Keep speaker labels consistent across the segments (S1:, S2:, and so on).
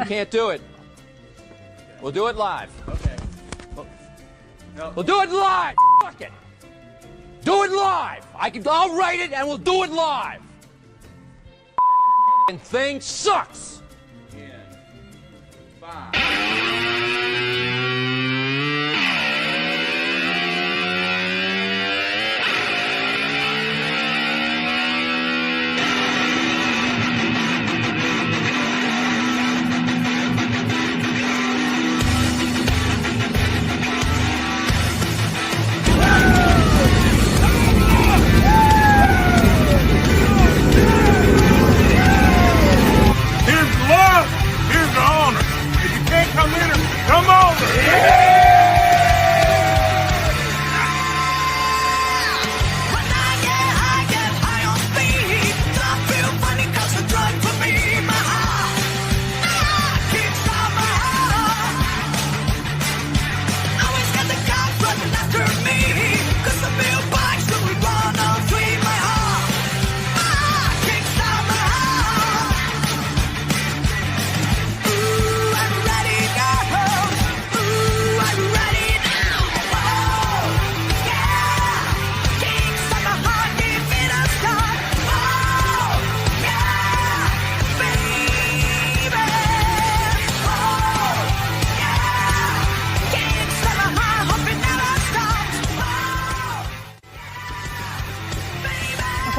S1: I can't do it. We'll do it live.
S2: Okay.
S1: We'll do it live. Fuck it. Do it live. I'll write it and we'll do it live. And thing sucks.
S2: 5.
S3: Come over!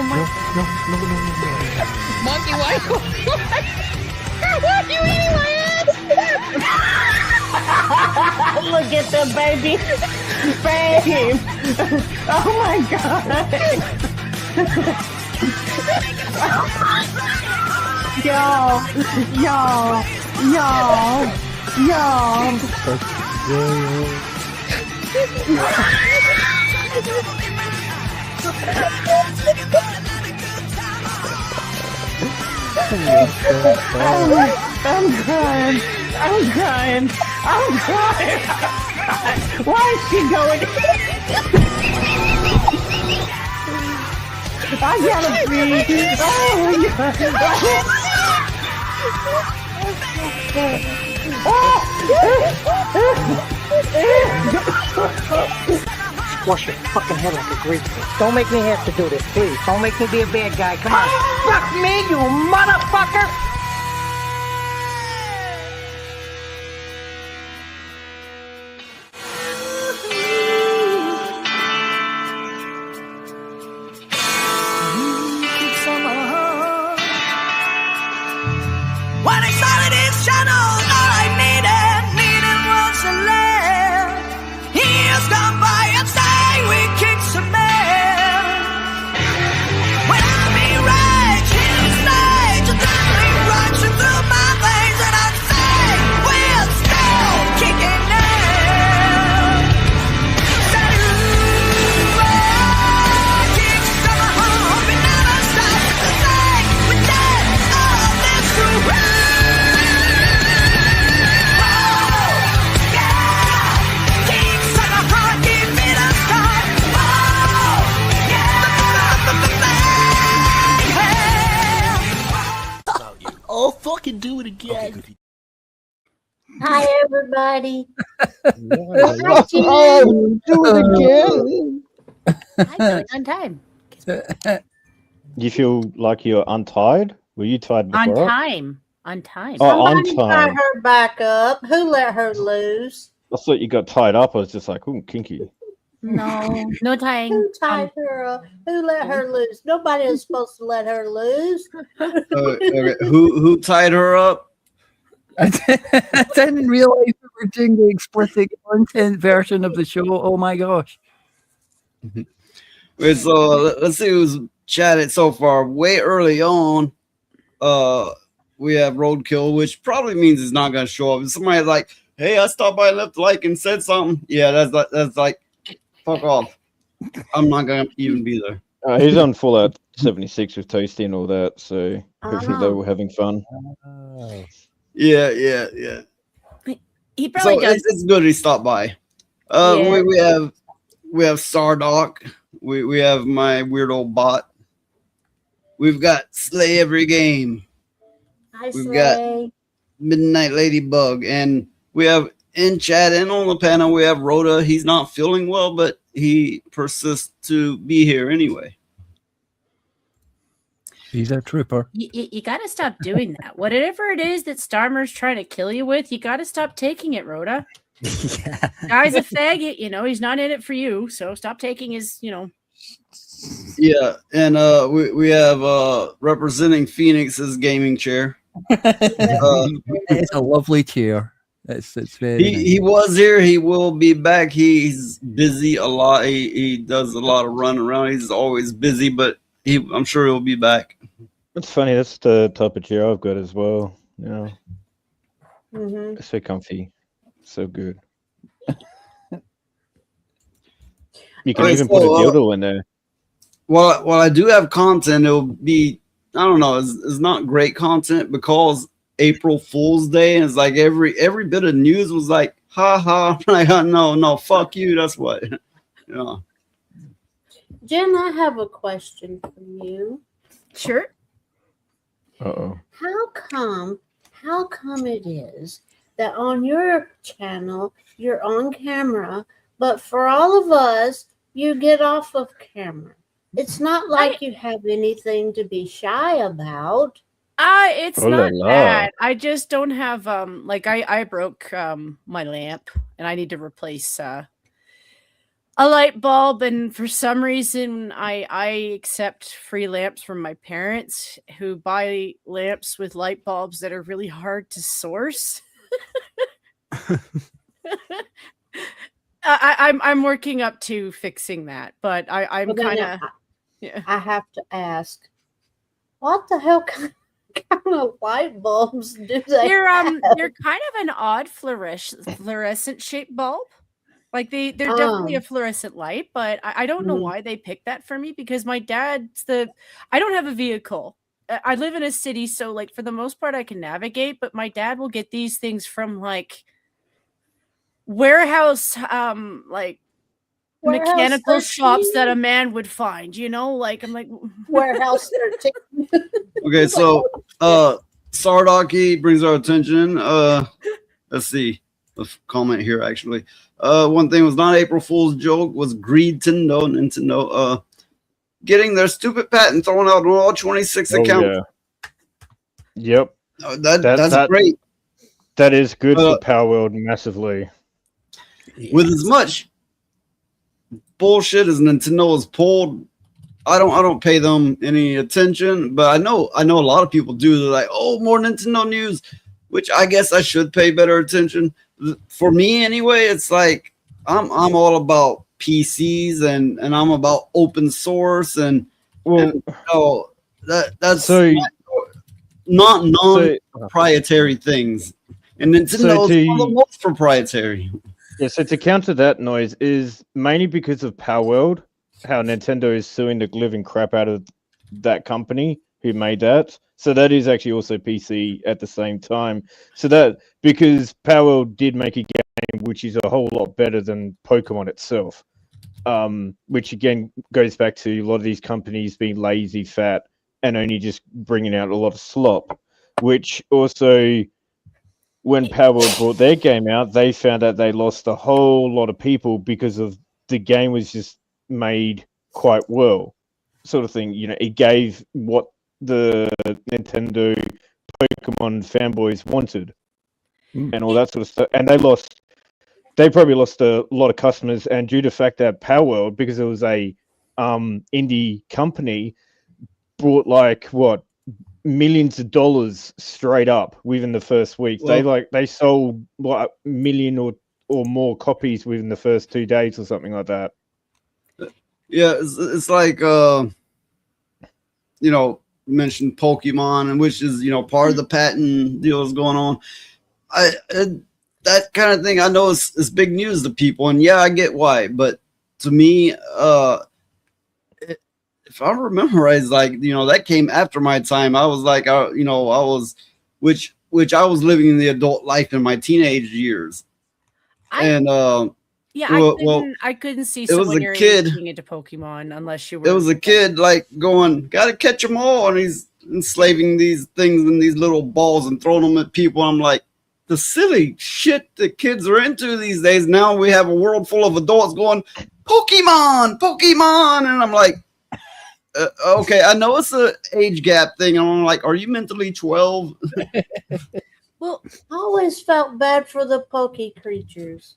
S4: No.
S5: Monkey, why? Why are you eating my ass?
S4: Look at the baby. Babe. Oh my God. I'm crying. Why is she going? I gotta pee.
S6: Wash your fucking head like a Greek. Don't make me have to do this, please. Don't make me be a bad guy. Come on. Fuck me, you motherfucker!
S7: When I saw this channel, all I needed was a lamb. Years gone by and say we kicked some man. When I be rage in the stage, adrenaline rushing through my veins, and I say we're still kicking now. Say kick some hope it never stops. Say we're dead of this room.
S2: Oh, fucking do it again.
S4: Hi, everybody.
S5: Hi,
S4: Jim.
S5: do it
S4: Hi, on time.
S8: You feel like you're untied? Were you tied before?
S4: On
S8: it?
S4: time. On time.
S8: Oh, on
S9: Somebody
S8: time.
S9: tie her back up. Who let her loose?
S8: I thought you got tied up. I was just like, ooh, kinky.
S4: No tying.
S9: Who tied her up? Who let her loose? Nobody is supposed to let her loose.
S2: Okay. Who tied her up?
S5: I didn't realize we were doing the explicit content version of the show. Oh my gosh.
S2: Wait, so let's see who's chatted so far. Way early on, we have Roadkill, which probably means it's not gonna show up. If somebody's like, "Hey, I stopped by, left a like, and said something," yeah, that's like, fuck off. I'm not gonna even be there.
S8: He's on Fallout 76 with Toasty and all that, so hopefully they were having fun.
S2: Yeah.
S4: He probably
S2: So
S4: does.
S2: it's good he stopped by.
S4: Yeah.
S2: We have Sardoc. We have my weird old bot. We've got Slay Every Game.
S9: I
S2: We've got
S9: say,
S2: Midnight Ladybug, and we have in chat and on the panel we have Rhoda. He's not feeling well, but he persists to be here anyway.
S5: He's a trooper.
S10: You got to stop doing that. Whatever it is that Starmer's trying to kill you with, you got to stop taking it, Rhoda.
S5: Yeah.
S10: Guy's a faggot, you know. He's not in it for you, so stop taking his, you know.
S2: Yeah, and we have representing Phoenix's gaming chair.
S5: It's a lovely chair. It's very nice.
S2: He was here. He will be back. He's busy a lot. He does a lot of running around. He's always busy, but I'm sure he'll be back.
S8: It's funny. That's the type of chair I've got as well. You know,
S9: Mm-hmm.
S8: it's so comfy, so good. You can even put a dildo in there.
S2: Well, I do have content. It'll be, I don't know, it's not great content because April Fool's Day, and it's like every bit of news was like, ha ha, like, no, fuck you. That's what, you know.
S9: Jen, I have a question for you.
S10: Sure.
S8: Uh-oh.
S9: How come it is that on your channel you're on camera, but for all of us you get off of camera? It's not like you have anything to be shy about.
S10: It's
S8: Oh
S10: not
S8: la la.
S10: bad. I just don't have like I broke my lamp and I need to replace a light bulb, and for some reason I accept free lamps from my parents who buy lamps with light bulbs that are really hard to source. I'm working up to fixing that, but I'm
S9: Well, then
S10: kind of
S9: I have to ask, what the hell kind of light bulbs do they
S10: they're
S9: have?
S10: they're kind of an odd fluorescent shaped bulb. Like they're definitely a fluorescent light, but I don't know why they picked that for me, because my dad's I don't have a vehicle. I live in a city, so like for the most part I can navigate, but my dad will get these things from like warehouse like
S9: Warehouse
S10: mechanical
S9: 13?
S10: shops that a man would find, you know? Like I'm like
S9: Warehouse 13.
S2: Okay, so Sardaki brings our attention. Let's see. A comment here actually. One thing was not April Fool's joke, was Nintendo getting their stupid patent thrown out on all 26 accounts.
S8: Yeah. Yep.
S2: That's great.
S8: That is good for Power World massively.
S2: With as much bullshit as Nintendo has pulled, I don't pay them any attention, but I know a lot of people do. They're like, oh, more Nintendo news, which I guess I should pay better attention. For me anyway, it's like I'm all about PCs and I'm about open source and that's
S8: So
S2: not non-proprietary things. And Nintendo is one of the most proprietary.
S8: Yeah, so to counter that noise is mainly because of Power World, how Nintendo is suing the living crap out of that company who made that. So that is actually also PC at the same time. So that, because Power World did make a game which is a whole lot better than Pokemon itself, which again goes back to a lot of these companies being lazy, fat, and only just bringing out a lot of slop, which also, when Power World brought their game out, they found out they lost a whole lot of people because of the game was just made quite well, sort of thing. You know, it gave what the Nintendo Pokemon fanboys wanted and all that sort of stuff. And they probably lost a lot of customers. And due to the fact that Power World, because it was a indie company, brought like millions of dollars straight up within the first week. Well, they sold what, 1 million or more copies within the first 2 days or something like that.
S2: Yeah, it's like you know, mentioned Pokemon, and which is, you know, part of the patent deals going on. That kind of thing, I know it's big news to people, and yeah, I get why, but to me, if I remember right, it's like, you know, that came after my time. I was like, which I was living in the adult life in my teenage years,
S10: I couldn't see someone your age being into Pokemon unless you were.
S2: It was a kid like going, gotta catch them all, and he's enslaving these things in these little balls and throwing them at people. I'm like, the silly shit that kids are into these days. Now we have a world full of adults going, Pokemon, Pokemon. And I'm like, okay, I know it's an age gap thing. And I'm like, are you mentally 12?
S9: Well, I always felt bad for the Poke creatures.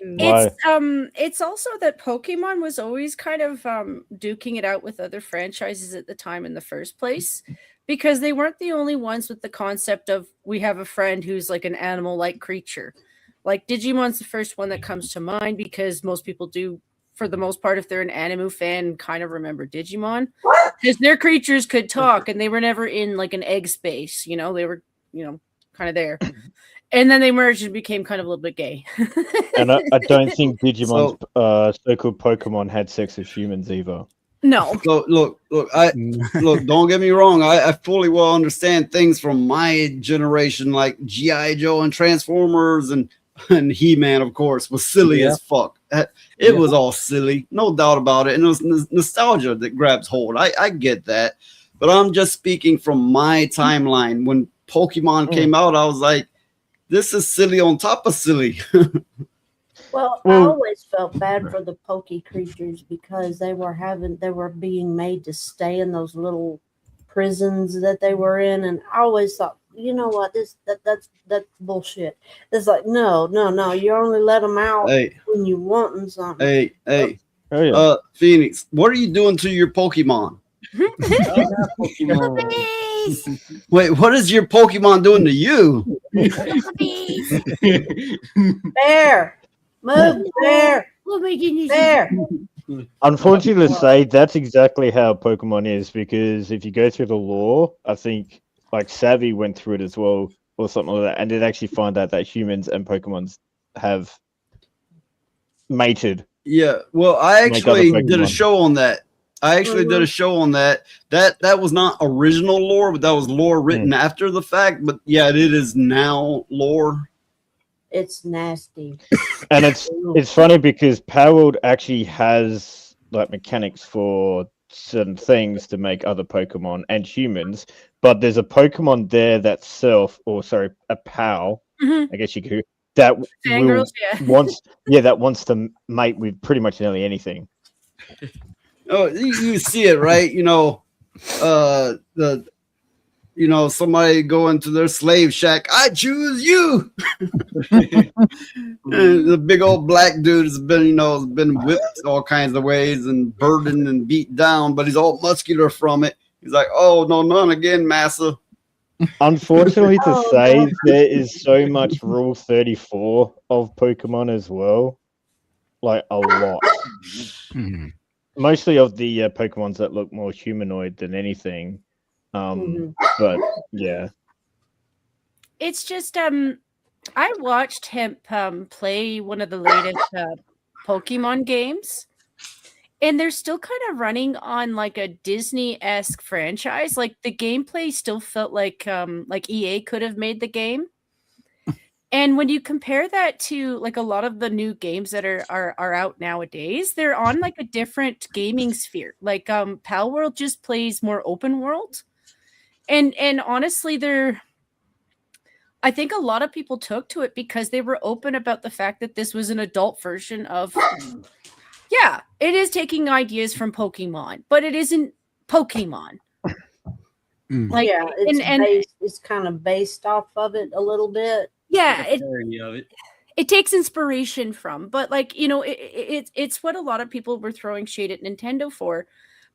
S10: It's also that Pokemon was always kind of duking it out with other franchises at the time in the first place, because they weren't the only ones with the concept of we have a friend who's like an animal-like creature. Like Digimon's the first one that comes to mind, because most people do, for the most part, if they're an anime fan, kind of remember Digimon, because their creatures could talk and they were never in like an egg space. You know, they were, you know, kind of there. And then they merged and became kind of a little bit gay.
S8: And I don't think Digimon's so-called Pokemon had sex with humans either.
S10: No.
S2: So look, don't get me wrong. I fully well understand things from my generation, like G.I. Joe and Transformers and He-Man, of course, was silly as fuck. It was all silly, no doubt about it. And it was nostalgia that grabs hold. I get that. But I'm just speaking from my timeline. When Pokemon came out, I was like, this is silly on top of silly.
S9: Well, I always felt bad for the Poke creatures because they were being made to stay in those little prisons that they were in, and I always thought, you know what, that's bullshit. It's like, no, you only let them out when you want something.
S2: Phoenix, what are you doing to your Pokemon? Wait, what is your Pokemon doing to you?
S9: Bear, move, bear. Bear.
S8: Unfortunately to say, that's exactly how Pokemon is, because if you go through the lore, I think like Savvy went through it as well, or something like that, and did actually find out that humans and Pokemons have mated.
S2: Yeah, well, I actually did a show on that. That was not original lore, but that was lore written after the fact. But yeah, it is now lore.
S9: It's nasty.
S8: And it's funny because Power World actually has like mechanics for certain things to make other Pokemon and humans, but there's a Pokemon there a POW, I guess you could, that wants to mate with pretty much nearly anything.
S2: Oh, you see it, right? Somebody go into their slave shack. I choose you. And the big old black dude has been whipped all kinds of ways and burdened and beat down, but he's all muscular from it. He's like, oh no, none again, massa.
S8: Unfortunately to say, there is so much Rule 34 of Pokemon as well, like a lot. Mostly of the Pokemons that look more humanoid than anything. But yeah,
S10: it's just I watched him play one of the latest Pokemon games, and they're still kind of running on like a Disney-esque franchise. Like the gameplay still felt like EA could have made the game. And when you compare that to like a lot of the new games that are out nowadays, they're on like a different gaming sphere. Like Pal World just plays more open world. And honestly, I think a lot of people took to it because they were open about the fact that this was an adult version of it is taking ideas from Pokemon, but it isn't Pokemon.
S9: Like it's kind of based off of it a little bit.
S10: Yeah, it takes inspiration from, but it's what a lot of people were throwing shade at Nintendo for.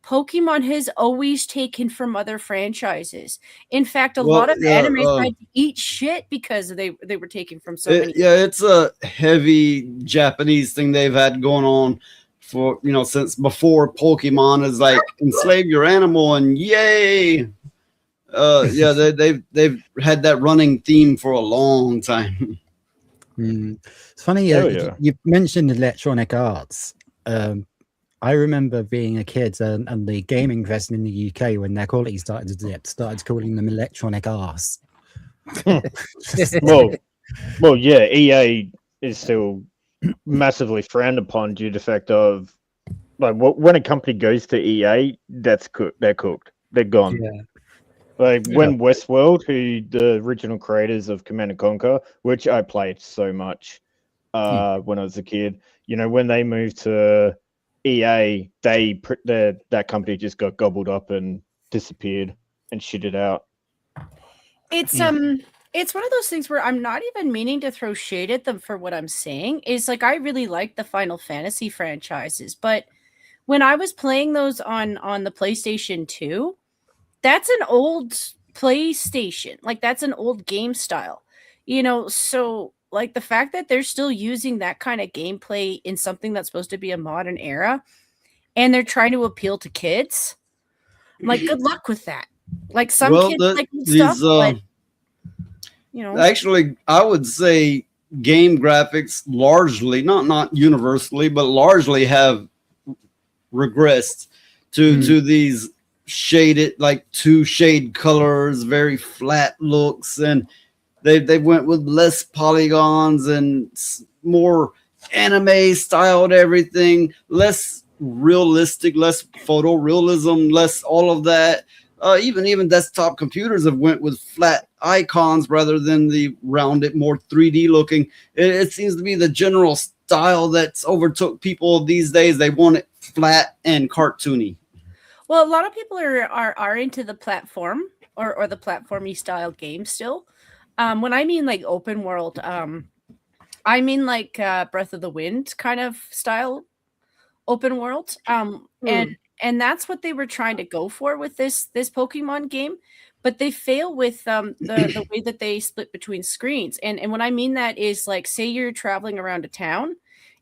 S10: Pokemon has always taken from other franchises. In fact, a lot of animes had to eat shit because they were taking from so many.
S2: Yeah, it's a heavy Japanese thing they've had going on for since before Pokemon is like enslave your animal and yay. They've had that running theme for a long time.
S11: It's funny you mentioned Electronic Arts. I remember being a kid and the gaming press in the UK, when their quality started to dip, started calling them Electronic Arse.
S8: well, yeah, EA is still massively frowned upon due to the fact of like when a company goes to EA, that's cooked. They're cooked. They're gone.
S11: Yeah.
S8: Like when Westworld, who the original creators of Command and Conquer, which I played so much when I was a kid, you know, when they moved to EA, that company just got gobbled up and disappeared and shitted out.
S10: It's one of those things where I'm not even meaning to throw shade at them for what I'm saying. Is like I really like the Final Fantasy franchises, but when I was playing those on the PlayStation 2, that's an old PlayStation. Like that's an old game style. You know, so like the fact that they're still using that kind of gameplay in something that's supposed to be a modern era and they're trying to appeal to kids, I'm like good luck with that. Like some kids like stuff, but you know,
S2: actually, I would say game graphics largely, not universally, but largely have regressed to these shaded, like two shade colors, very flat looks, and they went with less polygons and more anime styled everything, less realistic, less photorealism, less all of that. Even desktop computers have went with flat icons rather than the rounded, more 3D looking. It seems to be the general style that's overtook people these days. They want it flat and cartoony.
S10: Well, a lot of people are into the platform or the platformy style game still. When I mean like open world, I mean like Breath of the Wind kind of style open world. And that's what they were trying to go for with this Pokemon game, but they fail with the way that they split between screens. And what I mean that is like, say you're traveling around a town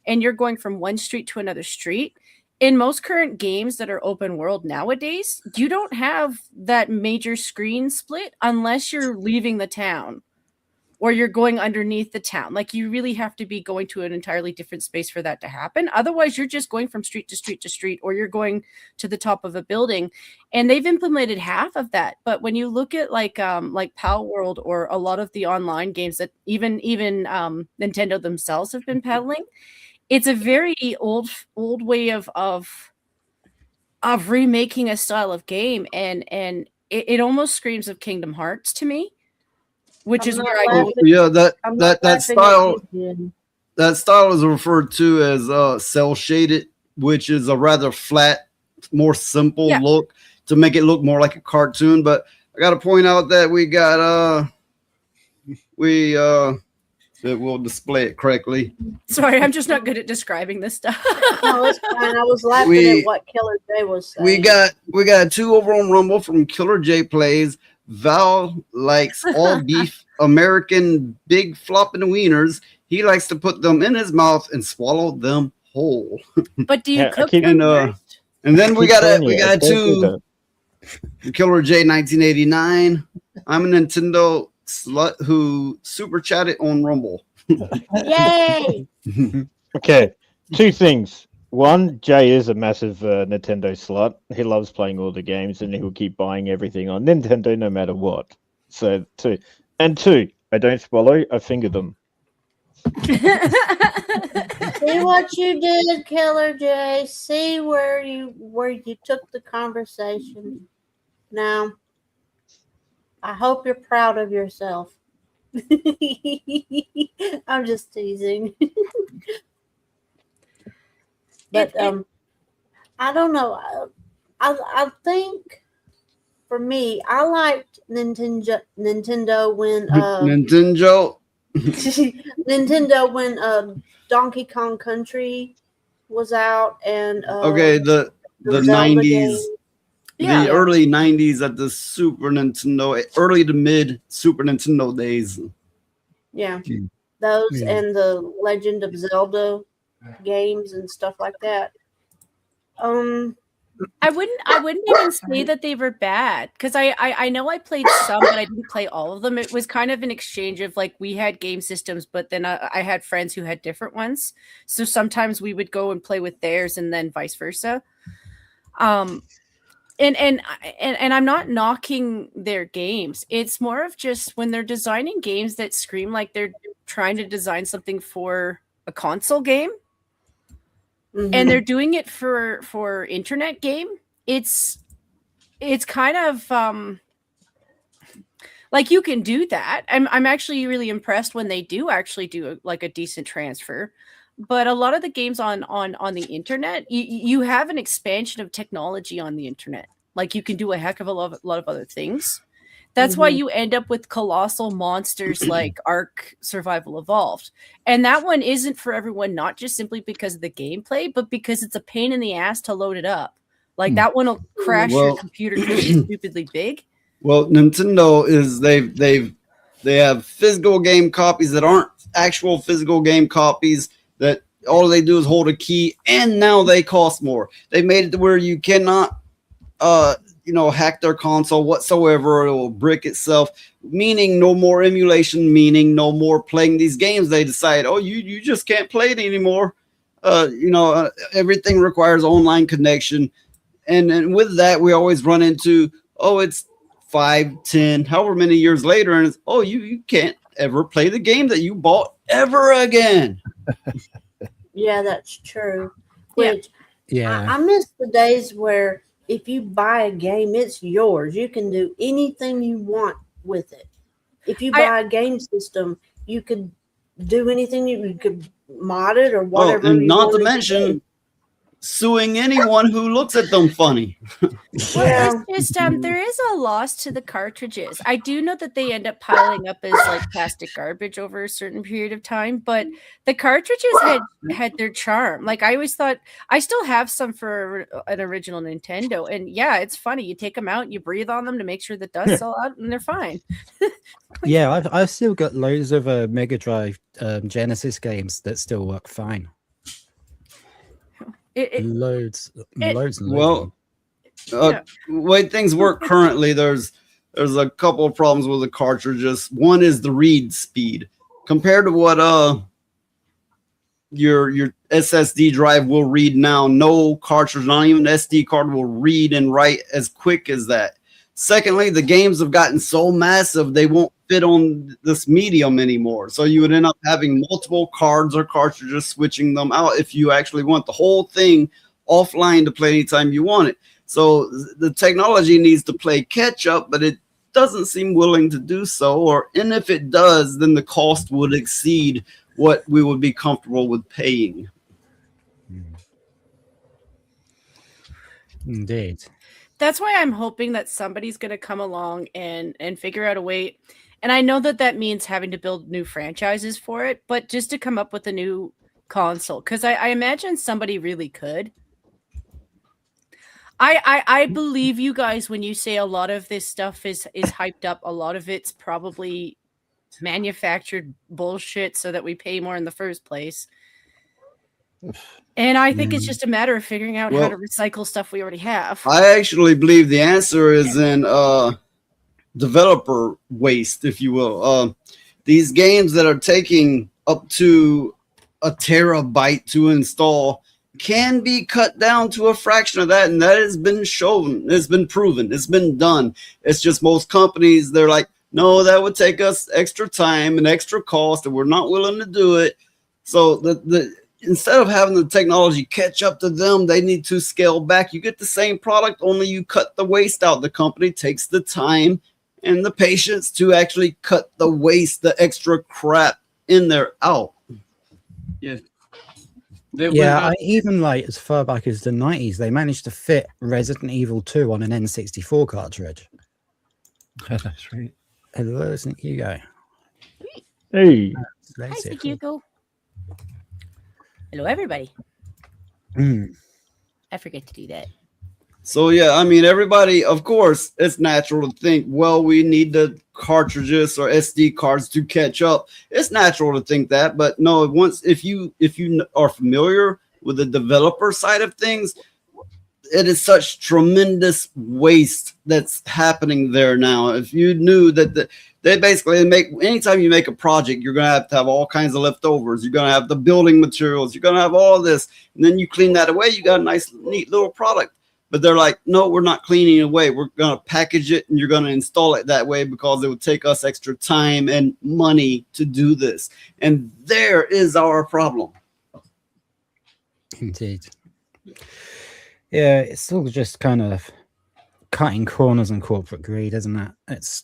S10: and you're going from one street to another street. In most current games that are open world nowadays, you don't have that major screen split unless you're leaving the town or you're going underneath the town. Like you really have to be going to an entirely different space for that to happen. Otherwise, you're just going from street to street to street, or you're going to the top of a building. And they've implemented half of that. But when you look at like Pal World or a lot of the online games that even Nintendo themselves have been peddling, it's a very old way of remaking a style of game, and it almost screams of Kingdom Hearts to me. Which is where I go.
S2: Yeah, that style is referred to as cell shaded, which is a rather flat, more simple look to make it look more like a cartoon. But I got to point out that we got that will display it correctly.
S10: Sorry, I'm just not good at describing this stuff.
S9: No, it's fine. I was laughing at what Killer J was saying.
S2: We got 2 over on Rumble from Killer J Plays. Val likes all beef American big flopping wieners. He likes to put them in his mouth and swallow them whole.
S10: But do you cook them?
S2: And then we got 2 Killer J 1989. I'm a Nintendo slut who super chatted on Rumble.
S9: Yay!
S8: Okay, 2 things. One, Jay is a massive Nintendo slut. He loves playing all the games, and he will keep buying everything on Nintendo no matter what. So 2. And 2, I don't swallow, I finger them.
S9: See what you did, Killer J. See where you took the conversation. Now, I hope you're proud of yourself. I'm just teasing. But I don't know. I think for me, I liked Nintendo when Nintendo when Donkey Kong Country was out, and
S2: the 90s, the early 90s at the Super Nintendo, early to mid Super Nintendo days.
S9: Yeah, those and the Legend of Zelda games and stuff like that.
S10: I wouldn't even say that they were bad, because I know I played some, but I didn't play all of them. It was kind of an exchange of like, we had game systems, but then I had friends who had different ones, so sometimes we would go and play with theirs and then vice versa. And I'm not knocking their games. It's more of just when they're designing games that scream like they're trying to design something for a console game. Mm-hmm. And they're doing it for internet game. It's kind of Like you can do that. I'm actually really impressed when they do actually do like a decent transfer. But a lot of the games on the internet, you have an expansion of technology on the internet. Like you can do a heck of a lot of other things. That's why you end up with colossal monsters like Ark Survival Evolved. And that one isn't for everyone, not just simply because of the gameplay, but because it's a pain in the ass to load it up. Like that one will crash your computer because it's stupidly big.
S2: Well, Nintendo is they have physical game copies that aren't actual physical game copies that all they do is hold a key, and now they cost more. They made it to where you cannot hack their console whatsoever. It will brick itself, meaning no more emulation, meaning no more playing these games. They decide, oh, you just can't play it anymore. Everything requires online connection. And with that, we always run into, it's 5, 10, however many years later, and it's, you can't ever play the game that you bought ever again.
S9: Yeah, that's true. Which
S11: Yeah.
S9: I miss the days where if you buy a game, it's yours. You can do anything you want with it. If you buy a game system, you could do anything. You could mod it or whatever.
S2: And not to mention suing anyone who looks at them funny.
S10: Well, it's just there is a loss to the cartridges. I do know that they end up piling up as like plastic garbage over a certain period of time, but the cartridges had their charm. Like I always thought, I still have some for an original Nintendo, and yeah, it's funny. You take them out, you breathe on them to make sure the dust all out, and they're fine.
S11: Yeah, I've still got loads of Mega Drive Genesis games that still work fine. Loads.
S2: Well, the way things work currently, there's a couple of problems with the cartridges. One is the read speed compared to what your SSD drive will read now. No cartridge, not even SD card, will read and write as quick as that. Secondly, the games have gotten so massive they won't fit on this medium anymore. So you would end up having multiple cards or cartridges, switching them out if you actually want the whole thing offline to play anytime you want it. So the technology needs to play catch up, but it doesn't seem willing to do so. And if it does, then the cost would exceed what we would be comfortable with paying.
S11: Indeed.
S10: That's why I'm hoping that somebody's going to come along and figure out a way. And I know that means having to build new franchises for it, but just to come up with a new console, because I imagine somebody really could. I believe you guys when you say a lot of this stuff is hyped up. A lot of it's probably manufactured bullshit so that we pay more in the first place. And I think it's just a matter of figuring out how to recycle stuff we already have.
S2: I actually believe the answer is in developer waste, if you will. These games that are taking up to a terabyte to install can be cut down to a fraction of that, and that has been shown. It's been proven. It's been done. It's just most companies, they're like, no, that would take us extra time and extra cost, and we're not willing to do it. So instead of having the technology catch up to them, they need to scale back. You get the same product, only you cut the waste out. The company takes the time and the patience to actually cut the waste, the extra crap in there out.
S12: Yeah.
S11: I even like as far back as the 90s, they managed to fit Resident Evil 2 on an N64 cartridge.
S12: That's right.
S11: Hello, isn't Hugo?
S8: Hey.
S10: Hi, Hugo. Hello, everybody. I forget to do that.
S2: So, yeah, I mean, everybody, of course, it's natural to think, well, we need the cartridges or SD cards to catch up. It's natural to think that, but no, if you are familiar with the developer side of things, it is such tremendous waste that's happening there now. If you knew that they basically anytime you make a project, you're going to have all kinds of leftovers. You're going to have the building materials. You're going to have all this. And then you clean that away. You got a nice, neat little product. But they're like, no, we're not cleaning it away. We're going to package it and you're going to install it that way because it would take us extra time and money to do this. And there is our problem.
S11: Indeed. Yeah, it's still just kind of cutting corners and corporate greed, isn't it?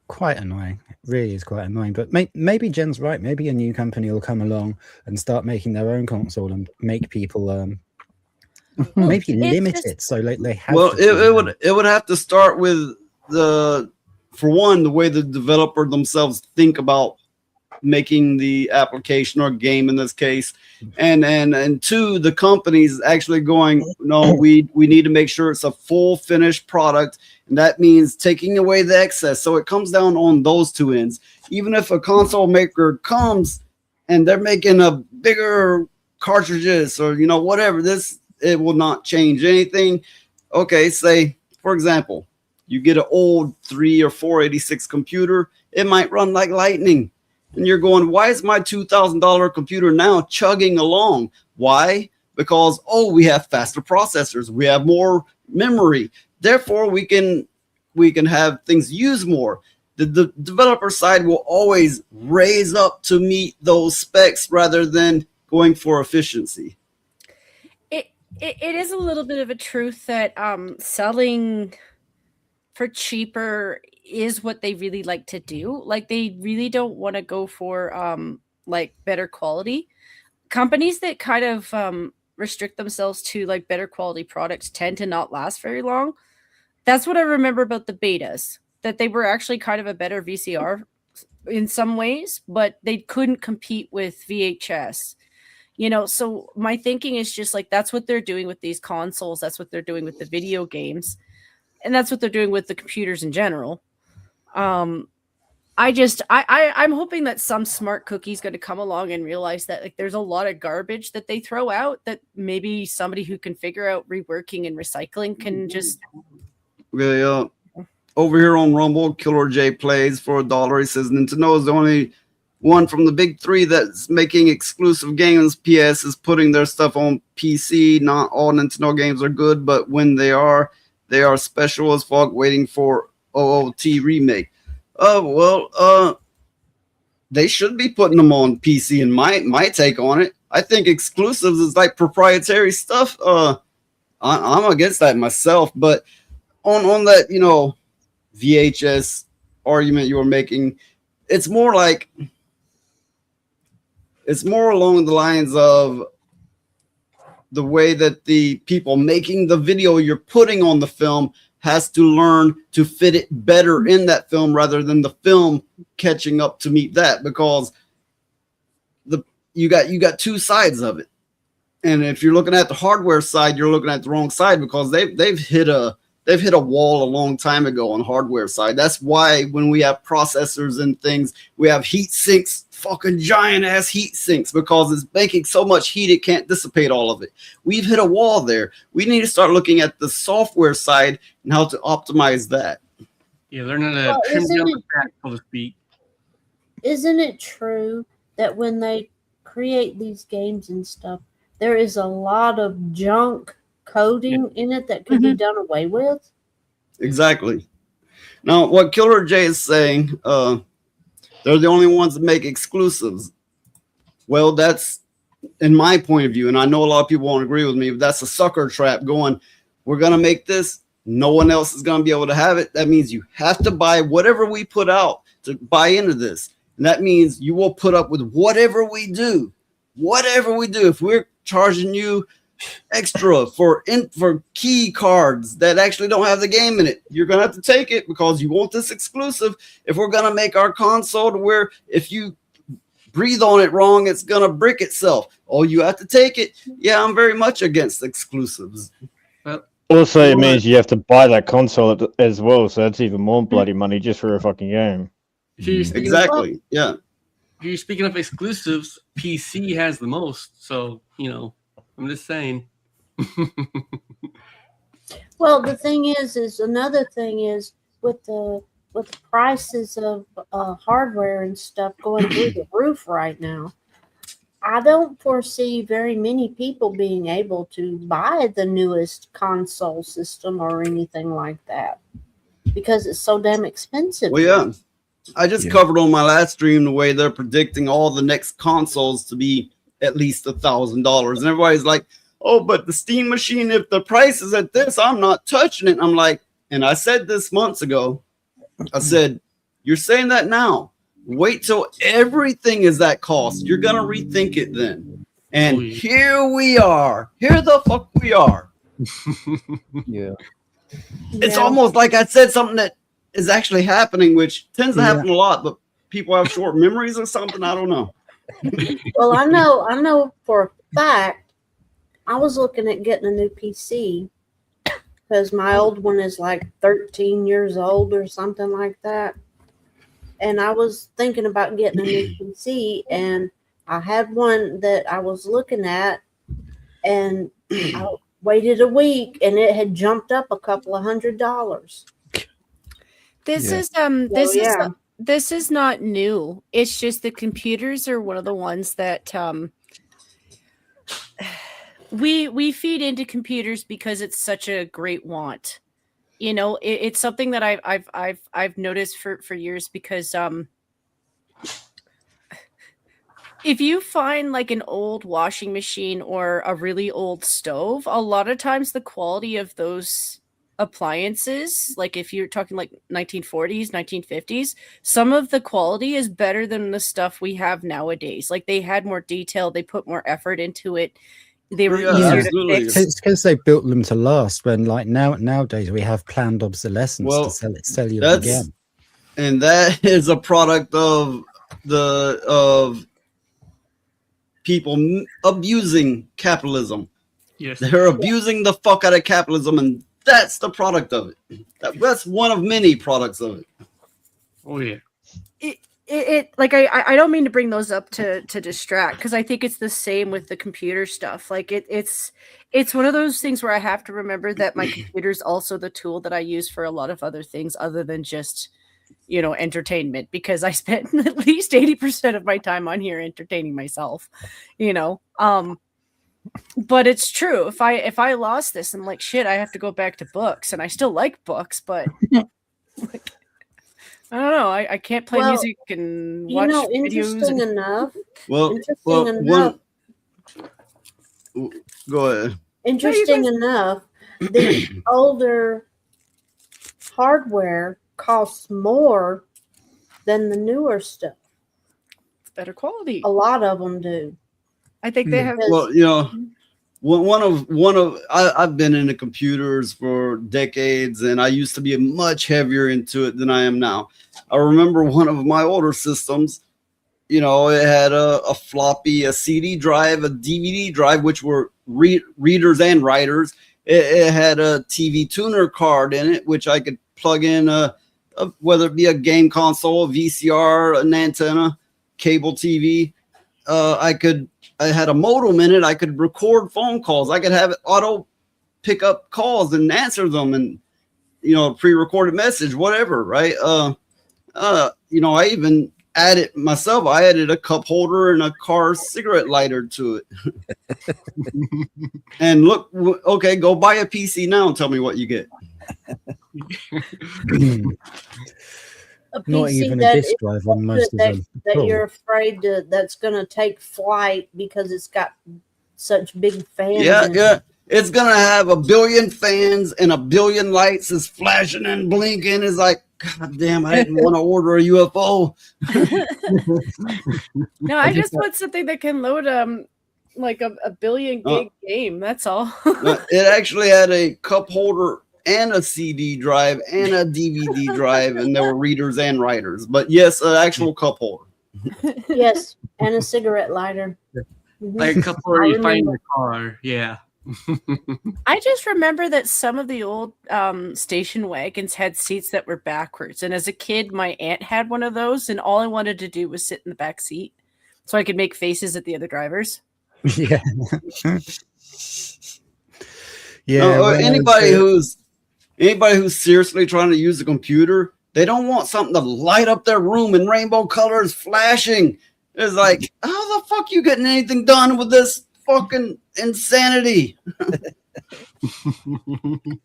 S11: quite annoying. It really is quite annoying. But maybe Jen's right. Maybe a new company will come along and start making their own console and make people maybe limit it so like they have.
S2: Well, it would have to start with the way the developer themselves think about making the application or game in this case, and two, the companies actually going, no, we need to make sure it's a full finished product, and that means taking away the excess. So it comes down on those two ends. Even if a console maker comes and they're making a bigger cartridges or whatever, it will not change anything. Okay, say for example, you get an old 3 or 486 computer, it might run like lightning. And you're going, why is my $2,000 computer now chugging along? Why? Because, we have faster processors. We have more memory. Therefore, we can have things use more. The developer side will always raise up to meet those specs rather than going for efficiency.
S10: It is a little bit of a truth that selling for cheaper is what they really like to do. Like, they really don't want to go for like better quality. Companies that kind of restrict themselves to like better quality products tend to not last very long. That's what I remember about the betas, that they were actually kind of a better VCR in some ways, but they couldn't compete with VHS. So my thinking is just like, that's what they're doing with these consoles. That's what they're doing with the video games. And that's what they're doing with the computers in general. I'm hoping that some smart cookie's going to come along and realize that like there's a lot of garbage that they throw out that maybe somebody who can figure out reworking and recycling can just.
S2: Yeah. Over here on Rumble, Killer J plays for $1. He says Nintendo is the only one from the big three that's making exclusive games. PS is putting their stuff on PC. Not all Nintendo games are good, but when they are special as fuck, waiting for OOT remake. They should be putting them on PC. And my take on it, I think exclusives is like proprietary stuff. I'm against that myself, but on that, VHS argument you were making, it's more along the lines of the way that the people making the video you're putting on the film has to learn to fit it better in that film rather than the film catching up to meet that, because you got two sides of it. And if you're looking at the hardware side, you're looking at the wrong side, because they've hit a wall a long time ago on hardware side. That's why when we have processors and things, we have heat sinks, fucking giant ass heat sinks, because it's making so much heat it can't dissipate all of it. We've hit a wall there. We need to start looking at the software side and how to optimize that.
S12: Yeah, learning to trim down the fat, so to speak.
S9: Isn't it true that when they create these games and stuff, there is a lot of junk coding in it that could be done away with?
S2: Exactly. Now, what Killer J is saying, they're the only ones that make exclusives. Well, that's in my point of view, and I know a lot of people won't agree with me, but that's a sucker trap going, we're going to make this, no one else is going to be able to have it. That means you have to buy whatever we put out to buy into this. And that means you will put up with whatever we do. Whatever we do. If we're charging you extra for key cards that actually don't have the game in it, you're gonna have to take it because you want this exclusive. If we're gonna make our console to where if you breathe on it wrong, it's gonna brick itself, you have to take it. Yeah, I'm very much against exclusives.
S8: Also, it means you have to buy that console as well, so that's even more bloody money just for a fucking game.
S2: Exactly. Yeah.
S12: If you're speaking of exclusives, PC has the most, so I'm just saying.
S9: Well, the thing is another thing is with the prices of hardware and stuff going through the roof right now, I don't foresee very many people being able to buy the newest console system or anything like that because it's so damn expensive.
S2: Well, yeah. I just covered on my last stream the way they're predicting all the next consoles to be at least $1,000. And everybody's like, oh, but the Steam machine, if the price is at this, I'm not touching it. I'm like, and I said this months ago, I said, You're saying that now. Wait till everything is that cost. You're gonna rethink it then. And here we are. Here the fuck we are.
S5: Yeah.
S2: It's almost like I said something that is actually happening, which tends to happen a lot, but people have short memories or something. I don't know.
S9: Well, I know for a fact, I was looking at getting a new PC because my old one is like 13 years old or something like that. And I was thinking about getting a new PC, and I had one that I was looking at, and I waited a week, and it had jumped up a couple of $100.
S10: This is not new. It's just the computers are one of the ones that we feed into computers because it's such a great want. You know, it's something that I've noticed for years because if you find like an old washing machine or a really old stove, a lot of times the quality of those appliances, like if you're talking like 1940s, 1950s, some of the quality is better than the stuff we have nowadays. Like they had more detail, they put more effort into it. They were easier to fix.
S11: It's because they built them to last. When like nowadays we have planned obsolescence to sell you again.
S2: And that is a product of people abusing capitalism.
S12: Yes,
S2: they're abusing the fuck out of capitalism, and that's the product of it. That's one of many products of it.
S12: Oh yeah.
S10: It like I don't mean to bring those up to distract, because I think it's the same with the computer stuff. Like it's one of those things where I have to remember that my computer is also the tool that I use for a lot of other things other than just, you know, entertainment, because I spend at least 80% of my time on here entertaining myself, you know. But it's true. If I lost this, I'm like, shit, I have to go back to books, and I still like books, but like, I don't know. I can't play music and watch videos.
S9: Interesting enough.
S2: Go ahead.
S9: Interesting enough, the older hardware costs more than the newer stuff.
S10: It's better quality.
S9: A lot of them do.
S10: I think they have.
S2: Well, you know, I've been into computers for decades, and I used to be much heavier into it than I am now. I remember one of my older systems, you know, it had a floppy, a CD drive, a DVD drive, which were readers and writers. It had a TV tuner card in it, which I could plug in, whether it be a game console, a VCR, an antenna, cable TV. I had a modem in it. I could record phone calls. I could have it auto pick up calls and answer them, and, you know, pre-recorded message, whatever. Right. You know, I even added myself. I added a cup holder and a car cigarette lighter to it. And look, okay, go buy a PC now and tell me what you get.
S11: Not even a disk drive on most of them.
S9: That you're afraid that's going to take flight because it's got such big fans.
S2: Yeah. It's going to have a billion fans and a billion lights is flashing and blinking. It's like, God damn, I didn't want to order a UFO.
S10: No, I just want something that can load like a billion gig game. That's all.
S2: It actually had a cup holder and a CD drive and a DVD drive, and there were readers and writers. But yes, an actual cup holder.
S9: Yes, and a cigarette lighter.
S12: Like a cup holder you find in the car. Yeah.
S10: I just remember that some of the old station wagons had seats that were backwards, and as a kid, my aunt had one of those, and all I wanted to do was sit in the back seat so I could make faces at the other drivers.
S11: Yeah.
S2: Anybody who's seriously trying to use a computer, they don't want something to light up their room in rainbow colors flashing. It's like, how the fuck you getting anything done with this fucking insanity?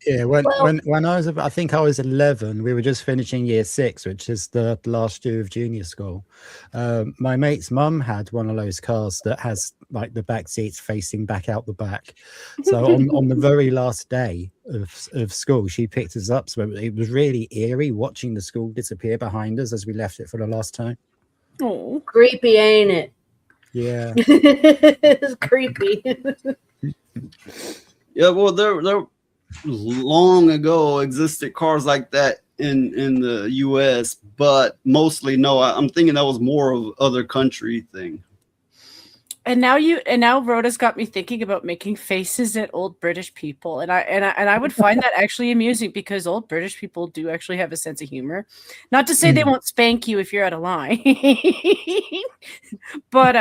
S11: Yeah, when I was, I think I was 11, we were just finishing year 6, which is the last year of junior school. My mate's mum had one of those cars that has like the back seats facing back out the back. So on the very last day of school, she picked us up. So it was really eerie watching the school disappear behind us as we left it for the last time.
S10: Oh,
S9: creepy, ain't it?
S11: Yeah.
S9: It's creepy.
S2: Yeah, well, there long ago existed cars like that in the U.S., but mostly no. I'm thinking that was more of other country thing.
S10: And now Rhoda's got me thinking about making faces at old British people, and I would find that actually amusing because old British people do actually have a sense of humor. Not to say they won't spank you if you're out of line, but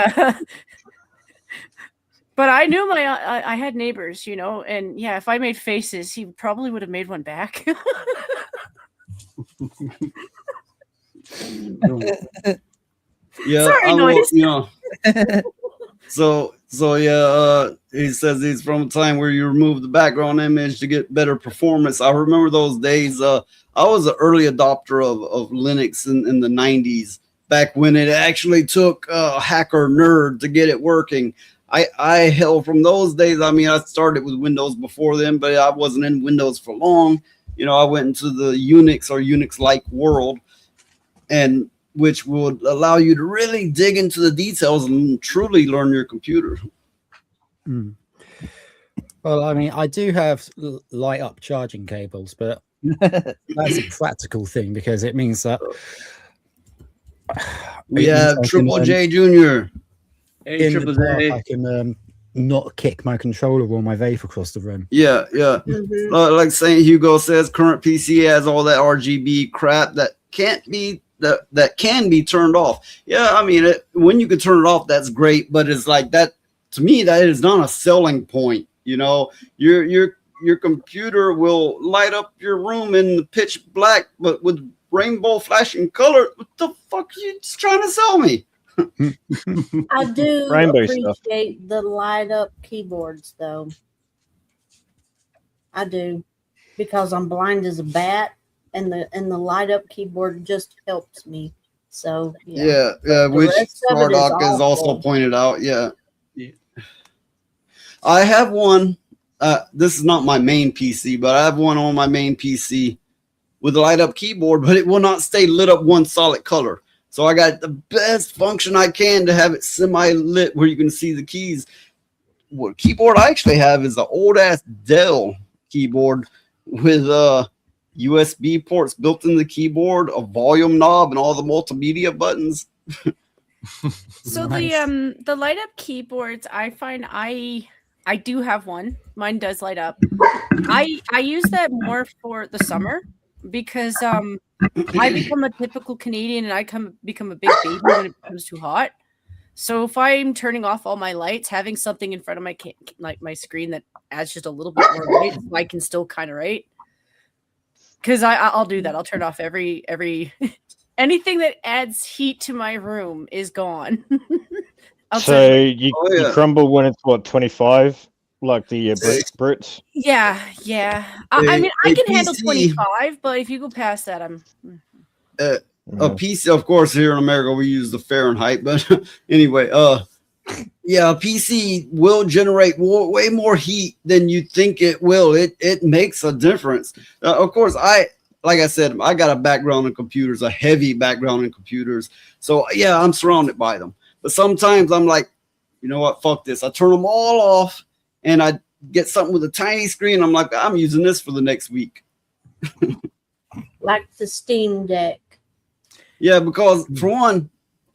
S10: I knew I had neighbors, you know, and yeah, if I made faces, he probably would have made one back.
S2: Yeah,
S10: Sorry, noise.
S2: You know. So yeah, he says he's from a time where you remove the background image to get better performance. I remember those days. I was an early adopter of Linux in the 90s, back when it actually took a hacker nerd to get it working. I held from those days. I mean, I started with Windows before then, but I wasn't in Windows for long. You know, I went into the Unix or Unix-like world, and which would allow you to really dig into the details and truly learn your computer.
S11: Well, I mean, I do have light up charging cables, but that's a practical thing because it means that
S2: we have Triple J Jr.
S12: Hey, Triple J.
S11: I can not kick my controller or my vape across the room.
S2: Yeah. Like Saint Hugo says, current PC has all that RGB crap that can't be that can be turned off. Yeah, I mean, when you can turn it off, that's great. But it's like that to me. That is not a selling point. You know, your computer will light up your room in the pitch black, but with rainbow flashing color. What the fuck are you just trying to sell me?
S9: I do
S8: Rainbow
S9: appreciate
S8: stuff.
S9: the light up keyboards, though. I do, because I'm blind as a bat, and the light up keyboard just helps me. So
S2: yeah, which Stardock has also pointed out. Yeah. I have one. This is not my main PC, but I have one on my main PC with a light up keyboard, but it will not stay lit up one solid color. So I got the best function I can to have it semi-lit where you can see the keys. What keyboard I actually have is an old-ass Dell keyboard with USB ports built in the keyboard, a volume knob, and all the multimedia buttons.
S10: So
S11: Nice.
S10: the light up keyboards, I find I do have one. Mine does light up. I use that more for the summer because I become a typical Canadian and I become a big baby when it becomes too hot. So if I'm turning off all my lights, having something in front of my screen that adds just a little bit more light, so I can still kind of write. Because I'll do that. I'll turn off every anything that adds heat to my room is gone.
S8: So you crumble when it's what 25, like the Brits.
S10: Yeah. I mean, I can handle 25, but if you go past that, I'm.
S2: A PC, of course, here in America we use the Fahrenheit, but anyway, yeah, a PC will generate way more heat than you think it will. It makes a difference. Of course, like I said, I got a background in computers, a heavy background in computers. So yeah, I'm surrounded by them. But sometimes I'm like, you know what? Fuck this. I turn them all off, and I get something with a tiny screen. I'm like, I'm using this for the next week.
S9: Like the Steam Deck.
S2: Yeah, because for one,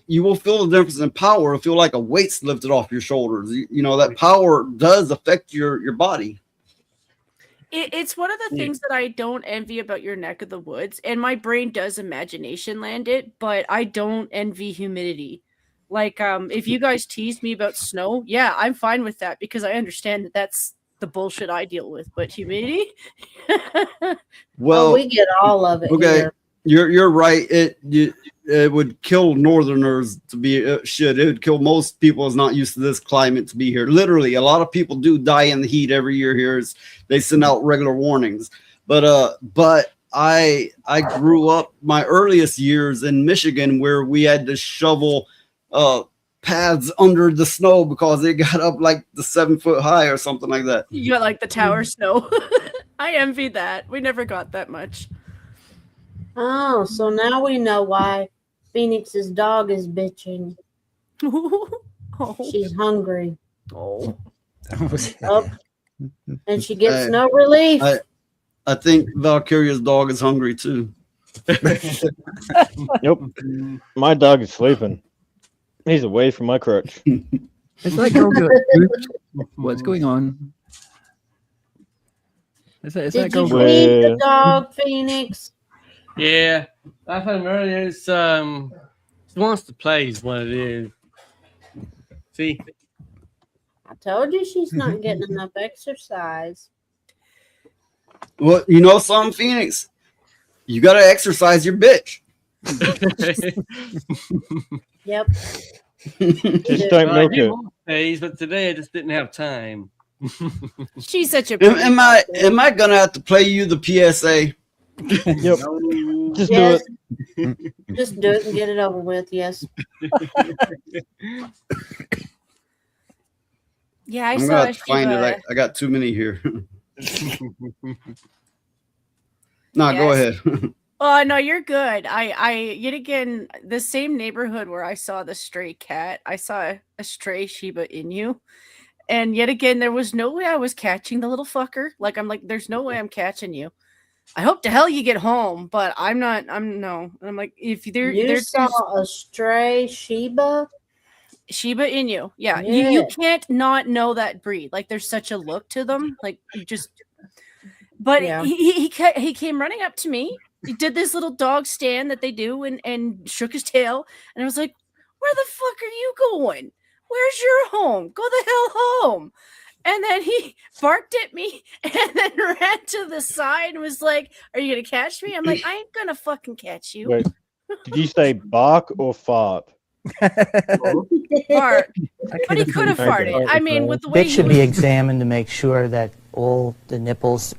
S2: you will feel the difference in power. It'll feel like a weight's lifted off your shoulders. You know, that power does affect your body.
S10: It's one of the things that I don't envy about your neck of the woods, and my brain does imagination land it, but I don't envy humidity. Like, if you guys tease me about snow, yeah, I'm fine with that because I understand that that's the bullshit I deal with. But humidity,
S2: well,
S9: we get all of it.
S2: Okay,
S9: here.
S2: you're right. It would kill Northerners to be shit. It would kill most people who's not used to this climate to be here. Literally, a lot of people do die in the heat every year here. They send out regular warnings. But I grew up my earliest years in Michigan where we had to shovel paths under the snow because it got up like the 7 foot high or something like that.
S10: You got like the tower snow. I envy that. We never got that much.
S9: Oh, so now we know why Phoenix's dog is bitching. She's hungry.
S10: Oh.
S9: Oh. And she gets no relief.
S2: I think Valkyria's dog is hungry too.
S8: Yep. My dog is sleeping. He's away from my crutch.
S5: Is that girl good? What's going on? Is
S9: Did
S5: that girl
S9: you feed the dog, Phoenix?
S12: Yeah, I found earlier. It's she wants to play is what it is. See,
S9: I told you she's not getting enough exercise.
S2: Well, you know something, Phoenix? You got to exercise your bitch.
S9: Yep.
S8: Just don't milk it.
S12: Days, but today I just didn't have time.
S10: She's such a.
S2: Am I gonna have to play you the PSA?
S8: Yep. Just
S9: Yes.
S8: do it.
S9: Just do it and get it over with. Yes.
S10: Yeah, I
S2: I'm
S10: saw.
S2: gonna have to find it.
S10: Shiva.
S2: I got too many here. No, go
S10: Yes.
S2: ahead.
S10: Oh no, you're good. I yet again the same neighborhood where I saw the stray cat. I saw a stray Shiba Inu, and yet again there was no way I was catching the little fucker. Like I'm like, there's no way I'm catching you. I hope to hell you get home, but I'm not. I'm like, if
S9: You saw a stray Shiba
S10: Inu, yeah,
S9: Yeah.
S10: you can't not know that breed. Like there's such a look to them. Like you just. But
S9: Yeah.
S10: he came running up to me. He did this little dog stand that they do and shook his tail. And I was like, where the fuck are you going? Where's your home? Go the hell home. And then he barked at me and then ran to the side and was like, are you going to catch me? I'm like, I ain't going to fucking catch you.
S8: Wait, did you say bark or fart?
S10: Bark. But he could have
S8: Okay.
S10: farted. I mean, with the way
S6: Bitch
S10: he
S6: should
S10: was...
S6: be examined to make sure that all the nipples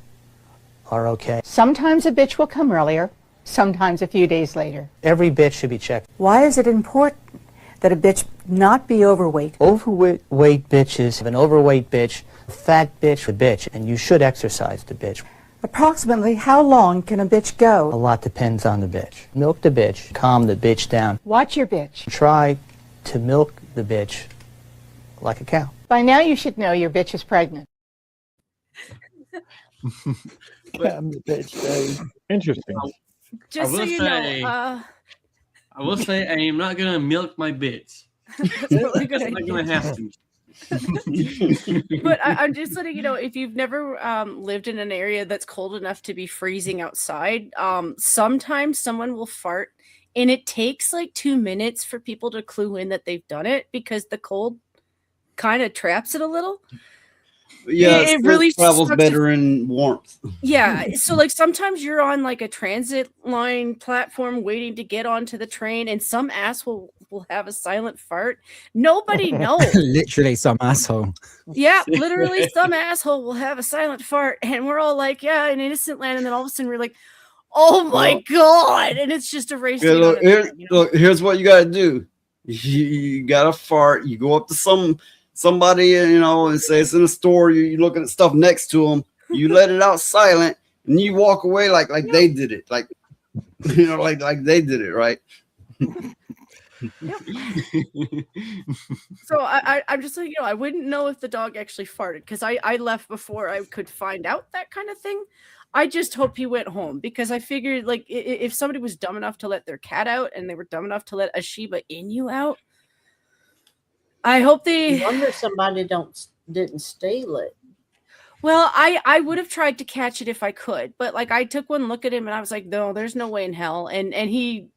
S6: are okay.
S13: Sometimes a bitch will come earlier, sometimes a few days later.
S6: Every bitch should be checked.
S13: Why is it important that a bitch not be overweight?
S6: Overweight bitches, an overweight bitch, a fat bitch, a bitch, and you should exercise the bitch.
S13: Approximately how long can a bitch go?
S6: A lot depends on the bitch. Milk the bitch, calm the bitch down.
S13: Watch your bitch.
S6: Try to milk the bitch like a cow.
S13: By now you should know your bitch is pregnant.
S8: Interesting.
S10: Just so you
S12: I will say I am not gonna milk my bits.
S10: that's really good.
S12: I'm not gonna have to.
S10: But I'm just letting you know, if you've never lived in an area that's cold enough to be freezing outside, sometimes someone will fart and it takes like 2 minutes for people to clue in that they've done it because the cold kind of traps it a little.
S2: Yeah,
S10: it really
S2: travels
S10: sucks
S2: better in warmth.
S10: Yeah, so like sometimes you're on like a transit line platform waiting to get onto the train and some asshole will have a silent fart. Nobody knows.
S11: Literally some asshole.
S10: Yeah, literally some asshole will have a silent fart and we're all like, yeah, in innocent land, and then all of a sudden we're like, oh my god, and it's just a race.
S2: Yeah, look, here's what you gotta do. You gotta fart. You go up to somebody, you know, and say it's in a store. You're looking at stuff next to them. You let it out silent, and you walk away like they did it, like you know, like they did it, right?
S10: So I'm just like, you know, I wouldn't know if the dog actually farted because I left before I could find out that kind of thing. I just hope he went home because I figured like if somebody was dumb enough to let their cat out and they were dumb enough to let a Shiba Inu out, I hope they.
S9: I wonder somebody didn't steal it.
S10: Well, I would have tried to catch it if I could, but like I took one look at him and I was like, no, there's no way in hell. And he,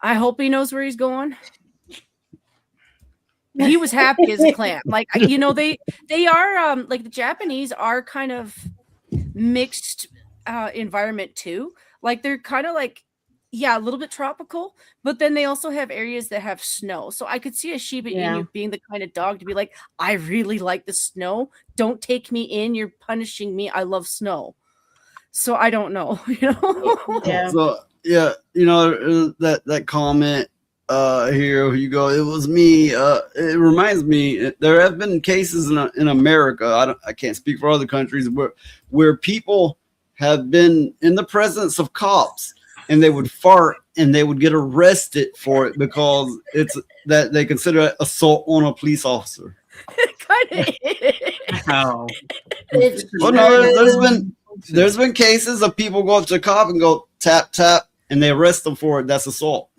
S10: I hope he knows where he's going. He was happy as a clam. Like, you know, they are like the Japanese are kind of mixed environment too. Like they're kind of like, yeah, a little bit tropical, but then they also have areas that have snow. So I could see a Shiba Inu being the kind of dog to be like, I really like the snow. Don't take me in. You're punishing me. I love snow. So I don't know, you know.
S9: Yeah.
S2: So yeah, you know that comment. here you go. It was me. It reminds me. There have been cases in America. I can't speak for other countries where people have been in the presence of cops and they would fart and they would get arrested for it because it's that they consider it assault on a police officer.
S12: Wow.
S2: Well, no, there's been cases of people go up to a cop and go tap tap and they arrest them for it. That's assault.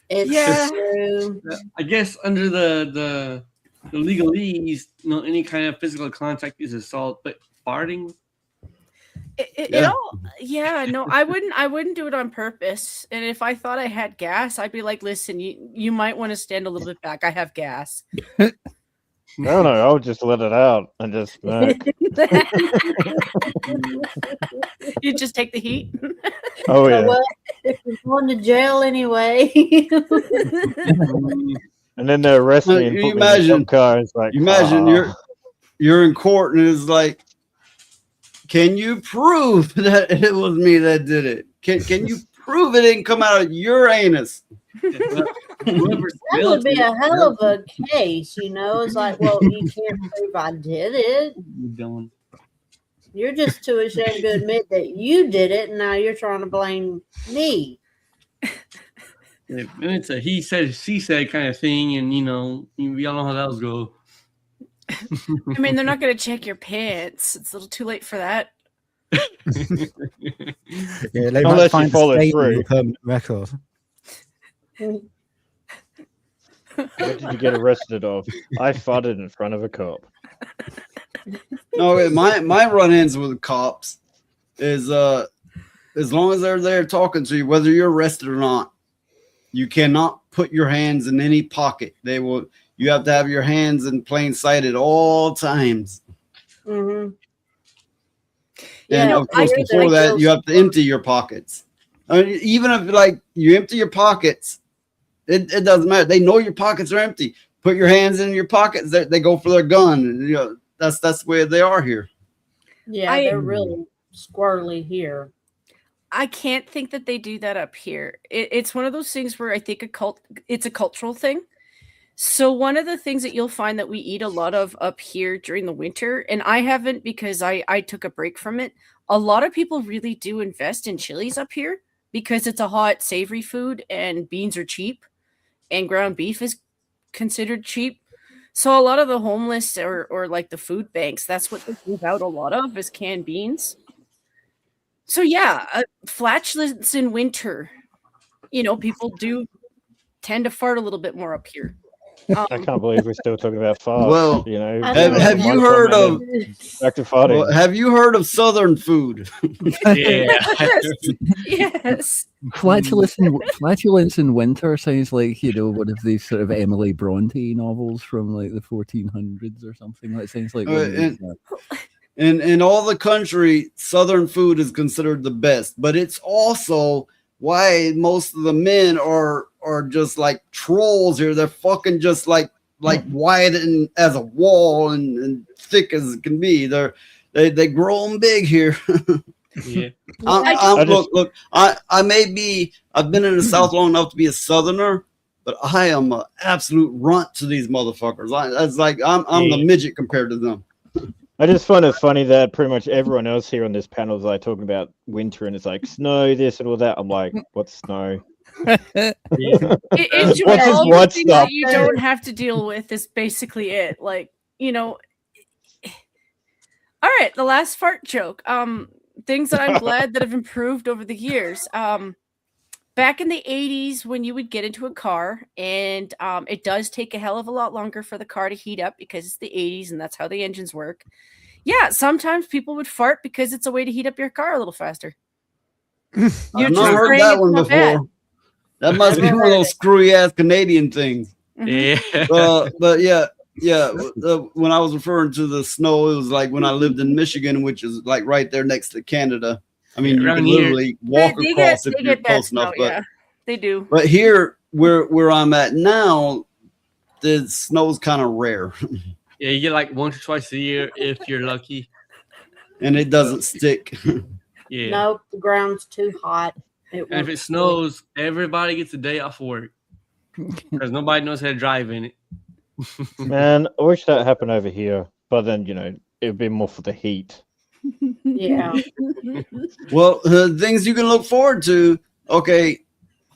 S9: It's true.
S12: I guess under the legalese, any kind of physical contact is assault, but farting.
S10: I wouldn't do it on purpose. And if I thought I had gas, I'd be like, listen, you might want to stand a little bit back. I have gas.
S8: No, I would just let it out and just smack.
S10: You just take the heat.
S8: Oh yeah.
S9: Well, if you're going to jail anyway.
S8: And then they arrest me and put me in some car. It's like,
S2: you're in court and it's like, can you prove that it was me that did it? Can you prove it didn't come out of your anus?
S9: That would be a hell of a case, It's like, well, you can't prove I did it. You're just too ashamed to admit that you did it, and now you're trying to blame me.
S12: And it's a he said, she said kind of thing, and we all know how those go.
S10: I mean, they're not going to check your pants. It's a little too late for that.
S11: Yeah, they might find a state on your permanent record.
S8: What did you get arrested of? I farted in front of a cop.
S2: No, my run-ins with cops is as long as they're there talking to you, whether you're arrested or not, you cannot put your hands in any pocket. You have to have your hands in plain sight at all times.
S9: Mm-hmm.
S2: And of course, before that, you have to empty your pockets. I mean, even if you empty your pockets, it doesn't matter. They know your pockets are empty. Put your hands in your pockets. They go for their gun. And, that's the way they are here.
S9: Yeah, they're really squirrely here.
S10: I can't think that they do that up here. It's one of those things where I think it's a cultural thing. So one of the things that you'll find that we eat a lot of up here during the winter, and I haven't because I took a break from it. A lot of people really do invest in chilies up here because it's a hot, savory food and beans are cheap and ground beef is considered cheap. So a lot of the homeless or like the food banks, that's what they give out a lot of is canned beans. So yeah, flatulence in winter, people do tend to fart a little bit more up here.
S8: I can't believe we're still talking about farts.
S2: Well,
S8: have
S2: you heard of
S8: back to farting?
S2: Well, have you heard of Southern food?
S12: Yeah.
S10: Yes.
S5: Flatulence in winter sounds like one of these sort of Emily Bronte novels from like the 1400s or something. That sounds like.
S2: In all the country, Southern food is considered the best, but it's also why most of the men are just like trolls here. They're fucking just like wide and as a wall and thick as it can be. They grow them big here.
S12: Yeah.
S2: Look, I've been in the South long enough to be a Southerner, but I am an absolute runt to these motherfuckers. I'm the midget compared to them.
S8: I just find it funny that pretty much everyone else here on this panel is like talking about winter and it's like snow, this and all that. I'm like, what's snow?
S10: It's all thing that you don't have to deal with is basically it. Like, all right, the last fart joke. Things that I'm glad that have improved over the years. Back in the 80s, when you would get into a car, and it does take a hell of a lot longer for the car to heat up because it's the 80s and that's how the engines work. Yeah, sometimes people would fart because it's a way to heat up your car a little faster.
S2: I've not heard that one before. Bad. That must be one of those screwy ass Canadian things.
S12: Yeah.
S2: But yeah. When I was referring to the snow, it was like when I lived in Michigan, which is like right there next to Canada. I mean, you can literally walk across if you're close enough. But
S10: yeah, they do.
S2: But here, where I'm at now, the snow's kind of rare.
S12: Yeah, you get like once or twice a year if you're lucky.
S2: And it doesn't stick.
S12: Yeah.
S9: Nope, the ground's too hot.
S12: And if it snows, everybody gets a day off work. because nobody knows how to drive in it.
S8: Man, I wish that happened over here, but then it would be more for the heat.
S9: Yeah.
S2: Well, things you can look forward to. Okay,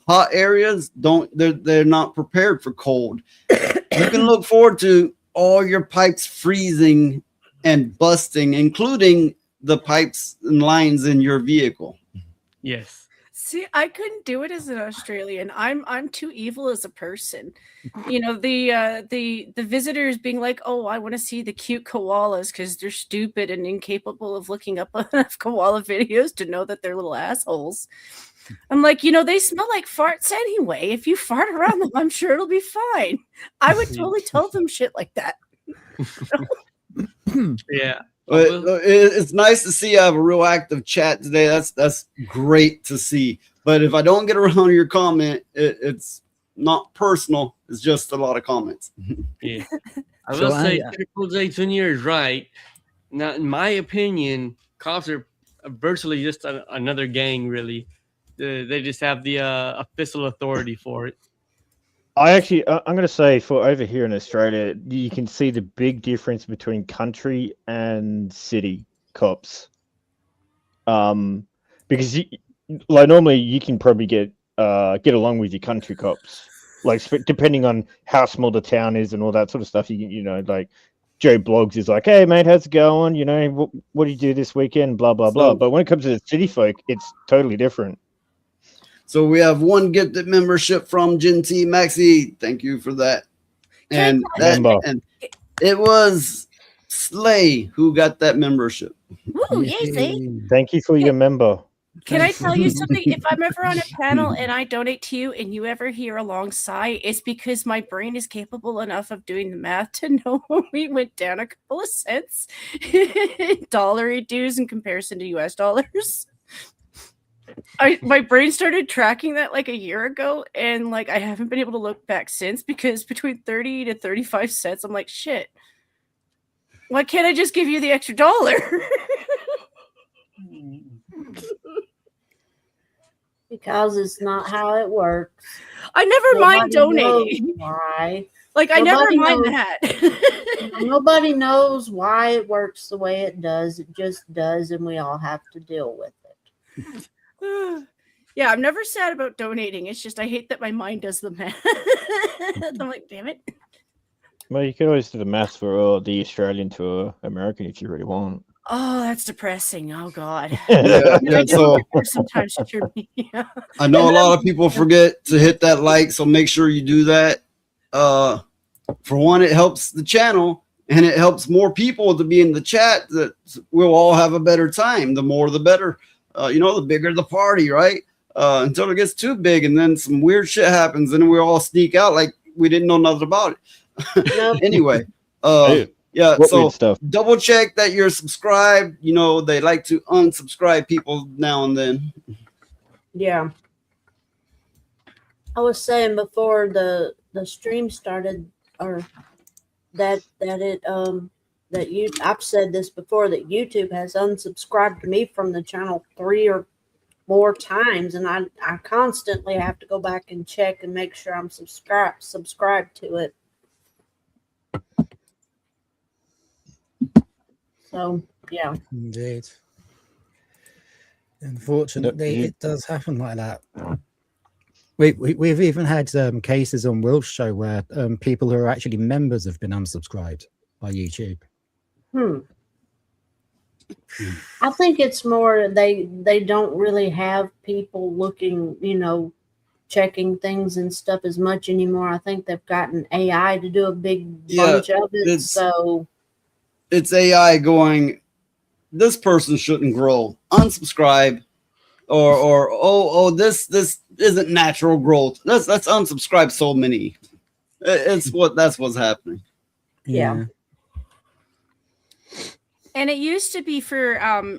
S2: hot areas they're not prepared for cold. You can look forward to all your pipes freezing and busting, including the pipes and lines in your vehicle.
S12: Yes.
S10: See, I couldn't do it as an Australian. I'm too evil as a person. The visitors being like, "Oh, I want to see the cute koalas because they're stupid and incapable of looking up enough koala videos to know that they're little assholes." I'm like, they smell like farts anyway. If you fart around them, I'm sure it'll be fine. I would totally tell them shit like that.
S12: Yeah.
S2: It's nice to see you have a real active chat today. That's great to see. But if I don't get around your comment, it's not personal. It's just a lot of comments.
S12: Yeah. I will say Triple J Jr. is right. Now, in my opinion, cops are virtually just another gang, really. They just have the official authority for it.
S8: I'm going to say for over here in Australia, you can see the big difference between country and city cops. Because normally you can probably get along with your country cops, like depending on how small the town is and all that sort of stuff. Like Joe Blogs is like, "Hey mate, how's it going? What do you do this weekend? Blah blah blah." But when it comes to the city folk, it's totally different.
S2: So we have one gifted membership from Gen T Maxi. Thank you for that. And it was Slay who got that membership.
S10: Ooh, yay, Slay.
S8: Thank you for your member.
S10: Can I tell you something? If I'm ever on a panel and I donate to you and you ever hear a long sigh, it's because my brain is capable enough of doing the math to know when we went down a couple of cents dollar dues in comparison to US dollars. My brain started tracking that like a year ago, and like I haven't been able to look back since, because between 30 to 35 cents, I'm like, shit. Why can't I just give you the extra dollar?
S9: Because it's not how it works.
S10: I never mind donating.
S9: Why?
S10: Like, I never mind that.
S9: Nobody knows why it works the way it does. It just does, and we all have to deal with it.
S10: Yeah, I'm never sad about donating. It's just I hate that my mind does the math. I'm like, damn it.
S8: Well, you could always do the math for the Australian to American if you really want.
S10: Oh, that's depressing. Oh God.
S2: So
S10: sometimes yeah.
S2: I know a lot of people forget to hit that like, so make sure you do that. For one, it helps the channel and it helps more people to be in the chat. That we'll all have a better time. The more, the better. The bigger the party, right? Until it gets too big, and then some weird shit happens, and we all sneak out like we didn't know nothing about it. Anyway, yeah. So double check that you're subscribed. They like to unsubscribe people now and then.
S9: Yeah. I was saying before the stream started, or that I've said this before, that YouTube has unsubscribed me from the channel 3 or more times, and I constantly have to go back and check and make sure I'm subscribed to it. So yeah,
S11: indeed. Unfortunately, it does happen like that. We've even had cases on Will's show where people who are actually members have been unsubscribed by YouTube.
S9: I think it's more they don't really have people looking, checking things and stuff as much anymore. I think they've gotten AI to do a big bunch of it. So
S2: it's AI going, this person shouldn't grow. Unsubscribe, or this isn't natural growth. Let's unsubscribe so many. That's what's happening.
S9: Yeah.
S10: And it used to be for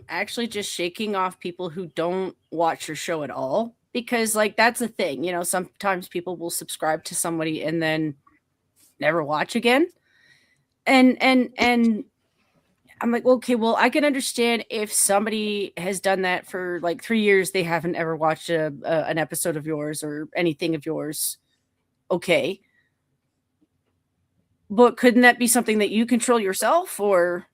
S10: actually just shaking off people who don't watch your show at all, because like that's the thing, sometimes people will subscribe to somebody and then never watch again. And I'm like, okay, well, I can understand if somebody has done that for like 3 years, they haven't ever watched an episode of yours or anything of yours. okay. But couldn't that be something that you control yourself, or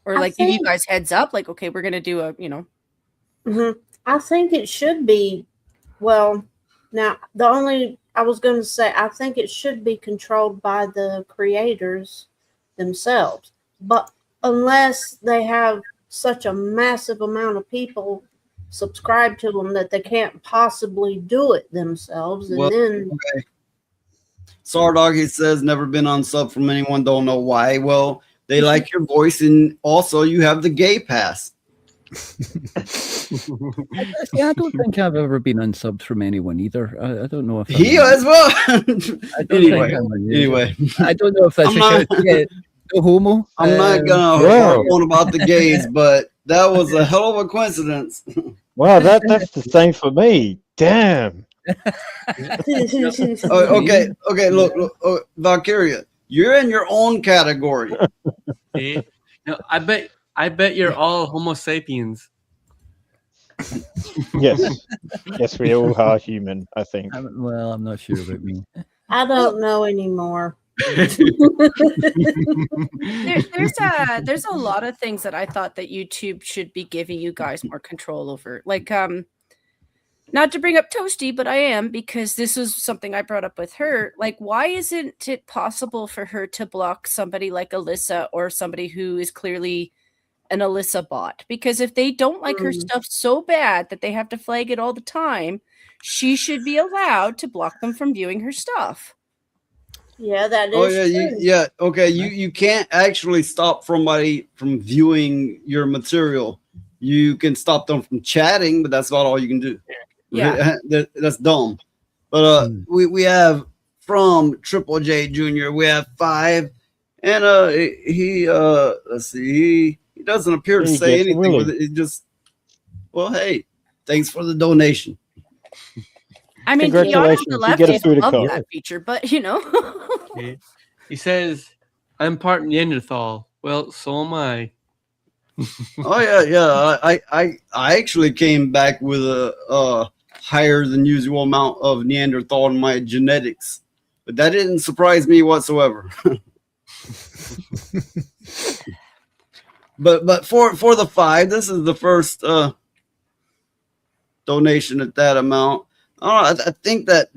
S10: like give you guys heads up, like, okay, we're gonna do a,
S9: I think it should be. Well, now I was going to say I think it should be controlled by the creators themselves, but unless they have such a massive amount of people subscribe to them that they can't possibly do it themselves, and then.
S2: Okay. Sardog, he says, never been on sub from anyone, don't know why. Well, they like your voice, and also you have the gay pass.
S5: Yeah, I don't think I've ever been unsubbed from anyone either. I don't know if
S2: he as well.
S5: Anyway, I don't know if that's no homo.
S2: I'm not gonna harp on about the gays, but that was a hell of a coincidence.
S8: Wow, that's the same for me. Damn.
S2: Okay, look, Valkyria, you're in your own category.
S12: No, I bet you're all Homo sapiens.
S8: Yes, we all are human, I think.
S5: I'm not sure about me.
S9: I don't know anymore.
S10: There's a lot of things that I thought that YouTube should be giving you guys more control over. Like, not to bring up Toasty, but I am, because this is something I brought up with her. Like, why isn't it possible for her to block somebody like Alyssa or somebody who is clearly an Alyssa bot? Because if they don't like her stuff so bad that they have to flag it all the time, she should be allowed to block them from viewing her stuff.
S9: Yeah, that is.
S2: Oh yeah,
S9: true.
S2: yeah. Okay, you can't actually stop somebody from viewing your material. You can stop them from chatting, but that's not all you can do.
S10: Yeah,
S2: that's dumb. But we have from Triple J Jr. We have 5, and he let's see, he doesn't appear to say anything.
S8: Really?
S2: With it. It just, well, hey, thanks for the donation.
S10: I mean, to be honest, the lefties love that feature, but
S12: He says, "I'm part Neanderthal." Well, so am I.
S2: Oh yeah. I actually came back with a higher than usual amount of Neanderthal in my genetics, but that didn't surprise me whatsoever. but for the 5, this is the first donation at that amount. I think that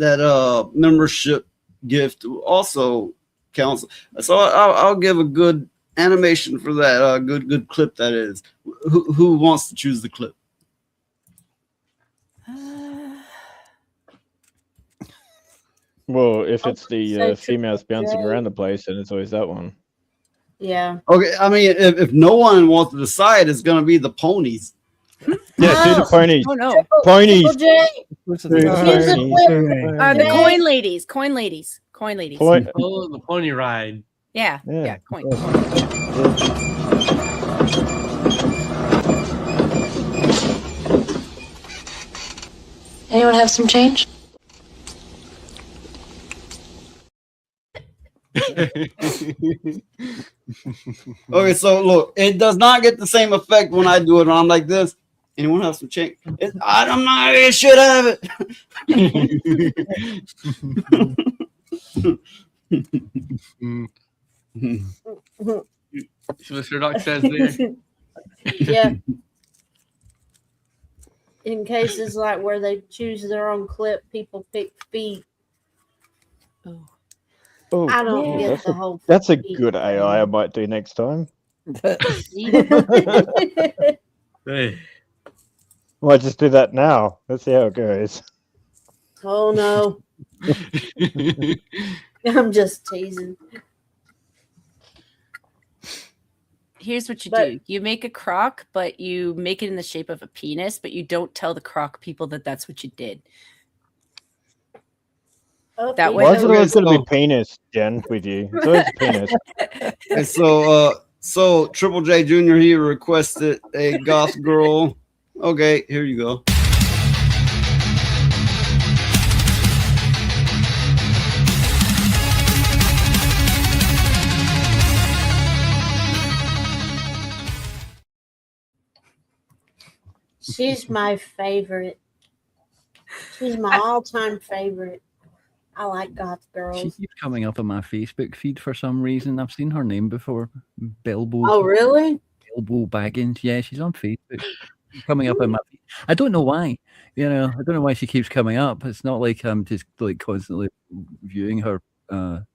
S2: membership gift also counts. So I'll give a good animation for that. Good clip that is. Who wants to choose the clip?
S8: Well, if it's the females bouncing around the place, then it's always that one.
S9: Yeah.
S2: Okay, I mean, if no one wants to decide, it's going to be the ponies.
S8: Yeah, do the ponies.
S10: Oh no,
S8: ponies.
S10: The coin ladies.
S12: Oh, the pony ride.
S10: Yeah, coin.
S14: Anyone have some change?
S2: Okay, so look, it does not get the same effect when I do it. I'm like this. Anyone have some change? I'm not. It should have it.
S12: See what Sir Doc says there.
S9: Yeah. In cases like where they choose their own clip, people pick feet.
S8: Oh,
S9: I don't get the whole.
S8: That's a good AI I might do next time.
S12: Hey.
S8: Might just do that now. Let's see how it goes.
S9: Oh no. I'm just teasing.
S10: Here's what you do. You make a croc, but you make it in the shape of a penis, but you don't tell the croc people that that's what you did. That way,
S8: why is it always going to be penis, Jen, with you? It's always penis.
S2: And so Triple J Jr. he requested a goth girl. Okay, here you go.
S9: She's my favorite. She's my all-time favorite. I like goth
S5: She
S9: girls.
S5: keeps coming up on my Facebook feed for some reason. I've seen her name before. Bilbo.
S9: Oh, really?
S5: Bilbo Baggins. Yeah, she's on Facebook. Coming up on my feed. I don't know why. I don't know why she keeps coming up. It's not like I'm just like constantly viewing her. Never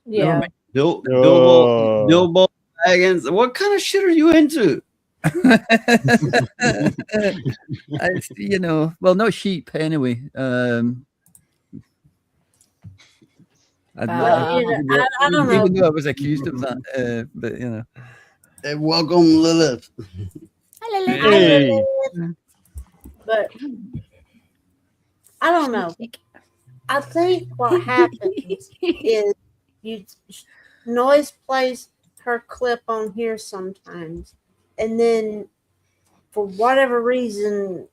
S9: Yeah.
S5: mind.
S2: Bilbo Baggins. What kind of shit are you into?
S5: Well, not sheep anyway. I
S9: don't know.
S5: Even though I was accused of that, but
S2: Hey, welcome, Lilith.
S9: Hey. But I don't know. I think what happens is Noise plays her clip on here sometimes, and then for whatever reason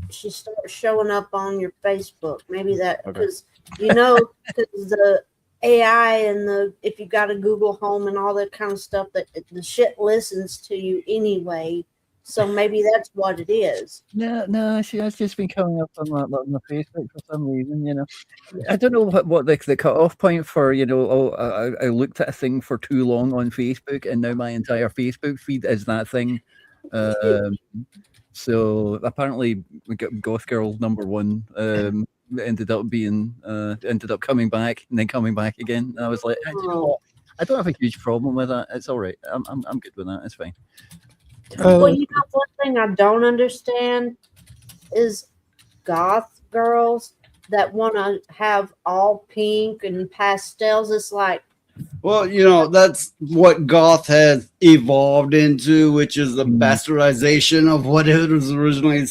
S9: she starts showing up on your Facebook. Maybe that because because the AI and if you got a Google Home and all that kind of stuff, that the shit listens to you anyway. So maybe that's what it is.
S5: No, she has just been coming up on my Facebook for some reason. I don't know what the cutoff point for. I looked at a thing for too long on Facebook, and now my entire Facebook feed is that thing. So apparently, we got Goth Girl #1 ended up coming back and then coming back again. And I was like, you know what? I don't have a huge problem with that. It's all right. I'm good with that. It's fine.
S9: Well, one thing I don't understand is goth girls that want to have all pink and pastels. It's like,
S2: well, that's what goth has evolved into, which is the bastardization of what it was originally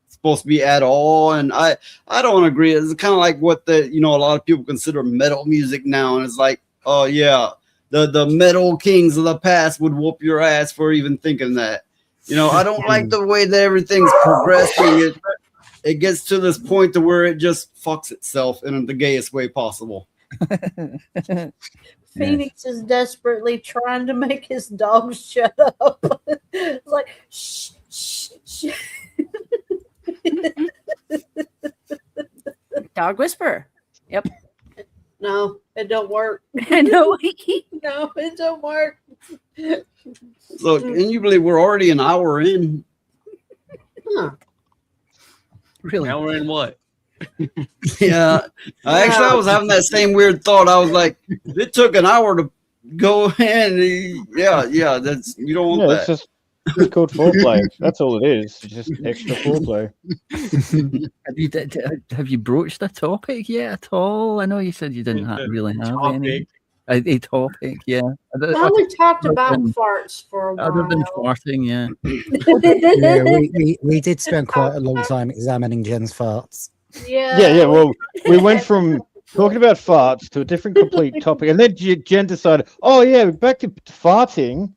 S2: supposed to be at all. And I don't agree. It's kind of like what a lot of people consider metal music now, and it's like, oh yeah, the metal kings of the past would whoop your ass for even thinking that. I don't like the way that everything's progressing. It gets to this point to where it just fucks itself in the gayest way possible.
S9: Phoenix is desperately trying to make his dog shut up. It's like, shh, shh, shh.
S10: Dog whisperer. Yep.
S9: No, it don't work.
S10: I know.
S9: No, it don't work.
S2: So, can you believe we're already an hour in?
S9: Huh.
S5: Really?
S12: Now we're in what?
S2: Yeah. Actually, I was having that same weird thought. I was like, it took an hour to go in. Yeah. That's you don't want that.
S8: It's called foreplay. That's all it is. It's just extra foreplay.
S5: Have you broached a topic yet at all? I know you said you didn't really have any. A topic, yeah.
S9: Well, we talked about farts for a while.
S5: Other than farting, yeah.
S11: Yeah, we did spend quite a long time examining Jen's farts.
S9: Yeah.
S8: Well, we went from talking about farts to a different complete topic, and then Jen decided, oh yeah, back to farting.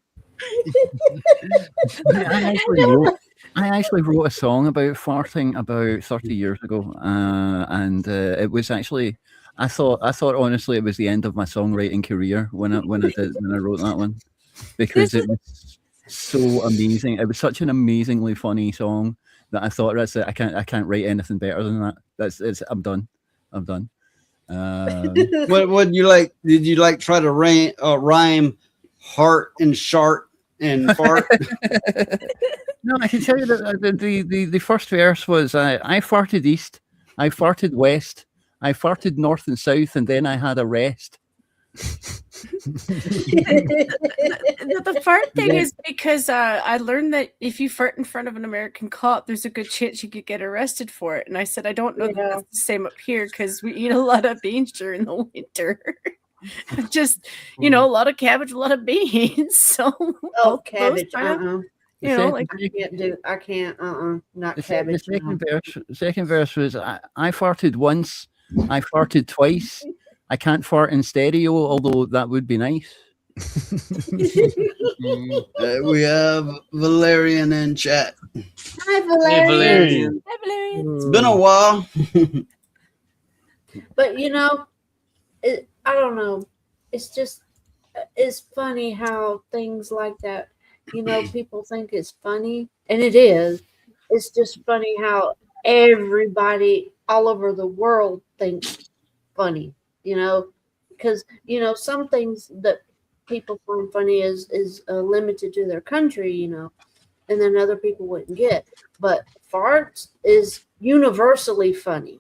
S5: I actually wrote a song about farting about 30 years ago, and it was actually. I thought honestly it was the end of my songwriting career when I wrote that one, because it was so amazing. It was such an amazingly funny song that I thought, that's it. I can't write anything better than that. I'm done.
S2: What you like? Did you try to rhyme heart and shart and fart?
S5: No, I can tell you that the first verse was I farted east, I farted west, I farted north and south, and then I had a rest.
S10: The fart thing is because I learned that if you fart in front of an American cop, there's a good chance you could get arrested for it. And I said, I don't know that that's the same up here because we eat a lot of beans during the winter. Just, a lot of cabbage, a lot of beans. So
S9: cabbage, I can't, not cabbage.
S5: The second verse was I farted once, I farted twice. I can't fart in stereo, although that would be nice.
S2: We have Valerian in chat.
S9: Hi, Valerian.
S10: Hi, Valerian.
S2: It's been a while.
S9: But I don't know. It's funny how things like that, people think it's funny, and it is. It's just funny how everybody all over the world think funny, because some things that people find funny is limited to their country, and then other people wouldn't get. But farts is universally funny.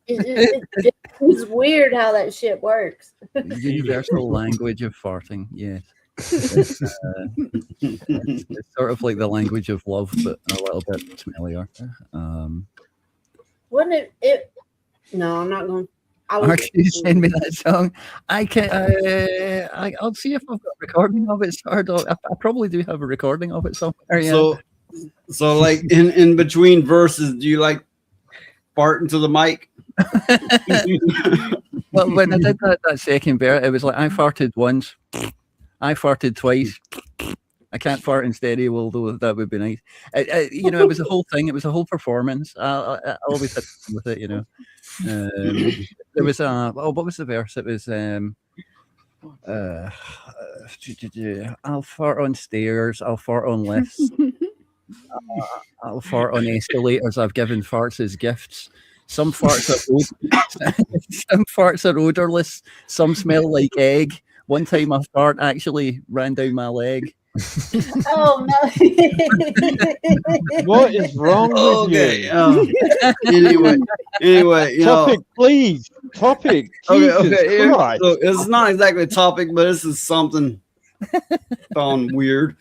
S9: It's weird how that shit works.
S5: The universal language of farting, yes. It's sort of like the language of love, but a little bit smellier.
S9: Wouldn't it? No, I'm not going.
S5: Mark, you send me that song. I can. I'll see if I've got a recording of it. I probably do have a recording of it somewhere. Yeah.
S2: So like in between verses, do you like fart into the mic?
S5: Well, when I did that second bit, it was like I farted once, I farted twice. I can't fart in stereo, although that would be nice. It was a whole thing. It was a whole performance. I always had fun with it, There was what was the verse? It was I'll fart on stairs. I'll fart on lifts. I'll fart on escalators. I've given farts as gifts. Some farts are odorless. Some smell like egg. One time a fart actually ran down my leg.
S9: Oh no!
S8: What is wrong with you?
S2: Anyway,
S8: topic, please. Topic.
S2: Okay. So it's not exactly a topic, but this is something found weird.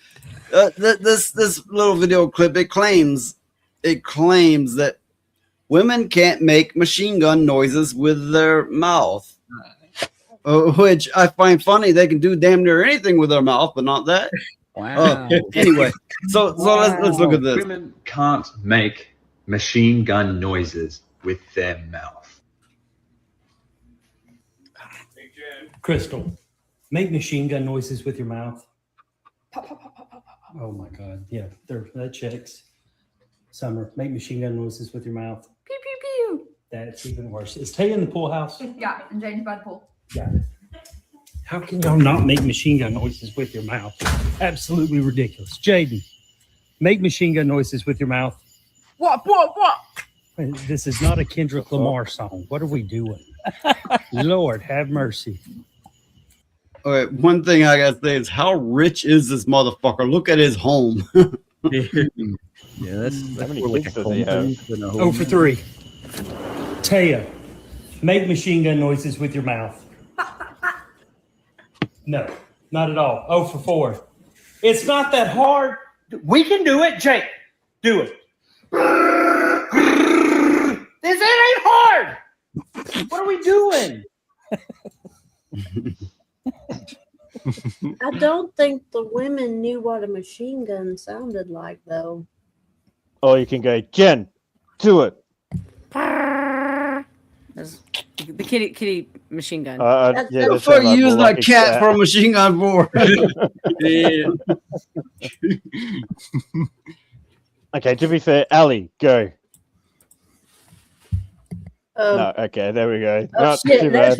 S2: This little video clip, it claims that women can't make machine gun noises with their mouth, which I find funny. They can do damn near anything with their mouth, but not that.
S5: Wow.
S2: Anyway, so let's look at this.
S14: Women can't make machine gun noises with their mouth.
S15: Crystal, make machine gun noises with your mouth. Oh my God. Yeah, that checks. Summer, make machine gun noises with your mouth.
S16: Pew, pew, pew.
S15: That's even worse. Is Tay in the pool house?
S16: Yeah, and James by the pool.
S15: Got it. How can y'all not make machine gun noises with your mouth? Absolutely ridiculous. Jaden, make machine gun noises with your mouth.
S16: What?
S15: This is not a Kendrick Lamar song. What are we doing? Lord, have mercy.
S2: All right, one thing I gotta say is how rich is this motherfucker? Look at his home.
S5: Yeah, that's
S8: how many
S5: like
S8: kids
S5: a
S8: does he have?
S15: Oh for 3. Taya, make machine gun noises with your mouth. No, not at all. Oh for 4. It's not that hard. We can do it. Jake, do it. This ain't hard. What are we doing?
S9: I don't think the women knew what a machine gun sounded like, though.
S8: Oh, you can go, Jen, do it.
S10: The kitty machine gun.
S2: What the fuck are you using a cat for a machine gun for?
S12: Yeah.
S8: Okay, to be fair, Ali, go. No, okay, there we go.
S9: Oh,
S8: Not
S9: shit,
S8: too bad.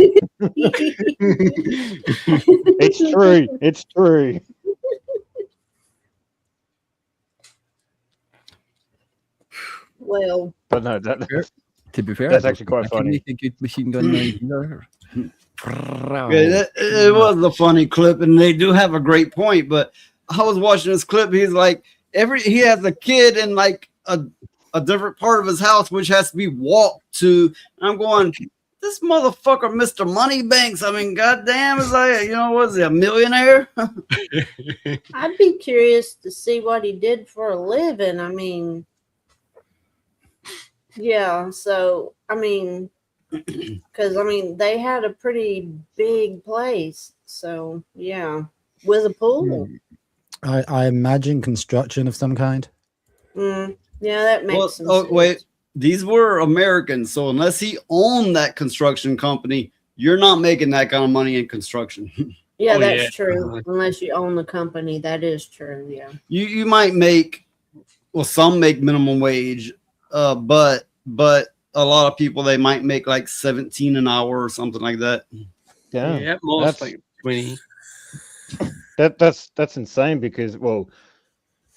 S8: It's true. It's true.
S9: Well,
S8: But no,
S5: to be fair,
S8: that's actually quite
S5: I can
S8: funny.
S5: make a good machine gun noise either.
S2: It was a funny clip, and they do have a great point. But I was watching this clip. He's like, he has a kid in like a different part of his house, which has to be walked to. And I'm going, this motherfucker, Mr. Moneybanks. I mean, goddamn, is like, was he a millionaire?
S9: I'd be curious to see what he did for a living. I mean, yeah. So, I mean, because they had a pretty big place. So, yeah, with a pool.
S11: I imagine construction of some kind.
S9: Yeah, that makes sense.
S2: Oh, wait. These were Americans, so unless he owned that construction company, you're not making that kind of money in construction.
S9: Yeah, that's true. Unless you own the company, that is true. Yeah.
S2: You might make, some make minimum wage, but a lot of people, they might make like 17 an hour or something like that.
S8: Yeah,
S12: most like 20.
S8: That's insane because,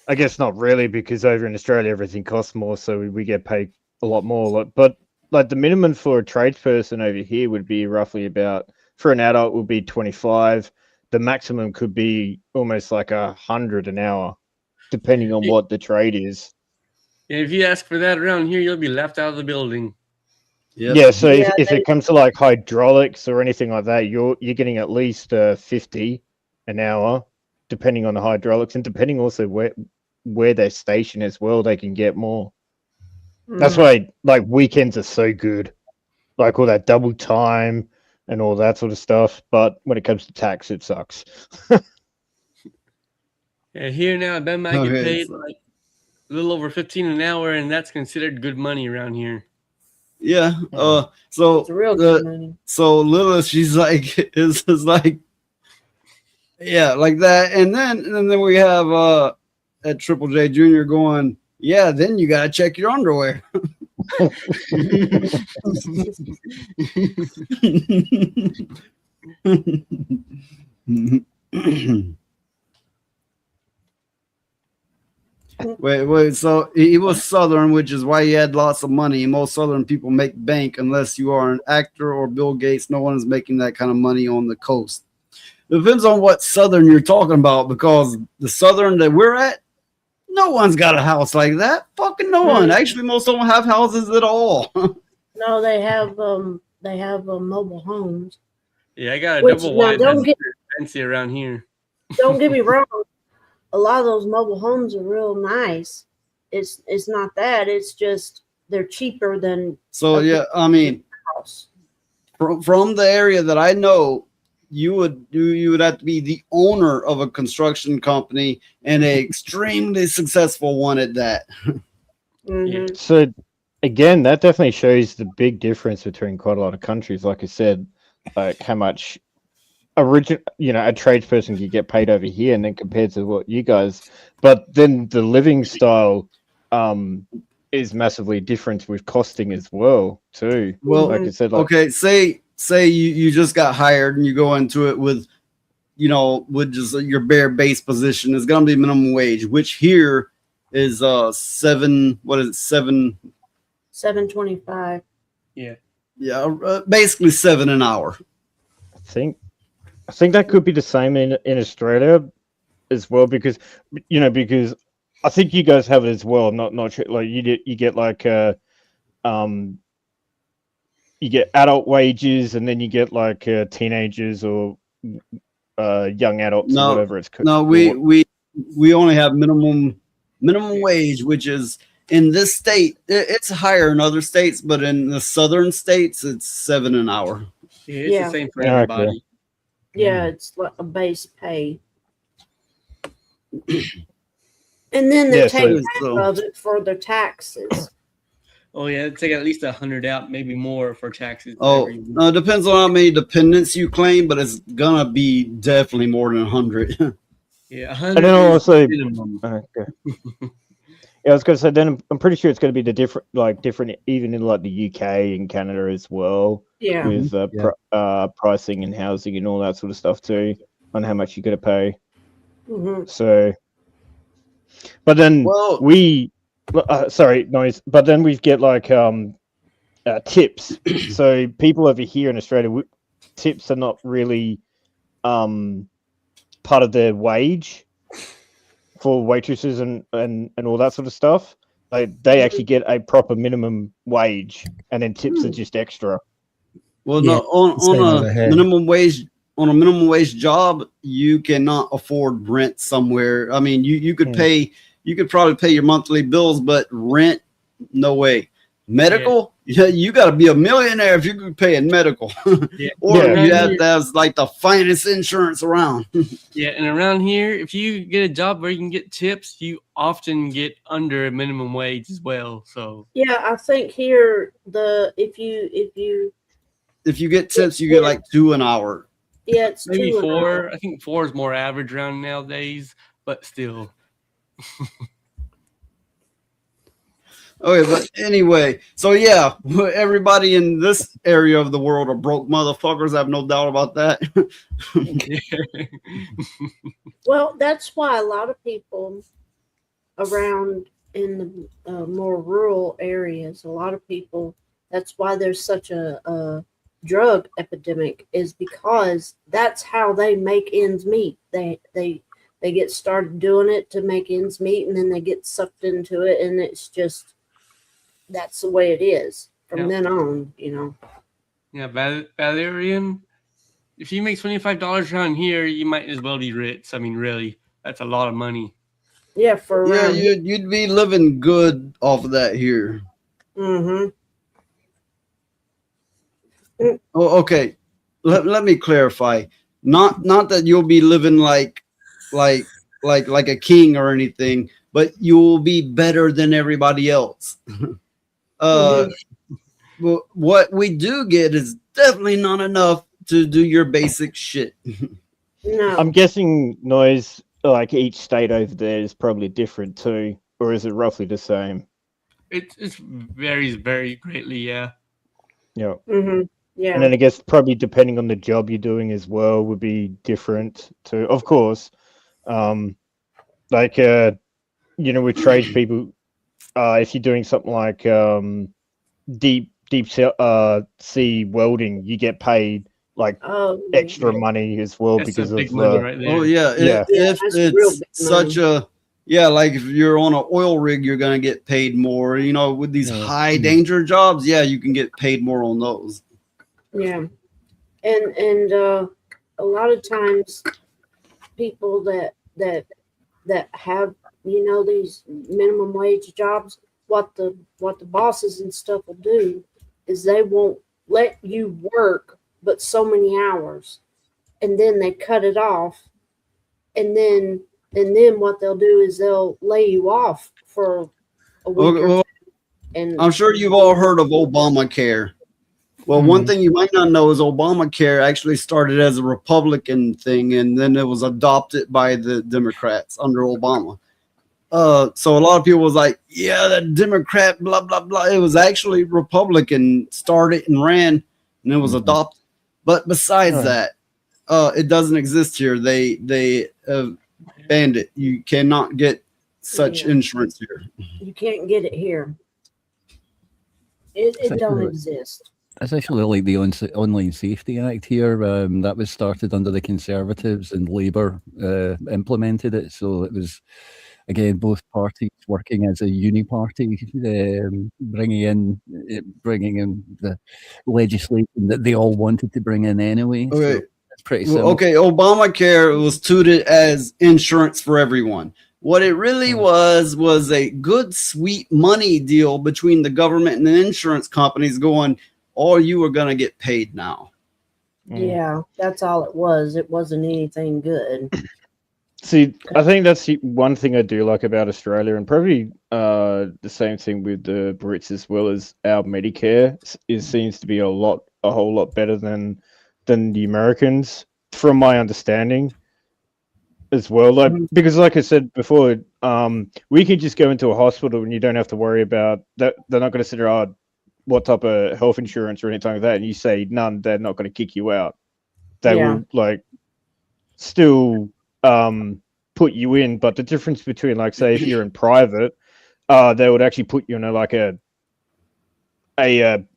S8: I guess not really, because over in Australia everything costs more, so we get paid a lot more. But like the minimum for a tradesperson over here would be roughly about, for an adult would be 25. The maximum could be almost like 100 an hour, depending on what the trade is.
S12: Yeah, if you ask for that around here, you'll be left out of the building.
S2: Yep.
S8: Yeah, so if it comes to like hydraulics or anything like that, you're getting at least 50 an hour, depending on the hydraulics, and depending also where they're stationed as well, they can get more. That's why like weekends are so good, like all that double time and all that sort of stuff. But when it comes to tax, it sucks.
S12: Yeah, here now, Ben might get paid like a little over 15 an hour, and that's considered good money around here.
S2: Yeah. So
S9: It's real good money.
S2: So Lilith, she's like, is like, yeah, like that, and then we have at Triple J Jr. going, yeah. Then you gotta check your underwear. Wait. So he was Southern, which is why he had lots of money. Most Southern people make bank unless you are an actor or Bill Gates. No one is making that kind of money on the coast. It depends on what Southern you're talking about, because the Southern that we're at, no one's got a house like that. Fucking no one. Actually, most don't have houses at all.
S9: No, they have mobile homes.
S12: Yeah, I got a double wide. That's fancy around here.
S9: Don't get me wrong. A lot of those mobile homes are real nice. It's not that. It's just they're cheaper than.
S2: So yeah, I mean, from the area that I know, you would have to be the owner of a construction company and an extremely successful one at that.
S9: Mm-hmm.
S8: So again, that definitely shows the big difference between quite a lot of countries. Like I said, like how much a tradesperson could get paid over here, and then compared to what you guys. But then the living style is massively different with costing as well too.
S2: Well,
S8: like I said, like,
S2: okay, say you just got hired and you go into it with just your bare base position is going to be minimum wage, which here is
S9: $7.25.
S12: Yeah,
S2: basically $7 an hour.
S8: I think that could be the same in Australia as well, because I think you guys have it as well. Not sure, like you get like you get adult wages, and then you get like teenagers or young adults or whatever it's called.
S2: No, we only have minimum wage, which is in this state. It's higher in other states, but in the southern states, it's $7 an hour.
S12: Yeah, it's the same for everybody.
S8: Okay.
S9: Yeah, it's like a base pay. And then they take half of it for their taxes.
S12: Oh yeah, it'd take at least 100 out, maybe more for taxes.
S2: It depends on how many dependents you claim, but it's gonna be definitely more than 100.
S12: Yeah,
S8: 100. And then also, okay. Yeah, I was going to say. Then I'm pretty sure it's going to be different even in like the UK and Canada as well.
S9: Yeah,
S8: with pricing and housing and all that sort of stuff too, on how much you're going to pay.
S9: Mm-hmm.
S8: So, but then But then we get like tips. So people over here in Australia, tips are not really part of their wage for waitresses and all that sort of stuff. They actually get a proper minimum wage, and then tips are just extra.
S2: Well, no, on a minimum wage job, you cannot afford rent somewhere. I mean, you could probably pay your monthly bills, but rent, no way. Medical, you got to be a millionaire if you could pay in medical, or you have to have like the finest insurance around.
S12: Yeah, and around here, if you get a job where you can get tips, you often get under minimum wage as well. So
S9: yeah, I think here if you
S2: get tips, you get like $2 an hour.
S9: Yeah, it's
S12: maybe
S9: $2 an
S12: $4.
S9: hour.
S12: I think 4 is more average around nowadays, but still.
S2: Okay, but anyway, so yeah, everybody in this area of the world are broke motherfuckers. I have no doubt about that.
S9: Well, that's why a lot of people around in the more rural areas, a lot of people That's why there's such a drug epidemic, is because that's how they make ends meet. They get started doing it to make ends meet, and then they get sucked into it, and it's just that's the way it is from then on.
S12: Yeah, Valerian. If you make $25 around here, you might as well be rich. I mean, really, that's a lot of money.
S9: Yeah, for
S2: Yeah,
S9: around.
S2: you'd be living good off of that here.
S9: Mm-hmm.
S2: Oh, okay. Let me clarify. Not that you'll be living like a king or anything, but you will be better than everybody else. What we do get is definitely not enough to do your basic shit.
S9: No.
S8: I'm guessing noise, like each state over there, is probably different too, or is it roughly the same?
S12: It varies very greatly, yeah.
S8: Yeah.
S9: Mm-hmm. Yeah.
S8: And then I guess probably depending on the job you're doing as well would be different too. Of course, like with tradespeople, if you're doing something like deep sea welding, you get paid like extra money as well.
S12: That's
S8: because
S12: big
S8: of
S12: money right there.
S2: Oh yeah,
S8: yeah.
S2: if it's such a like if you're on an oil rig, you're gonna get paid more. With these high danger jobs, you can get paid more on those.
S9: Yeah, and a lot of times people that have these minimum wage jobs, what the bosses and stuff will do is they won't let you work but so many hours, and then they cut it off, and then what they'll do is they'll lay you off for a week or two. And
S2: I'm sure you've all heard of Obamacare. Well, one thing you might not know is Obamacare actually started as a Republican thing, and then it was adopted by the Democrats under Obama. So a lot of people was like, yeah, that Democrat, blah, blah, blah. It was actually Republican, started and ran, and it was adopted. But besides that, it doesn't exist here. They banned it. You cannot get such insurance here.
S9: You can't get it here. It don't exist.
S5: It's actually like the Online Safety Act here. That was started under the Conservatives, and Labour implemented it. So it was, again, both parties working as a uni-party, bringing in the legislation that they all wanted to bring in anyway.
S2: Okay.
S5: So it's pretty simple.
S2: Okay, Obamacare was touted as insurance for everyone. What it really was a good, sweet money deal between the government and the insurance companies going, all you are going to get paid now.
S9: Yeah, that's all it was. It wasn't anything good.
S8: See, I think that's the one thing I do like about Australia, and probably the same thing with the Brits as well, as our Medicare seems to be a whole lot better than the Americans, from my understanding as well. Like because, like I said before, we can just go into a hospital and you don't have to worry about that. They're not going to sit there, what type of health insurance or anything like that, and you say none, they're not going to kick you out. They will still put you in, but the difference between, like, say, if you're in private, they would actually put you in a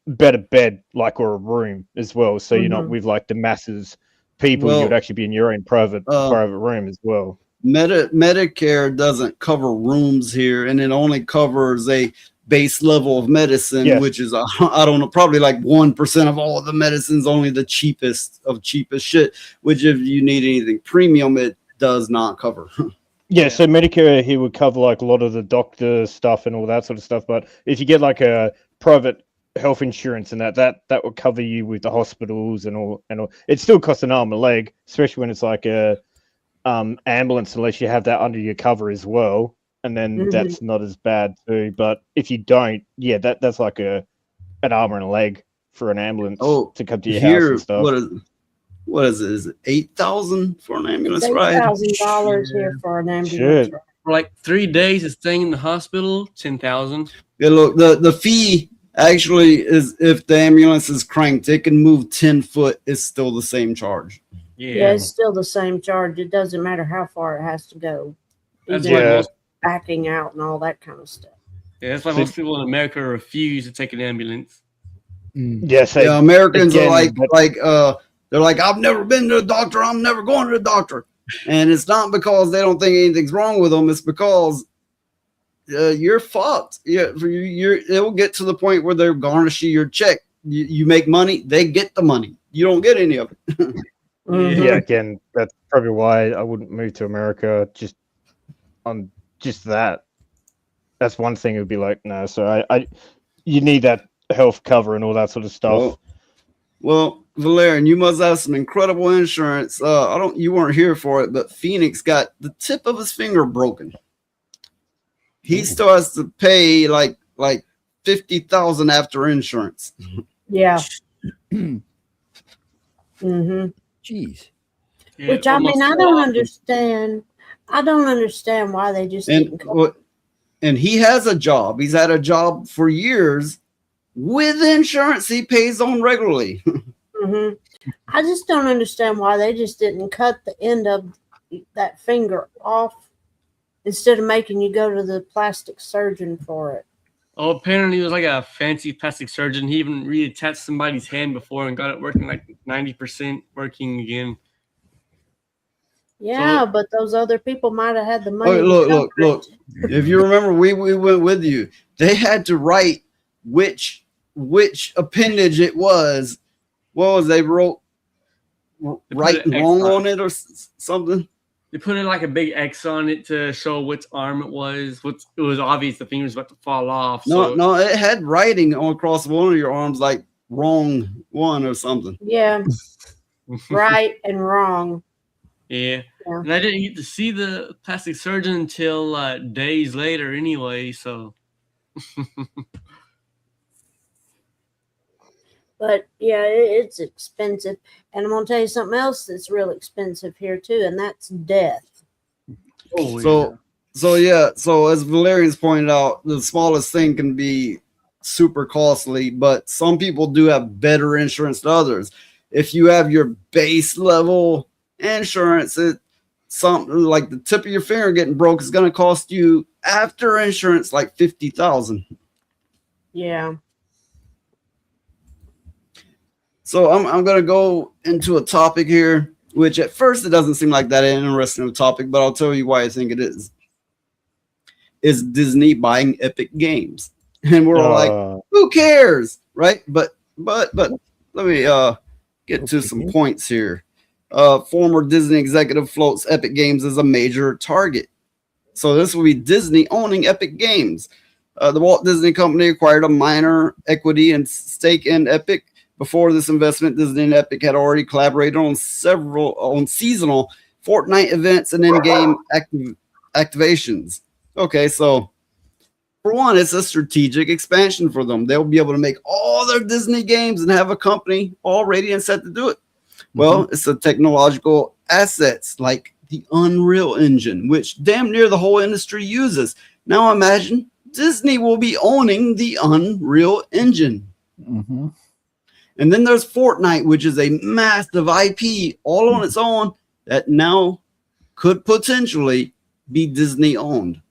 S8: better bed, like, or a room as well, so you're not with like the masses people. You'd actually be in your own private room as well.
S2: Medicare doesn't cover rooms here, and it only covers a base level of medicine, which is I don't know, probably like 1% of all of the medicines, only the cheapest shit, which if you need anything premium, it does not cover.
S8: So Medicare here would cover like a lot of the doctor stuff and all that sort of stuff, but if you get like a private health insurance and that will cover you with the hospitals and all, it still costs an arm and a leg, especially when it's like a ambulance, unless you have that under your cover as well. And then that's not as bad too. But if you don't, that's like an arm and a leg for an ambulance to come to your house and stuff.
S2: What is it? Is it $8,000 for an ambulance ride?
S9: $8,000 here for an ambulance ride.
S12: For like 3 days of staying in the hospital, $10,000.
S2: Yeah, look, the fee actually is, if the ambulance is cranked, it can move 10 foot. It's still the same charge.
S9: Yeah, it's still the same charge. It doesn't matter how far it has to go.
S12: That's why most
S9: backing out and all that kind of stuff.
S12: Yeah, that's why most people in America refuse to take an ambulance.
S8: Yes,
S2: Yeah, Americans are they're like, I've never been to the doctor, I'm never going to the doctor. And it's not because they don't think anything's wrong with them, it's because you're fucked. It'll get to the point where they're garnishing your check. You make money, they get the money. You don't get any of it.
S8: Yeah, again, that's probably why I wouldn't move to America. Just on that. That's one thing. It would be like, no. So you need that health cover and all that sort of stuff.
S2: Well, Valerian, you must have some incredible insurance. You weren't here for it, but Phoenix got the tip of his finger broken. He still has to pay like $50,000 after insurance.
S9: Yeah.
S5: Jeez.
S12: Yeah,
S9: Which I mean, I don't understand. I don't understand why they just didn't.
S2: And he has a job. He's had a job for years with insurance he pays on regularly.
S9: I just don't understand why they just didn't cut the end of that finger off instead of making you go to the plastic surgeon for it.
S12: Oh, apparently it was like a fancy plastic surgeon. He even reattached somebody's hand before and got it working like 90% working again.
S9: Yeah, but those other people might have had the money.
S2: Look. If you remember, we went with you. They had to write which appendage it was. What was they wrote right wrong on it or something?
S12: They put like a big X on it to show which arm it was. It was obvious the finger was about to fall off.
S2: No, it had writing across one of your arms like wrong one or something.
S9: Yeah, right and wrong.
S12: Yeah, and I didn't get to see the plastic surgeon until days later anyway, so.
S9: But yeah, it's expensive. And I'm going to tell you something else that's real expensive here too, and that's death.
S2: So as Valerian's pointed out, the smallest thing can be super costly, but some people do have better insurance than others. If you have your base level insurance, something like the tip of your finger getting broke is going to cost you after insurance like $50,000.
S9: Yeah.
S2: So I'm going to go into a topic here, which at first it doesn't seem like that interesting a topic, but I'll tell you why I think it is. Is Disney buying Epic Games? And we're all like, who cares, right? But let me get to some points here. Former Disney executive floats Epic Games as a major target. So this will be Disney owning Epic Games. The Walt Disney Company acquired a minor equity and stake in Epic. Before this investment, Disney and Epic had already collaborated on seasonal Fortnite events and in-game activations. Okay, so for one, it's a strategic expansion for them. They'll be able to make all their Disney games and have a company all ready and set to do it. Well, it's the technological assets like the Unreal Engine, which damn near the whole industry uses. Now imagine Disney will be owning the Unreal Engine. And then there's Fortnite, which is a massive IP all on its own that now could potentially be Disney owned.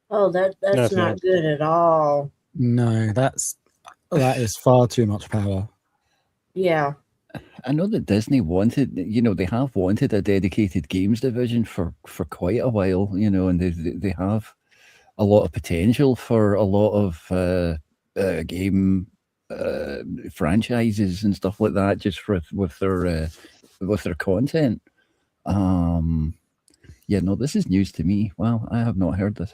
S9: Oh, that's not good at all.
S11: No, that is far too much power.
S9: Yeah.
S5: I know that Disney wanted, they have wanted a dedicated games division for quite a while, and they have a lot of potential for a lot of game franchises and stuff like that, just with their content. This is news to me. Wow, I have not heard this.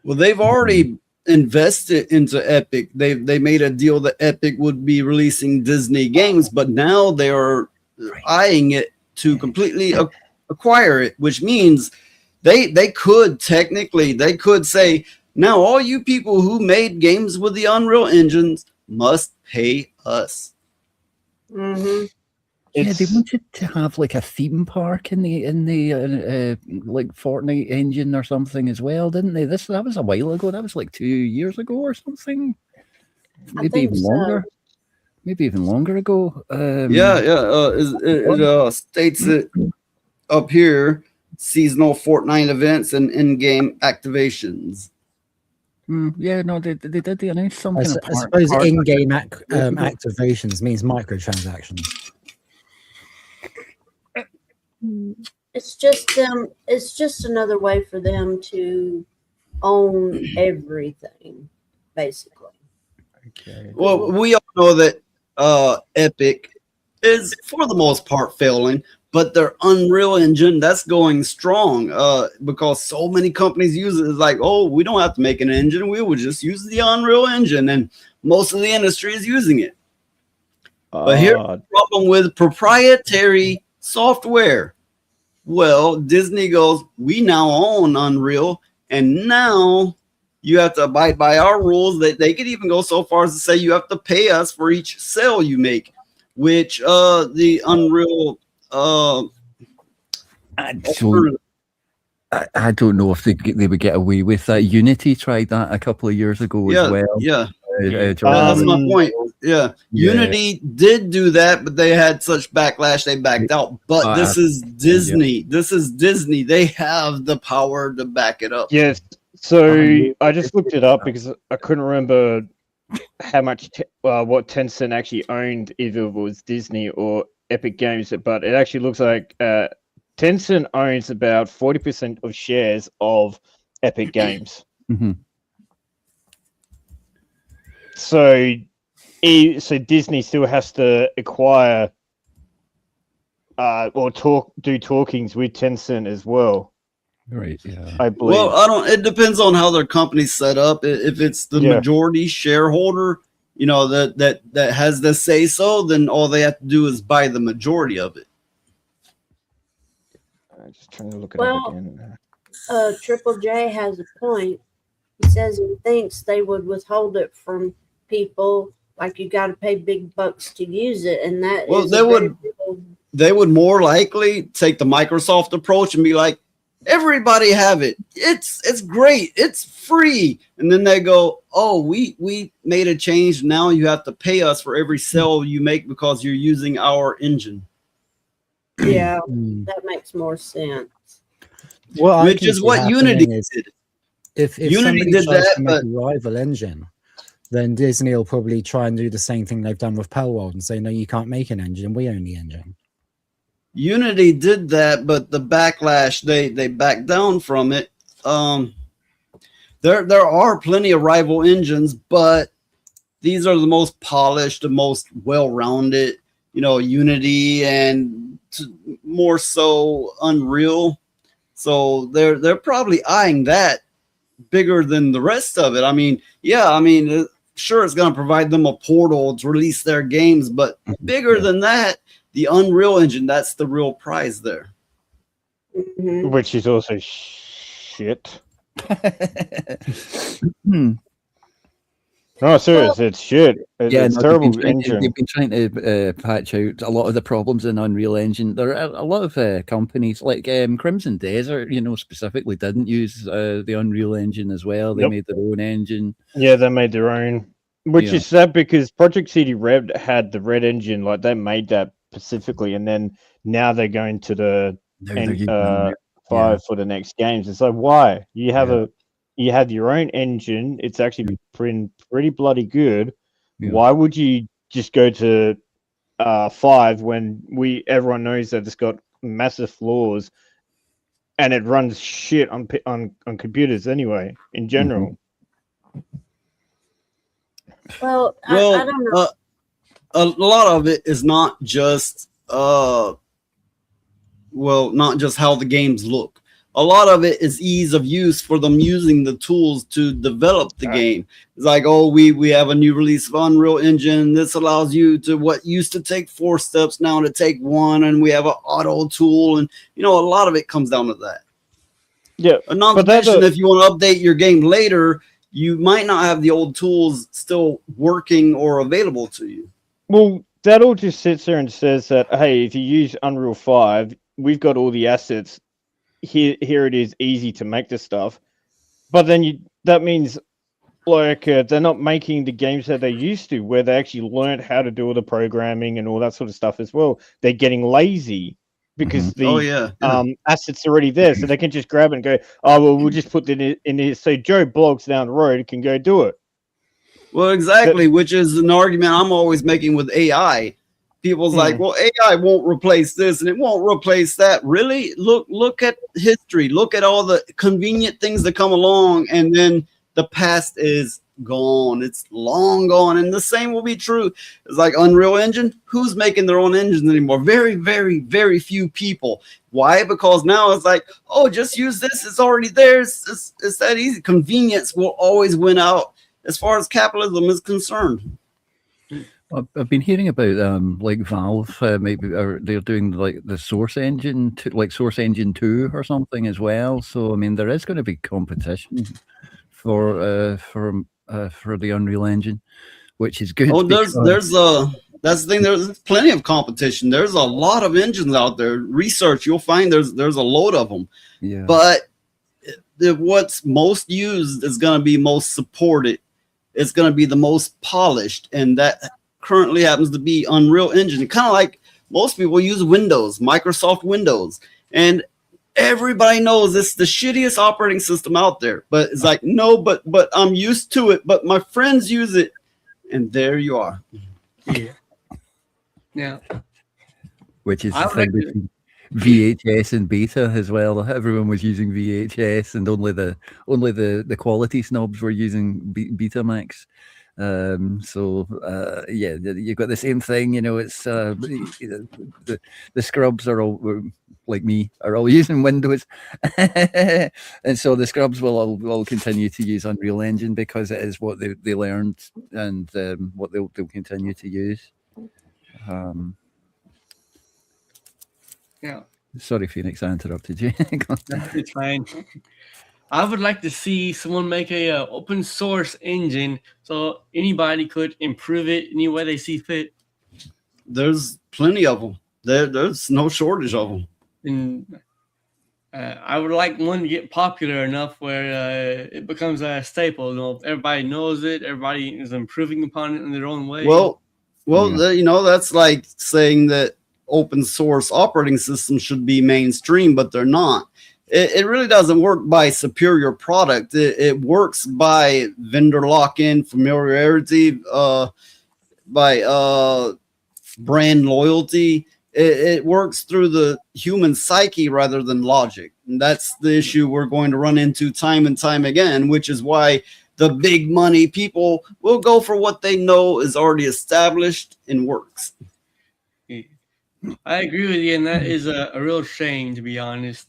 S2: Well, they've already invested into Epic. They made a deal that Epic would be releasing Disney games, but now they are eyeing it to completely acquire it, which means they could say, now all you people who made games with the Unreal Engines must pay us.
S5: Yeah, they wanted to have like a theme park in the like Fortnite engine or something as well, didn't they? That was a while ago. That was like 2 years ago or something. Maybe even longer. Maybe even longer ago.
S2: It states it up here: seasonal Fortnite events and in-game activations.
S5: Yeah, no, they did. They announced
S11: I,
S5: something.
S11: I suppose in-game activations means microtransactions.
S9: It's just them. It's just another way for them to own everything, basically.
S5: Okay.
S2: Well, we all know that Epic is for the most part failing, but their Unreal Engine that's going strong because so many companies use it. It's like, oh, we don't have to make an engine; we would just use the Unreal Engine, and most of the industry is using it. But here's the problem with proprietary software. Well, Disney goes, we now own Unreal, and now you have to abide by our rules. That they could even go so far as to say you have to pay us for each sale you make, which the Unreal
S5: I don't know if they would get away with that. Unity tried that a couple of years ago as well.
S2: Yeah. That's my point. Yeah. Unity did do that, but they had such backlash they backed out. But this is Disney. This is Disney. They have the power to back it up.
S8: Yes. So I just looked it up because I couldn't remember how much what Tencent actually owned, either it was Disney or Epic Games, but it actually looks like Tencent owns about 40% of shares of Epic Games.
S5: Mm-hmm.
S8: So Disney still has to acquire or do talkings with Tencent as well.
S5: Right. Yeah.
S8: I believe.
S2: Well, I don't. It depends on how their company's set up. If it's the majority shareholder, that has the say so, then all they have to do is buy the majority of it.
S8: I'm just trying to look it up again.
S9: Triple J has a point. He says he thinks they would withhold it from people, like you got to pay big bucks to use it, and that.
S2: Well, they would more likely take the Microsoft approach and be like, everybody have it. It's great. It's free. And then they go, oh, we made a change. Now you have to pay us for every sale you make because you're using our engine.
S9: Yeah, that makes more sense.
S11: Well,
S2: which is what Unity did.
S11: If Unity did that, to make a rival engine, then Disney will probably try and do the same thing they've done with Palworld and say, no, you can't make an engine. We own the engine.
S2: Unity did that, but the backlash, they backed down from it. There are plenty of rival engines, but these are the most polished, the most well-rounded, Unity and more so Unreal. So they're probably eyeing that bigger than the rest of it. Sure, it's going to provide them a portal to release their games, but bigger than that, the Unreal Engine, that's the real prize there.
S9: Mm-hmm.
S8: Which is also shit. No, serious, it's shit. It's terrible engine.
S5: They've been trying to patch out a lot of the problems in Unreal Engine. There are a lot of companies like Crimson Desert, specifically didn't use the Unreal Engine as well. They made their own engine.
S8: Yeah, they made their own, which is sad because Project CD Red had the Red Engine, like they made that specifically, and then now they're going to the 5 for the next games. It's like, why? You have your own engine. It's actually pretty bloody good. Yeah. Why would you just go to 5 when everyone knows that it's got massive flaws and it runs shit on computers anyway in general?
S9: Well, I don't know.
S2: A lot of it is not just not just how the games look. A lot of it is ease of use for them using the tools to develop the game. It's like, oh, we have a new release of Unreal Engine. This allows you to what used to take 4 steps now to take 1, and we have an auto tool, and a lot of it comes down to that.
S8: Yeah,
S2: not to mention if you want to update your game later, you might not have the old tools still working or available to you.
S8: Well, that all just sits there and says that, hey, if you use Unreal 5, we've got all the assets. Here it is, easy to make this stuff. But then that means they're not making the games that they used to, where they actually learned how to do all the programming and all that sort of stuff as well. They're getting lazy. because the
S2: Oh, yeah.
S8: asset's already there, so they can just grab it and go, oh, well, we'll just put it in here so Joe Blogs down the road can go do it.
S2: Well, exactly, which is an argument I'm always making with AI. People's like, well, AI won't replace this and it won't replace that. Really? Look at history. Look at all the convenient things that come along, and then the past is gone. It's long gone. And the same will be true. It's like Unreal Engine. Who's making their own engines anymore? Very, very, very few people. Why? Because now it's like, oh, just use this. It's already there. It's that easy. Convenience will always win out as far as capitalism is concerned.
S5: I've been hearing about like Valve, maybe they're doing like the Source Engine, like Source Engine 2 or something as well. So I mean, there is going to be competition for the Unreal Engine, which is good.
S2: Oh, that's the thing. There's plenty of competition. There's a lot of engines out there. Research, you'll find there's a load of them.
S5: Yeah.
S2: But what's most used is going to be most supported. It's going to be the most polished, and that currently happens to be Unreal Engine. Kind of like most people use Windows, Microsoft Windows, and everybody knows it's the shittiest operating system out there. But it's like, no, but I'm used to it. But my friends use it, and there you are.
S12: Yeah. Yeah.
S5: Which is the thing between VHS and beta as well. Everyone was using VHS, and only the quality snobs were using Betamax. Yeah, you've got the same thing. You know, it's the scrubs are all like me are all using Windows, and so the scrubs will continue to use Unreal Engine because it is what they learned and what they'll continue to use.
S12: Yeah.
S5: Sorry, Phoenix, I interrupted you.
S12: It's fine. I would like to see someone make a open source engine so anybody could improve it any way they see fit.
S2: There's plenty of them. There's no shortage of them.
S12: And I would like one to get popular enough where it becomes a staple. You know, everybody knows it. Everybody is improving upon it in their own way.
S2: Well, you know, that's like saying that open source operating systems should be mainstream, but they're not. It really doesn't work by superior product. It works by vendor lock-in, familiarity, by brand loyalty. It works through the human psyche rather than logic. And that's the issue we're going to run into time and time again, which is why the big money people will go for what they know is already established and works.
S12: I agree with you, and that is a real shame, to be honest.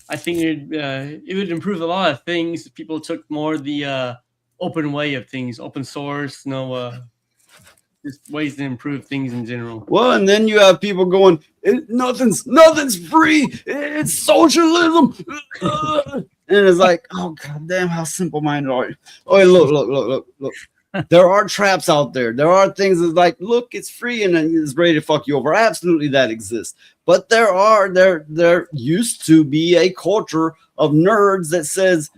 S12: I think it would improve a lot of things if people took more the open way of things, open source, just ways to improve things in general.
S2: Well, and then you have people going, nothing's free. It's socialism. And it's like, oh, God damn, how simple-minded are you? Oh, look. There are traps out there. There are things that's like, look, it's free and it's ready to fuck you over. Absolutely, that exists. But there used to be a culture of nerds that says,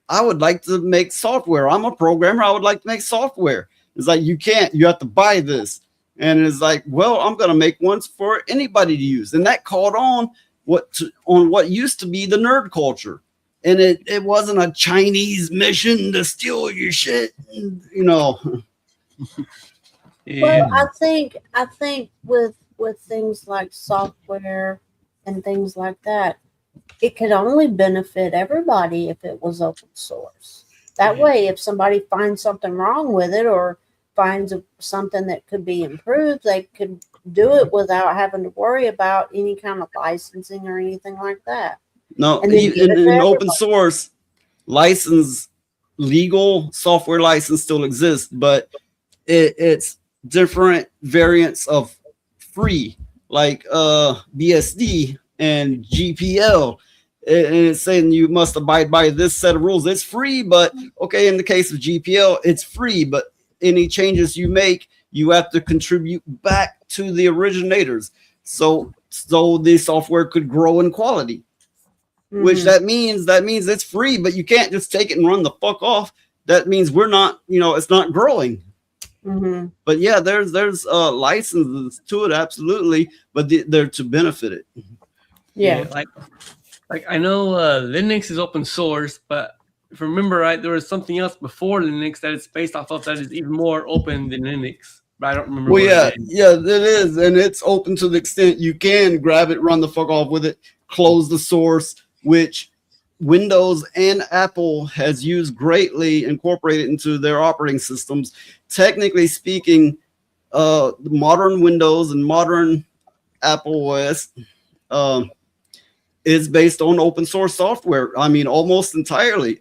S2: I would like to make software. I'm a programmer. I would like to make software. It's like, you can't. You have to buy this. And it's like, well, I'm going to make ones for anybody to use. And that called on what used to be the nerd culture. And it wasn't a Chinese mission to steal your shit, you know.
S9: Yeah. Well, I think with things like software and things like that, it could only benefit everybody if it was open source. That way, if somebody finds something wrong with it or finds something that could be improved, they could do it without having to worry about any kind of licensing or anything like that.
S2: No, in open source, legal software license still exists, but it's different variants of free, like BSD and GPL. And it's saying you must abide by this set of rules. It's free, but okay, in the case of GPL, it's free, but any changes you make, you have to contribute back to the originators. So the software could grow in quality. Mm-hmm. Which that means it's free, but you can't just take it and run the fuck off. That means we're not, it's not growing.
S9: Mm-hmm.
S2: But yeah, there's licenses to it, absolutely, but they're to benefit it.
S9: Yeah.
S12: Like I know Linux is open source, but if I remember right, there was something else before Linux that it's based off of that is even more open than Linux. But I don't remember.
S2: Well,
S12: what
S2: yeah,
S12: it is.
S2: yeah, it is, and it's open to the extent you can grab it, run the fuck off with it, close the source, which Windows and Apple has used greatly, incorporated into their operating systems. Technically speaking, modern Windows and modern Apple OS is based on open source software. I mean, almost entirely.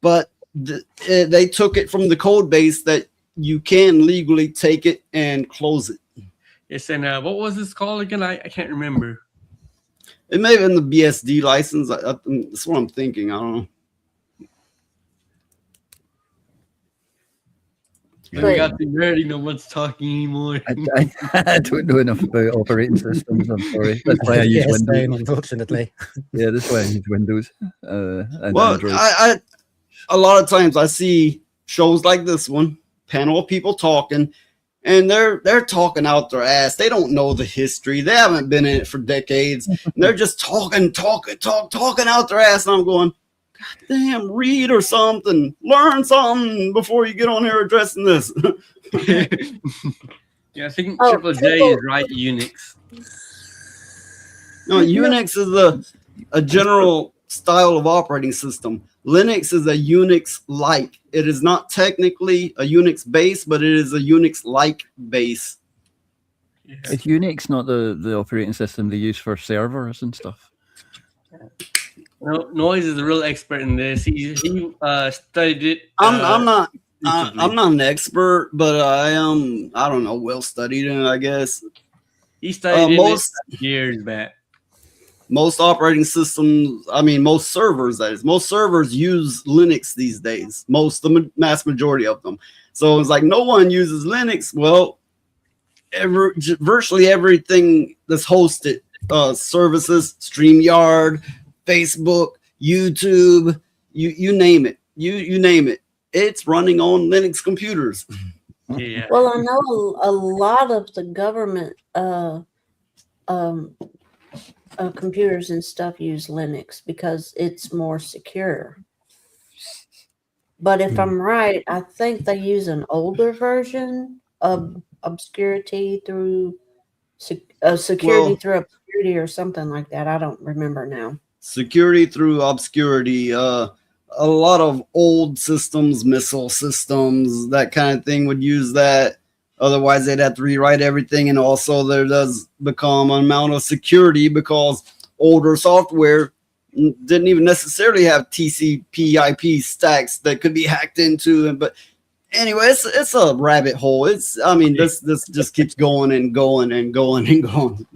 S2: But they took it from the code base that you can legally take it and close it.
S12: Yes, and what was this called again? I can't remember.
S2: It may have been the BSD license. That's what I'm thinking. I don't know.
S12: I got the nerdy. No one's talking anymore.
S5: I don't know enough about operating systems. I'm sorry. That's why I use
S11: Yes,
S5: Windows.
S11: same, unfortunately.
S5: Yeah, that's why I use Windows. And
S2: Well,
S5: Android.
S2: I a lot of times I see shows like this one, panel of people talking, and they're talking out their ass. They don't know the history. They haven't been in it for decades. And they're just talking out their ass. And I'm going, God damn, read or something. Learn something before you get on here addressing this.
S12: Yeah, I think Triple J is right. Unix.
S2: No, Unix is a general style of operating system. Linux is a Unix-like. It is not technically a Unix base, but it is a Unix-like base.
S5: Is Unix not the operating system they use for servers and stuff?
S12: No, Noise is a real expert in this. He studied it.
S2: I'm not an expert, but I am. I don't know. Well studied in it, I guess.
S12: He studied it years back.
S2: Most operating systems, I mean, most servers, that is, most servers use Linux these days. The mass majority of them. So it's like no one uses Linux. Well, virtually everything that's hosted, services, StreamYard, Facebook, YouTube, you name it. You name it. It's running on Linux computers.
S12: Yeah.
S9: Well, I know a lot of the government computers and stuff use Linux because it's more secure. But if I'm right, I think they use an older version of security through obscurity or something like that. I don't remember now.
S2: Security through obscurity. A lot of old systems, missile systems, that kind of thing would use that. Otherwise, they'd have to rewrite everything. And also, there does become an amount of security because older software didn't even necessarily have TCP/IP stacks that could be hacked into. But anyway, it's a rabbit hole. This just keeps going and going and going and going.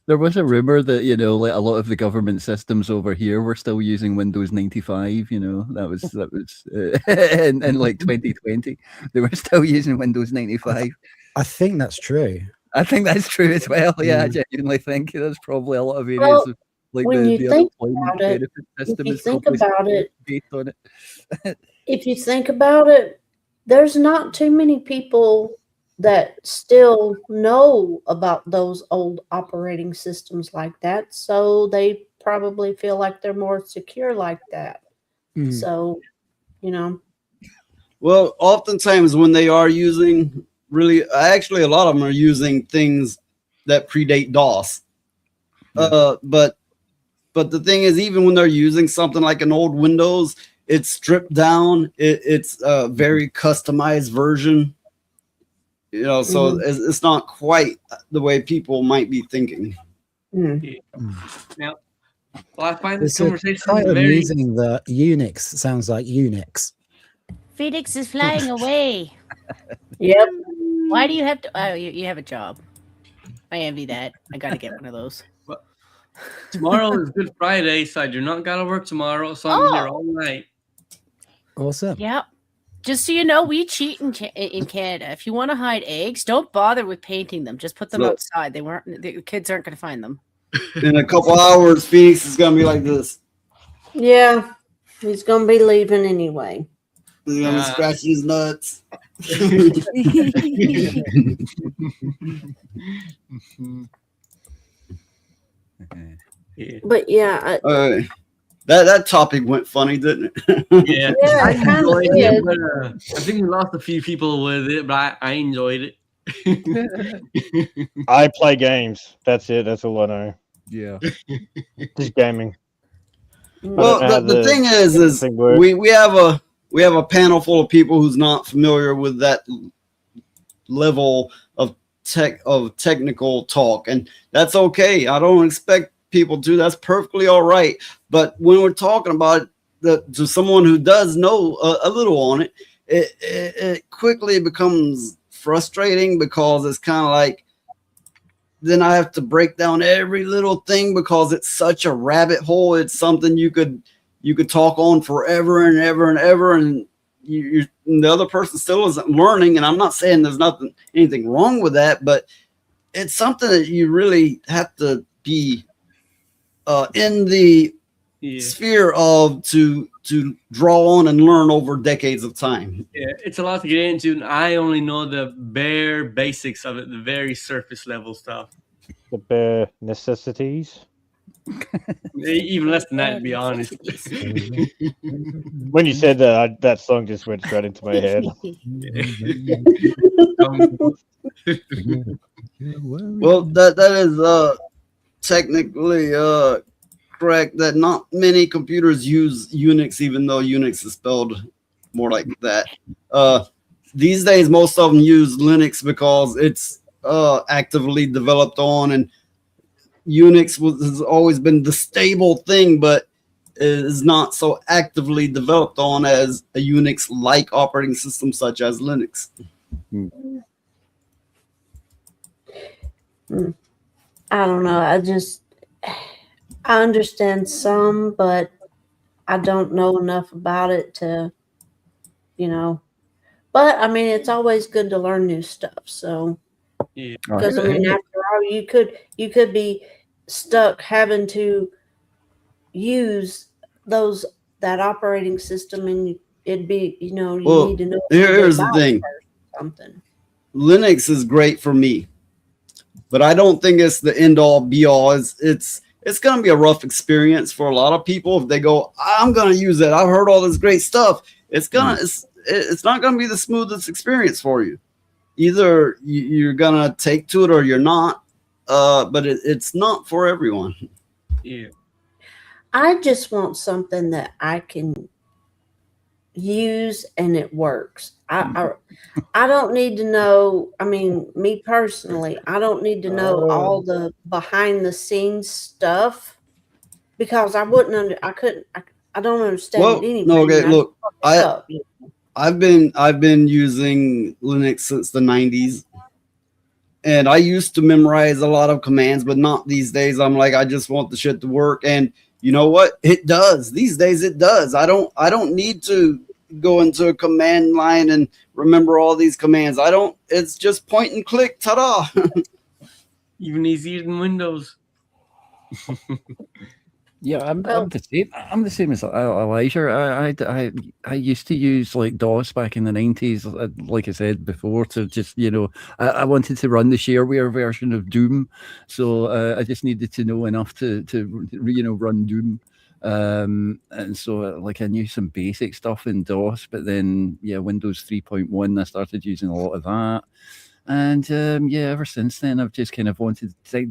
S5: There was a rumor that, like a lot of the government systems over here were still using Windows 95. That was in like 2020. They were still using Windows 95.
S11: I think that's true.
S5: I think that's true as well. Yeah, I genuinely think there's probably a lot of areas of like
S9: when
S5: the
S9: you think
S5: unemployment
S9: about it,
S5: benefit system
S9: if you
S5: is
S9: think
S5: probably
S9: about it,
S5: based on it.
S9: if you think about it, there's not too many people that still know about those old operating systems like that. So they probably feel like they're more secure like that. So,
S2: Well, oftentimes when they are using actually a lot of them are using things that predate DOS. But the thing is, even when they're using something like an old Windows, it's stripped down. It's a very customized version. So it's not quite the way people might be thinking.
S12: Now, I find this
S11: It's
S12: conversation
S11: quite
S12: very
S11: amusing that Unix sounds like Unix.
S10: Felix is flying away.
S9: Yep.
S10: Why do you have to? Oh, you have a job. I envy that. I got to get one of those.
S12: Tomorrow is Good Friday, so I do not gotta work tomorrow, so I'm here all night.
S11: Awesome.
S10: Yep. Just so you know, we cheat in Canada. If you want to hide eggs, don't bother with painting them. Just put them outside. The kids aren't going to find them.
S2: In a couple hours, Phoenix is gonna be like this.
S9: Yeah, he's gonna be leaving anyway.
S2: He's gonna be scratching his nuts.
S12: Yeah.
S9: But yeah,
S2: that topic went funny, didn't it?
S12: Yeah,
S9: Yeah,
S12: I
S9: it kinda
S12: enjoyed
S9: did.
S12: it, but I think we lost a few people with it, but I enjoyed it.
S8: I play games. That's it. That's all I know.
S5: Yeah.
S8: Just gaming.
S2: Well, the thing is
S8: thing works.
S2: we have a panel full of people who's not familiar with that level of technical talk, and that's okay. I don't expect people to. That's perfectly all right. But when we're talking about to someone who does know a little on it, it quickly becomes frustrating because it's kind of like then I have to break down every little thing because it's such a rabbit hole. It's something you could talk on forever and ever and ever, and the other person still isn't learning. And I'm not saying there's anything wrong with that, but it's something that you really have to be in the sphere of to draw on and learn over decades of time.
S12: Yeah, it's a lot to get into, and I only know the bare basics of it, the very surface level stuff.
S8: The bare necessities.
S12: Even less than that, to be honest.
S8: When you said that, that song just went straight into my head.
S2: Well, that is technically correct that not many computers use Unix, even though Unix is spelled more like that. These days, most of them use Linux because it's actively developed on, and Unix has always been the stable thing, but is not so actively developed on as a Unix-like operating system such as Linux.
S9: I don't know. I understand some, but I don't know enough about it to, But I mean, it's always good to learn new stuff. So, because I mean, after all, you could be stuck having to use that operating system, and it'd be you need to know.
S2: Here's the thing.
S9: Something.
S2: Linux is great for me, but I don't think it's the end all be all. It's going to be a rough experience for a lot of people if they go, I'm going to use it. I've heard all this great stuff. It's not going to be the smoothest experience for you. Either you're going to take to it or you're not. But it's not for everyone.
S12: Yeah.
S9: I just want something that I can use and it works. I don't need to know. I mean, me personally, I don't need to know all the behind the scenes stuff because I don't understand it anyway.
S2: No, okay, look, I've been using Linux since the 90s, and I used to memorize a lot of commands, but not these days. I'm like, I just want the shit to work, and you know what? It does. These days it does. I don't need to go into a command line and remember all these commands. It's just point and click. Ta-da.
S12: Even easier than Windows.
S5: Yeah, I'm the same. I'm the same as Elijah. I used to use like DOS back in the 90s, like I said before, to just I wanted to run the shareware version of Doom, so I just needed to know enough to run Doom, and so like I knew some basic stuff in DOS, but then Windows 3.1 I started using a lot of that. And ever since then, I've just kind of wanted to I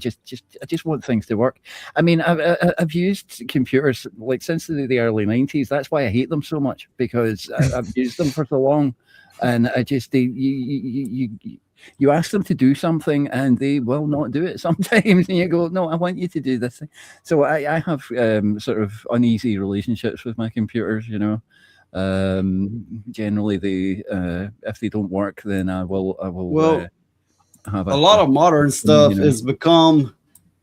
S5: just want things to work. I mean, I've used computers like since the early 90s. That's why I hate them so much, because I've used them for so long, and I just you ask them to do something and they will not do it sometimes, and you go, no, I want you to do this thing. So I have sort of uneasy relationships with my computers, generally if they don't work, then I will have
S2: a lot of modern stuff has become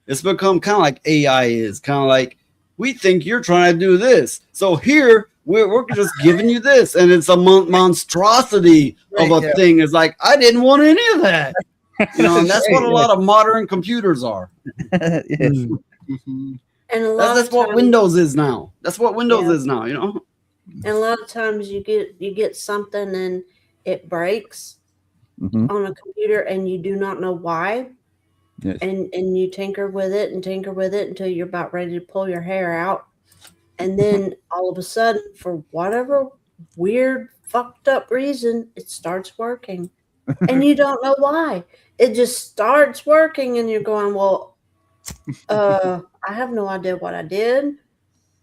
S2: kind of like AI is kind of like, we think you're trying to do this, so here we're just giving you this, and it's a monstrosity of a thing. It's like, I didn't want any of that, and that's what a lot of modern computers are.
S9: And
S2: that's what Windows is now. That's what Windows is now,
S9: And a lot of times you get something and it breaks on a computer and you do not know why.
S5: Yes.
S9: and you tinker with it until you're about ready to pull your hair out. And then all of a sudden, for whatever weird, fucked up reason, it starts working. And you don't know why. It just starts working, and you're going, well, I have no idea what I did.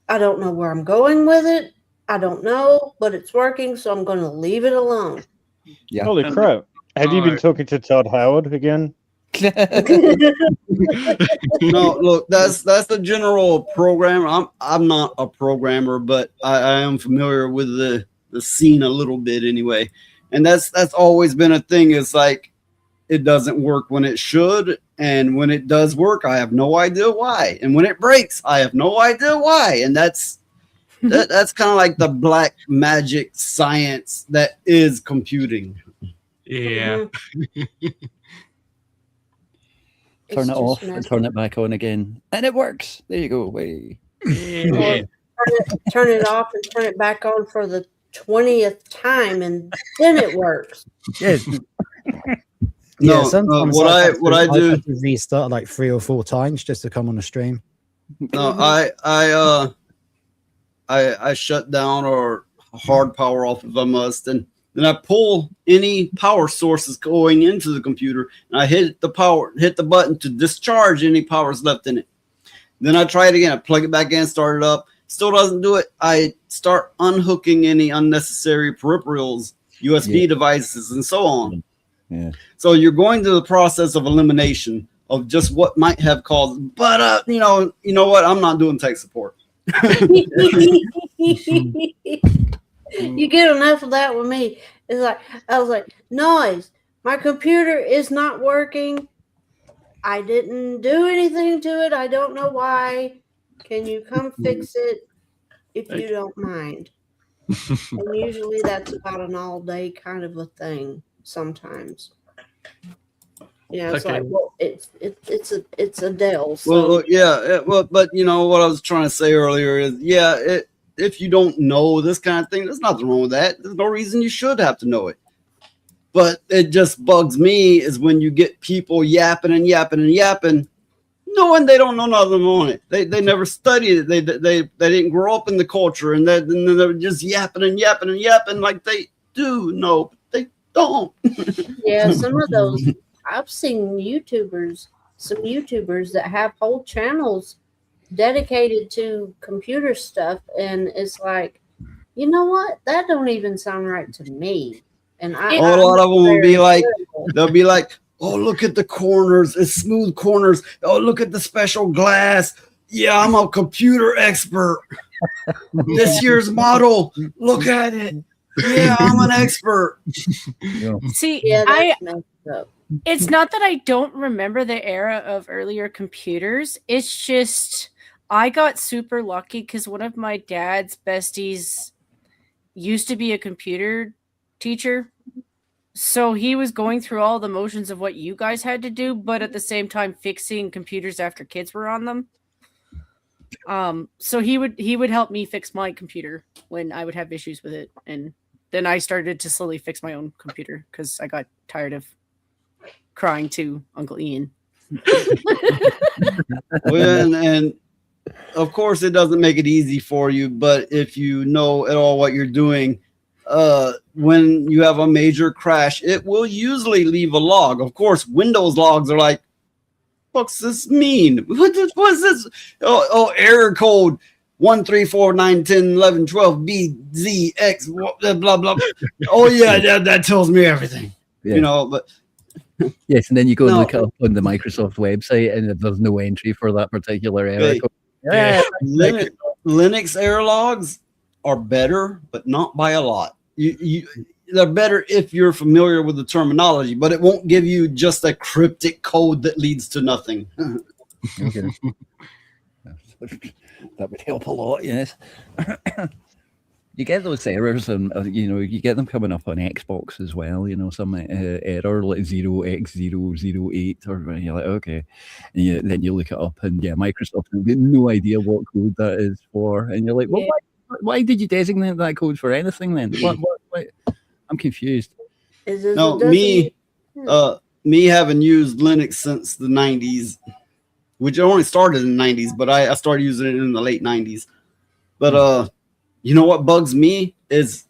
S9: I don't know where I'm going with it. I don't know, but it's working, so I'm going to leave it alone.
S5: Yeah.
S8: Holy crap. Have you been talking to Todd Howard again?
S2: No, look, that's the general program. I'm not a programmer, but I am familiar with the scene a little bit anyway. And that's always been a thing. It's like it doesn't work when it should, and when it does work, I have no idea why. And when it breaks, I have no idea why. And that's kind of like the black magic science that is computing.
S12: Yeah.
S5: Turn it off and turn it back on again, and it works. There you go. Way.
S12: Yeah.
S9: Turn it off and turn it back on for the 20th time, and then it works.
S5: Yes.
S11: Yeah,
S2: No,
S11: sometimes
S2: what I do-
S11: have to restart like 3 or 4 times just to come on the stream.
S2: No, I shut down or hard power off if I must, and then I pull any power sources going into the computer, and I hit the button to discharge any powers left in it. Then I try it again. I plug it back in, start it up. Still doesn't do it. I start unhooking any unnecessary peripherals, USB devices, and so on.
S5: Yeah.
S2: So you're going through the process of elimination of just what might have caused. But you know what? I'm not doing tech support.
S9: You get enough of that with me. It's like I was like, noise. My computer is not working. I didn't do anything to it. I don't know why. Can you come fix it if you don't mind? And usually that's about an all day kind of a thing. Sometimes. Yeah, it's
S12: Okay.
S9: like, well, it's Adele. So.
S2: Well, yeah. Well, but you know what I was trying to say earlier is, if you don't know this kind of thing, there's nothing wrong with that. There's no reason you should have to know it. But it just bugs me is when you get people yapping and yapping and yapping, knowing they don't know nothing on it. They never studied it. They didn't grow up in the culture, and then they're just yapping and yapping and yapping like they do know, but they don't.
S9: Yeah, some of those I've seen some YouTubers that have whole channels dedicated to computer stuff, and it's like, you know what? That don't even sound right to me. And
S2: A lot of them will be like, they'll be like, oh, look at the corners, it's smooth corners. Oh, look at the special glass. Yeah, I'm a computer expert. This year's model, look at it. Yeah, I'm an expert.
S10: See,
S9: Yeah, that's messed up.
S10: it's not that I don't remember the era of earlier computers. It's just I got super lucky because one of my dad's besties used to be a computer teacher. So he was going through all the motions of what you guys had to do, but at the same time fixing computers after kids were on them. So he would help me fix my computer when I would have issues with it, and then I started to slowly fix my own computer because I got tired of crying to Uncle Ian.
S2: Well, and of course, it doesn't make it easy for you, but if you know at all what you're doing, when you have a major crash, it will usually leave a log. Of course, Windows logs are like, what's this mean? What's this? Oh, error code 1, 3, 4, 9, 10, 11, 12, B, Z, X, blah, blah, blah. Oh, yeah, that tells me everything.
S5: Yeah.
S2: You know, but
S5: yes, and then you go and look it up on the Microsoft website, and there's no entry for that particular error.
S2: Hey,
S5: Yeah.
S2: Linux error logs are better, but not by a lot. They're better if you're familiar with the terminology, but it won't give you just a cryptic code that leads to nothing.
S5: Okay. That would help a lot, yes. You get those errors, and you get them coming up on Xbox as well. Some error like 0x008, or you're like, okay, and then you look it up, and Microsoft have no idea what code that is for, and you're like, well, why did you designate that code for anything then? What? I'm confused.
S2: No, me me having used Linux since the 90s, which only started in the 90s, but I started using it in the late 90s. But you know what bugs me is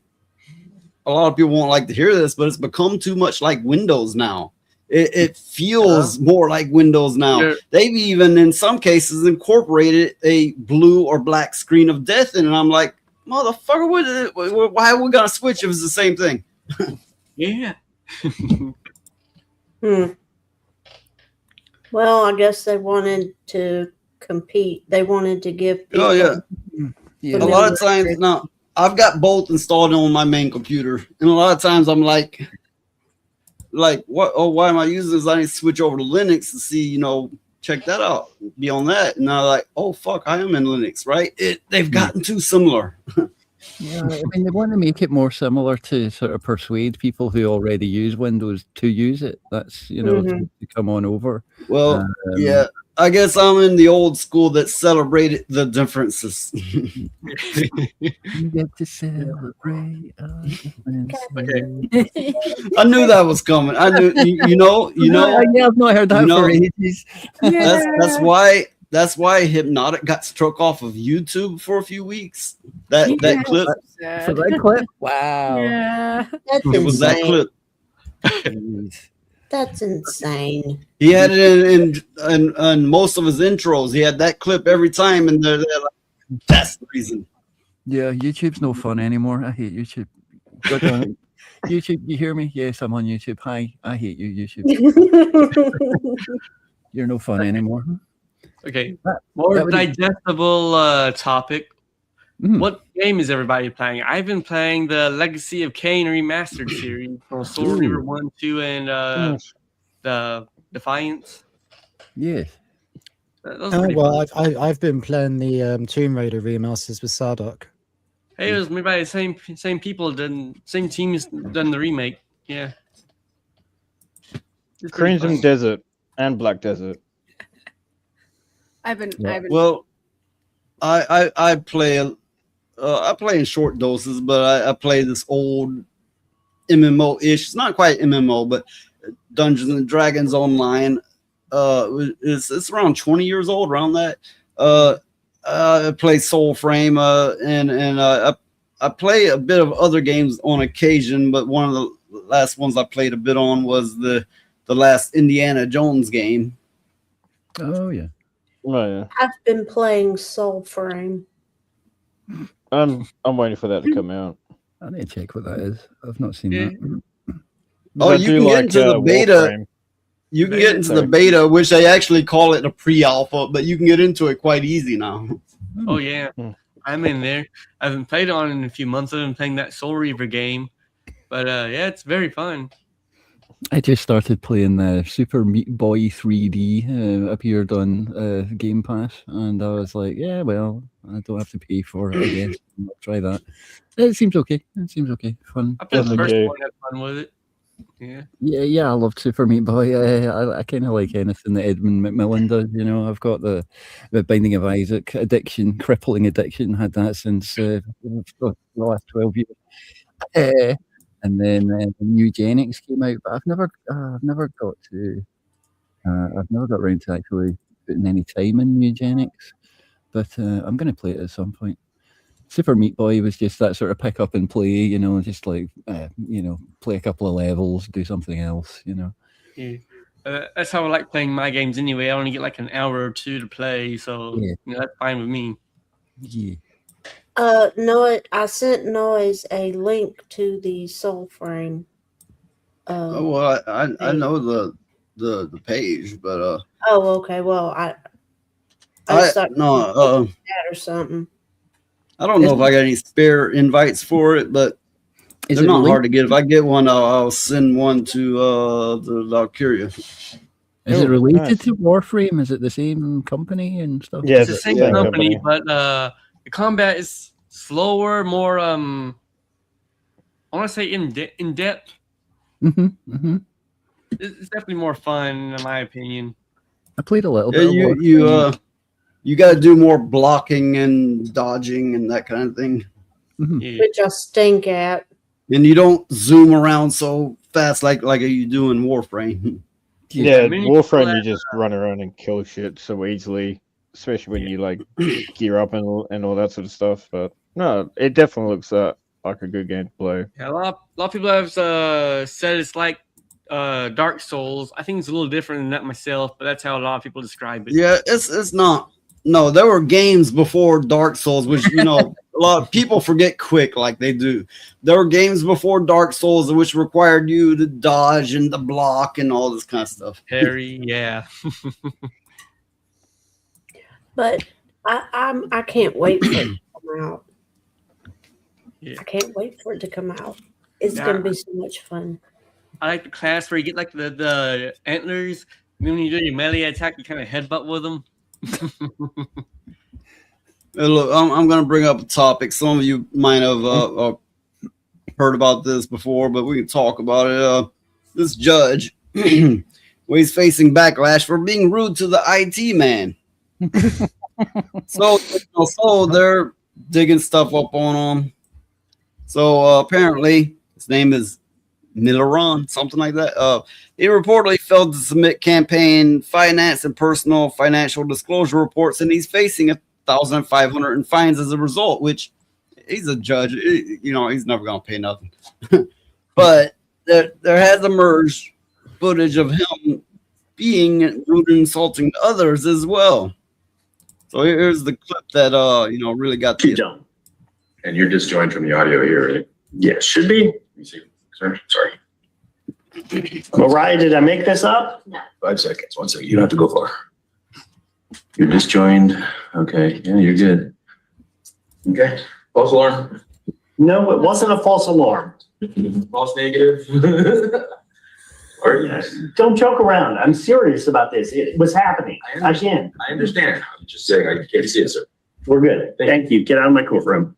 S2: a lot of people won't like to hear this, but it's become too much like Windows now. It feels more like Windows now.
S12: Yeah.
S2: They've even, in some cases, incorporated a blue or black screen of death in it. And I'm like, motherfucker, why are we going to switch if it's the same thing?
S12: Yeah.
S9: Well, I guess they wanted to compete. They wanted to give people.
S2: Oh, yeah. A lot of times, now, I've got both installed on my main computer. And a lot of times I'm like, what? Oh, why am I using this? I need to switch over to Linux to see, check that out, be on that. And I'm like, oh, fuck, I am in Linux, right? They've gotten too similar.
S5: Yeah, I mean, they want to make it more similar to sort of persuade people who already use Windows to use it. That's, to come on over.
S2: Well, yeah, I guess I'm in the old school that celebrated the differences.
S5: You get to celebrate.
S2: I knew that was coming. I knew,
S5: Yeah, I've not heard that for ages.
S2: That's why Hypnotic got struck off of YouTube for a few weeks. That clip.
S5: For that clip? Wow.
S10: Yeah.
S9: That's
S2: It was that
S9: insane.
S2: clip.
S9: That's insane.
S2: He had it in most of his intros. He had that clip every time, and they're like, that's the reason.
S5: Yeah, YouTube's no fun anymore. I hate YouTube. Go down. YouTube, you hear me? Yes, I'm on YouTube. Hi, I hate you, YouTube. You're no fun anymore.
S12: Okay, more digestible topic. What game is everybody playing? I've been playing the Legacy of Kain Remastered series from Soul Reaver 1, 2, and the Defiance.
S5: Yes.
S11: Well, I've been playing the Tomb Raider remasters with Sardoc.
S12: Hey, it was made by the same people, same teams done the remake. Yeah.
S8: Crimson Desert and Black Desert.
S10: I've been.
S2: Well, I play in short doses, but I play this old MMO-ish. It's not quite MMO, but Dungeons and Dragons Online. It's around 20 years old, around that. I play Soulframe, and I play a bit of other games on occasion, but one of the last ones I played a bit on was the last Indiana Jones game.
S5: Oh yeah.
S8: Oh yeah.
S9: I've been playing Soulframe.
S8: I'm waiting for that to come out.
S5: I need to check what that is. I've not seen that.
S2: Oh, you can get into the beta.
S8: Warframe.
S2: You can get into the beta, which they actually call it a pre-alpha, but you can get into it quite easy now.
S12: Oh yeah, I'm in there. I haven't played on it in a few months. I've been playing that Soul Reaver game, but yeah, it's very fun.
S5: I just started playing the Super Meat Boy 3D. Appeared on Game Pass, and I was like, yeah, well, I don't have to pay for it. I guess I'll try that. It seems okay. Fun.
S12: I played the first one. Had fun with it.
S5: Yeah. I love Super Meat Boy. I kind of like anything that Edmund Macmillan does. I've got the Binding of Isaac addiction, crippling addiction. Had that since the last 12 years. And then Eugenics came out, but I've never got around to actually putting any time in Eugenics. But I'm going to play it at some point. Super Meat Boy was just that sort of pick up and play, just like play a couple of levels, do something else,
S12: Yeah. That's how I like playing my games anyway. I only get like an hour or two to play, so that's fine with me.
S5: Yeah.
S9: Noah, I sent Noise a link to the Soulframe.
S2: Well, I know the page, but
S9: oh, okay. Well, I that or something.
S2: I don't know if I got any spare invites for it, but they're not hard to get. If I get one, I'll send one to the Valkyria.
S5: Is it related to Warframe? Is it the same company and stuff?
S12: Yeah, it's the same company, but the combat is slower, more I want to say in depth. It's definitely more fun, in my opinion.
S5: I played a little bit.
S2: You got to do more blocking and dodging and that kind of thing.
S9: Which I stink at.
S2: And you don't zoom around so fast like you do in Warframe.
S8: Yeah,
S12: Many
S8: Warframe,
S12: people
S8: you just run around and kill shit so easily, especially when you like gear up and all that sort of stuff. But no, it definitely looks like a good game to play.
S12: Yeah, a lot of people have said it's like Dark Souls. I think it's a little different than that myself, but that's how a lot of people describe it.
S2: Yeah, it's not. No, there were games before Dark Souls, which a lot of people forget quick, like they do. There were games before Dark Souls which required you to dodge and to block and all this kind of stuff.
S12: Harry, yeah.
S9: But I can't wait for it to come out.
S12: Yeah.
S9: I can't wait for it to come out. It's
S12: Yeah.
S9: gonna be so much fun.
S12: I like the class where you get like the antlers. And then when you do your melee attack, you kind of headbutt with them.
S2: Hey, look, I'm going to bring up a topic. Some of you might have heard about this before, but we can talk about it. This judge, well, he's facing backlash for being rude to the IT man. So they're digging stuff up on him. So apparently, his name is Milaron, something like that. He reportedly failed to submit campaign finance and personal financial disclosure reports, and he's facing 1,500 in fines as a result. Which he's a judge, he's never gonna pay nothing. But there has emerged footage of him being rude and insulting to others as well. So here's the clip that really got the.
S17: And you're disjoined from the audio here, right?
S18: Yeah, should be.
S17: Let me see. Sorry.
S18: Mariah, did I make this up?
S16: No.
S17: 5 seconds. 1 second. You don't have to go far. You're disjoined. Okay. Yeah, you're good. Okay. False alarm.
S18: No, it wasn't a false alarm.
S17: False negative.
S18: Don't joke around. I'm serious about this. It was happening again.
S17: I understand. I'm just saying I can't see it, sir.
S18: We're good. Thank you. Get out of my courtroom.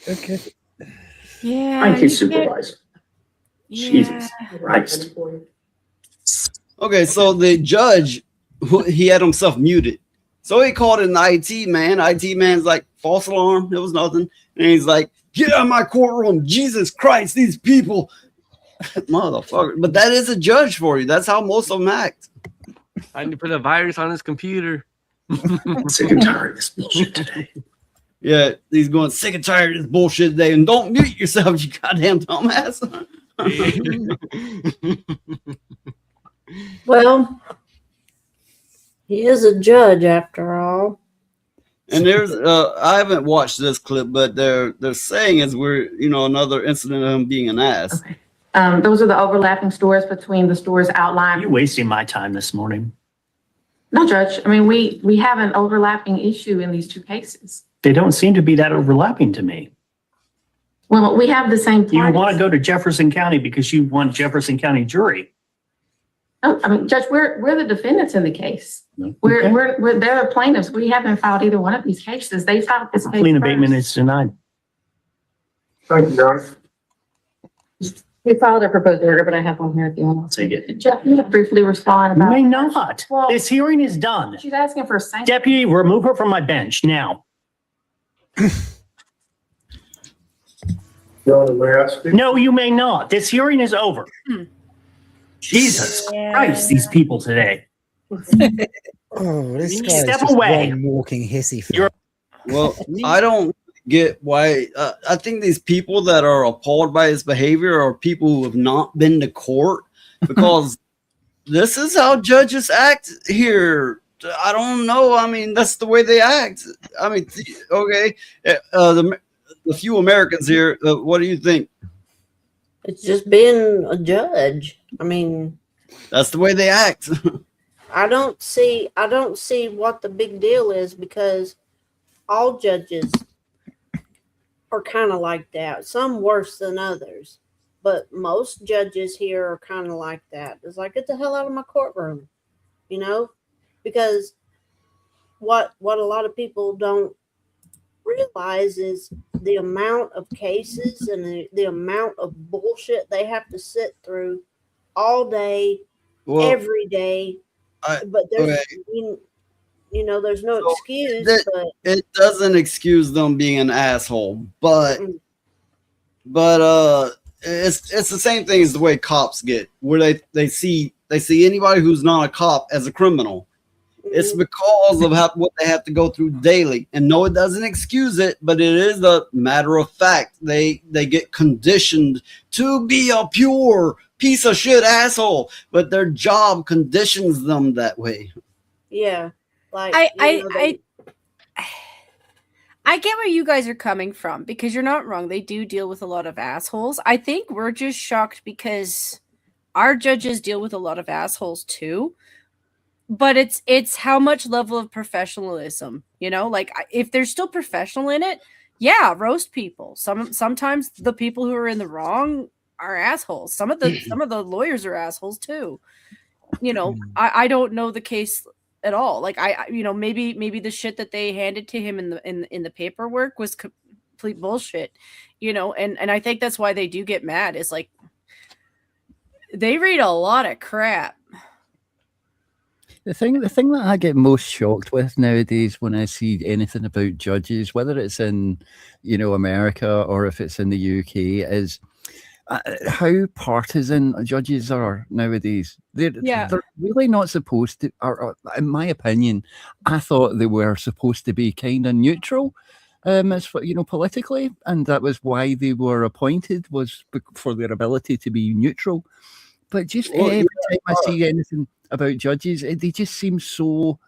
S11: Okay.
S10: Yeah.
S18: Thank you, Supervisor.
S10: Yeah.
S18: Jesus Christ.
S2: Okay, so the judge, he had himself muted. So he called in the IT man. IT man's like, false alarm. There was nothing. And he's like, get out of my courtroom. Jesus Christ, these people. Motherfucker. But that is a judge for you. That's how most of them act.
S12: I need to put a virus on his computer.
S17: I'm sick and tired of this bullshit today.
S2: Yeah, he's going sick and tired of this bullshit today. And don't mute yourself, you goddamn dumbass.
S9: Well, he is a judge after all.
S2: And there's I haven't watched this clip, but they're saying is we're another incident of him being an ass.
S19: Okay. Those are the overlapping stores between the stores outlined.
S18: You're wasting my time this morning.
S19: No, Judge. I mean, we have an overlapping issue in these two cases.
S18: They don't seem to be that overlapping to me.
S19: Well, we have the same parties.
S18: You want to go to Jefferson County because you want Jefferson County jury.
S19: Oh, I mean, Judge, we're the defendants in the case.
S18: Okay.
S19: We're they're the plaintiffs. We haven't filed either one of these cases. They filed this case
S18: Plea
S19: first.
S18: abatement is denied.
S17: Thank you, John.
S19: We filed a proposed order, but I have one here if you want.
S18: Take it.
S19: Jeff, you briefly respond
S18: You
S19: about.
S18: may not.
S19: Well,
S18: This hearing is done.
S19: she's asking for a sanction.
S18: Deputy, remove her from my bench now. No, you may not. This hearing is over. Jesus Christ, these people today.
S11: Oh, this guy
S18: Step
S11: is just
S18: away.
S11: one walking hissy fit.
S2: Well, I don't get why. I think these people that are appalled by his behavior are people who have not been to court, because this is how judges act here. I don't know. I mean, that's the way they act. I mean, okay. The few Americans here, what do you think?
S9: It's just being a judge. I mean,
S2: That's the way they act.
S9: I don't see what the big deal is, because all judges are kind of like that. Some worse than others, but most judges here are kind of like that. It's like, get the hell out of my courtroom, because what a lot of people don't realize is the amount of cases and the amount of bullshit they have to sit through all day, every day. But there's, there's no excuse. But
S2: it doesn't excuse them being an asshole, but it's the same thing as the way cops get, where they see anybody who's not a cop as a criminal. It's because of what they have to go through daily. And no, it doesn't excuse it, but it is a matter of fact. They get conditioned to be a pure piece of shit asshole, but their job conditions them that way.
S9: Yeah. Like
S10: I get where you guys are coming from, because you're not wrong. They do deal with a lot of assholes. I think we're just shocked because our judges deal with a lot of assholes too. But it's how much level of professionalism, like if they're still professional in it, yeah, roast people. Sometimes the people who are in the wrong are assholes. Some of the lawyers are assholes too. I don't know the case at all. Like maybe the shit that they handed to him in the paperwork was complete bullshit. And I think that's why they do get mad. Is like they read a lot of crap.
S5: The thing that I get most shocked with nowadays when I see anything about judges, whether it's in, America or if it's in the UK, is how partisan judges are nowadays. They're really not supposed to, or in my opinion, I thought they were supposed to be kind of neutral, as for, politically, and that was why they were appointed, was for their ability to be neutral. But just every time I see anything about judges, they just seem so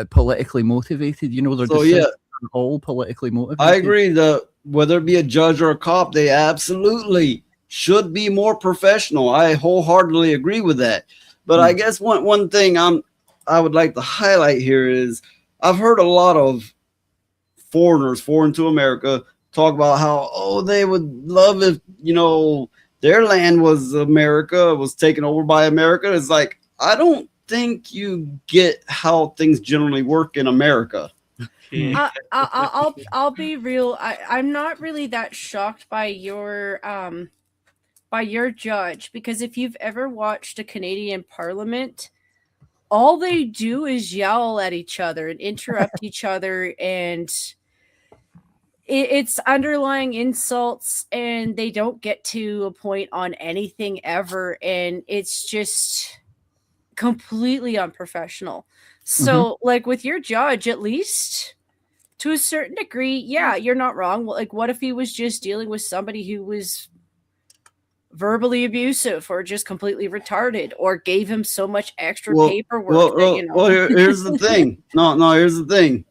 S5: politically motivated. They're all politically motivated.
S2: I agree that whether it be a judge or a cop, they absolutely should be more professional. I wholeheartedly agree with that. But I guess one thing I would like to highlight here is I've heard a lot of foreigners, foreign to America, talk about how, they would love if, their land was America, was taken over by America. It's like, I don't think you get how things generally work in America.
S10: I'll be real. I'm not really that shocked by your judge, because if you've ever watched a Canadian Parliament, all they do is yell at each other and interrupt each other, and it's underlying insults, and they don't get to a point on anything ever, and it's just completely unprofessional. So like with your judge, at least to a certain degree, yeah, you're not wrong. Like, what if he was just dealing with somebody who was verbally abusive or just completely retarded, or gave him so much extra paperwork
S2: here's the thing. No, here's the thing.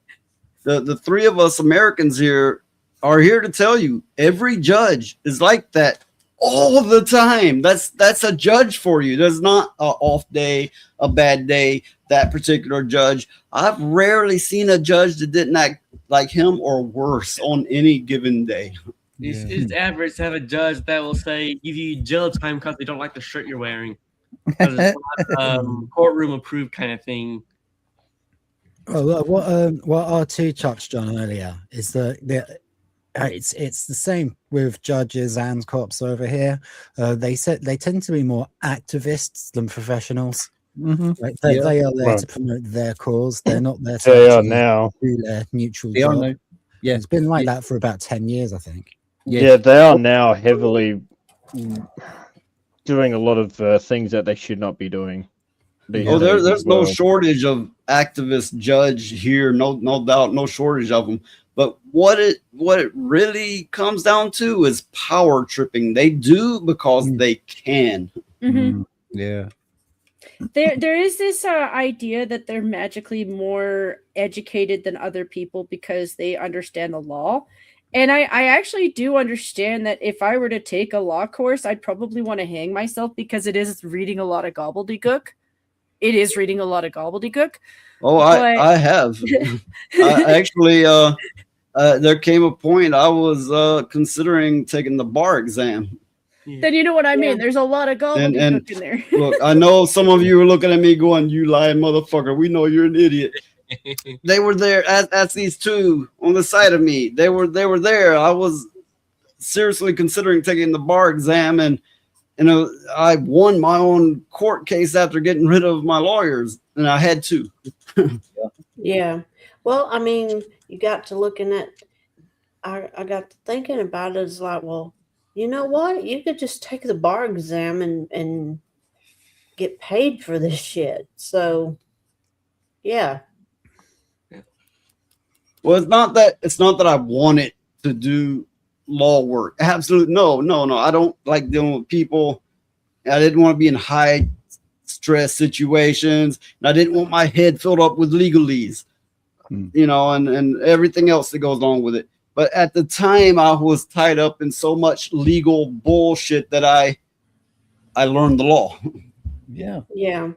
S2: The three of us Americans here are here to tell you every judge is like that all the time. That's a judge for you. There's not an off day, a bad day, that particular judge. I've rarely seen a judge that didn't act like him or worse on any given day.
S12: It's average to have a judge that will say give you jail time because they don't like the shirt you're wearing. It's not, courtroom approved kind of thing.
S11: Well, what R2 touched on earlier is that it's the same with judges and cops over here. They tend to be more activists than professionals. Like they are there to promote their cause. They're not there to do their neutral job. Yeah, it's been like that for about 10 years, I think.
S8: Yeah, they are now heavily doing a lot of things that they should not be doing.
S2: There's no shortage of activist judge here, no doubt, no shortage of them. But what it really comes down to is power tripping. They do because they can.
S5: Yeah.
S10: There is this idea that they're magically more educated than other people because they understand the law. And I actually do understand that if I were to take a law course, I'd probably want to hang myself, because it is reading a lot of gobbledygook.
S2: Oh, I have. Actually, there came a point I was considering taking the bar exam.
S10: Then you know what I mean. There's a lot of gobbledygook in there.
S2: Look, I know some of you are looking at me going, "You lying motherfucker. We know you're an idiot." They were there as these two on the side of me. They were there. I was seriously considering taking the bar exam, and I won my own court case after getting rid of my lawyers, and I had to.
S9: Yeah. Well, I mean, you got to looking at. I got to thinking about it. It's like, well, you know what? You could just take the bar exam and get paid for this shit. So, yeah.
S2: Well, it's not that I wanted to do law work. Absolutely no. I don't like dealing with people. I didn't want to be in high stress situations. And I didn't want my head filled up with legalese, you know, and everything else that goes along with it. But at the time, I was tied up in so much legal bullshit that I learned the law.
S5: Yeah.
S9: Yeah.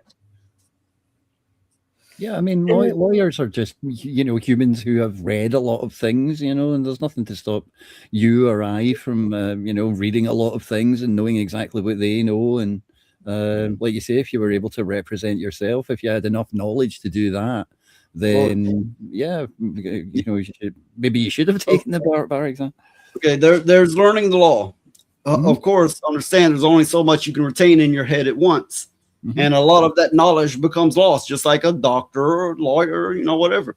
S5: Yeah, I mean, lawyers are just, you know, humans who have read a lot of things, you know, and there's nothing to stop you or I from, you know, reading a lot of things and knowing exactly what they know. And like you say, if you were able to represent yourself, if you had enough knowledge to do that, then yeah, you know, maybe you should have taken the bar exam.
S2: Okay, there's learning the law. Of course, understand there's only so much you can retain in your head at once. And a lot of that knowledge becomes lost, just like a doctor or lawyer, you know, whatever.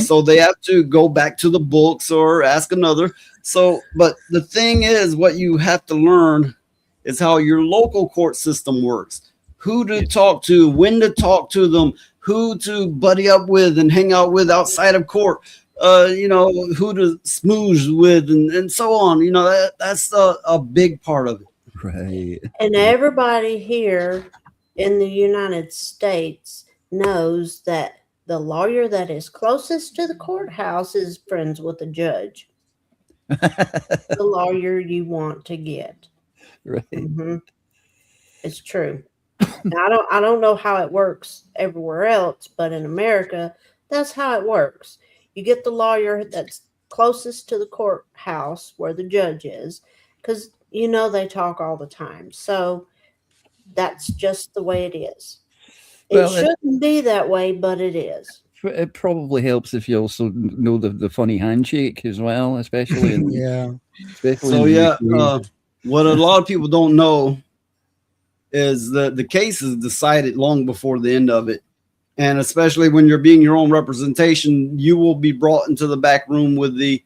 S2: So they have to go back to the books or ask another. So, but the thing is, what you have to learn is how your local court system works, who to talk to, when to talk to them, who to buddy up with and hang out with outside of court, you know, who to smooze with and so on. You know, that's a big part of it.
S5: Right.
S9: And everybody here in the United States knows that the lawyer that is closest to the courthouse is friends with the judge. The lawyer you want to get.
S5: Right.
S9: It's true. Now, I don't know how it works everywhere else, but in America, that's how it works. You get the lawyer that's closest to the courthouse where the judge is, because you know they talk all the time. So that's just the way it is. It shouldn't be that way, but it is.
S5: It probably helps if you also know the funny handshake as well, especially in especially
S2: what a lot of people don't know is that the case is decided long before the end of it. And especially when you're being your own representation, you will be brought into the back room with the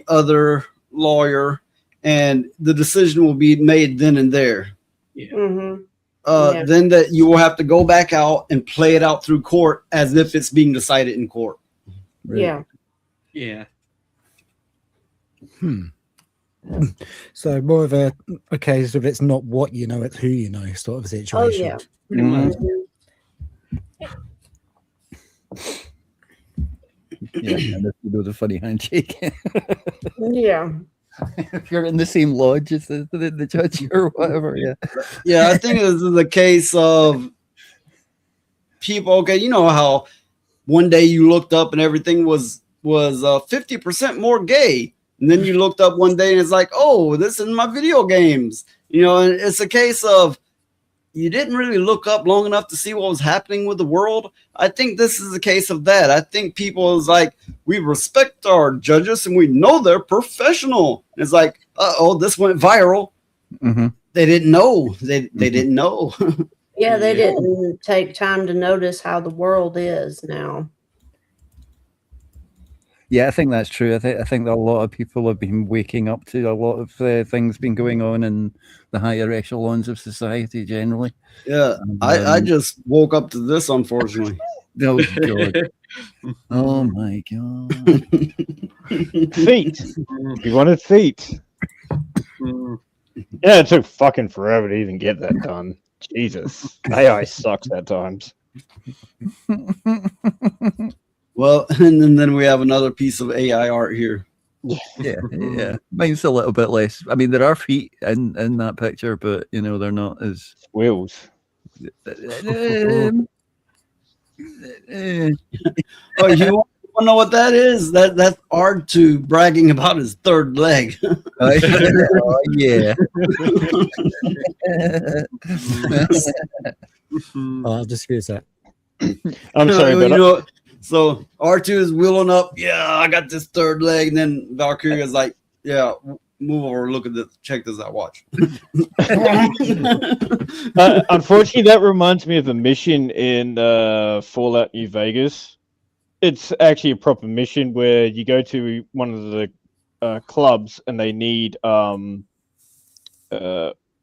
S2: other lawyer, and the decision will be made then and there. Then that you will have to go back out and play it out through court as if it's being decided in court.
S9: Yeah.
S12: Yeah.
S11: So more of a case of it's not what you know, it's who you know sort of situation.
S9: Oh yeah. Pretty much.
S5: Yeah, and if you know the funny handshake.
S9: Yeah.
S5: If you're in the same lodge as the judge or whatever,
S2: Yeah, I think this is the case of people. Okay, you know how one day you looked up and everything was 50% more gay, and then you looked up one day and it's like, oh, this is my video games, you know. And it's a case of you didn't really look up long enough to see what was happening with the world. I think this is a case of that. I think people is like, we respect our judges and we know they're professional. And it's like, this went viral. They didn't know. They didn't know.
S9: Yeah, they didn't take time to notice how the world is now.
S5: Yeah, I think that's true. I think that a lot of people have been waking up to a lot of things been going on in the higher echelons of society generally.
S2: Yeah, I just woke up to this, unfortunately.
S5: Oh God! Oh my God!
S8: Feet. You wanted feet. Yeah, it took fucking forever to even get that done. Jesus, AI sucks at times.
S2: Well, and then we have another piece of AI art here.
S5: Yeah. Mine's a little bit less. I mean, there are feet in that picture, but you know they're not as
S8: wheels.
S2: Oh, you want to know what that is? That's R2 bragging about his third leg.
S5: Yeah.
S11: I'll just use that.
S8: I'm sorry, but
S2: so R2 is wheeling up. Yeah, I got this third leg, and then Valkyria is like, "Yeah, move over, look at this, check this out, watch."
S8: Unfortunately, that reminds me of a mission in Fallout New Vegas. It's actually a proper mission where you go to one of the clubs and they need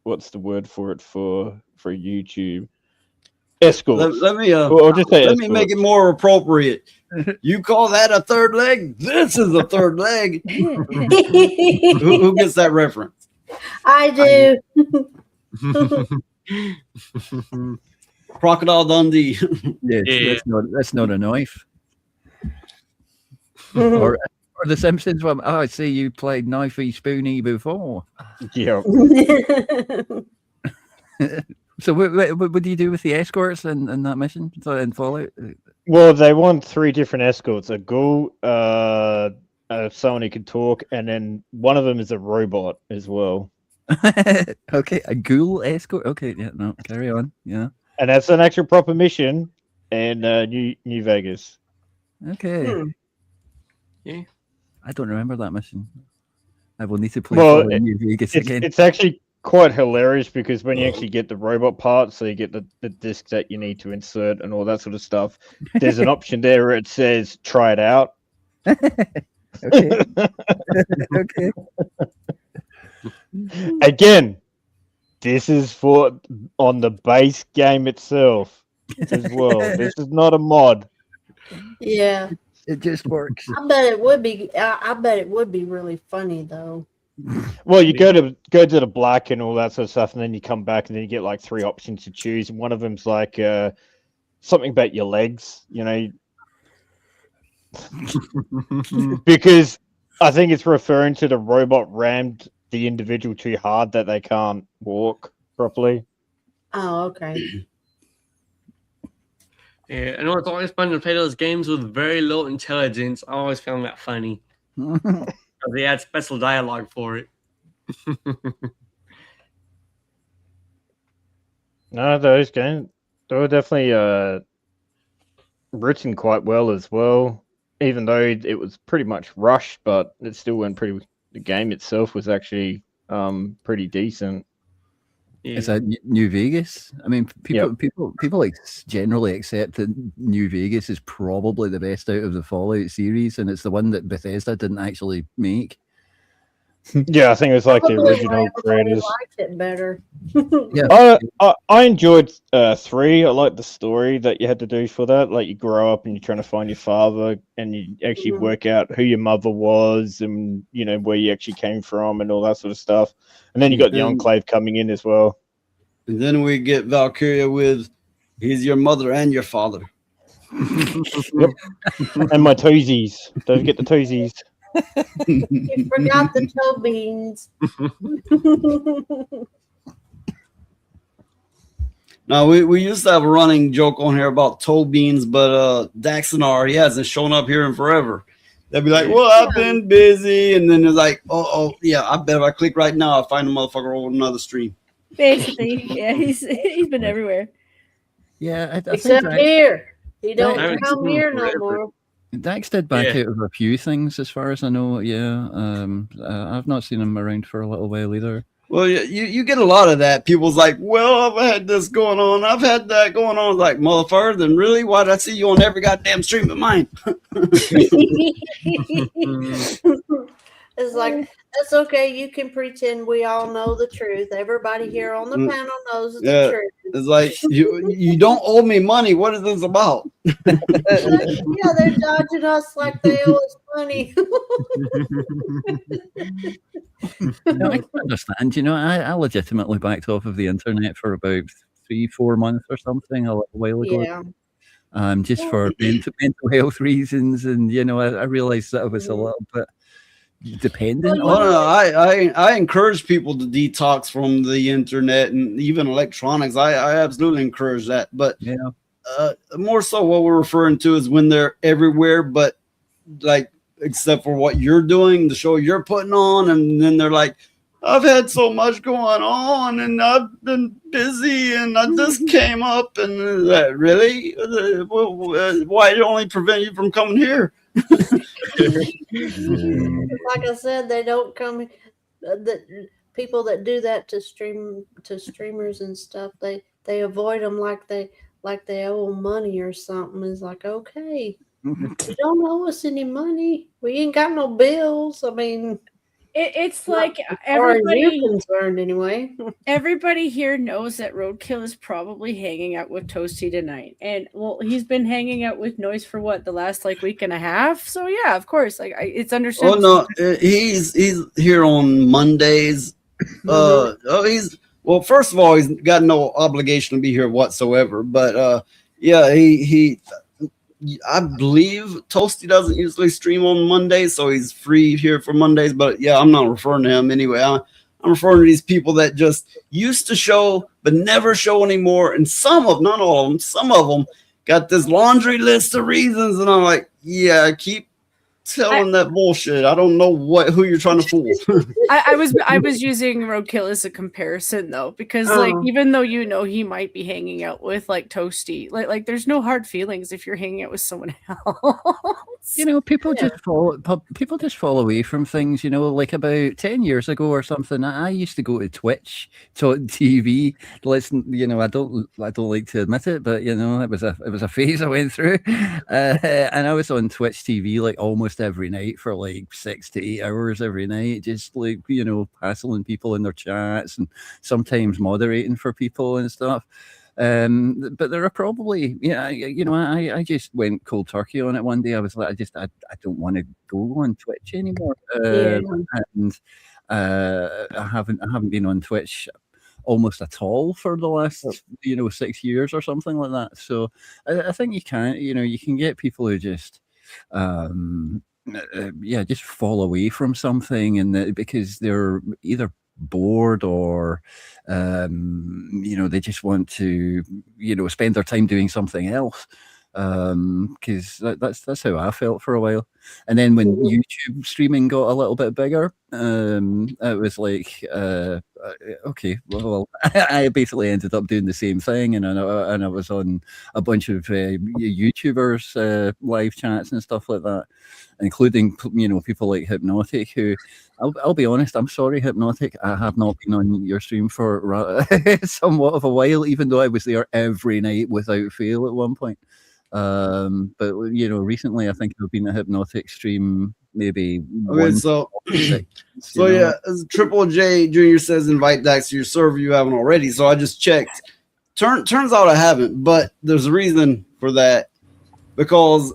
S8: what's the word for it for YouTube? Escorts.
S2: Let me
S8: I'll just say
S2: let me make it more appropriate. You call that a third leg? This is a third leg. Who gets that reference?
S9: I do.
S2: Crocodile Dundee.
S5: Yes, that's not a knife. or the Simpsons one. Oh, I see you played knifey spoony before.
S8: Yeah.
S5: So what do you do with the escorts in that mission? So in Fallout?
S8: Well, they want 3 different escorts: a ghoul, someone who can talk, and then one of them is a robot as well.
S5: Okay, a ghoul escort. Okay, yeah, no, carry on. Yeah,
S8: and that's an actual proper mission in New Vegas.
S5: Okay.
S12: Yeah,
S5: I don't remember that mission. I will need to play Fallout New Vegas again.
S8: It's actually quite hilarious because when you actually get the robot parts, so you get the disc that you need to insert and all that sort of stuff, there's an option there where it says try it out.
S5: Okay. Okay.
S8: Again, this is for on the base game itself as well. This is not a mod.
S9: Yeah.
S5: It just works.
S9: I bet it would be. I bet it would be really funny though.
S8: Well, you go to the black and all that sort of stuff, and then you come back, and then you get like 3 options to choose. And one of them's like something about your legs, because I think it's referring to the robot rammed the individual too hard that they can't walk properly.
S9: Oh, okay.
S12: Yeah, I know it's always fun to play those games with very low intelligence. I always found that funny. They had special dialogue for it.
S8: No, those games, they were definitely written quite well as well. Even though it was pretty much rushed, but it still went pretty. The game itself was actually pretty decent.
S5: Is that New Vegas? I mean, people like generally accept that New Vegas is probably the best out of the Fallout series, and it's the one that Bethesda didn't actually make.
S8: Yeah, I think it was like the original creators.
S9: I liked it better.
S5: Yeah,
S8: I enjoyed 3. I liked the story that you had to do for that. Like you grow up and you're trying to find your father, and you actually work out who your mother was, and where you actually came from, and all that sort of stuff. And then you got the Enclave coming in as well.
S2: And then we get Valkyria with, "He's your mother and your father."
S8: Yep. And my toesies. Don't forget the toesies.
S9: You forgot the toe beans.
S2: Now we used to have a running joke on here about toe beans, but Daxonar, he hasn't shown up here in forever. They'd be like, "Well, I've been busy," and then it's like, "Oh, yeah, I bet if I click right now, I'll find a motherfucker over another stream."
S20: Basically, yeah, he's been everywhere.
S5: Yeah, I
S9: Except
S5: think
S9: here, he don't come here no more.
S5: Dax did back out of a few things, as far as I know. Yeah, I've not seen him around for a little while either.
S2: Well, you get a lot of that. People's like, "Well, I've had this going on. I've had that going on." Like, motherfucker, then really? Why did I see you on every goddamn stream of mine?
S9: It's like, that's okay. You can pretend we all know the truth. Everybody here on the panel knows the truth.
S2: It's like, you don't owe me money. What is this about?
S9: Yeah, they're dodging us like they owe us money.
S5: No, I can understand. I legitimately backed off of the internet for about 3-4 months or something a while ago.
S9: Yeah.
S5: Just for mental health reasons, and I realized that I was a little bit dependent on it.
S2: I encourage people to detox from the internet and even electronics. I absolutely encourage that. But more so what we're referring to is when they're everywhere, but like except for what you're doing, the show you're putting on, and then they're like, "I've had so much going on, and I've been busy, and I just came up." And really, why it only prevent you from coming here?
S9: Like I said, they don't come. The people that do that to streamers and stuff, they avoid them like they owe money or something. It's like, okay, you don't owe us any money. We ain't got no bills. I mean.
S10: It's like
S9: Or are
S10: everybody
S9: you concerned anyway?
S10: everybody here knows that Roadkill is probably hanging out with Toasty tonight. And well, he's been hanging out with Noise for what, the last like week and a half? So yeah, of course. Like it's
S2: Oh
S10: understandable.
S2: no, he's here on Mondays. Well, first of all, he's got no obligation to be here whatsoever. But yeah, he I believe Toasty doesn't usually stream on Mondays, so he's free here for Mondays. But yeah, I'm not referring to him anyway. I'm referring to these people that just used to show but never show anymore. And some of, not all of them, some of them got this laundry list of reasons, and I'm like, yeah, keep telling that bullshit. I don't know who you're trying to fool.
S10: I was using Roadkill as a comparison though, because like even though you know he might be hanging out with like Toasty, like there's no hard feelings if you're hanging out with someone else.
S5: You know, people just fall away from things. You know, like about 10 years ago or something, I used to go to Twitch, to TV. Listen, you know, I don't like to admit it, but you know, it was a phase I went through, and I was on Twitch TV like almost every night for like 6 to 8 hours every night, just like, you know, hassling people in their chats and sometimes moderating for people and stuff. But there are probably, I just went cold turkey on it one day. I was like, I don't want to go on Twitch anymore. And I haven't been on Twitch almost at all for the last 6 years or something like that. So I think you can get people who just just fall away from something, and because they're either bored or they just want to spend their time doing something else, because that's how I felt for a while. And then when YouTube streaming got a little bit bigger, it was like okay, well I basically ended up doing the same thing, and I was on a bunch of YouTubers live chats and stuff like that, including people like Hypnotic, who I'll be honest, I'm sorry, Hypnotic, I have not been on your stream for somewhat of a while, even though I was there every night without fail at one point. But recently I think I've been at Hypnotic stream maybe
S2: okay, so yeah, as Triple J Jr. says, invite Dax to your server. You haven't already, so I just checked. Turns out I haven't, but there's a reason for that, because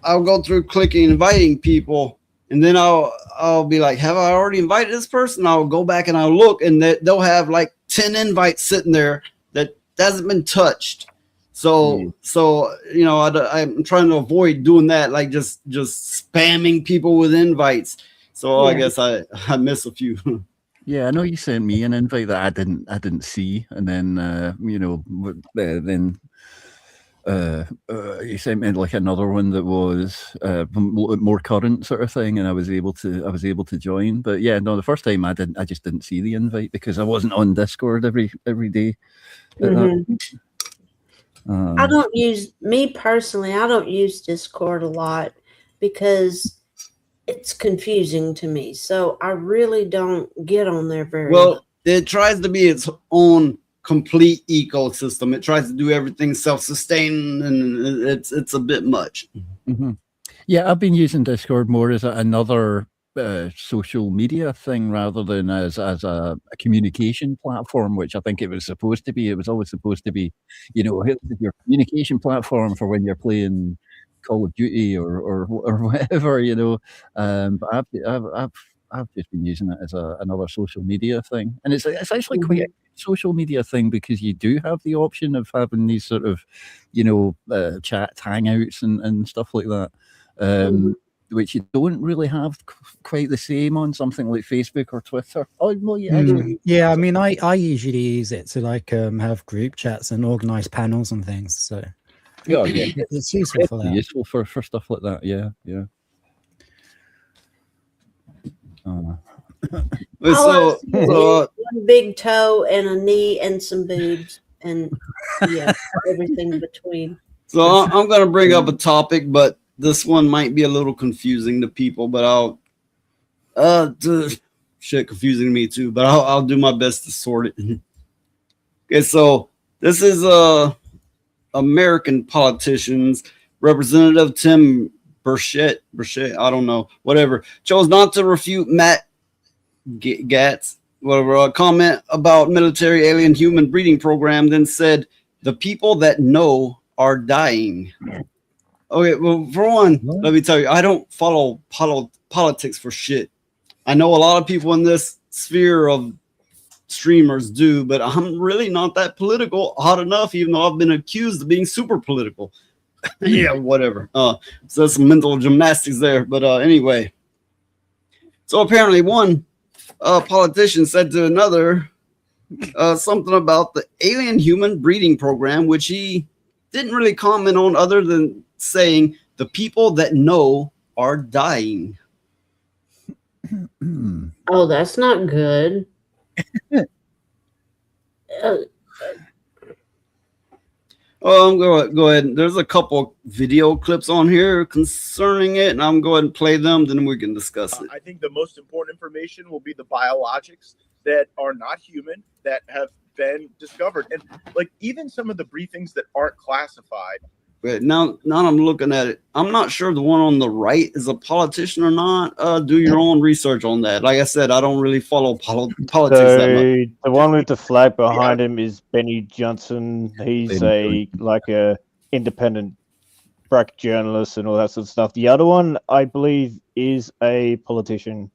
S2: I'll go through clicking inviting people, and then I'll be like, have I already invited this person? I'll go back and I'll look, and they'll have like 10 invites sitting there that hasn't been touched. So I'm trying to avoid doing that, like just spamming people with invites. So I guess I miss a few.
S5: Yeah, I know you sent me an invite that I didn't see, and then you sent me like another one that was more current sort of thing, and I was able to join. But yeah, no, the first time I just didn't see the invite because I wasn't on Discord every day.
S9: I don't use Discord a lot because it's confusing to me. So I really don't get on there very much.
S2: It tries to be its own complete ecosystem. It tries to do everything self-sustaining, and it's a bit much.
S5: Mm-hmm. Yeah, I've been using Discord more as another social media thing rather than as a communication platform, which I think it was supposed to be. It was always supposed to be, your communication platform for when you're playing Call of Duty or whatever, But I've just been using it as another social media thing, and it's actually quite a social media thing because you do have the option of having these sort of, chat hangouts and stuff like that. Which you don't really have quite the same on something like Facebook or Twitter. Oh, well, yeah.
S11: Yeah, I mean, I usually use it to have group chats and organize panels and things. So
S5: yeah,
S11: it's useful for that.
S5: Useful for stuff like that. Yeah.
S2: So
S9: one big toe and a knee and some boobs and everything between.
S2: So I'm going to bring up a topic, but this one might be a little confusing to people, but confusing to me too, but I'll do my best to sort it. Okay, so this is American politicians. Representative Tim Burchett, I don't know, whatever, chose not to refute Matt Gats, whatever, a comment about military alien human breeding program, then said, "The people that know are dying." Okay, well, for one, let me tell you, I don't follow politics for shit. I know a lot of people in this sphere of streamers do, but I'm really not that political, hot enough, even though I've been accused of being super political. Yeah, whatever. So that's some mental gymnastics there. But anyway, so apparently one politician said to another something about the alien human breeding program, which he didn't really comment on other than saying the people that know are dying.
S9: Oh, that's not good.
S2: I'm going to go ahead. There's a couple video clips on here concerning it, and I'm going to play them, then we can discuss it.
S3: I think the most important information will be the biologics that are not human that have been discovered. And like even some of the briefings that aren't classified.
S2: Wait, now I'm looking at it. I'm not sure the one on the right is a politician or not. Do your own research on that. Like I said, I don't really follow politics that much.
S8: The one with the flag behind him is Benny Johnson. He's a independent journalist and all that sort of stuff. The other one, I believe, is a politician.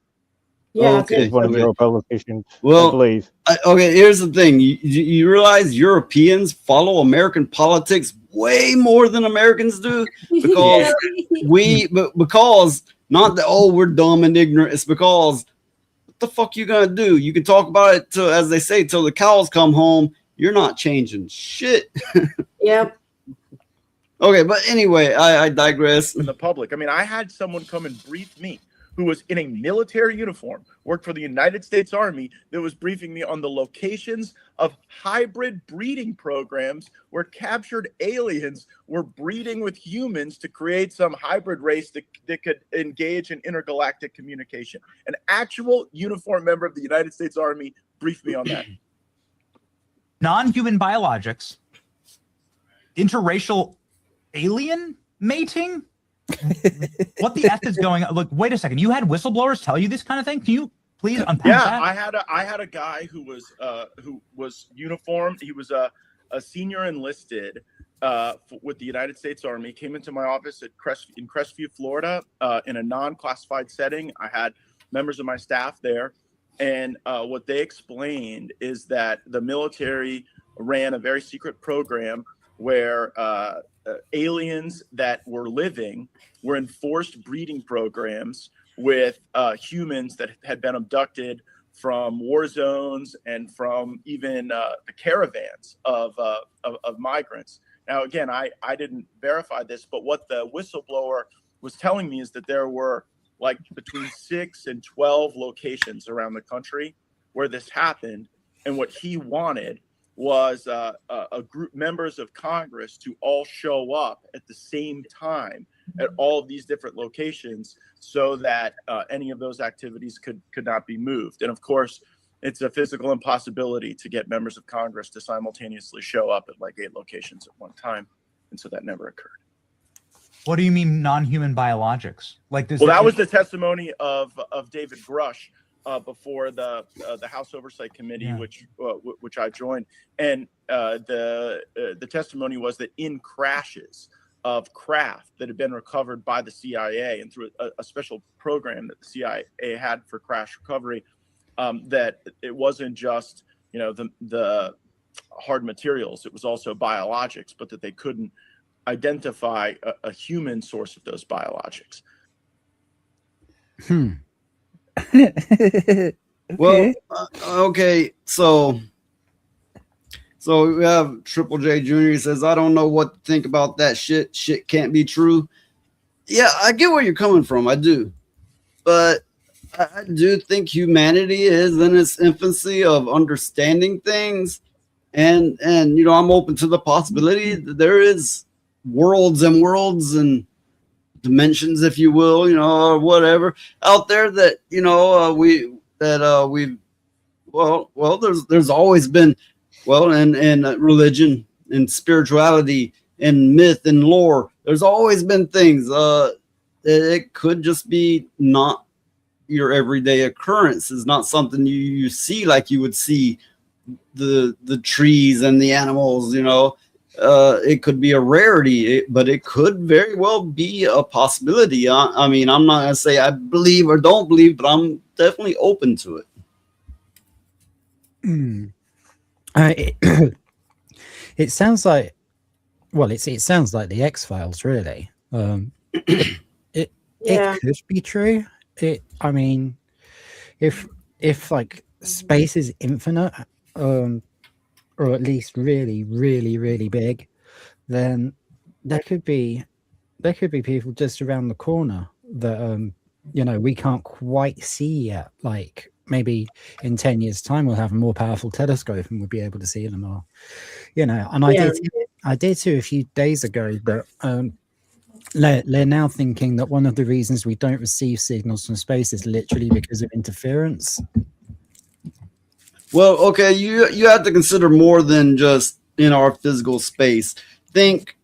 S9: Yeah,
S2: okay.
S8: One of your politicians,
S2: well,
S8: I believe.
S2: Okay, here's the thing. You realize Europeans follow American politics way more than Americans do because because not that we're dumb and ignorant. It's because what the fuck you gonna do? You can talk about it till, as they say, till the cows come home. You're not changing shit.
S9: Yep.
S2: Okay, but anyway, I digress.
S3: In the public, I mean, I had someone come and brief me who was in a military uniform, worked for the United States Army, that was briefing me on the locations of hybrid breeding programs where captured aliens were breeding with humans to create some hybrid race that could engage in intergalactic communication. An actual uniformed member of the United States Army briefed me on that.
S21: Non-human biologics, interracial alien mating. What the F is going on? Look, wait a second. You had whistleblowers tell you this kind of thing? Can you please unpack that?
S3: I had a guy who was uniformed. He was a senior enlisted with the United States Army. Came into my office in Crestview, Florida, in a non-classified setting. I had members of my staff there, and what they explained is that the military ran a very secret program where aliens that were living were in forced breeding programs with humans that had been abducted from war zones and from even the caravans of migrants. Now, again, I didn't verify this, but what the whistleblower was telling me is that there were like between 6 and 12 locations around the country where this happened. And what he wanted was a group, members of Congress, to all show up at the same time at all of these different locations so that any of those activities could not be moved. And of course, it's a physical impossibility to get members of Congress to simultaneously show up at like 8 locations at one time. And so that never occurred.
S21: What do you mean non-human biologics? Like this?
S3: Well, that was the testimony of David Grush before the House Oversight Committee, which I joined, and the testimony was that in crashes of craft that had been recovered by the CIA and through a special program that the CIA had for crash recovery, that it wasn't just the hard materials, it was also biologics, but that they couldn't identify a human source of those biologics.
S2: Well, okay, so we have Triple J Jr. He says, I don't know what to think about that shit. Shit can't be true. Yeah, I get where you're coming from. I do. But I do think humanity is in its infancy of understanding things. And I'm open to the possibility that there is worlds and dimensions, if you will, or whatever out there that, there's always been, in religion and spirituality and myth and lore, there's always been things, it could just be not, your everyday occurrence. It's not something you see like you would see the trees and the animals, you know. It could be a rarity, but it could very well be a possibility. I mean, I'm not gonna say I believe or don't believe, but I'm definitely open to it.
S11: It sounds like, well, it sounds like the X-Files, really. It could be true. I mean, if like space is infinite, or at least really, really, really big, then there could be people just around the corner that you know, we can't quite see yet. Like maybe in 10 years' time we'll have a more powerful telescope and we'll be able to see them all. You know, and I did too a few days ago that they're now thinking that one of the reasons we don't receive signals from space is literally because of interference.
S2: Well, okay, you have to consider more than just in our physical space. Think,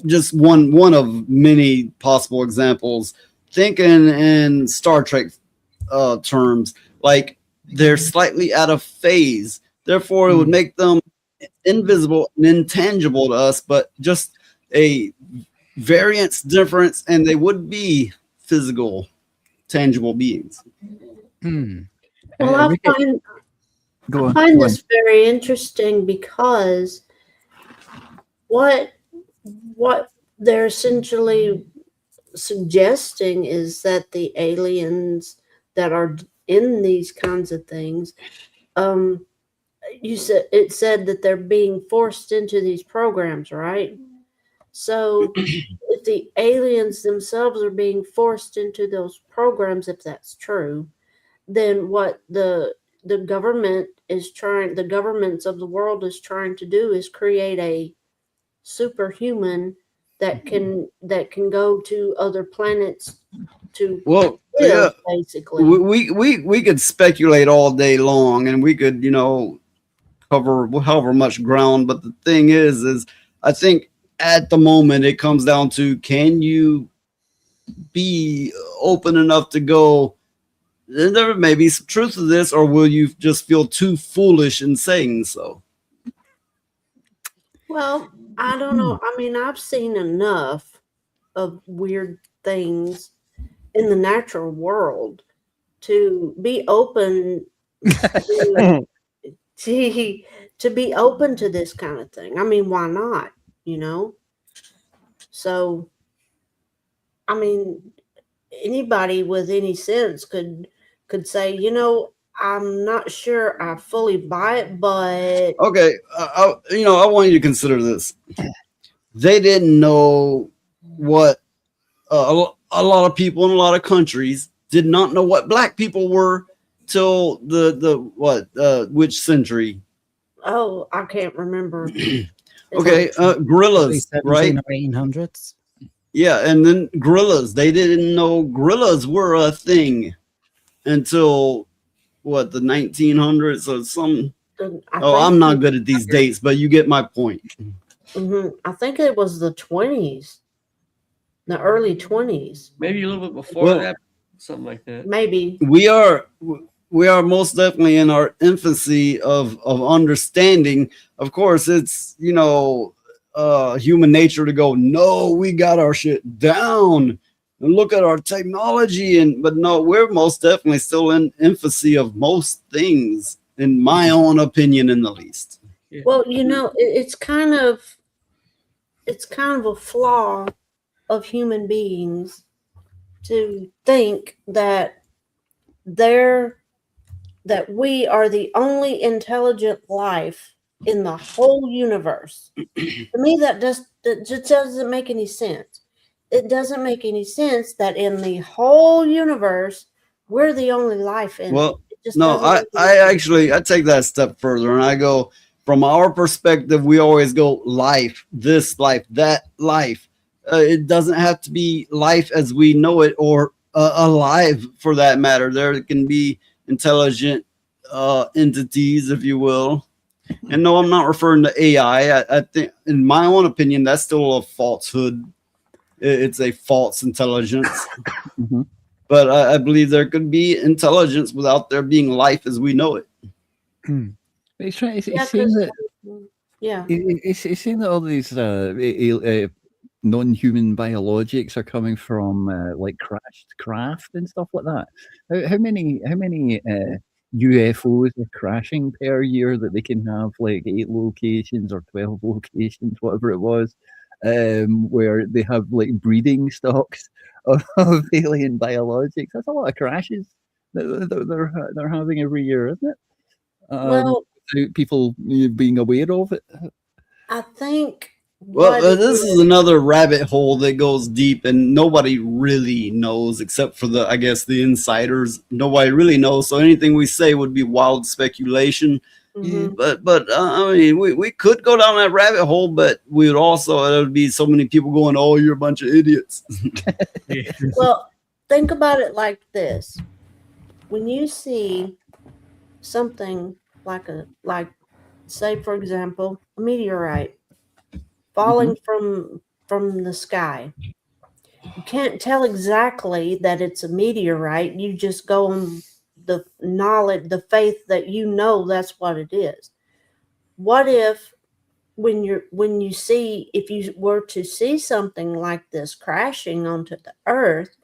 S2: just one of many possible examples. Think in Star Trek terms, like they're slightly out of phase. Therefore, it would make them invisible and intangible to us, but just a variance difference, and they would be physical, tangible beings.
S9: Well, I find this very interesting because what they're essentially suggesting is that the aliens that are in these kinds of things, it said that they're being forced into these programs, right? So if the aliens themselves are being forced into those programs, if that's true, then what the governments of the world is trying to do is create a superhuman that can go to other planets to live, basically.
S2: We could speculate all day long, and we could, you know, cover however much ground. But the thing is I think at the moment it comes down to, can you be open enough to go, there may be some truth to this, or will you just feel too foolish in saying so?
S9: Well, I don't know. I mean, I've seen enough of weird things in the natural world to be open to be open to this kind of thing. I mean, why not? You know? So, I mean, anybody with any sense could say, you know, I'm not sure I fully buy it, but
S2: okay, I want you to consider this. They didn't know what a lot of people in a lot of countries did not know what black people were till which century?
S9: Oh, I can't remember.
S2: Okay, gorillas, right?
S11: 1800s.
S2: Yeah, and then gorillas. They didn't know gorillas were a thing until the 1900s or some. I'm not good at these dates, but you get my point.
S9: I think it was the 20s, the early 20s.
S12: Maybe a little bit before that, something like that.
S9: Maybe.
S2: We are most definitely in our infancy of understanding. Of course, it's, you know, human nature to go, no, we got our shit down and look at our technology, but no, we're most definitely still in infancy of most things, in my own opinion, in the least.
S9: Well, you know, it's kind of a flaw of human beings to think that we are the only intelligent life in the whole universe. To me, that just doesn't make any sense. It doesn't make any sense that in the whole universe we're the only life in it.
S2: No, I take that a step further, and I go, from our perspective, we always go life, this life, that life. It doesn't have to be life as we know it, or alive for that matter. There can be intelligent entities, if you will. And no, I'm not referring to AI. I think, in my own opinion, that's still a falsehood. It's a false intelligence. but I believe there could be intelligence without there being life as we know it.
S5: It's saying that
S9: yeah,
S5: it's saying that all these non-human biologics are coming from like crashed craft and stuff like that. How many UFOs are crashing per year that they can have like 8 locations or 12 locations, whatever it was, where they have like breeding stocks of alien biologics? That's a lot of crashes that they're having every year, isn't it?
S9: Well,
S5: without people being aware of it.
S9: I think.
S2: Well, this is another rabbit hole that goes deep, and nobody really knows except for I guess the insiders. Nobody really knows, so anything we say would be wild speculation.
S9: Mhm.
S2: But I mean, we could go down that rabbit hole, but we would also there would be so many people going, "Oh, you're a bunch of idiots."
S9: Well, think about it like this: when you see something like say, for example, a meteorite falling from the sky, you can't tell exactly that it's a meteorite. You just go on the knowledge, the faith that you know that's what it is. What if when you were to see something like this crashing onto the earth,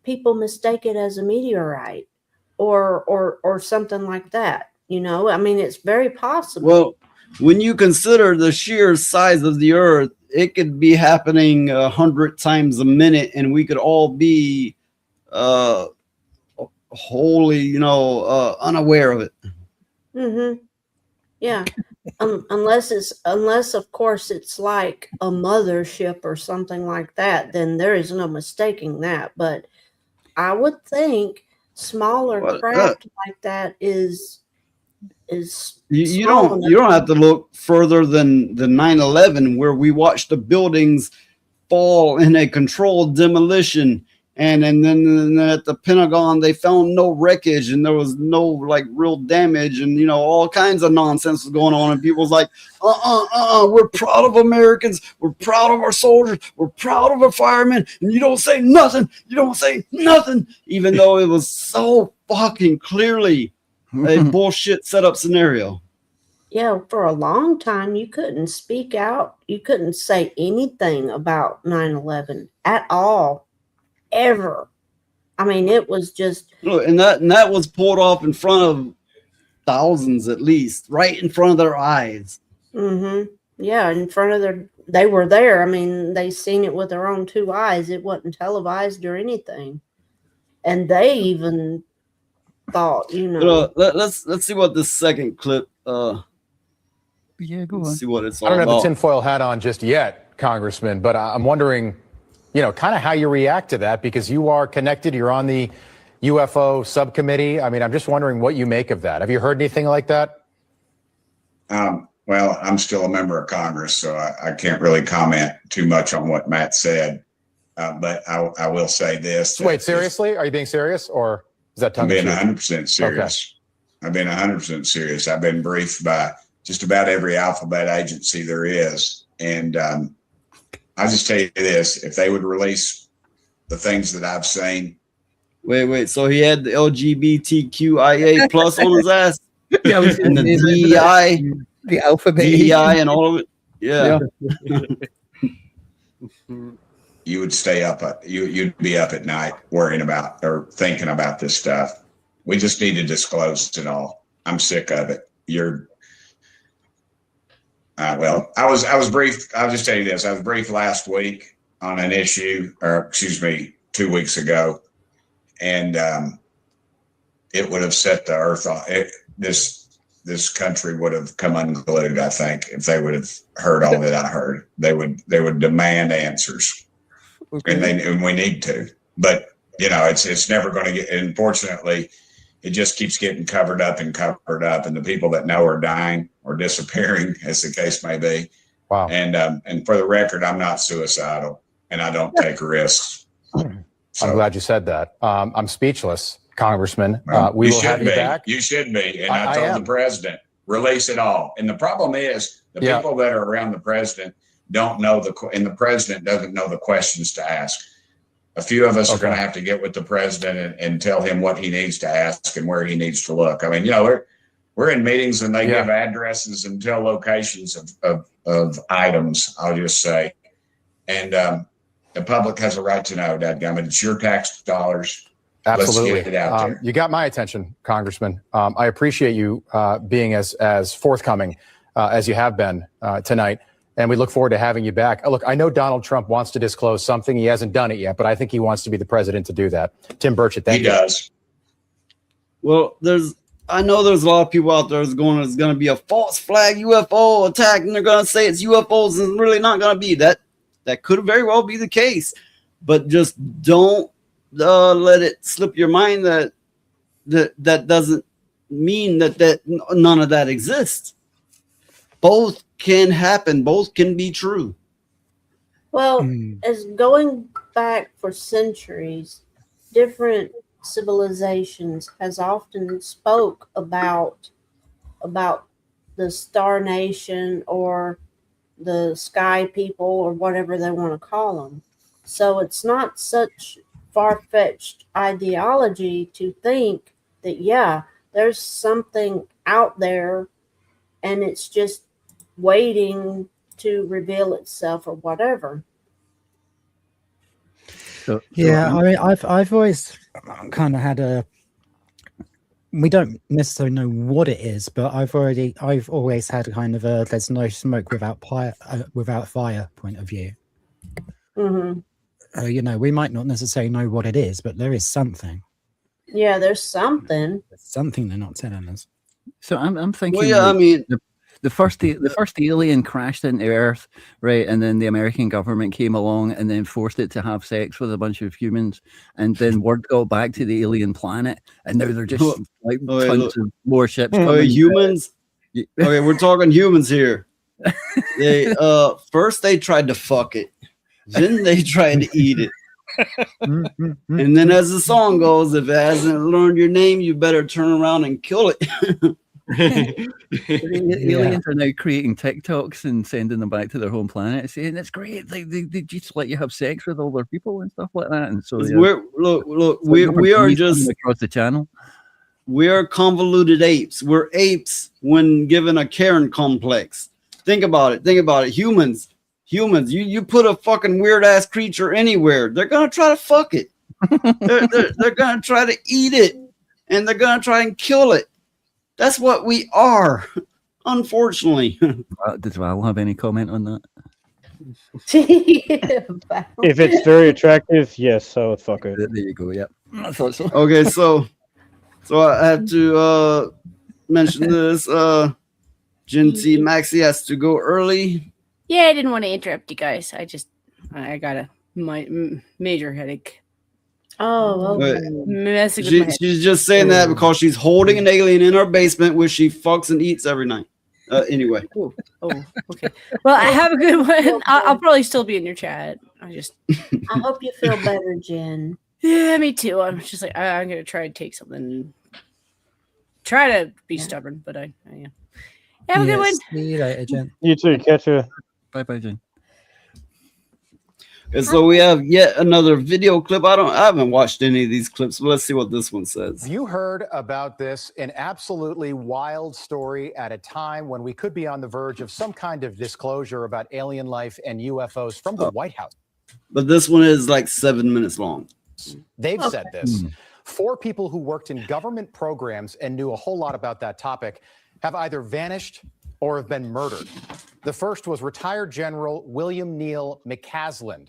S9: people mistake it as a meteorite or something like that? I mean, it's very possible.
S2: Well, when you consider the sheer size of the earth, it could be happening 100 times a minute, and we could all be wholly, unaware of it.
S9: Mm-hmm. Yeah. Unless of course it's like a mothership or something like that, then there is no mistaking that. But I would think smaller craft like that is
S2: you don't have to look further than the 9/11, where we watched the buildings fall in a controlled demolition, and then at the Pentagon they found no wreckage and there was no like real damage, and all kinds of nonsense was going on, and people's like, we're proud of Americans, we're proud of our soldiers, we're proud of our firemen, and you don't say nothing, even though it was so fucking clearly a bullshit setup scenario.
S9: Yeah, for a long time you couldn't speak out. You couldn't say anything about 9/11 at all, ever. I mean, it was just
S2: and that was pulled off in front of thousands, at least, right in front of their eyes.
S9: Yeah, in front of they were there. I mean, they seen it with their own 2 eyes. It wasn't televised or anything. And they even thought,
S2: let's see what this second clip
S5: yeah, go on.
S2: See what it's all
S1: I don't
S2: about.
S1: have the tinfoil hat on just yet, Congressman, but I'm wondering, kind of how you react to that, because you are connected. You're on the UFO subcommittee. I mean, I'm just wondering what you make of that. Have you heard anything like that?
S22: Well, I'm still a member of Congress, so I can't really comment too much on what Matt said. But I will say this.
S1: Wait, seriously? Are you being serious, or is that tongue in cheek?
S22: I'm being 100% serious. Okay. I've been 100% serious. I've been briefed by just about every alphabet agency there is. And I'll just tell you this, if they would release the things that I've seen.
S2: Wait. So he had the LGBTQIA plus on his ass?
S5: Yeah,
S2: and the DEI.
S5: The alphabet.
S2: DEI and all of it. Yeah.
S22: You would stay up. You'd be up at night worrying about or thinking about this stuff. We just need to disclose it all. I'm sick of it. Well, I was briefed. I'll just tell you this. I was briefed last week on an issue, or excuse me, 2 weeks ago, and it would have set the earth on. This country would have come unglued, I think, if they would have heard all that I heard. They would demand answers, and we need to. But it's never going to get. Unfortunately, it just keeps getting covered up, and the people that know are dying or disappearing, as the case may be.
S1: Wow.
S22: And for the record, I'm not suicidal, and I don't take risks.
S1: I'm glad you said that. I'm speechless, Congressman.
S22: Well,
S1: We will have you back.
S22: You should be. And I told the president, release it all. And the problem is the people that are around the president don't know and the president doesn't know the questions to ask. A few of us are
S1: Okay.
S22: going to have to get with the president and tell him what he needs to ask and where he needs to look. I mean, you know, we're in meetings and they
S1: Yeah.
S22: give addresses and tell locations of items, I'll just say. And the public has a right to know, dadgummit. It's your tax dollars.
S1: Absolutely.
S22: Let's get it out there.
S1: You got my attention, Congressman. I appreciate you being as forthcoming as you have been tonight. And we look forward to having you back. Look, I know Donald Trump wants to disclose something. He hasn't done it yet, but I think he wants to be the president to do that. Tim Burchett, thank you.
S22: He does.
S2: Well, I know there's a lot of people out there that's going, it's going to be a false flag UFO attack, and they're going to say it's UFOs, and it's really not going to be that. That could very well be the case, but just don't let it slip your mind that doesn't mean that none of that exists. Both can happen. Both can be true.
S9: Well, as going back for centuries, different civilizations has often spoke about the Star Nation or the Sky People or whatever they want to call them. So it's not such far-fetched ideology to think that, yeah, there's something out there and it's just waiting to reveal itself or whatever.
S11: Yeah, I mean, I've always kind of had we don't necessarily know what it is, but I've always had a kind of there's no smoke without fire point of view.
S9: Mm-hmm.
S11: You know, we might not necessarily know what it is, but there is something.
S9: Yeah, there's something.
S11: There's something they're not telling us.
S5: So I'm thinking.
S2: Well, yeah, I mean,
S5: the first alien crashed into Earth, right, and then the American government came along and then forced it to have sex with a bunch of humans, and then word got back to the alien planet, and now they're just like tons of more ships.
S2: Humans. Okay, we're talking humans here. They first they tried to fuck it, then they tried to eat it. And then as the song goes, if it hasn't learned your name, you better turn around and kill it.
S5: Aliens are now creating TikToks and sending them back to their home planet, saying it's great. They just let you have sex with other people and stuff like that. And so
S2: we are just
S5: across the channel.
S2: We are convoluted apes. We're apes when given a Karen complex. Think about it. Humans. You put a fucking weird ass creature anywhere, they're gonna try to fuck it. They're gonna try to eat it, and they're gonna try and kill it. That's what we are, unfortunately.
S5: Does Val have any comment on that?
S8: If it's very attractive, yes, I would fuck it.
S5: There you go. Yeah, I thought so.
S2: Okay, so I have to mention this. Jinty Maxi has to go early.
S10: Yeah, I didn't want to interrupt you guys. I got a major headache.
S9: Oh, okay.
S10: Messing with my head.
S2: She's just saying that because she's holding an alien in her basement, which she fucks and eats every night. Anyway.
S10: Oh, okay. Well, I have a good one. I'll probably still be in your chat.
S9: I hope you feel better, Jen.
S10: Yeah, me too. I'm just like, I'm gonna try to take something. Try to be stubborn, but I am. Have a good one.
S11: See you later, Jen.
S8: You too. Catch you.
S5: Bye, Jen.
S2: And so we have yet another video clip. I haven't watched any of these clips, but let's see what this one says.
S1: Have you heard about this? An absolutely wild story at a time when we could be on the verge of some kind of disclosure about alien life and UFOs from the White House.
S2: But this one is like 7 minutes long.
S1: They've said this. 4 people who worked in government programs and knew a whole lot about that topic have either vanished or have been murdered. The first was retired General William Neal McCasland,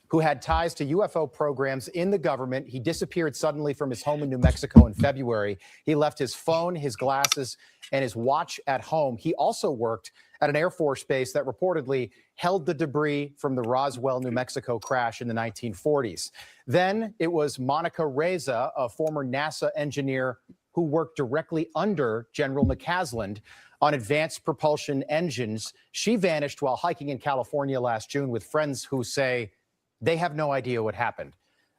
S1: who had ties to UFO programs in the government. He disappeared suddenly from his home in New Mexico in February. He left his phone, his glasses, and his watch at home. He also worked at an Air Force base that reportedly held the debris from the Roswell, New Mexico crash in the 1940s. Then it was Monica Reza, a former NASA engineer who worked directly under General McCasland on advanced propulsion engines. She vanished while hiking in California last June with friends who say they have no idea what happened.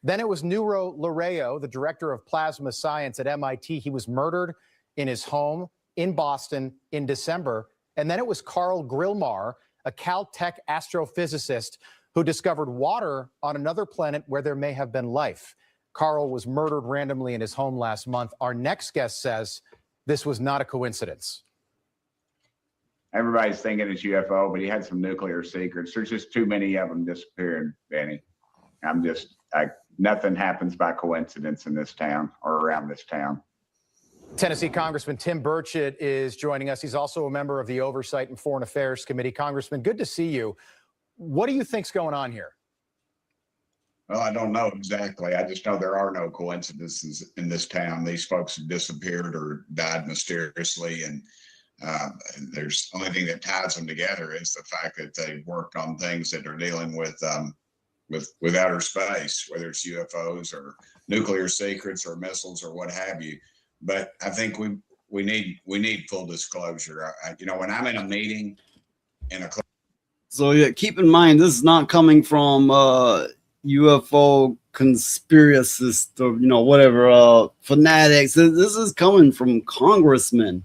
S1: Then it was Nuro Larejo, the director of plasma science at MIT. He was murdered in his home in Boston in December. And then it was Carl Grillmar, a Caltech astrophysicist who discovered water on another planet where there may have been life. Carl was murdered randomly in his home last month. Our next guest says this was not a coincidence.
S4: Everybody's thinking it's UFO, but he had some nuclear secrets. There's just too many of them disappearing, Benny. Nothing happens by coincidence in this town or around this town.
S1: Tennessee Congressman Tim Burchett is joining us. He's also a member of the Oversight and Foreign Affairs Committee. Congressman, good to see you. What do you think's going on here?
S22: Well, I don't know exactly. I just know there are no coincidences in this town. These folks have disappeared or died mysteriously, and there's only thing that ties them together is the fact that they worked on things that are dealing with outer space, whether it's UFOs or nuclear secrets or missiles or what have you. But I think we need full disclosure. When I'm in a meeting
S2: So yeah, keep in mind this is not coming from UFO conspiracists or whatever fanatics. This is coming from congressmen.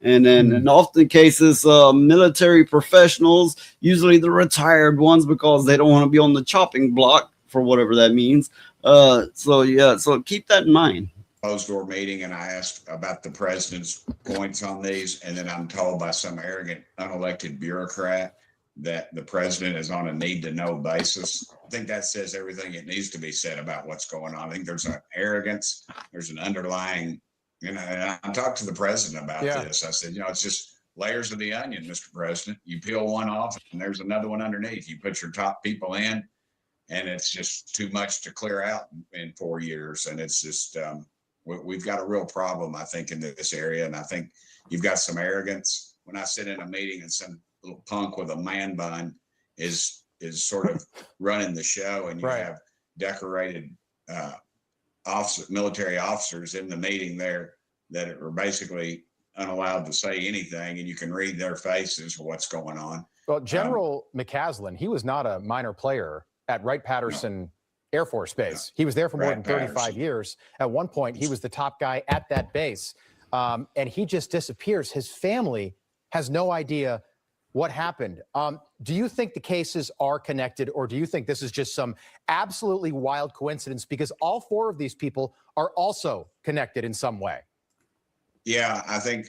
S2: And then in often cases, military professionals, usually the retired ones, because they don't want to be on the chopping block for whatever that means. So keep that in mind.
S22: closed door meeting and I asked about the president's points on these, and then I'm told by some arrogant unelected bureaucrat that the president is on a need to know basis. I think that says everything it needs to be said about what's going on. I think there's an arrogance, there's an underlying, and I talked to the president about this. I said, it's just layers of the onion, Mr. President. You peel one off and there's another one underneath. You put your top people in and it's just too much to clear out in 4 years. And it's just, we've got a real problem, I think, in this area. And I think you've got some arrogance. When I sit in a meeting and some little punk with a man bun is sort of running the show, and you have decorated military officers in the meeting there that are basically unallowed to say anything, and you can read their faces what's going on.
S1: Well, General McCaslin, he was not a minor player at Wright-Patterson Air Force Base. He was there for more than 35 years. At one point, he was the top guy at that base, and he just disappears. His family has no idea what happened. Do you think the cases are connected, or do you think this is just some absolutely wild coincidence? Because all four of these people are also connected in some way.
S22: Yeah, I think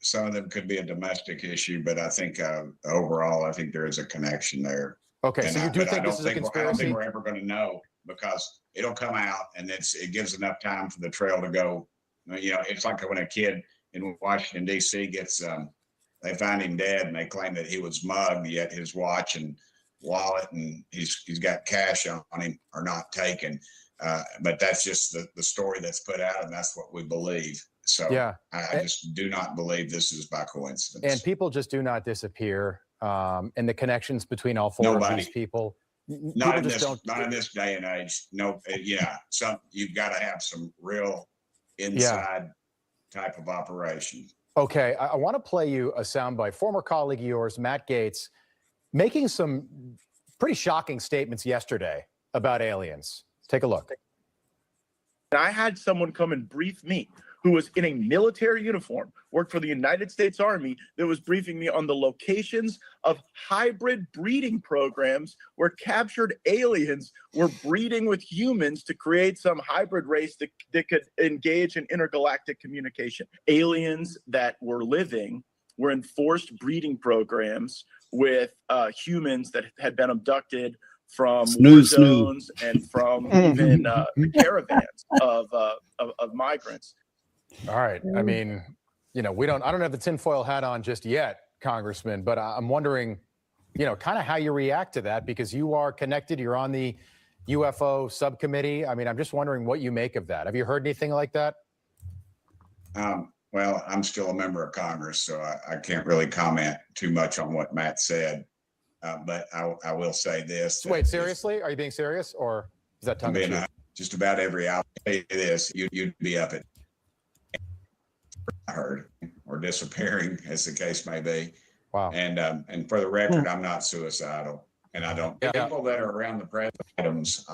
S22: some of them could be a domestic issue, but I think overall, I think there is a connection there.
S1: Okay,
S22: and
S1: so you do think this is a
S22: I don't
S1: conspiracy?
S22: think we're ever going to know, because it'll come out, and it gives enough time for the trail to go. It's like when a kid in Washington, D.C. gets they find him dead, and they claim that he was mugged, yet his watch and wallet and he's got cash on him are not taken. But that's just the story that's put out, and that's what we believe. So I just do not believe this is by coincidence.
S1: And people just do not disappear. And the connections between all four of these people.
S22: Not in this day and age. No, you've got to have some real inside type of operation.
S1: Okay, I want to play you a soundbite. Former colleague of yours, Matt Gaetz, making some pretty shocking statements yesterday about aliens. Take a look.
S3: I had someone come and brief me who was in a military uniform, worked for the United States Army, that was briefing me on the locations of hybrid breeding programs where captured aliens were breeding with humans to create some hybrid race that could engage in intergalactic communication. Aliens that were living were in forced breeding programs with humans that had been abducted from war zones and from even caravans of migrants.
S1: All right. I mean, I don't have the tinfoil hat on just yet, Congressman, but I'm wondering, kind of how you react to that, because you are connected. You're on the UFO subcommittee. I mean, I'm just wondering what you make of that. Have you heard anything like that?
S22: Well, I'm still a member of Congress, so I can't really comment too much on what Matt said. But I will say this.
S1: Wait, seriously? Are you being serious, or is that tongue in cheek?
S22: Just about every hour. I'll say this, you'd be up at heard or disappearing, as the case may be.
S1: Wow.
S22: And for the record, I'm not suicidal, and I don't. People that are around the president items.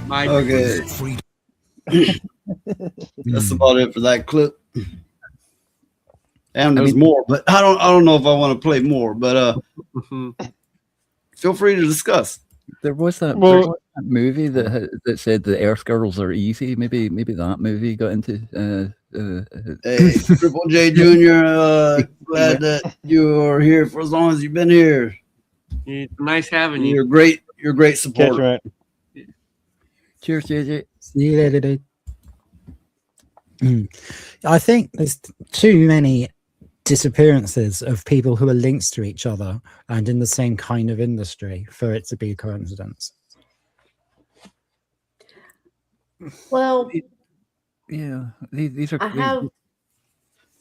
S2: Okay. That's about it for that clip. And there's more, but I don't know if I want to play more. But feel free to discuss.
S5: There was that,
S8: Well-
S5: that movie that said the Earth Girls are easy. Maybe that movie got into.
S2: Hey, Triple J Jr. Glad that you're here for as long as you've been here.
S12: It's nice having you.
S2: You're great. You're a great
S8: Catch
S2: supporter.
S8: right.
S5: Cheers, JJ.
S11: See you later, dude. I think there's too many disappearances of people who are linked to each other and in the same kind of industry for it to be a coincidence.
S9: Well,
S5: Yeah, these are.
S9: I have.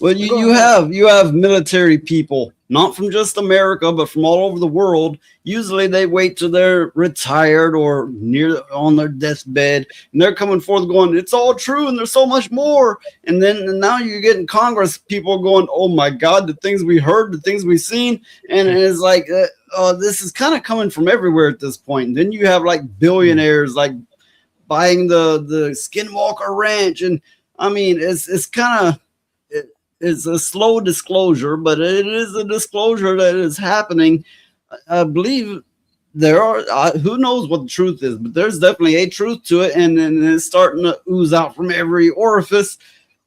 S2: Well, you have military people, not from just America, but from all over the world. Usually they wait till they're retired or near on their deathbed, and they're coming forth going, it's all true, and there's so much more. And now you're getting Congress people going, oh my God, the things we heard, the things we've seen. And it's like, this is kind of coming from everywhere at this point. And then you have like billionaires like buying the Skinwalker Ranch. And I mean, it's kind of, it's a slow disclosure, but it is a disclosure that is happening. I believe there are, who knows what the truth is, but there's definitely a truth to it. And it's starting to ooze out from every orifice.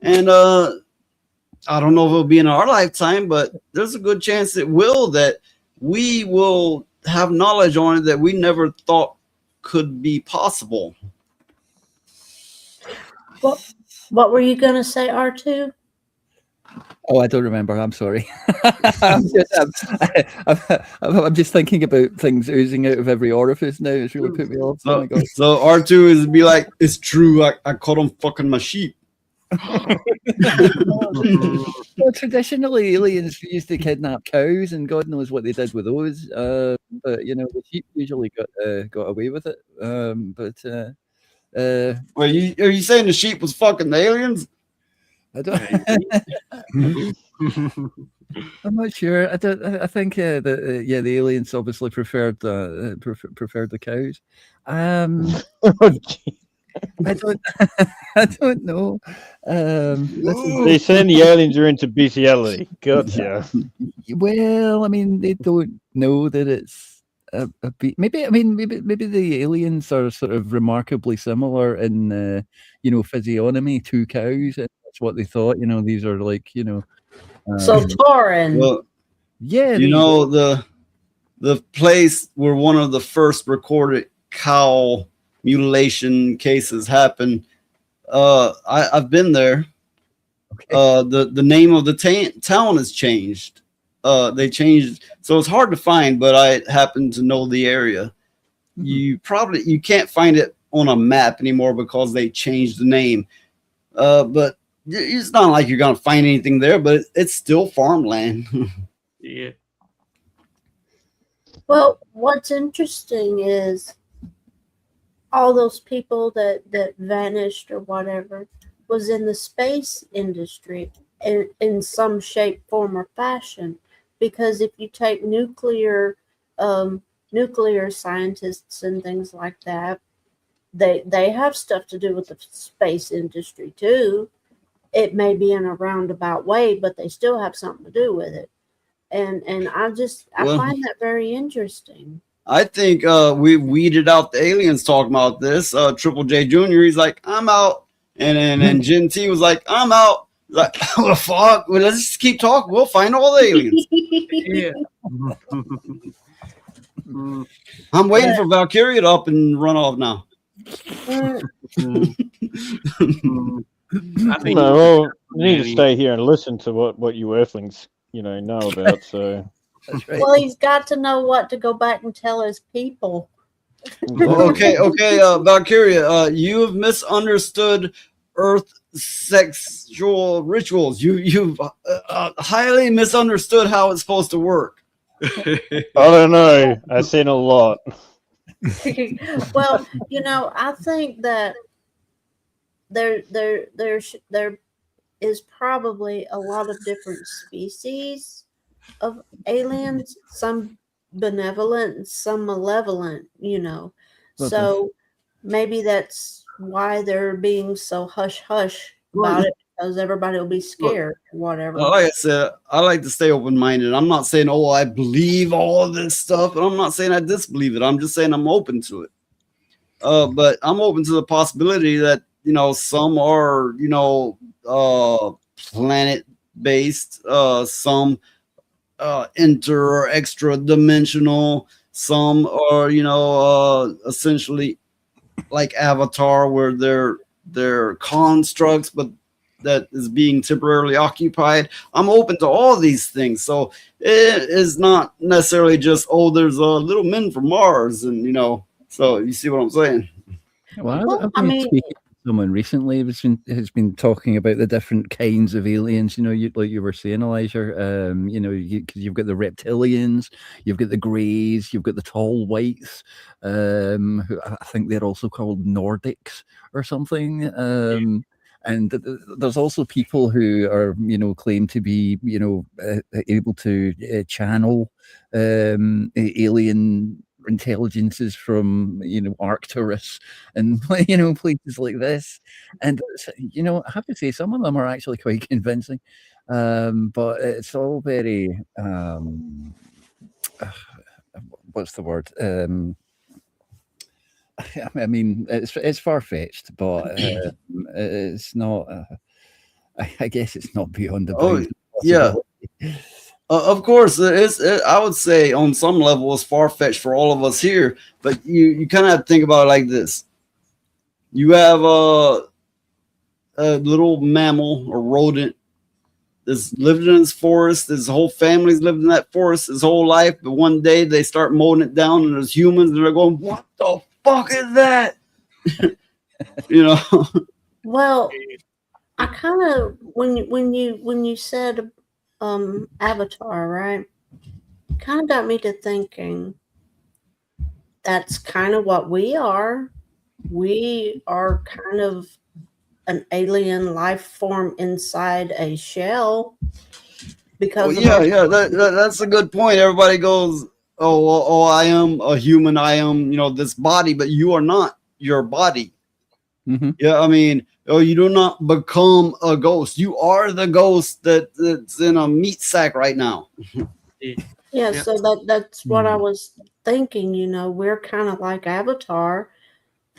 S2: And I don't know if it'll be in our lifetime, but there's a good chance it will, that we will have knowledge on it that we never thought could be possible.
S9: What were you going to say, R2?
S5: Oh, I don't remember. I'm sorry. I'm just thinking about things oozing out of every orifice now. It's really put me off. Oh my God.
S2: So R2 is be like, it's true. I caught him fucking my sheep.
S5: Well, traditionally, aliens used to kidnap cows, and God knows what they did with those. But you know, the sheep usually got away with it.
S2: Well, are you saying the sheep was fucking the aliens?
S5: I don't. I'm not sure. I don't. I think the aliens obviously preferred the cows. I don't. I don't know.
S8: They're saying the aliens are into bestiality. Gotcha.
S5: Well, I mean, they don't know that it's maybe. I mean, maybe the aliens are sort of remarkably similar in physiognomy to cows, and that's what they thought. You know, these are like
S9: So Tauran.
S2: Well,
S5: yeah,
S2: you know the place where one of the first recorded cow mutilation cases happened. I've been there. Okay. The name of the town has changed. They changed, so it's hard to find. But I happen to know the area. Mm-hmm. You can't find it on a map anymore because they changed the name. But it's not like you're gonna find anything there. But it's still farmland.
S12: Yeah.
S9: Well, what's interesting is all those people that vanished or whatever was in the space industry in some shape, form, or fashion. Because if you take nuclear scientists and things like that, they have stuff to do with the space industry too. It may be in a roundabout way, but they still have something to do with it. And I find that very interesting.
S2: I think we weeded out the aliens talking about this. Triple J Jr. He's like, I'm out, and Gen T was like, I'm out. Like, well, fuck. Well, let's just keep talking. We'll find all the aliens.
S12: Yeah.
S2: I'm waiting for Valkyria to up and run off now.
S8: I think well, you need to stay here and listen to what you Earthlings know about. So
S5: that's right.
S9: Well, he's got to know what to go back and tell his people.
S2: Okay, Valkyria, you have misunderstood Earth sexual rituals. You've highly misunderstood how it's supposed to work.
S8: I don't know. I've seen a lot.
S9: Well, I think that there is probably a lot of different species of aliens, some benevolent, some malevolent, so maybe that's why they're being so hush hush about it, because everybody will be scared or whatever.
S2: Like I said, I like to stay open-minded. I'm not saying, oh, I believe all this stuff, and I'm not saying I disbelieve it. I'm just saying I'm open to it. But I'm open to the possibility that, some are, planet-based, some inter or extra dimensional, some are, essentially like Avatar, where they're constructs, but that is being temporarily occupied. I'm open to all these things. So it is not necessarily just, oh, there's little men from Mars, and so you see what I'm saying?
S5: Well, I've been speaking to someone recently who's been talking about the different kinds of aliens. Like you were saying, Elijah. You've got the reptilians, you've got the greys, you've got the tall whites. Who I think they're also called Nordics or something. And there's also people who are, claim to be, able to channel alien intelligences from, Arcturus and, places like this. And, I have to say, some of them are actually quite convincing. But it's all very, what's the word? I mean, it's far-fetched, but it's not. I guess it's not beyond the bounds.
S2: Yeah. Of course, I would say on some level it's far-fetched for all of us here, but you kind of have to think about it like this. You have a little mammal or rodent that's lived in this forest. His whole family's lived in that forest his whole life, but one day they start mowing it down, and there's humans, and they're going, "What the fuck is that?"
S9: Well, I kind of when you said Avatar, right? Kind of got me to thinking that's kind of what we are. We are kind of an alien life form inside a shell. Because
S2: that's a good point. Everybody goes, oh, I am a human. I am, this body, but you are not your body.
S5: Mm-hmm.
S2: Yeah, I mean, you do not become a ghost. You are the ghost that's in a meat sack right now.
S9: Yeah, so that's what I was thinking. We're kind of like Avatar,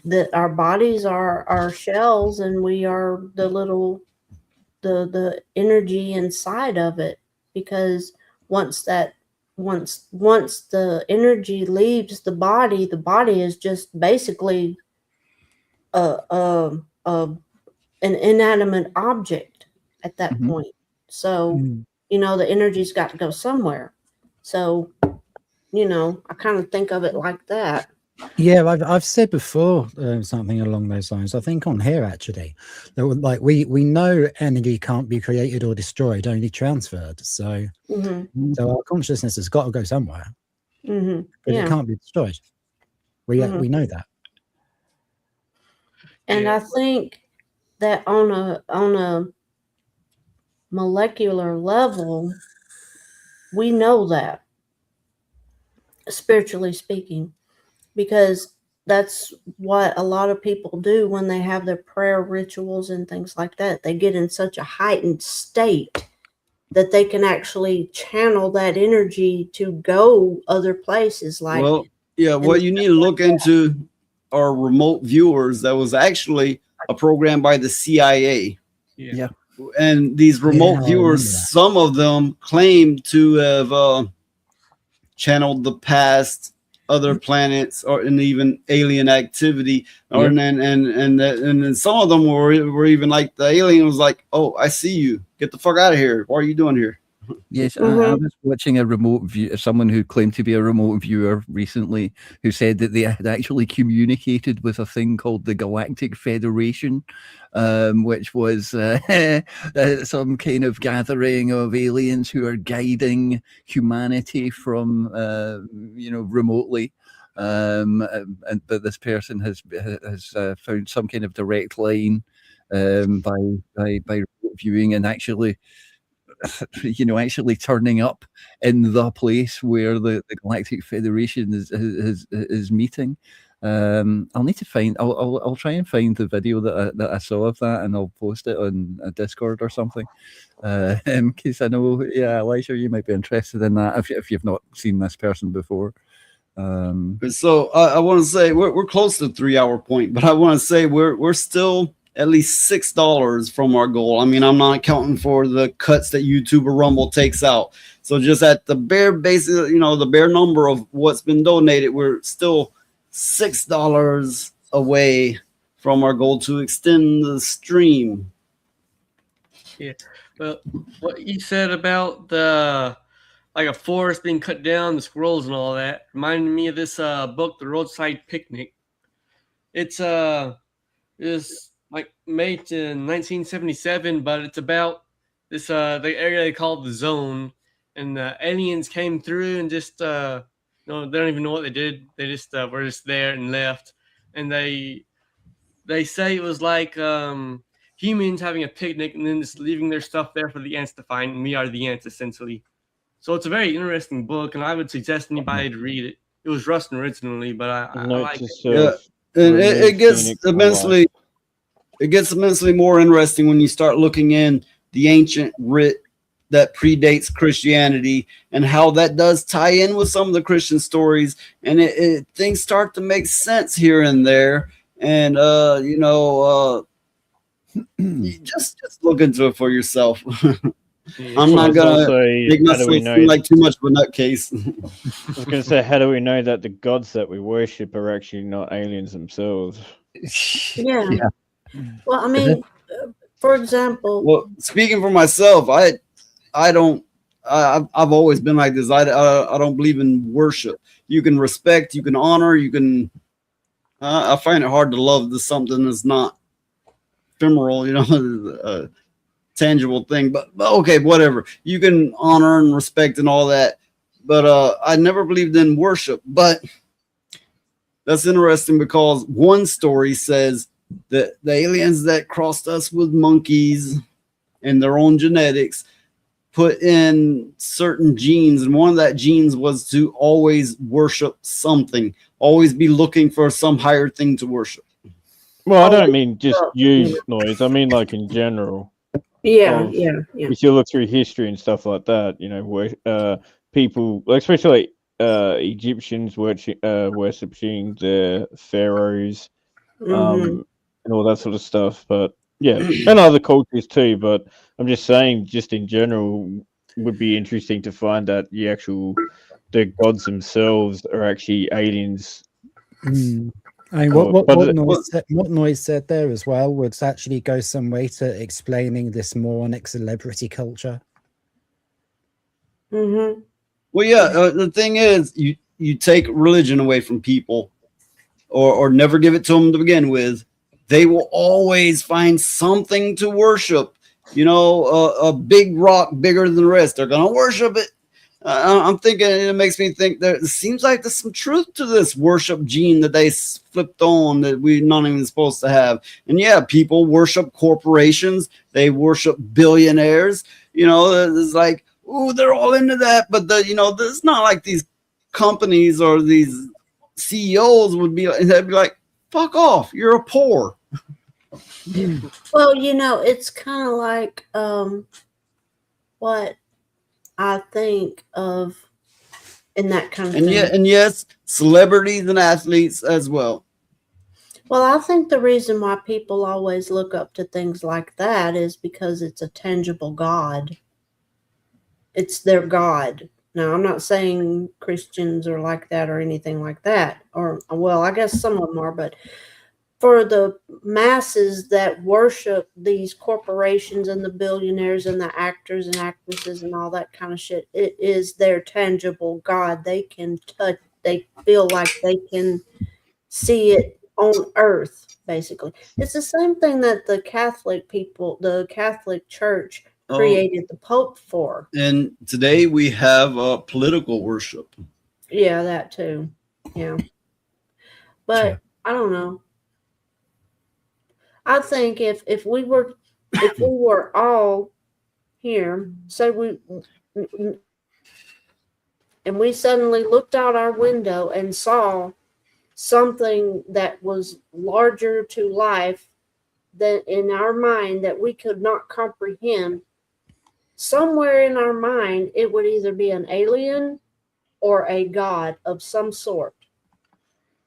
S9: that our bodies are our shells, and we are the energy inside of it. Because once the energy leaves the body is just basically an inanimate object at that point. So the energy's got to go somewhere. So I kind of think of it like that.
S11: Yeah, I've said before something along those lines. I think on here actually, that like we know energy can't be created or destroyed, only transferred. So, so our consciousness has got to go somewhere, but it can't be destroyed. We know that.
S9: And I think that on a molecular level, we know that, spiritually speaking, because that's what a lot of people do when they have their prayer rituals and things like that. They get in such a heightened state that they can actually channel that energy to go other places.
S2: What you need to look into are remote viewers. That was actually a program by the CIA.
S5: Yeah.
S2: And these remote viewers, some of them claim to have channeled the past, other planets, and even alien activity. And then some of them were even like, the alien was like, "Oh, I see you. Get the fuck out of here. What are you doing here?"
S5: Yes, I was watching a remote view, someone who claimed to be a remote viewer recently, who said that they had actually communicated with a thing called the Galactic Federation, which was some kind of gathering of aliens who are guiding humanity from, remotely. But this person has found some kind of direct line by remote viewing, and actually turning up in the place where the Galactic Federation is meeting. I'll need to find. I'll try and find the video that I saw of that, and I'll post it on a Discord or something. Because I know, yeah, Elijah, you might be interested in that if you've not seen this person before.
S2: So I want to say we're close to the 3-hour point, but I want to say we're still at least $6 from our goal. I mean, I'm not counting for the cuts that YouTube or Rumble takes out. So just at the bare basis, the bare number of what's been donated, we're still $6 away from our goal to extend the stream.
S12: Yeah. Well, what you said about the like a forest being cut down, the squirrels and all that, reminded me of this book, The Roadside Picnic. It's like made in 1977, but it's about this the area they call the zone, and aliens came through and just they don't even know what they did. They just were just there and left, and they say it was like humans having a picnic and then just leaving their stuff there for the ants to find, and we are the ants essentially. So it's a very interesting book, and I would suggest anybody to read it. It was Rustin originally, but I like it.
S2: Yeah, and it gets immensely more interesting when you start looking in the ancient writ that predates Christianity and how that does tie in with some of the Christian stories, and things start to make sense here and there. And just look into it for yourself. I'm not gonna make myself seem like too much of a nutcase.
S8: I was going to say, how do we know that the gods that we worship are actually not aliens themselves?
S9: Yeah. Well, I mean, for example.
S2: Well, speaking for myself, I've always been like this. I don't believe in worship. You can respect, you can honor, you can. I find it hard to love something that's not ephemeral, a tangible thing. But okay, whatever. You can honor and respect and all that. But I never believed in worship. But that's interesting because one story says that the aliens that crossed us with monkeys and their own genetics put in certain genes, and one of that genes was to always worship something, always be looking for some higher thing to worship.
S8: Well, I don't mean just you, Noise. I mean like in general.
S9: Yeah.
S8: If you look through history and stuff like that, where people, especially Egyptians, worshipping the pharaohs, and all that sort of stuff. But yeah, and other cultures too. But I'm just saying, just in general, would be interesting to find that the gods themselves are actually aliens.
S11: I mean, what Noise said there as well would actually go some way to explaining this moronic celebrity culture.
S2: Well, yeah, the thing is, you take religion away from people, or never give it to them to begin with, they will always find something to worship. A big rock bigger than the rest, they're gonna worship it. I'm thinking, it makes me think that it seems like there's some truth to this worship gene that they flipped on that we're not even supposed to have. And yeah, people worship corporations, they worship billionaires. It's like, ooh, they're all into that. But it's not like these companies or these CEOs they'd be like, fuck off, you're a poor.
S9: Well, it's kind of like what I think of in that kind of thing.
S2: And yes, celebrities and athletes as well.
S9: Well, I think the reason why people always look up to things like that is because it's a tangible God. It's their God. Now, I'm not saying Christians are like that or anything like that. Or, well, I guess some of them are, but for the masses that worship these corporations and the billionaires and the actors and actresses and all that kind of shit, it is their tangible God. They can touch, they feel like they can see it on earth, basically. It's the same thing that the Catholic Church created the Pope for.
S2: And today we have political worship.
S9: Yeah, that too. Yeah. But I don't know. I think if we were all here, say and we suddenly looked out our window and saw something that was larger to life than in our mind that we could not comprehend, somewhere in our mind, it would either be an alien or a god of some sort.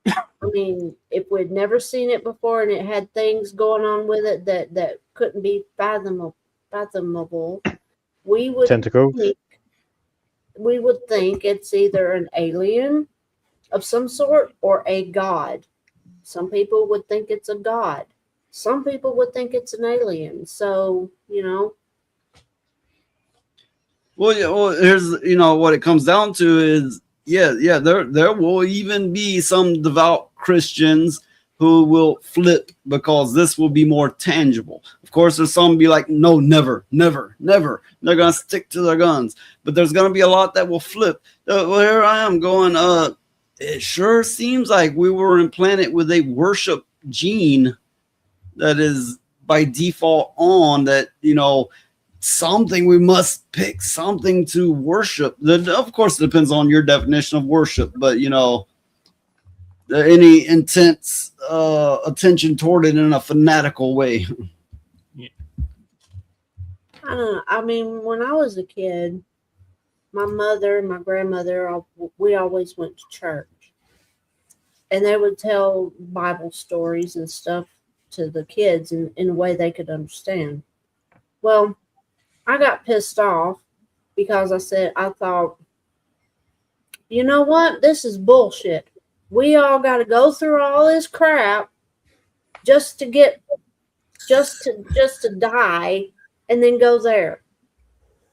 S9: I mean, if we'd never seen it before and it had things going on with it that couldn't be fathomable, we would
S8: Tentacles.
S9: we would think it's either an alien of some sort or a god. Some people would think it's a god. Some people would think it's an alien. So, you know.
S2: Well, yeah, well, here's what it comes down to is there will even be some devout Christians who will flip because this will be more tangible. Of course, there's some be like, no, never. They're gonna stick to their guns. But there's gonna be a lot that will flip. Well, here I am going, it sure seems like we were implanted with a worship gene that is by default on that, something we must pick something to worship. That, of course, it depends on your definition of worship, but any intense attention toward it in a fanatical way.
S9: I don't know. I mean, when I was a kid, my mother and my grandmother, we always went to church, and they would tell Bible stories and stuff to the kids in a way they could understand. Well, I got pissed off because I thought, you know what? This is bullshit. We all got to go through all this crap just to die and then go there.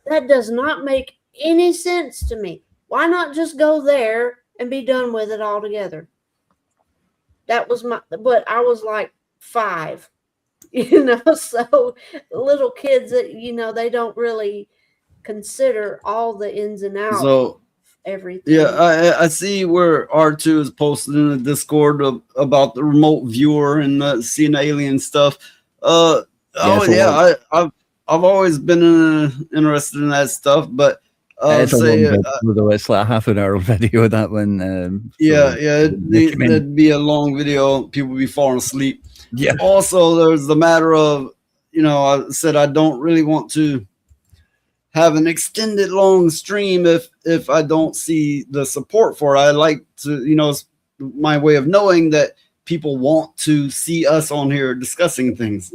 S9: That does not make any sense to me. Why not just go there and be done with it altogether? That was but I was like 5, so little kids that, they don't really consider all the ins and outs of everything.
S2: Yeah, I see where R2 is posted in the Discord about the remote viewer and seeing alien stuff. I've always been interested in that stuff, but
S5: it's a long video, it's like a half an hour video, that one.
S2: It'd be a long video. People would be falling asleep.
S5: Yeah.
S2: Also, there's the matter of, I said I don't really want to have an extended long stream if I don't see the support for it. I like to, it's my way of knowing that people want to see us on here discussing things.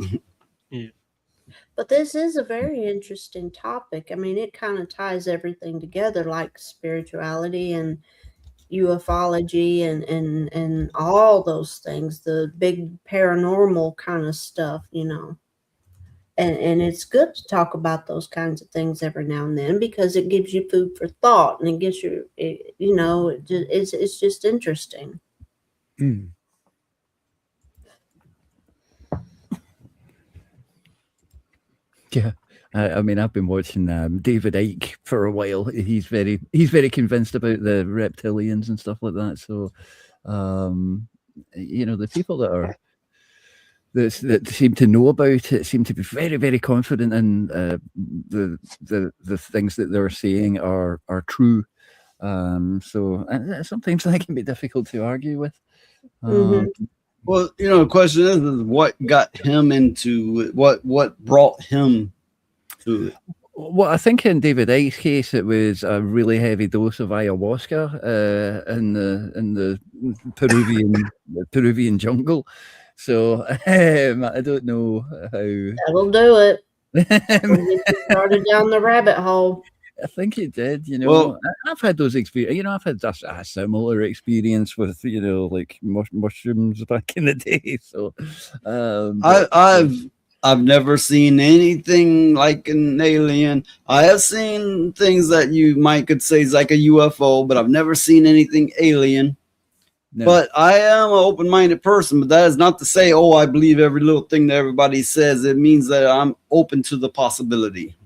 S9: But this is a very interesting topic. I mean, it kind of ties everything together, like spirituality and ufology and all those things, the big paranormal kind of stuff, And it's good to talk about those kinds of things every now and then because it gives you food for thought and it gives you, it's just interesting.
S11: Mm.
S5: Yeah, I mean, I've been watching David Icke for a while. He's very convinced about the reptilians and stuff like that. So, the people that seem to know about it seem to be very, very confident in the things that they're saying are true. So sometimes that can be difficult to argue with.
S2: Well, the question is what got him into it? What brought him to it?
S5: Well, I think in David Icke's case, it was a really heavy dose of ayahuasca in the Peruvian jungle. So I don't know how.
S9: That'll do it. We'll get started down the rabbit hole.
S5: I think it did,
S2: Well,
S5: I've had those experiences, I've had a similar experience with, like mushrooms back in the day. So,
S2: I've never seen anything like an alien. I have seen things that you could say is like a UFO, but I've never seen anything alien. No. But I am an open-minded person, but that is not to say, I believe every little thing that everybody says. It means that I'm open to the possibility.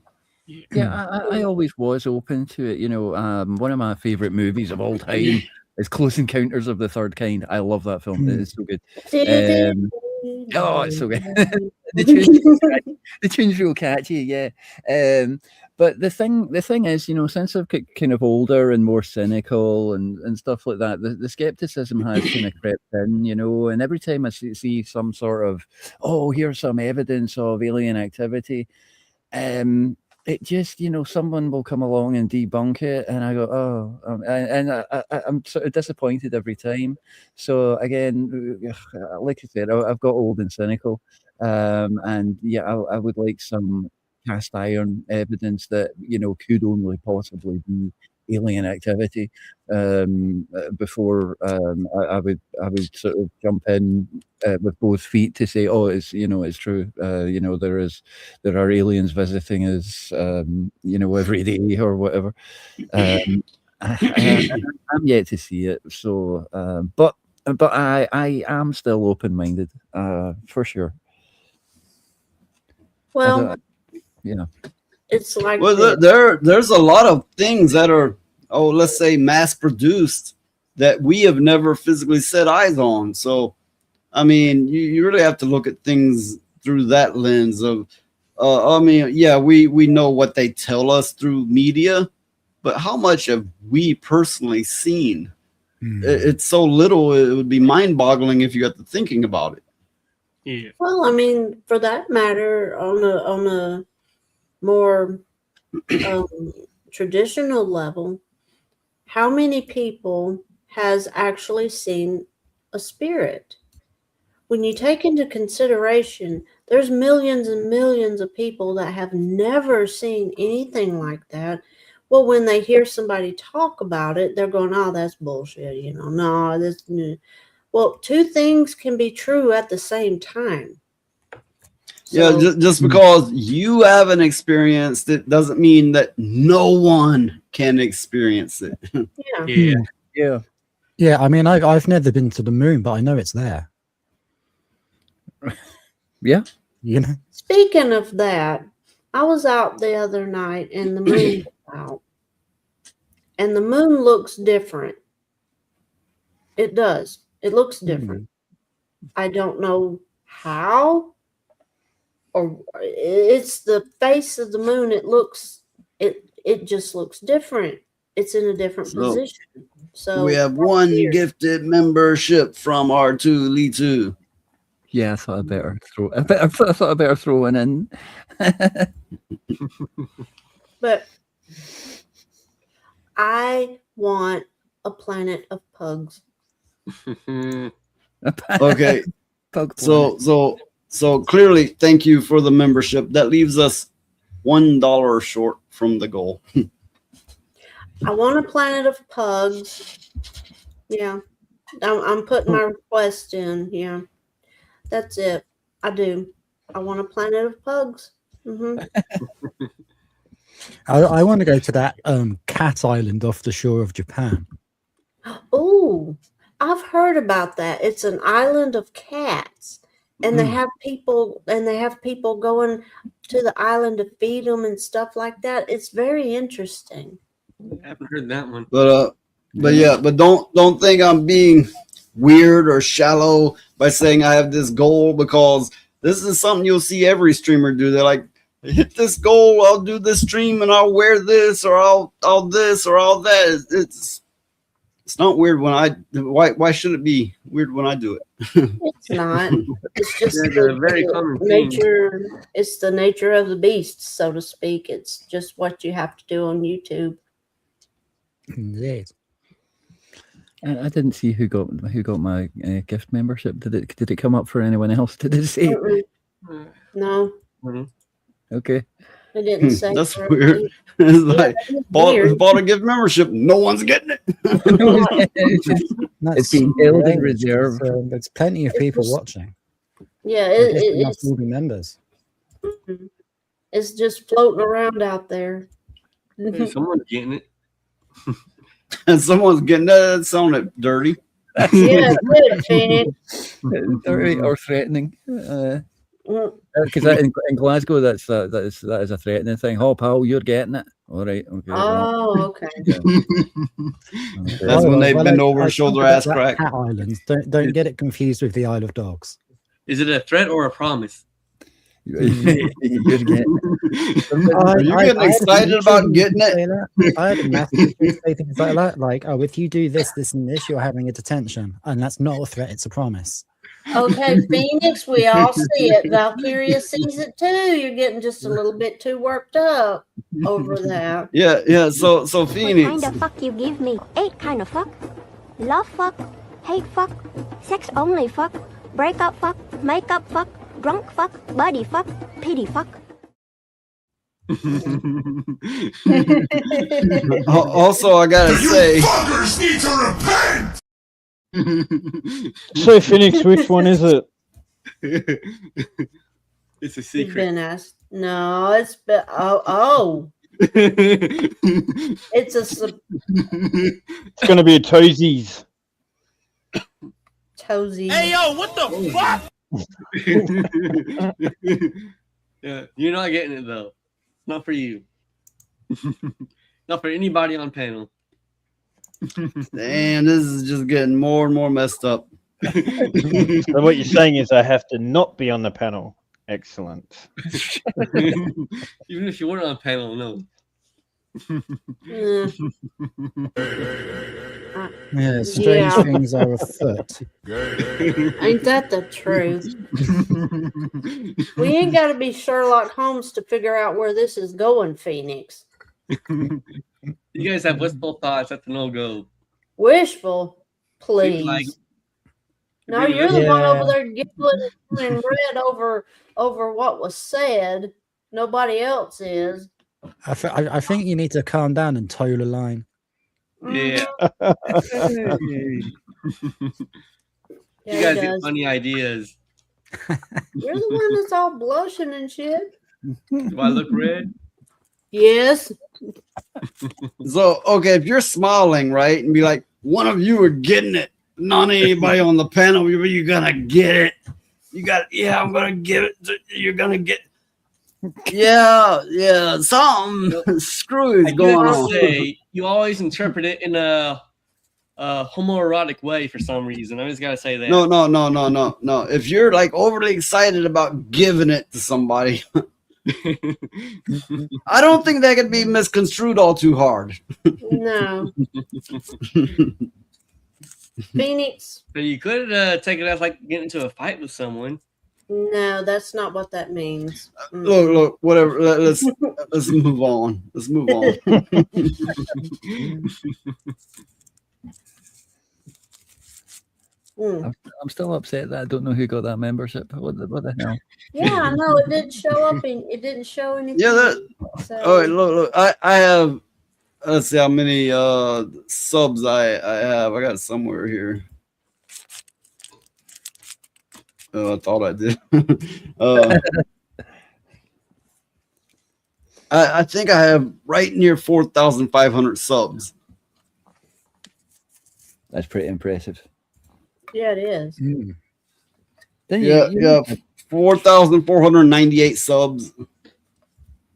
S5: Yeah, I always was open to it. One of my favorite movies of all time is Close Encounters of the Third Kind. I love that film. It is so good. It's so good. the tune's real catchy, yeah. But the thing is, you know, since I've got kind of older and more cynical and stuff like that, the skepticism has kind of crept in, you know. And every time I see some sort of, oh, here's some evidence of alien activity, it just, you know, someone will come along and debunk it, and I go, oh, I'm sort of disappointed every time. So again, like I said, I've got old and cynical, and yeah, I would like some cast iron evidence that, you know, could only possibly be alien activity before I would sort of jump in with both feet to say, oh, it's, you know, it's true. You know, there are aliens visiting us, you know, every day or whatever. I'm yet to see it. So, but I am still open minded, for sure.
S9: Well,
S5: yeah.
S9: It's like
S2: Well, there's a lot of things that are, oh, let's say mass produced that we have never physically set eyes on. So, I mean, you really have to look at things through that lens of, I mean, yeah, we know what they tell us through media, but how much have we personally seen? It's so little, it would be mind boggling if you got to thinking about it.
S12: Yeah.
S9: Well, I mean, for that matter, on a more traditional level, how many people has actually seen a spirit? When you take into consideration, there's millions and millions of people that have never seen anything like that. Well, when they hear somebody talk about it, they're going, oh, that's bullshit, you know, no, this. Well, two things can be true at the same time.
S2: Yeah, just because you haven't experienced it doesn't mean that no one can experience it.
S11: Yeah. I mean, I've never been to the moon, but I know it's there.
S5: Yeah.
S11: You know.
S9: Speaking of that, I was out the other night and the moon was out. And the moon looks different. It does. It looks different. I don't know how, or it's the face of the moon. It just looks different. It's in a different position. So
S2: we have one gifted membership from R2 Lee 2.
S5: Yeah, I thought I thought I better throw one in.
S9: But I want a planet of pugs.
S2: Okay. So clearly, thank you for the membership. That leaves us $1 short from the goal.
S9: I want a planet of pugs. Yeah. I'm putting my request in. Yeah. That's it. I do. I want a planet of pugs.
S11: I want to go to that cat island off the shore of Japan.
S9: Oh, I've heard about that. It's an island of cats, and they have people going to the island to feed them and stuff like that. It's very interesting.
S12: I haven't heard that one.
S2: But don't think I'm being weird or shallow by saying I have this goal, because this is something you'll see every streamer do. They're like, hit this goal, I'll do this stream and I'll wear this, or I'll this or all that. It's not weird when why should it be weird when I do it?
S9: It's not. It's just
S12: very common
S9: nature. It's the nature of the beast, so to speak. It's just what you have to do on YouTube.
S11: Indeed.
S5: I didn't see who got my gift membership. Did it come up for anyone else? Did it say?
S9: No.
S5: Okay.
S9: It didn't say.
S2: That's weird. It's like bought a gift membership. No one's getting it.
S5: It's being held in reserve.
S11: There's plenty of people watching.
S9: Yeah,
S11: it's all the members.
S9: It's just floating around out there.
S12: Hey, someone's getting it.
S2: And someone's getting that. It sounded dirty.
S9: Yeah, good, Phoenix.
S5: Dirty or threatening. Because in Glasgow, that is a threatening thing. Oh, pal, you're getting it. All right. Okay.
S9: Oh, okay.
S2: That's when they bend over, shoulder, ass crack.
S11: Cat Islands. Don't get it confused with the Isle of Dogs.
S12: Is it a threat or a promise?
S5: You're getting
S2: Are you getting excited about getting it?
S11: I had a math teacher say things like that, like, "Oh, if you do this, this, and this, you're having a detention," and that's not a threat; it's a promise.
S9: Okay, Phoenix, we all see it. Valkyria sees it too. You're getting just a little bit too worked up over that.
S2: Yeah. So Phoenix.
S6: What kind of fuck you give me? 8 kind of fuck. Love fuck, hate fuck, sex only fuck, breakup fuck, makeup fuck, drunk fuck, buddy fuck, pity fuck.
S2: Also, I gotta say,
S7: fuckers need to repent.
S8: So, Phoenix, which one is it?
S12: It's a
S9: You've
S12: secret.
S9: been asked. No, it's been. Oh. It's a
S8: It's gonna be a Toesies.
S9: Toesy.
S7: Hey yo, what the fuck?
S12: Yeah, you're not getting it though. Not for you. Not for anybody on panel.
S2: damn, this is just getting more and more messed up.
S8: So what you're saying is I have to not be on the panel. Excellent.
S12: Even if you weren't on panel, no.
S11: Yeah, strange things are afoot.
S9: Ain't that the truth? We ain't got to be Sherlock Holmes to figure out where this is going, Phoenix.
S12: You guys have wistful thoughts. That's a no-go.
S9: Wishful, please.
S12: Like,
S9: no, you're the one over there giggling and turning red over what was said. Nobody else is.
S11: I think you need to calm down and toe the line.
S12: Yeah.
S9: Yeah,
S12: You guys
S9: he
S12: get
S9: does.
S12: funny ideas.
S9: You're the one that's all blushing and shit.
S12: Do I look red?
S9: Yes.
S2: So, okay, if you're smiling, right, and be like, one of you are getting it, not anybody on the panel, you're gonna get it. You got, yeah, I'm gonna get it. You're gonna get, yeah, something screw is going on.
S12: Say, you always interpret it in a homoerotic way for some reason. I just gotta say that.
S2: No. If you're like overly excited about giving it to somebody, I don't think that could be misconstrued all too hard.
S9: No. Phoenix.
S12: But you could take it as like getting into a fight with someone.
S9: No, that's not what that means.
S2: Look, whatever. Let's move on. Let's move on.
S5: I'm still upset that I don't know who got that membership. What the hell?
S9: Yeah, I know it didn't show up. It didn't show anything.
S2: Yeah,
S9: so.
S2: All right, look. I have. Let's see how many subs I have. I got it somewhere here. Oh, I thought I did. I think I have right near 4,500 subs.
S5: That's pretty impressive.
S9: Yeah, it is.
S2: Yeah, 4,498 subs,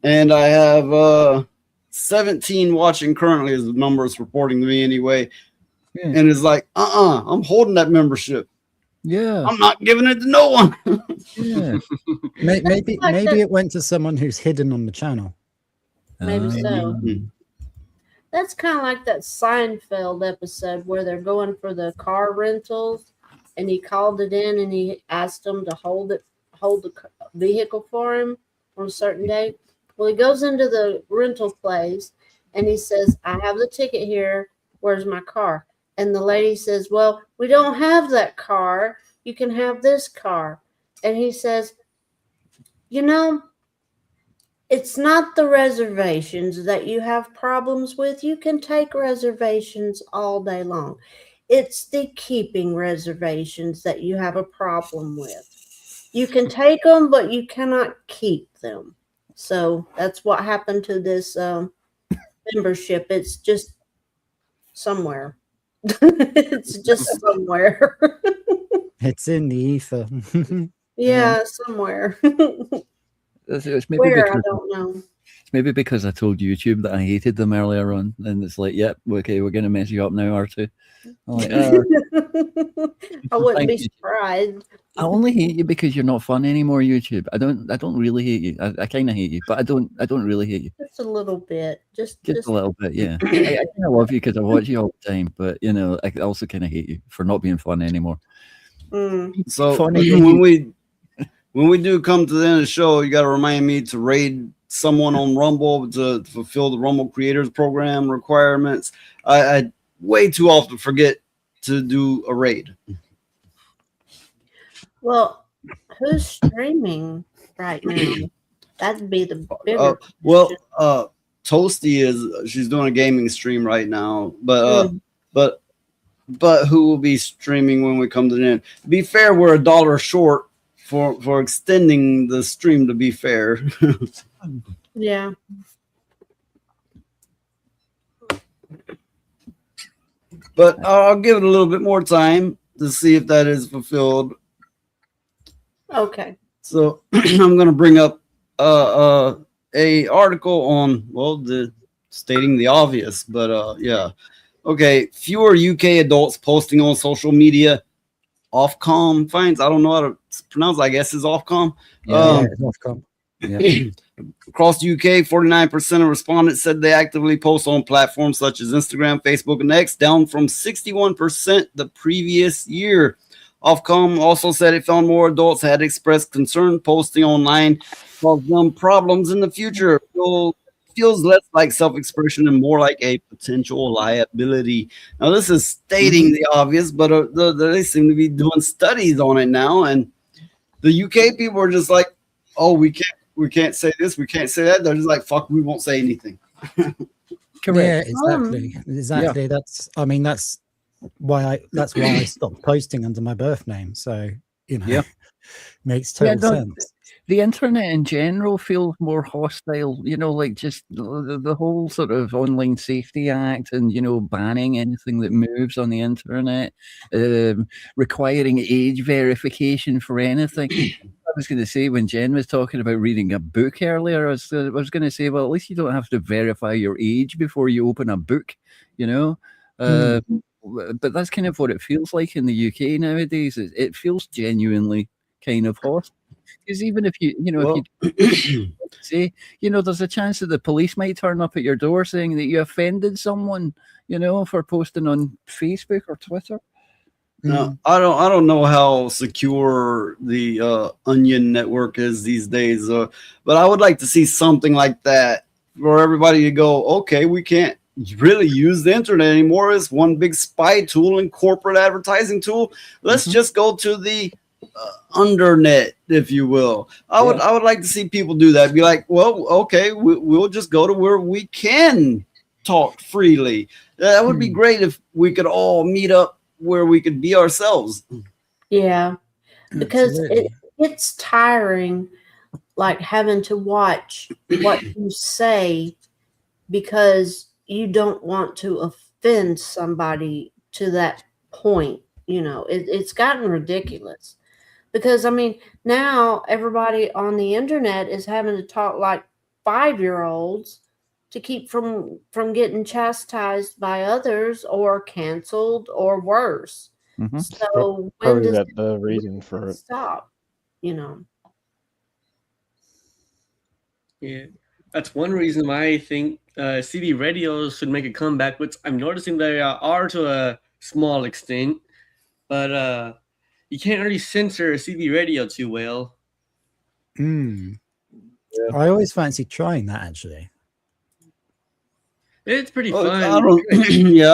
S2: and I have 17 watching currently. As the number is reporting to me anyway, and it's like, I'm holding that membership.
S5: Yeah,
S2: I'm not giving it to no one.
S11: Yeah, maybe it went to someone who's hidden on the channel.
S9: Maybe so. That's kind of like that Seinfeld episode where they're going for the car rentals, and he called it in and he asked them to hold the vehicle for him on a certain day. Well, he goes into the rental place and he says, "I have the ticket here. Where's my car?" And the lady says, "Well, we don't have that car. You can have this car." And he says, "You know, it's not the reservations that you have problems with. You can take reservations all day long. It's the keeping reservations that you have a problem with. You can take them, but you cannot keep them." So that's what happened to this membership. It's just somewhere. It's just somewhere.
S11: It's in the ether.
S9: Yeah, somewhere.
S5: It's maybe
S9: Where,
S5: because,
S9: I don't know.
S5: it's maybe because I told YouTube that I hated them earlier on, and it's like, yep, okay, we're gonna mess you up now, R2. I'm like,
S9: I wouldn't
S5: thank
S9: be
S5: you.
S9: surprised.
S5: I only hate you because you're not fun anymore, YouTube. I don't really hate you. I kind of hate you, but I don't really hate you.
S9: Just a little bit. Just
S5: a little bit, yeah. I kind of love you because I watch you all the time, but you know, I also kind of hate you for not being fun anymore.
S2: So
S5: Funny
S2: when we do come to the end of the show, you got to remind me to raid someone on Rumble to fulfill the Rumble Creators Program requirements. I way too often forget to do a raid.
S9: Well, who's streaming right now? That'd be the bigger.
S2: Toasty she's doing a gaming stream right now, but who will be streaming when we come to the end? To be fair, we're $1 short for extending the stream, to be fair.
S9: Yeah.
S2: But I'll give it a little bit more time to see if that is fulfilled.
S9: Okay.
S2: So I'm going to bring up a article on, the stating the obvious, but yeah. Okay, fewer UK adults posting on social media. Ofcom finds, I don't know how to pronounce it, I guess is Ofcom.
S11: It's Ofcom. Yeah.
S2: Across the UK, 49% of respondents said they actively post on platforms such as Instagram, Facebook, and X, down from 61% the previous year. Ofcom also said it found more adults had expressed concern posting online cause them problems in the future. Feels less like self-expression and more like a potential liability. Now, this is stating the obvious, but they seem to be doing studies on it now, and the UK people are just like, "Oh, we can't say this, we can't say that." They're just like, "Fuck, we won't say anything."
S11: Correct. Yeah, exactly.
S2: Yeah.
S11: That's why I stopped posting under my birth name. So makes total sense.
S5: The internet in general feels more hostile, you know, like just the whole sort of Online Safety Act and, you know, banning anything that moves on the internet, requiring age verification for anything. I was going to say, when Jen was talking about reading a book earlier, I was going to say, well, at least you don't have to verify your age before you open a book, you know? But that's kind of what it feels like in the UK nowadays. It feels genuinely kind of hostile. Because even if if you say, you know, there's a chance that the police might turn up at your door saying that you offended someone, you know, for posting on Facebook or Twitter.
S2: No, I don't know how secure the Onion network is these days, but I would like to see something like that for everybody to go, okay, we can't really use the internet anymore. It's one big spy tool and corporate advertising tool. Let's just go to the undernet, if you will. I would like to see people do that. Be like, well, okay, we'll just go to where we can talk freely. That would be great if we could all meet up where we could be ourselves.
S9: Yeah, because it's tiring, like having to watch what you say because you don't want to offend somebody to that point. You know, it's gotten ridiculous. Because, I mean, now everybody on the internet is having to talk like 5-year-olds to keep from getting chastised by others or canceled or worse. So when does
S8: that the reason for it
S9: stop? You know.
S12: Yeah, that's one reason why I think CB radios should make a comeback, which I'm noticing they are to a small extent, but you can't really censor a CB radio too well.
S11: I always fancied trying that, actually.
S12: It's pretty fun.
S2: I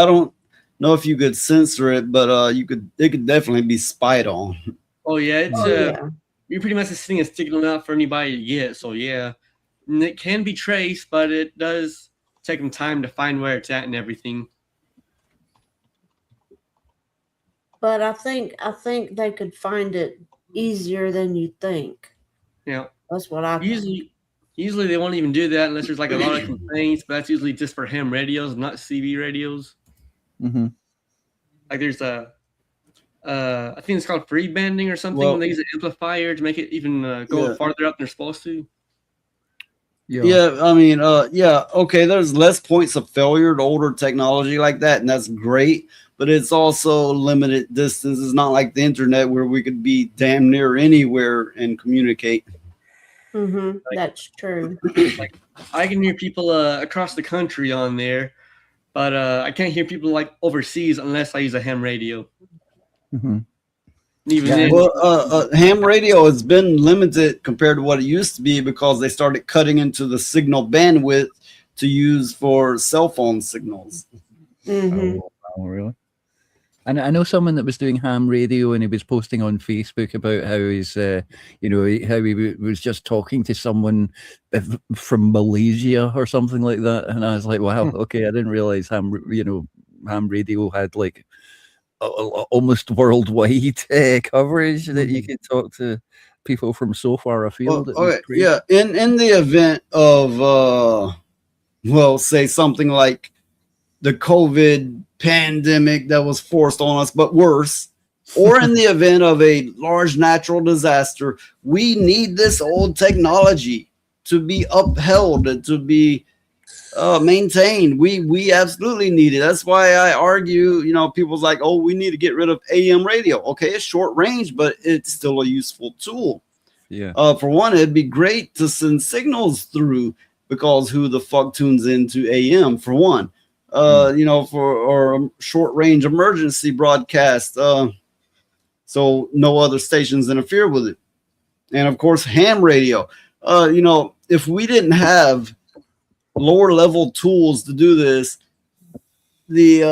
S2: don't know if you could censor it, but it could definitely be spied on.
S12: Oh yeah, it's you're pretty much just sitting and sticking them out for anybody to get. So yeah, and it can be traced, but it does take them time to find where it's at and everything.
S9: But I think they could find it easier than you think.
S12: Yeah,
S9: that's what I think.
S12: Usually they won't even do that unless there's like a lot of complaints, but that's usually just for ham radios, not CB radios. Like there's I think it's called free banding or something. When they use an amplifier to make it even go farther up than they're supposed to.
S2: Yeah, I mean, okay, there's less points of failure to older technology like that, and that's great. but it's also limited distance. It's not like the internet where we could be damn near anywhere and communicate.
S9: Mm-hmm. That's true.
S12: Like, I can hear people across the country on there, but I can't hear people like overseas unless I use a ham radio.
S5: Mm-hmm.
S12: Even
S2: Yeah,
S12: then,
S2: well, ham radio has been limited compared to what it used to be because they started cutting into the signal bandwidth to use for cell phone signals.
S9: Mm-hmm.
S5: Oh, really? And I know someone that was doing ham radio, and he was posting on Facebook about how he's, how he was just talking to someone from Malaysia or something like that. And I was like, wow, okay, I didn't realize ham radio had like almost worldwide coverage that you could talk to people from so far afield.
S2: Well, okay, yeah. In the event of, say something like the COVID pandemic that was forced on us, but worse, or in the event of a large natural disaster, we need this old technology to be upheld and to be maintained. We absolutely need it. That's why I argue, people's like, oh, we need to get rid of AM radio. Okay, it's short range, but it's still a useful tool.
S5: Yeah.
S2: For one, it'd be great to send signals through because who the fuck tunes into AM for one? For a short range emergency broadcast. So no other stations interfere with it. And of course, ham radio. If we didn't have lower level tools to do this, the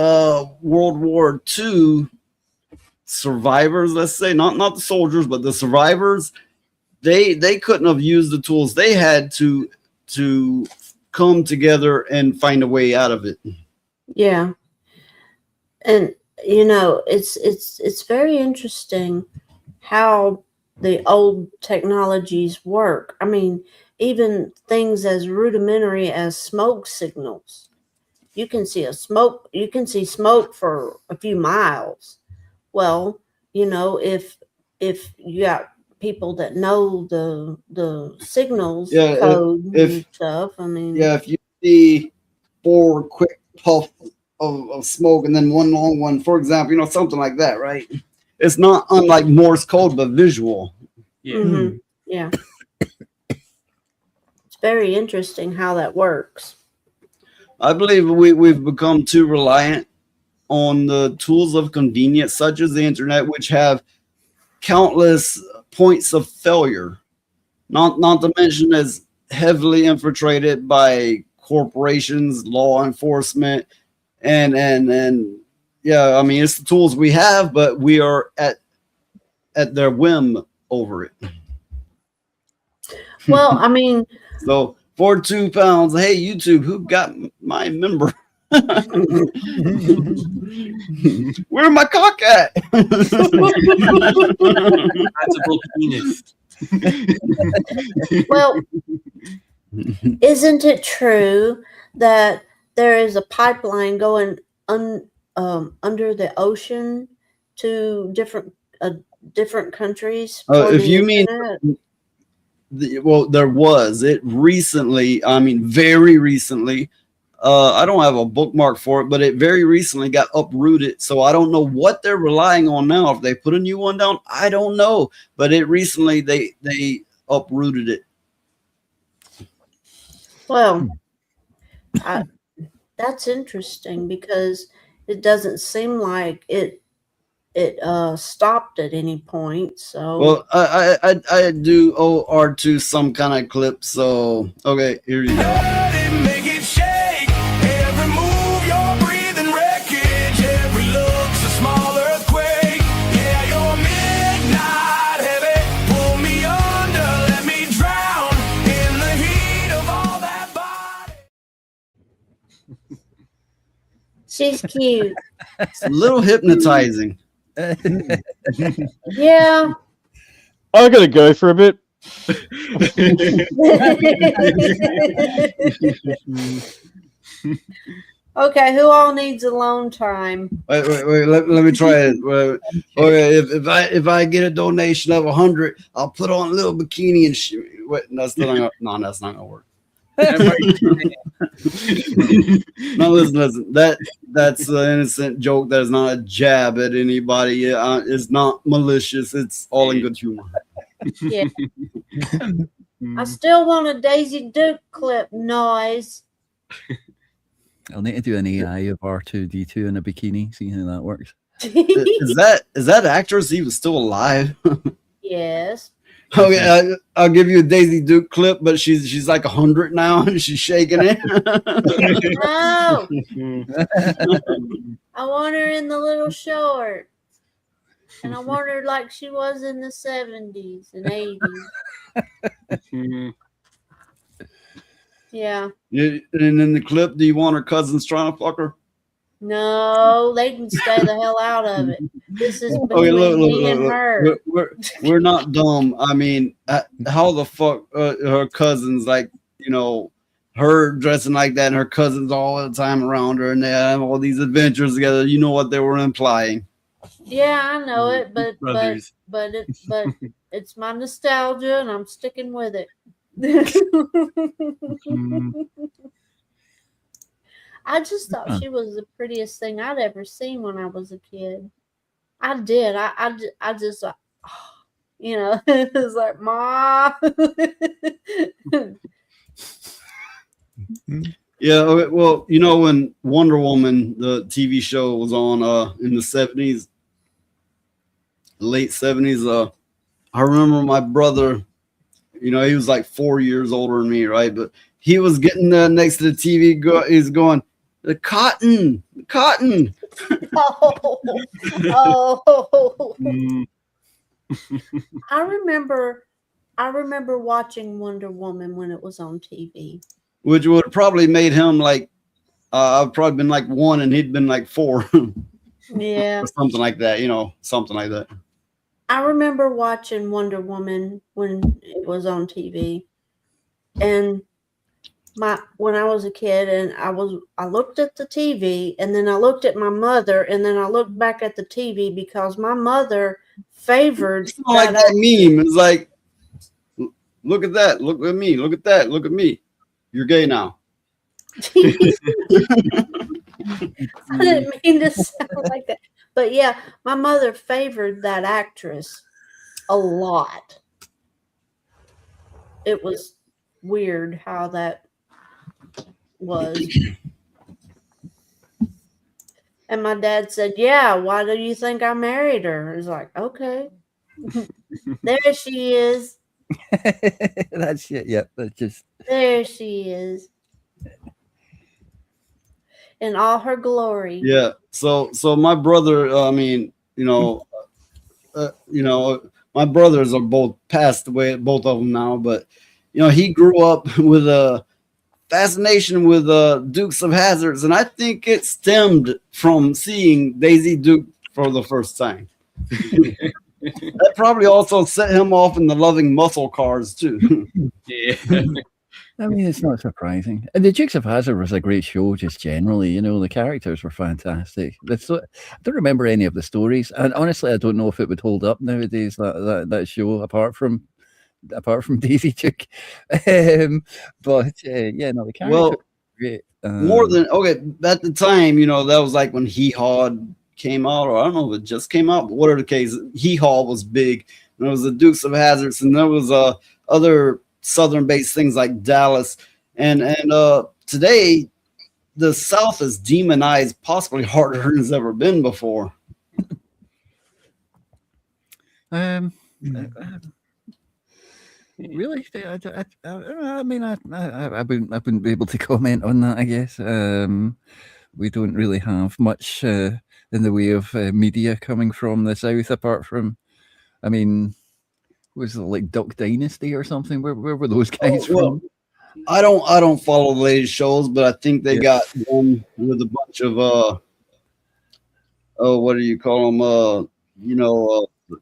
S2: World War II survivors, let's say, not the soldiers, but the survivors, they couldn't have used the tools. They had to come together and find a way out of it.
S9: Yeah. And it's very interesting how the old technologies work. I mean, even things as rudimentary as smoke signals. You can see smoke for a few miles. Well, if you got people that know the signals code and stuff, I mean,
S2: if you see 4 quick puffs of smoke and then one long one, for example, something like that, right? It's not unlike Morse code, but visual.
S12: Yeah.
S9: Mm-hmm. Yeah. It's very interesting how that works.
S2: I believe we've become too reliant on the tools of convenience, such as the internet, which have countless points of failure. Not to mention as heavily infiltrated by corporations, law enforcement, and yeah, I mean, it's the tools we have, but we are at their whim over it.
S9: Well, I mean,
S2: so for £2, hey YouTube, who got my member? Where my cock at?
S12: That's a penis.
S9: Well, isn't it true that there is a pipeline going under the ocean to different countries?
S2: If you mean, there was it recently. I mean, very recently. I don't have a bookmark for it, but it very recently got uprooted. So I don't know what they're relying on now. If they put a new one down, I don't know. But it recently they uprooted it.
S9: Well, that's interesting because it doesn't seem like it stopped at any point. So
S2: well, I do owe R2 some kind of clip. So okay, here you go.
S9: she's cute.
S2: It's a little hypnotizing.
S9: Yeah.
S8: I gotta go for a bit.
S9: Okay, who all needs alone time?
S2: Wait. Let me try it. Okay, if I get a donation of 100, I'll put on a little bikini and shoot. Wait, that's not gonna work. No, listen. That's an innocent joke. That is not a jab at anybody. It's not malicious. It's all in good humor.
S9: Yeah. I still want a Daisy Duke clip noise.
S5: I'll need to do an AI of R2D2 in a bikini, see how that works.
S2: Is that actress even still alive?
S9: Yes.
S2: Okay, I'll give you a Daisy Duke clip, but she's like 100 now and she's shaking it.
S9: No. I want her in the little short. And I want her like she was in the 70s and 80s. Yeah.
S2: And in the clip, do you want her cousins trying to fuck her?
S9: No, they can stay the hell out of it. This is between me and her.
S2: We're not dumb. I mean, how the fuck her cousins, like, you know, her dressing like that and her cousins all the time around her and they have all these adventures together. You know what they were implying.
S9: Yeah, I know it, but
S12: Brothers.
S9: but it's my nostalgia and I'm sticking with it. I just thought she was the prettiest thing I'd ever seen when I was a kid. I did. I just, you know, it was like, Ma.
S2: Yeah, well, you know, when Wonder Woman, the TV show, was on in the 70s, late 70s, I remember my brother, you know, he was like 4 years older than me, right? But he was getting next to the TV, he's going, the cotton.
S9: Oh. I remember watching Wonder Woman when it was on TV.
S2: Which would have probably made him like, I've probably been like 1 and he'd been like 4.
S9: Yeah.
S2: Or something like that, you know, something like that.
S9: I remember watching Wonder Woman when it was on TV. And when I was a kid and I looked at the TV and then I looked at my mother and then I looked back at the TV because my mother favored
S2: it's not like that meme. It's like, look at that, look at me, look at that, look at me. You're gay now.
S9: I didn't mean to sound like that. But yeah, my mother favored that actress a lot. It was weird how that was. And my dad said, yeah, why do you think I married her? It's like, okay. There she is.
S5: That's it. Yep. That's just.
S9: There she is. In all her glory.
S2: Yeah. So my brother, I mean, you know, my brothers are both passed away, both of them now, but you know, he grew up with a fascination with Dukes of Hazzards, and I think it stemmed from seeing Daisy Duke for the first time. That probably also set him off in the loving muscle cars too.
S12: Yeah.
S5: I mean, it's not surprising. And the Dukes of Hazzard was a great show, just generally. You know, the characters were fantastic. I don't remember any of the stories, and honestly, I don't know if it would hold up nowadays. That show, apart from Daisy Duke, but yeah, no, the characters were great.
S2: More than okay at the time, you know, that was like when Hee Haw came out, or I don't know if it just came out, but whatever the case, Hee Haw was big. And there was the Dukes of Hazzards, and there was other Southern-based things like Dallas, and today the South is demonized possibly harder than it's ever been before.
S5: Really, I mean, I wouldn't be able to comment on that. I guess we don't really have much in the way of media coming from the South, apart from, I mean, was it like Duck Dynasty or something? Where were those guys from?
S2: I don't follow the latest shows, but I think they got one with a bunch of what do you call them?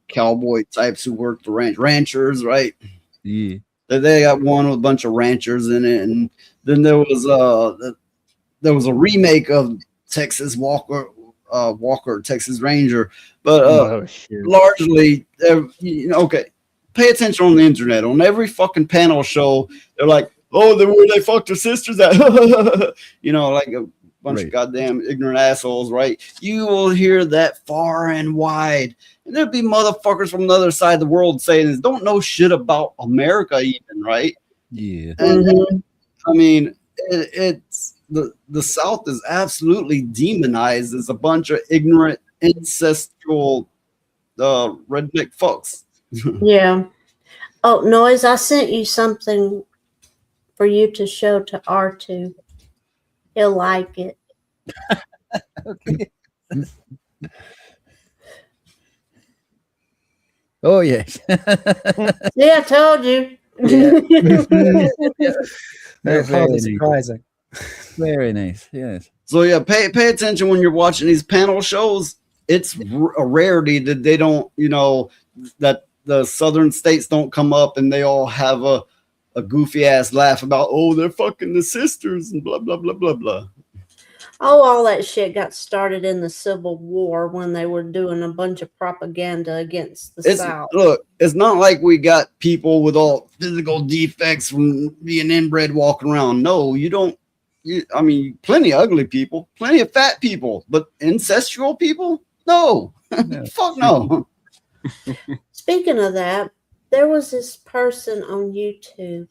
S2: Cowboy types who work the ranchers, right?
S5: Yeah.
S2: They got one with a bunch of ranchers in it, and then there was a remake of Texas Walker, Texas Ranger, but largely, okay. Pay attention on the internet. On every fucking panel show, they're like, oh, where they fucked their sisters at, you know, like a bunch of goddamn ignorant assholes, right? You will hear that far and wide. And there'll be motherfuckers from the other side of the world saying this, don't know shit about America even, right?
S5: Yeah.
S2: And I mean, it's the South is absolutely demonized as a bunch of ignorant, ancestral redneck fucks.
S9: Yeah. Oh, Noise, I sent you something for you to show to R2. He'll like it.
S5: Okay. Oh, yes.
S9: See, I told you.
S11: Very
S5: Very nice.
S11: surprising.
S5: Very nice. Yes.
S2: So yeah, pay attention when you're watching these panel shows. It's a rarity that they don't, you know, that the southern states don't come up and they all have a goofy ass laugh about, oh, they're fucking the sisters and blah blah blah blah blah.
S9: Oh, all that shit got started in the Civil War when they were doing a bunch of propaganda against the South.
S2: Look, it's not like we got people with all physical defects from being inbred walking around. No, you don't. I mean, plenty of ugly people, plenty of fat people, but incestual people? No. Fuck no.
S9: Speaking of that, there was this person on YouTube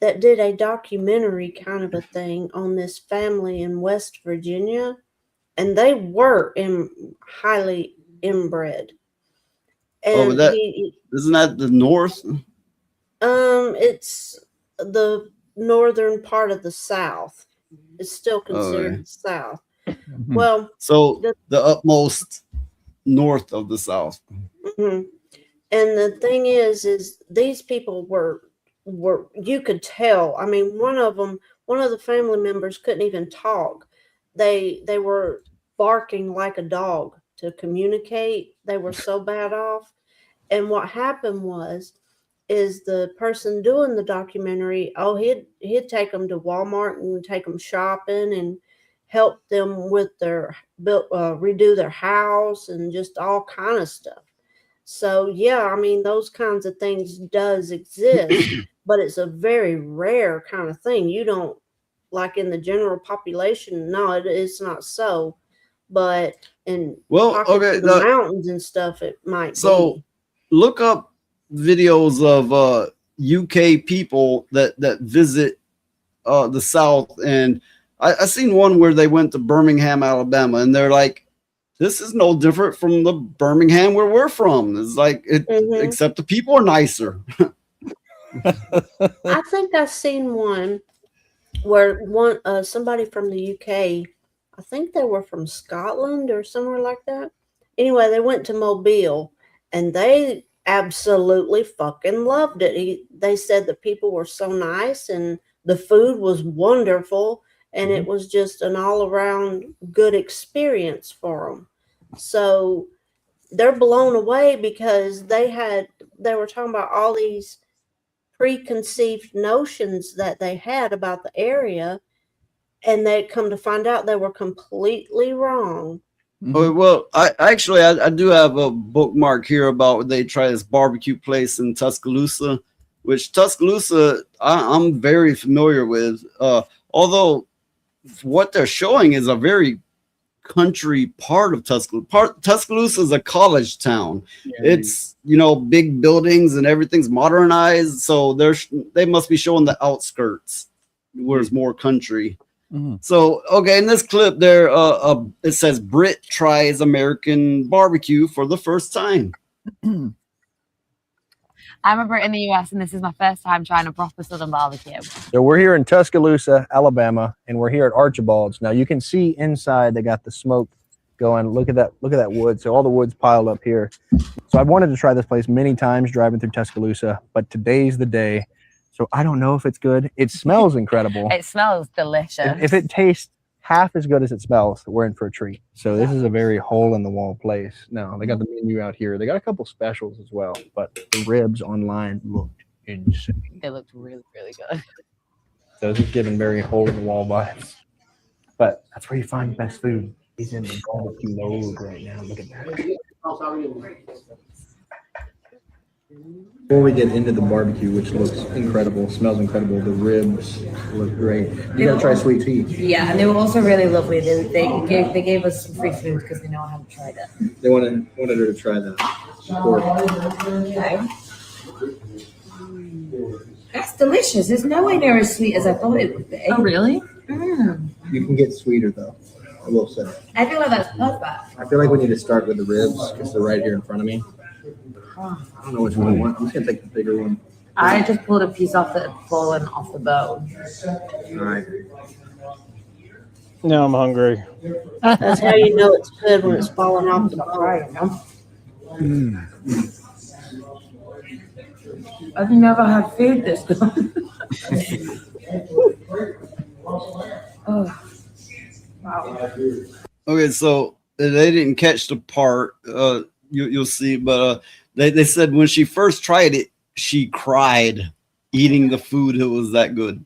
S9: that did a documentary kind of a thing on this family in West Virginia, and they were highly inbred. And
S2: isn't that the North?
S9: It's the northern part of the South. It's still considered the South. Well,
S2: so the utmost north of the South.
S9: And the thing is these people were you could tell. I mean, one of the family members couldn't even talk. They were barking like a dog to communicate. They were so bad off. And what happened is the person doing the documentary, he'd take them to Walmart and take them shopping and help them with their redo their house and just all kind of stuff. So yeah, I mean, those kinds of things does exist, but it's a very rare kind of thing. You don't, like in the general population, no, it's not so. But in pockets of the mountains and stuff, it might be.
S2: Look up videos of UK people that visit the South, and I seen one where they went to Birmingham, Alabama, and they're like, this is no different from the Birmingham where we're from. It's like except the people are nicer.
S9: I think I've seen one where somebody from the UK, I think they were from Scotland or somewhere like that. Anyway, they went to Mobile and they absolutely fucking loved it. They said the people were so nice and the food was wonderful and it was just an all around good experience for them. So they're blown away because they were talking about all these preconceived notions that they had about the area, and they come to find out they were completely wrong.
S2: Oh, well, I do have a bookmark here about where they try this barbecue place in Tuscaloosa, which Tuscaloosa I'm very familiar with. Although what they're showing is a very country part of Tuscaloosa. Tuscaloosa is a college town. Yeah, it's big buildings and everything's modernized. So they must be showing the outskirts where it's more country. So okay, in this clip there, it says Brit tries American barbecue for the first time.
S13: I'm a Brit in the US, and this is my first time trying a proper Southern barbecue.
S14: So we're here in Tuscaloosa, Alabama, and we're here at Archibald's. Now you can see inside they got the smoke going. Look at that wood. So all the wood's piled up here. So I've wanted to try this place many times driving through Tuscaloosa, but today's the day. So I don't know if it's good. It smells incredible.
S13: It smells delicious.
S14: If it tastes half as good as it smells, we're in for a treat. So this is a very hole-in-the-wall place. Now, they got the menu out here. They got a couple specials as well, but the ribs online looked insane.
S13: They looked really, really good.
S14: So this is giving very hole-in-the-wall vibes. But that's where you find the best food. He's in the barbecue mode right now. Look at that. Before we get into the barbecue, which looks incredible, smells incredible, the ribs look great. You gotta try sweet tea.
S15: Yeah, and they were also really lovely. They gave us some free food because they know I haven't tried it.
S14: They wanted her to try that pork.
S15: Okay. That's delicious. It's nowhere near as sweet as I thought it would be.
S13: Oh, really?
S15: Mm.
S14: You can get sweeter though, I will say.
S15: I feel like that's perfect.
S14: I feel like we need to start with the ribs because they're right here in front of me. I don't know which one I want. I'm just gonna take the bigger one.
S15: I just pulled a piece off that had fallen off the bone.
S14: All right.
S8: Now I'm hungry.
S9: That's how you know it's good when it's falling off the fry, you know?
S15: I've never had food this good. Oh. Wow.
S2: Okay, so they didn't catch the part. You'll see, but they said when she first tried it, she cried eating the food. It was that good.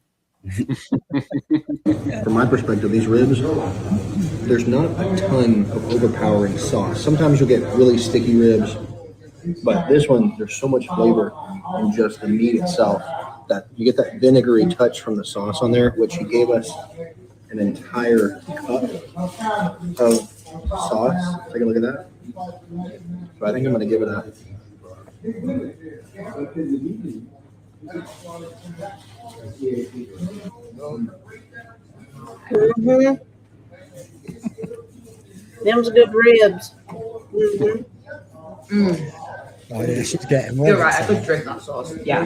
S14: From my perspective, these ribs, there's not a ton of overpowering sauce. Sometimes you'll get really sticky ribs, but this one, there's so much flavor in just the meat itself that you get that vinegary touch from the sauce on there, which he gave us an entire cup of sauce. Take a look at that. So I think I'm going to give it a.
S9: Mm-hmm. Them's good ribs. Mm-hmm.
S11: Oh, yeah, she's getting
S15: You're right. I could drink that sauce. Yeah.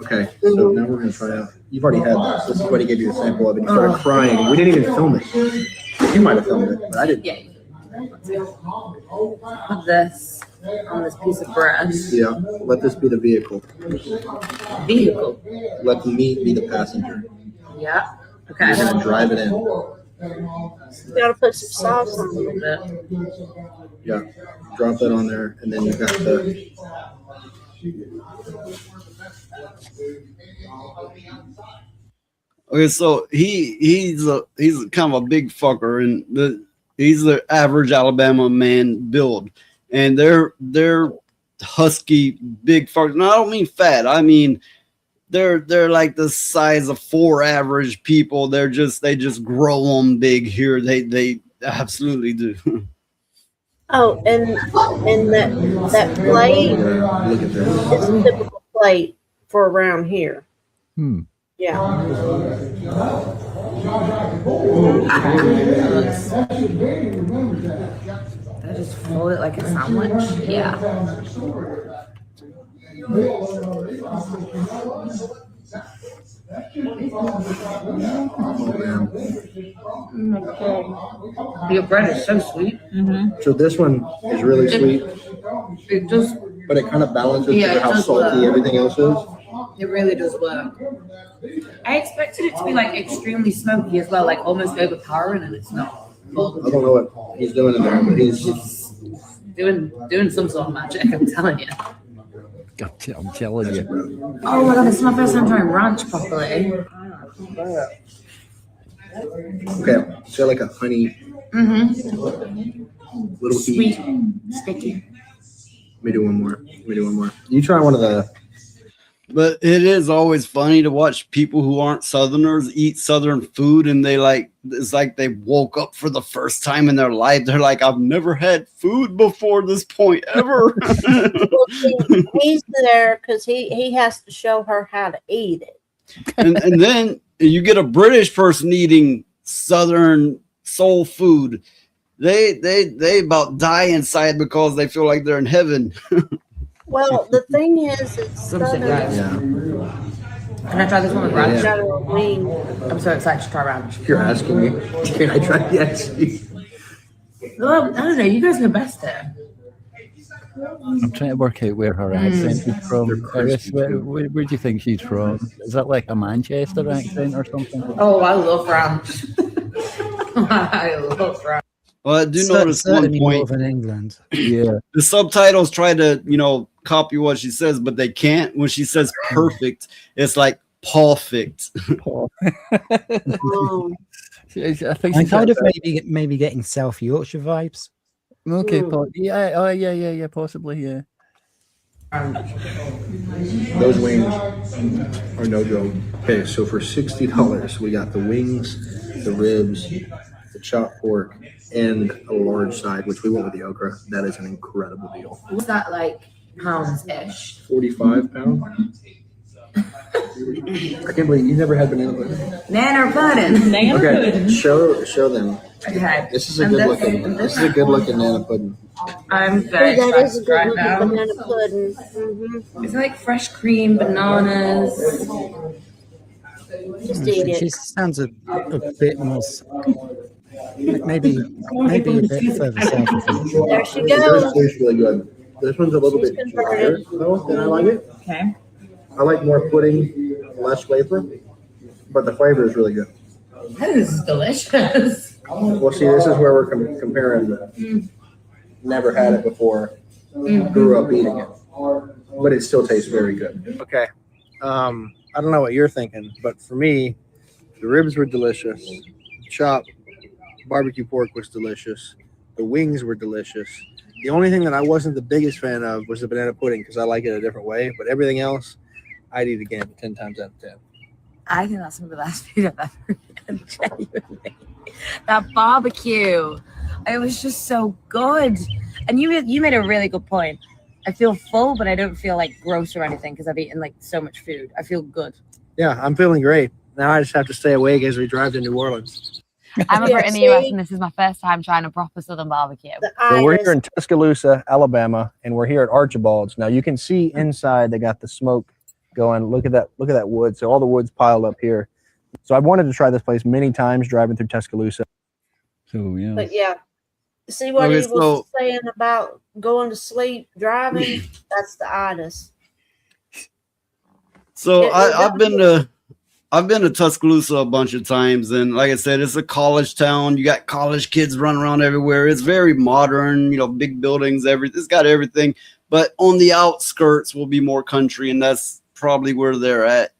S14: Okay, so now we're going to try out. You've already had this. This is what he gave you a sample of it. You started crying. We didn't even film it. You might have filmed it, but I didn't.
S15: Yeah. Put this on this piece of bread.
S14: Yeah, let this be the vehicle.
S15: Vehicle.
S14: Let the meat be the passenger.
S15: Yeah. Okay.
S14: You're going to drive it in.
S9: You gotta put some sauce on it.
S14: Yeah, drop that on there, and then you've got the.
S2: Okay, so he's kind of a big fucker, and he's the average Alabama man build, and they're husky big fuckers. And I don't mean fat. I mean they're like the size of 4 average people. They just grow them big here. They absolutely do.
S9: Oh, and that plate
S14: Look at this.
S9: is a typical plate for around here. Yeah.
S15: I just fold it like a sandwich. Yeah. Your bread is so sweet. Mm-hmm.
S14: So this one is really sweet,
S15: It just,
S14: but it kind of balances
S15: Yeah,
S14: to
S15: it
S14: how
S15: does
S14: salty
S15: work.
S14: everything else is.
S15: it really does work. I expected it to be like extremely smoky as well, like almost overpowering, and it's not.
S14: I don't know what he's doing in there, but he's
S15: Doing some sort of magic, I'm telling you.
S5: I'm telling you.
S15: Oh my god, this is my first time trying ranch properly.
S14: okay. So like a honey,
S15: Mm-hmm.
S14: little
S15: Sweet,
S14: heat.
S15: sticky.
S14: Let me do one more. You try one of the.
S2: But it is always funny to watch people who aren't Southerners eat Southern food, and it's like they woke up for the first time in their life. They're like, I've never had food before this point ever.
S9: He's there because he has to show her how to eat it.
S2: and then you get a British person eating Southern soul food. They about die inside because they feel like they're in heaven.
S9: Well, the thing is, it's
S15: Southern.
S14: Yeah.
S15: Can I try this one with ranch?
S9: got a wing.
S15: I'm so excited to try ranch.
S14: If you're asking me, can I try? Yes.
S15: Well, I don't know. You guys know best there.
S5: I'm trying to work out where her accent is from. Iris, where do you think she's from? Is that like a Manchester accent or something?
S15: Oh, I love ranch. I love ranch.
S2: Well, I do notice one
S11: Certainly
S2: point.
S11: Northern England.
S5: Yeah.
S2: The subtitles try to, copy what she says, but they can't. When she says perfect, it's like perfect.
S5: I think
S11: I'm
S5: she's
S11: kind of
S5: got
S11: maybe getting South Yorkshire vibes.
S5: Okay, yeah, oh yeah, possibly, yeah.
S14: Those wings are no joke. Okay, so for $60, we got the wings, the ribs, the chopped pork, and a large side, which we went with the okra. That is an incredible deal.
S15: What's that like pounds-ish?
S14: 45 pounds. I can't believe you never had banana pudding.
S15: Nanner pudding. Nanner
S14: Okay,
S15: pudding.
S14: show them.
S15: Okay.
S14: This is a good looking nana pudding.
S15: I'm very
S9: That is a
S15: excited
S9: good
S15: right
S9: looking
S15: now.
S9: banana pudding. Mm-hmm.
S15: It's like fresh cream, bananas.
S9: Just eat
S11: She
S9: it.
S11: sounds a bit more, maybe a bit further south of you.
S9: There she
S14: This
S9: goes.
S14: tastes really good. This one's a little
S9: She's
S14: bit drier
S9: converted.
S14: though, than I like it.
S15: Okay.
S14: I like more pudding, less flavor, but the flavor is really good.
S15: That is delicious.
S14: Well, see, this is where we're comparing the never had it before, grew up eating it, but it still tastes very good. Okay. I don't know what you're thinking, but for me, the ribs were delicious. Chopped barbecue pork was delicious. The wings were delicious. The only thing that I wasn't the biggest fan of was the banana pudding because I like it a different way, but everything else, I'd eat again 10 times out of 10.
S13: I think that's some of the best food I've ever eaten, genuinely. That barbecue, it was just so good. And you made a really good point. I feel full, but I don't feel like gross or anything because I've eaten like so much food. I feel good.
S14: Yeah, I'm feeling great. Now I just have to stay awake as we drive to New Orleans.
S13: I'm a Brit in the US, and this is my first time trying a proper Southern barbecue.
S14: So we're here in Tuscaloosa, Alabama, and we're here at Archibald's. Now you can see inside they got the smoke going. Look at that wood. So all the wood's piled up here. So I wanted to try this place many times driving through Tuscaloosa.
S5: So yeah.
S9: But yeah, see what
S14: Okay,
S9: he was saying about going to sleep driving? That's the itis.
S2: So I've been to Tuscaloosa a bunch of times, and like I said, it's a college town. You got college kids running around everywhere. It's very modern, big buildings, it's got everything. But on the outskirts will be more country, and that's probably where they're at.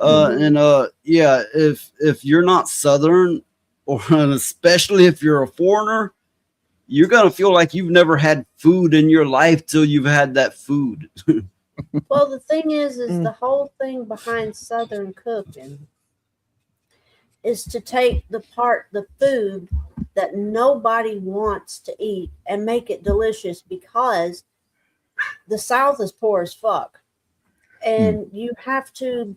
S2: Yeah, if you're not Southern, and especially if you're a foreigner, you're gonna feel like you've never had food in your life till you've had that food.
S9: Well, the thing is the whole thing behind Southern cooking is to take the food that nobody wants to eat and make it delicious, because the South is poor as fuck. And you have to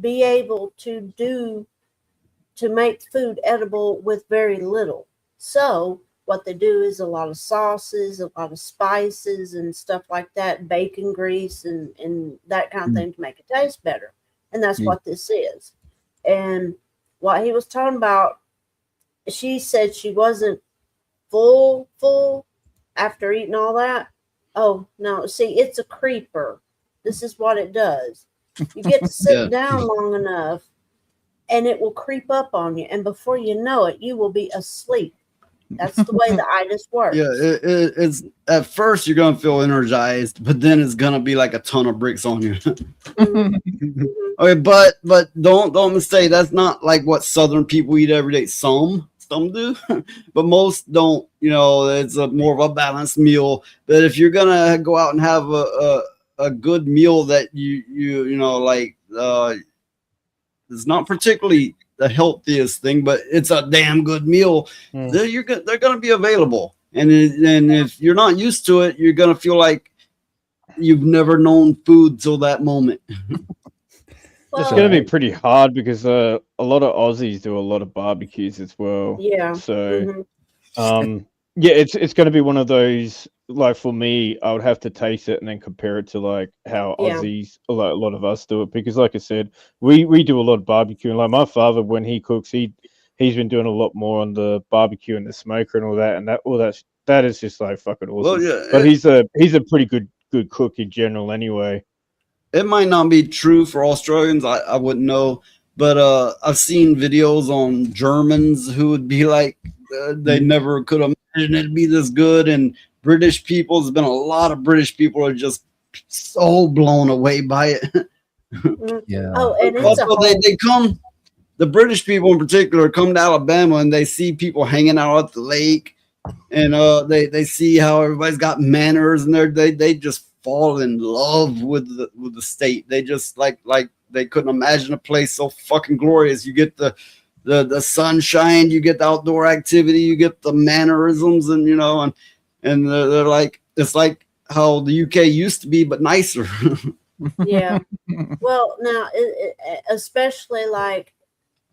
S9: be able to make food edible with very little. So what they do is a lot of sauces, a lot of spices and stuff like that, bacon grease and that kind of thing to make it taste better. And that's what this is. And what he was talking about, she said she wasn't full after eating all that. Oh, no. See, it's a creeper. This is what it does. You get to sit down long enough and it will creep up on you. And before you know it, you will be asleep. That's the way the itis works.
S2: Yeah, it's at first you're gonna feel energized, but then it's gonna be like a ton of bricks on you. Okay, but don't mistake. That's not like what Southern people eat every day. Some do, but most don't. It's more of a balanced meal. But if you're gonna go out and have a good meal that you like, it's not particularly the healthiest thing, but it's a damn good meal. They're going to be available, and if you're not used to it, you're going to feel like you've never known food till that moment.
S8: It's going to be pretty hard because a lot of Aussies do a lot of barbecues as well.
S9: Yeah.
S8: So, yeah, it's going to be one of those. Like for me, I would have to taste it and then compare it to like how Aussies, like a lot of us do it. Because, like I said, we do a lot of barbecuing. Like my father, when he cooks, he's been doing a lot more on the barbecue and the smoker and all that. And that is just like fucking awesome.
S2: Well, yeah,
S8: but he's a pretty good cook in general, anyway.
S2: It might not be true for Australians. I wouldn't know, but I've seen videos on Germans who would be like they never could imagine it'd be this good, and British people, there's been a lot of British people are just so blown away by it.
S9: Yeah. Oh, and it's
S2: also, they come, the British people in particular come to Alabama and they see people hanging out at the lake, and they see how everybody's got manners, and they just fall in love with the state. They just like they couldn't imagine a place so fucking glorious. You get the sunshine, you get the outdoor activity, you get the mannerisms, and and they're like, it's like how the UK used to be, but nicer.
S9: Yeah. Well, now, especially like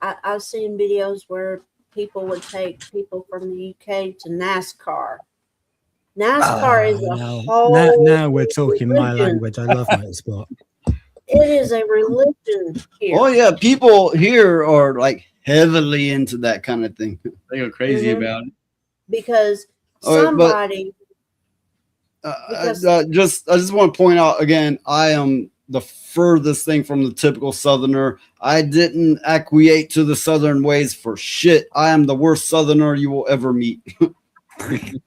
S9: I've seen videos where people would take people from the UK to NASCAR. NASCAR is a whole.
S11: Now we're talking my
S9: religion.
S11: language. I love motorsport.
S9: It is a religion here.
S2: Oh yeah, people here are like heavily into that kind of thing.
S12: They go crazy
S9: Mhm.
S12: about it.
S9: Because
S2: All right, but-
S9: somebody.
S2: I just want to point out again, I am the furthest thing from the typical Southerner. I didn't acquiesce to the Southern ways for shit. I am the worst Southerner you will ever meet.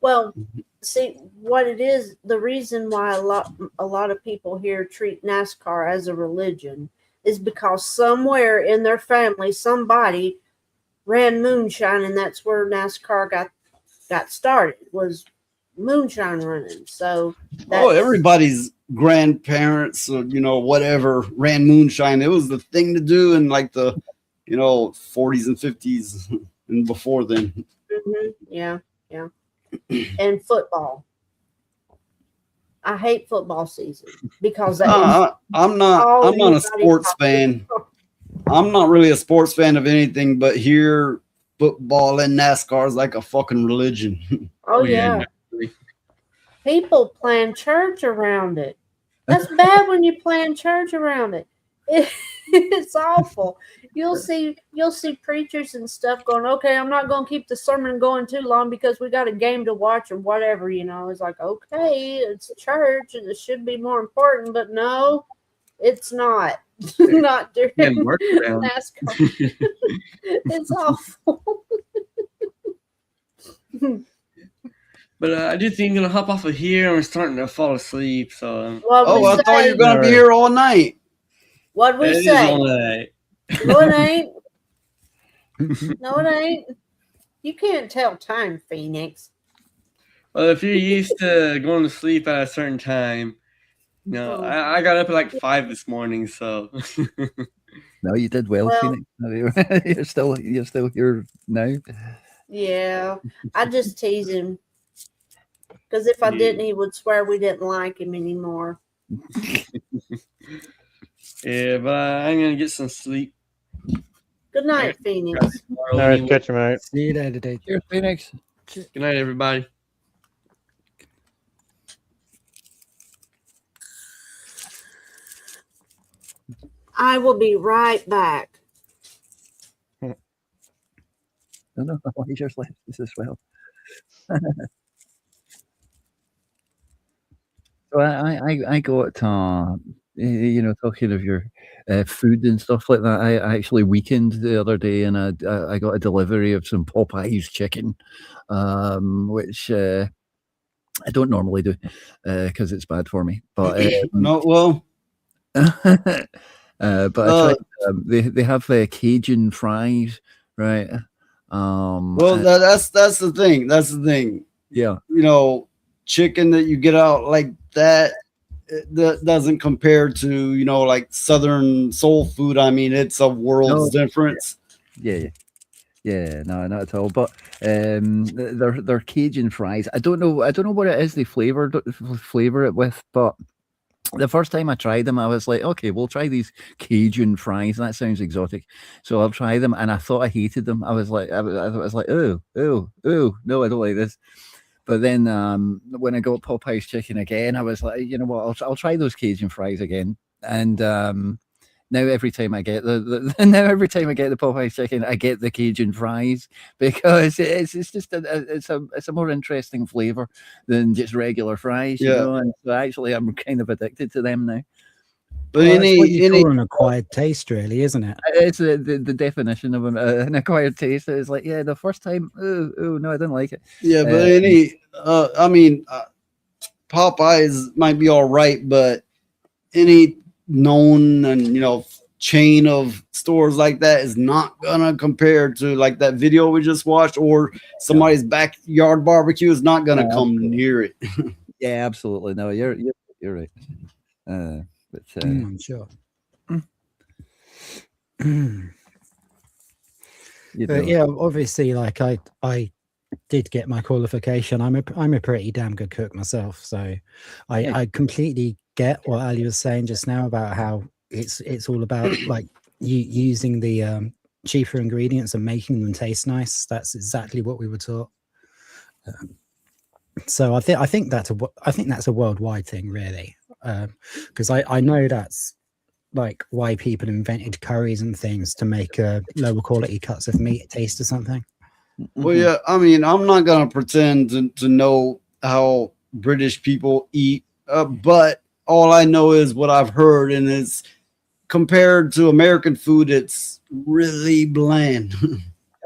S9: Well, see what it is. The reason why a lot of people here treat NASCAR as a religion is because somewhere in their family somebody ran moonshine, and that's where NASCAR got started. Was moonshine running. So
S2: Everybody's grandparents or whatever ran moonshine. It was the thing to do in like the 40s and 50s and before then.
S9: Yeah. And football. I hate football season because
S2: I'm not a sports fan. I'm not really a sports fan of anything, but here football and NASCAR is like a fucking religion.
S9: Oh yeah. People plan church around it. That's bad when you plan church around it. It's awful. You'll see preachers and stuff going, okay, I'm not going to keep the sermon going too long because we got a game to watch or whatever. It's like, okay, it's church and it should be more important, but no, it's not. Not during NASCAR. It's awful.
S12: But I do think I'm gonna hop off of here. I'm starting to fall asleep. So.
S2: I thought you were gonna be here all night.
S9: What'd we
S12: It is
S9: say?
S12: all night.
S9: No, it ain't. No, it ain't. You can't tell time, Phoenix.
S12: Well, if you're used to going to sleep at a certain time, I got up at like 5 this morning. So.
S5: No, you did well, Phoenix. You're still here now.
S9: Yeah, I just tease him. Because if I didn't, he would swear we didn't like him anymore.
S12: Yeah, but I'm gonna get some sleep.
S9: Good night, Phoenix.
S8: All right, catch you, mate.
S11: See you later, Dave.
S5: Cheers, Phoenix.
S12: Good night, everybody.
S9: I will be right back.
S5: No, Elijah's left this as well. So I got talking of your food and stuff like that. I actually weekend the other day, and I got a delivery of some Popeyes chicken, which I don't normally do because it's bad for me. But
S2: no, well,
S5: but I tried. They have Cajun fries, right?
S2: Well, that's the thing. That's the thing.
S5: Yeah.
S2: Chicken that you get out like that doesn't compare to like Southern soul food. I mean, it's a world's difference.
S5: Yeah, no, not at all. But they're Cajun fries. I don't know what it is they flavor it with, but the first time I tried them, I was like, okay, we'll try these Cajun fries. That sounds exotic. So I'll try them, and I thought I hated them. I was like, oh, no, I don't like this. But then when I got Popeye's chicken again, I was like, you know what, I'll try those Cajun fries again. And now every time I get the Popeye's chicken, I get the Cajun fries because it's just it's a more interesting flavor than just regular fries, you know. And so actually, I'm kind of addicted to them now.
S11: But it's what you call an acquired taste, really, isn't it?
S5: It's the definition of an acquired taste. It's like, yeah, the first time, oh no, I didn't like it.
S2: Yeah, but Popeyes might be all right, but any known and chain of stores like that is not gonna compare to like that video we just watched, or somebody's backyard barbecue is not gonna come near it.
S5: Yeah, absolutely. No, you're You're right. But
S11: I'm sure. But yeah, obviously, like I did get my qualification. I'm a pretty damn good cook myself, so I completely get what Ali was saying just now about how it's all about like you using the cheaper ingredients and making them taste nice. That's exactly what we were taught. So I think that's a worldwide thing, really, because I know that's like why people invented curries and things to make lower quality cuts of meat taste or something.
S2: Well, yeah, I mean, I'm not gonna pretend to know how British people eat, but all I know is what I've heard, and it's compared to American food, it's really bland.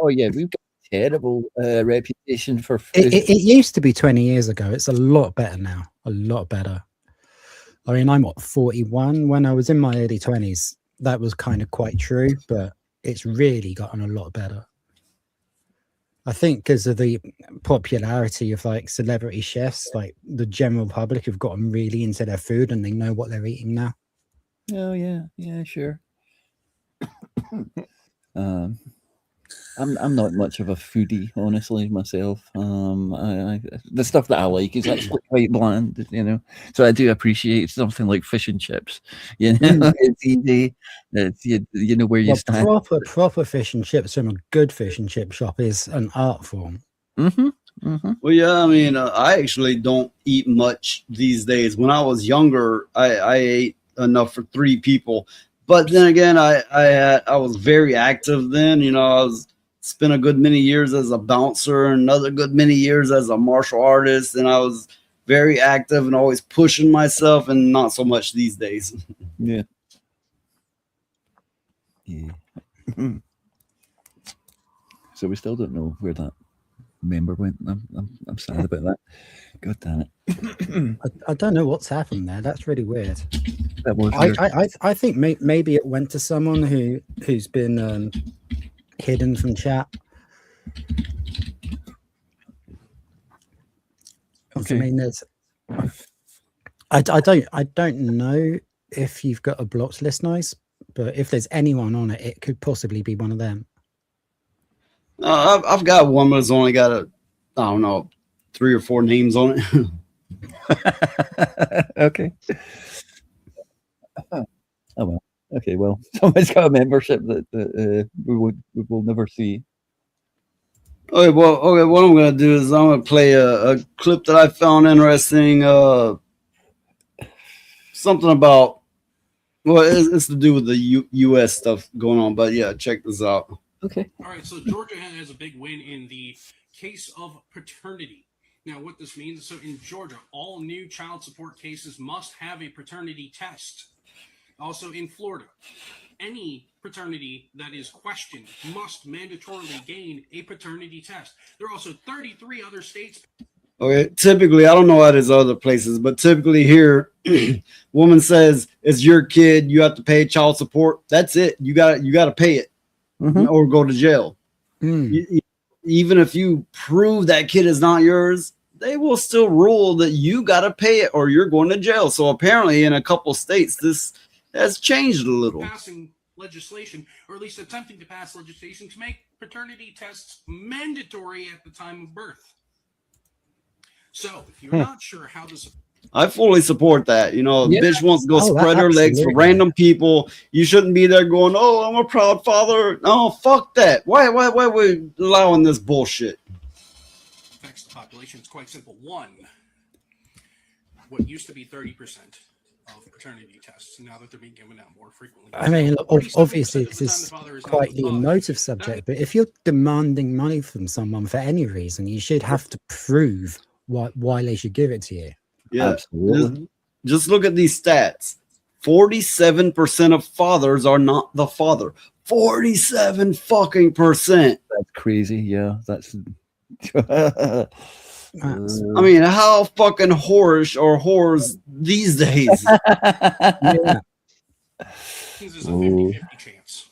S5: Oh yeah, we've got a terrible reputation for food.
S11: It used to be 20 years ago. It's a lot better now. A lot better. I mean, I'm 41. When I was in my early 20s, that was kind of quite true, but it's really gotten a lot better. I think because of the popularity of like celebrity chefs, like the general public have gotten really into their food and they know what they're eating now.
S5: Oh yeah, sure. I'm not much of a foodie, honestly, myself. The stuff that I like is actually quite bland, you know. So I do appreciate something like fish and chips. You know, it's easy. It's you know where you stand.
S11: Proper fish and chips from a good fish and chip shop is an art form.
S2: Well, yeah, I mean, I actually don't eat much these days. When I was younger, I ate enough for 3 people. But then again, I was very active then. You know, spent a good many years as a bouncer and another good many years as a martial artist, and I was very active and always pushing myself, and not so much these days.
S5: Yeah. So we still don't know where that member went. I'm sad about that. God damn it.
S11: I don't know what's happened there. That's really weird.
S5: That was weird.
S11: I think maybe it went to someone who's been hidden from chat.
S5: Okay.
S11: I mean, there's. I don't know if you've got a blocked list, Nice, but if there's anyone on it, it could possibly be one of them.
S2: I've got one that's only got I don't know, 3 or 4 names on it.
S5: Okay. Oh well. Okay. Well, someone's got a membership that we will never see.
S2: Okay. What I'm gonna do is I'm gonna play a clip that I found interesting. Something about it's to do with the U.S. stuff going on. But yeah, check this out.
S5: Okay.
S16: All right, so Georgia has a big win in the case of paternity. Now, what this means, so in Georgia, all new child support cases must have a paternity test. Also in Florida, any paternity that is questioned must mandatorily gain a paternity test. There are also 33 other states.
S2: Okay, typically, I don't know how there's other places, but typically here, woman says it's your kid, you have to pay child support. That's it. You got to pay it. Or go to jail. Even if you prove that kid is not yours, they will still rule that you got to pay it or you're going to jail. So apparently in a couple states, this has changed a little.
S16: Passing legislation, or at least attempting to pass legislation to make paternity tests mandatory at the time of birth. So if you're not sure how this...
S2: I fully support that. You know,
S16: Yeah.
S2: bitch wants to go spread her legs for random people. You shouldn't be there going, "Oh, I'm a proud father." No, fuck that. Why are we allowing this bullshit?
S16: Affects the population. It's quite simple. One, what used to be 30% of paternity tests, now that they're being given out more frequently.
S11: I mean, obviously, this is quite the emotive subject, but if you're demanding money from someone for any reason, you should have to prove why they should give it to you.
S2: Yeah, absolutely. Just look at these stats. 47% of fathers are not the father. 47 fucking percent.
S5: That's crazy. Yeah, that's.
S2: I mean, how fucking whorish are whores these days?
S11: Yeah.
S16: This is a 50-50 chance.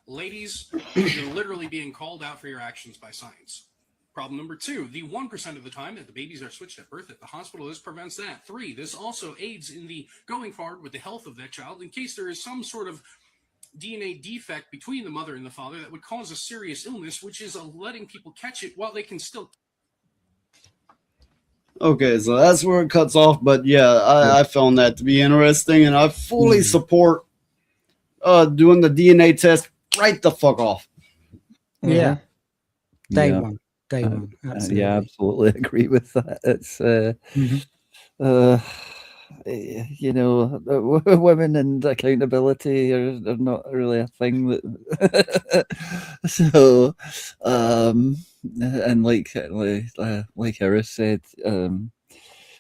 S16: Ladies, you're literally being called out for your actions by science. Problem number 2, the 1% of the time that the babies are switched at birth at the hospital, this prevents that. 3, this also aids in the going forward with the health of that child in case there is some sort of DNA defect between the mother and the father that would cause a serious illness, which is letting people catch it while they can still.
S2: Okay, so that's where it cuts off. But yeah, I found that to be interesting, and I fully support doing the DNA test right the fuck off.
S11: Yeah. Day
S5: Yeah.
S11: one. Day one. Absolutely.
S5: Yeah, absolutely agree with that. It's you know, women and accountability are not really a thing that so and like Harris said,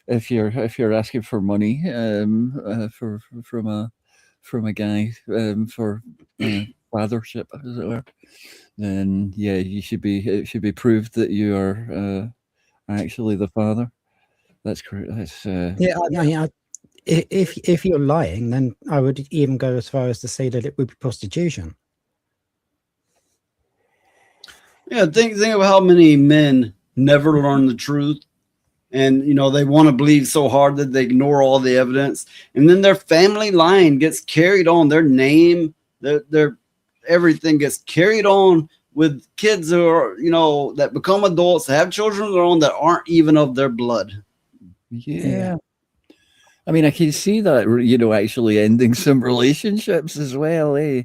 S5: if you're asking for money from a guy for fathership, as it were, then yeah, it should be proved that you are actually the father. That's correct. That's
S11: Yeah, if you're lying, then I would even go as far as to say that it would be prostitution.
S2: Yeah, think of how many men never learn the truth, and they want to believe so hard that they ignore all the evidence, and then their family line gets carried on. Their name, their everything gets carried on with kids who are that become adults, have children of their own that aren't even of their blood.
S5: Yeah. I mean, I can see that, actually ending some relationships as well, eh?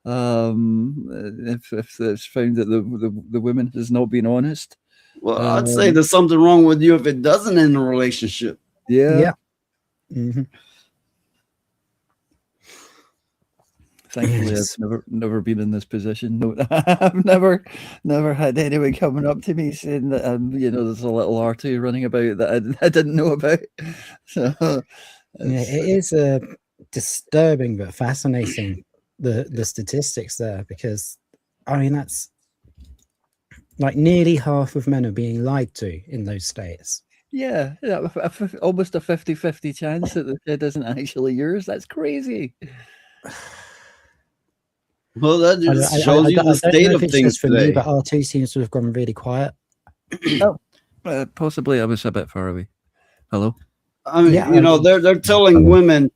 S5: If it's found that the woman has not been honest.
S2: Well, I'd say there's something wrong with you if it doesn't end a relationship.
S5: Yeah.
S11: Mm-hmm.
S5: Thankfully, I've never been in this position. No, I've never had anyone coming up to me saying that there's a little arty running about that I didn't know about. So
S11: yeah, it is disturbing but fascinating the statistics there, because I mean that's like nearly half of men are being lied to in those states.
S5: Yeah, almost a 50-50 chance that the kid isn't actually yours. That's crazy.
S2: Well, that just shows you the state of things
S11: for
S2: today.
S11: me, but R2 seems to have gone really quiet.
S5: Possibly I was a bit far away. Hello?
S2: I mean, they're telling women,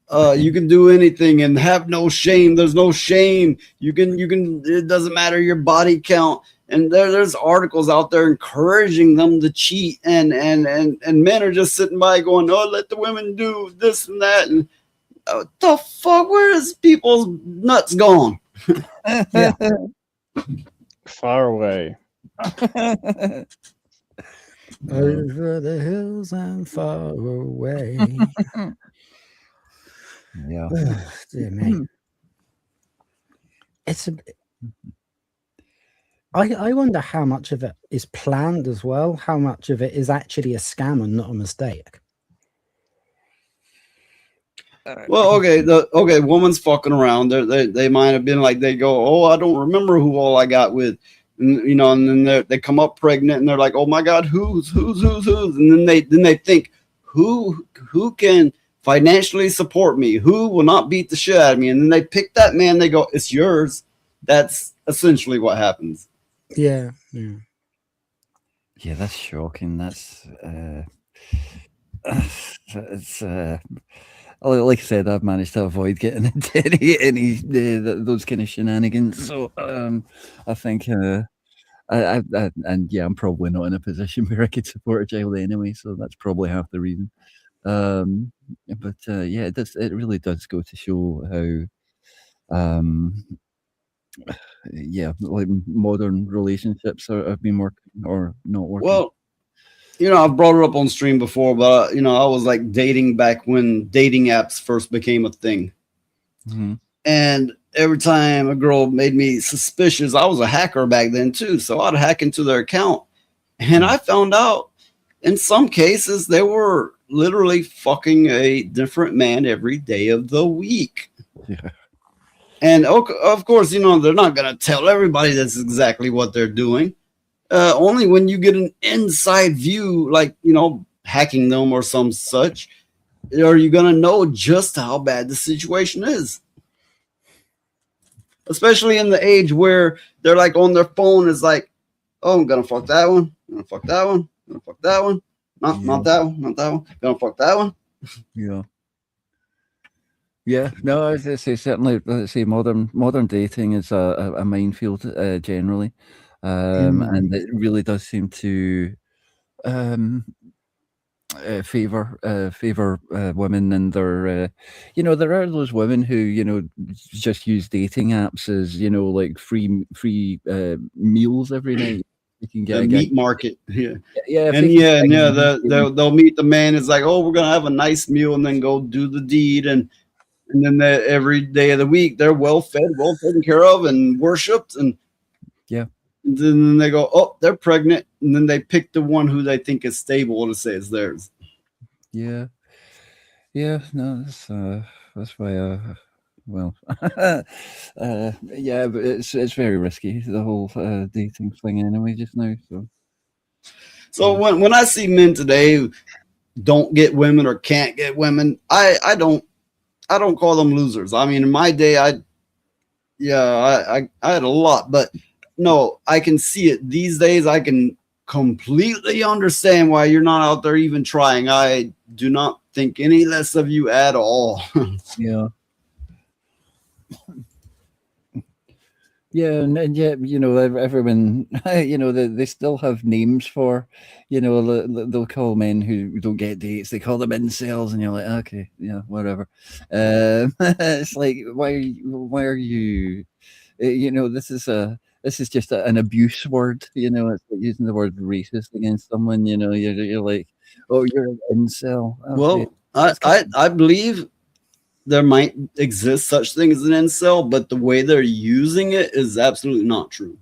S2: you can do anything and have no shame. There's no shame. You can, it doesn't matter your body count. And there's articles out there encouraging them to cheat, and men are just sitting by going, oh, let the women do this and that. And what the fuck? Where is people's nuts gone?
S11: Yeah.
S8: Far away.
S11: Over the hills and far away.
S5: Yeah.
S11: Dear me. I wonder how much of it is planned as well. How much of it is actually a scam and not a mistake.
S2: Well, okay, woman's fucking around. They might have been like, they go, oh, I don't remember who all I got with, and and then they come up pregnant, and they're like, oh my god, who's, and then they think, who can financially support me, who will not beat the shit out of me, and then they pick that man. They go, it's yours. That's essentially what happens.
S11: Yeah.
S5: Yeah, that's shocking. That's it's like I said, I've managed to avoid getting into any those kind of shenanigans. So I think I'm probably not in a position where I could support a child anyway. So that's probably half the reason. But yeah, it really does go to show how like modern relationships have been working or not working.
S2: Well, I've brought it up on stream before, but I was like dating back when dating apps first became a thing.
S5: Mm-hmm.
S2: And every time a girl made me suspicious, I was a hacker back then too, so I'd hack into their account, and I found out in some cases they were literally fucking a different man every day of the week.
S5: Yeah.
S2: And of course, they're not going to tell everybody that's exactly what they're doing. Only when you get an inside view, like, hacking them or some such, are you going to know just how bad the situation is. Especially in the age where they're like on their phone is like, Oh, I'm gonna fuck that one. I'm gonna fuck that one. I'm gonna fuck that one. Not that one. Not that one. Gonna fuck that one.
S5: Yeah. Yeah, no, I say certainly. Let's say modern dating is a minefield generally, and it really does seem to favor women, and their there are those women who just use dating apps as like free meals every night. You can
S2: The meat market. Yeah.
S5: Yeah,
S2: And they'll meet the man. It's like, oh, we're gonna have a nice meal and then go do the deed, and then every day of the week they're well fed, well taken care of, and worshipped, and
S5: yeah.
S2: Then they go, oh, they're pregnant, and then they pick the one who they think is stable to say is theirs.
S5: Yeah, no, that's why. Well, yeah, but it's very risky, the whole dating thing anyway just now.
S2: So when I see men today who don't get women or can't get women, I don't call them losers. I mean, in my day, I had a lot, but no, I can see it these days. I can completely understand why you're not out there even trying. I do not think any less of you at all.
S5: Yeah. Yeah, and yet, everyone, they still have names for, they'll call men who don't get dates, they call them incels, and you're like, okay, yeah, whatever. It's like, why are you, this is just an abuse word, it's like using the word racist against someone, you're like, oh, you're an incel. Okay.
S2: Well, I believe there might exist such thing as an incel, but the way they're using it is absolutely not true.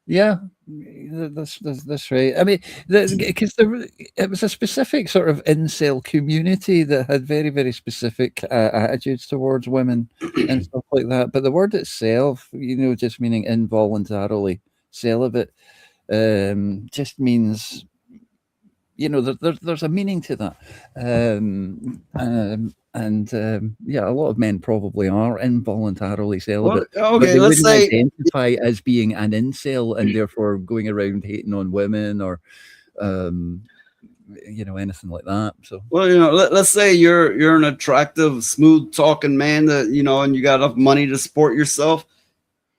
S5: Yeah, that's right. I mean, because it was a specific sort of incel community that had very, very specific attitudes towards women and stuff like that. But the word itself, just meaning involuntarily celibate, just means, there's a meaning to that. Yeah, a lot of men probably are involuntarily celibate.
S2: Well, okay,
S5: but they
S2: let's
S5: wouldn't
S2: say
S5: identify as being an incel and therefore going around hating on women or anything like that. So
S2: well, let's say you're an attractive, smooth talking man that and you got enough money to support yourself.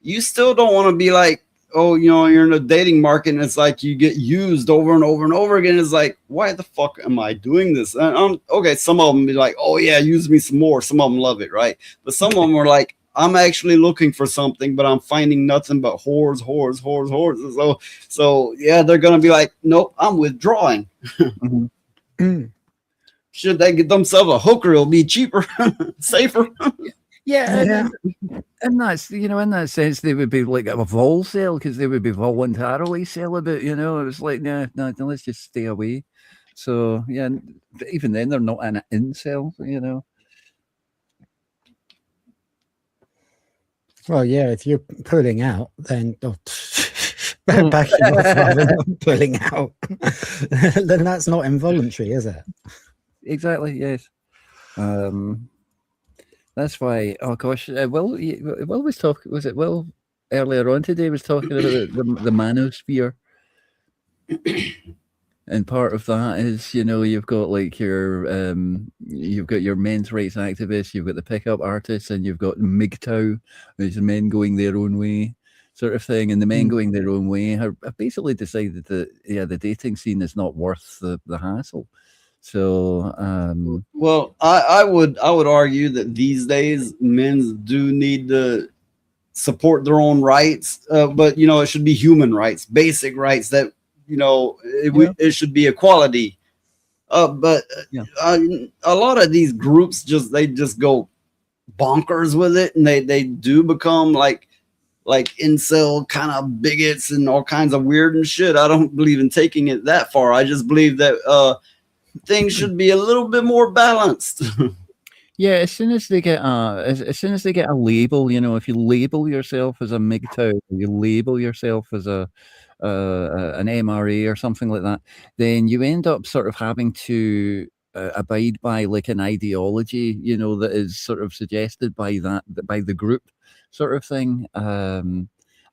S2: You still don't want to be like, oh, you're in a dating market and it's like you get used over and over and over again. It's like, why the fuck am I doing this? And okay, some of them be like, oh yeah, use me some more. Some of them love it, right? But some of them are like, I'm actually looking for something, but I'm finding nothing but whores. So yeah, they're gonna be like, nope, I'm withdrawing. Should they get themselves a hooker? It'll be cheaper, safer.
S5: Yeah, and that's in that sense they would be like a vol cell because they would be voluntarily celibate. It was like no, let's just stay away. So yeah, even then they're not an incel.
S11: Well, yeah, if you're pulling out, then backing off rather than pulling out, then that's not involuntary, is it?
S5: Exactly. Yes. That's why. Oh gosh. Will was talking. Was it Will earlier on today was talking about the manosphere, and part of that is you've got like you've got your men's rights activists, you've got the pickup artists, and you've got MGTOW, which is men going their own way, sort of thing. And the men going their own way have basically decided that the dating scene is not worth the hassle. So
S2: well, I would argue that these days men do need to support their own rights, but it should be human rights, basic rights that it should be equality. But a lot of these groups they just go bonkers with it, and they do become like incel kind of bigots and all kinds of weird and shit. I don't believe in taking it that far. I just believe that things should be a little bit more balanced.
S5: Yeah, as soon as they get a label, if you label yourself as a MGTOW, you label yourself as an MRA or something like that, then you end up sort of having to abide by like an ideology, that is sort of suggested by the group, sort of thing.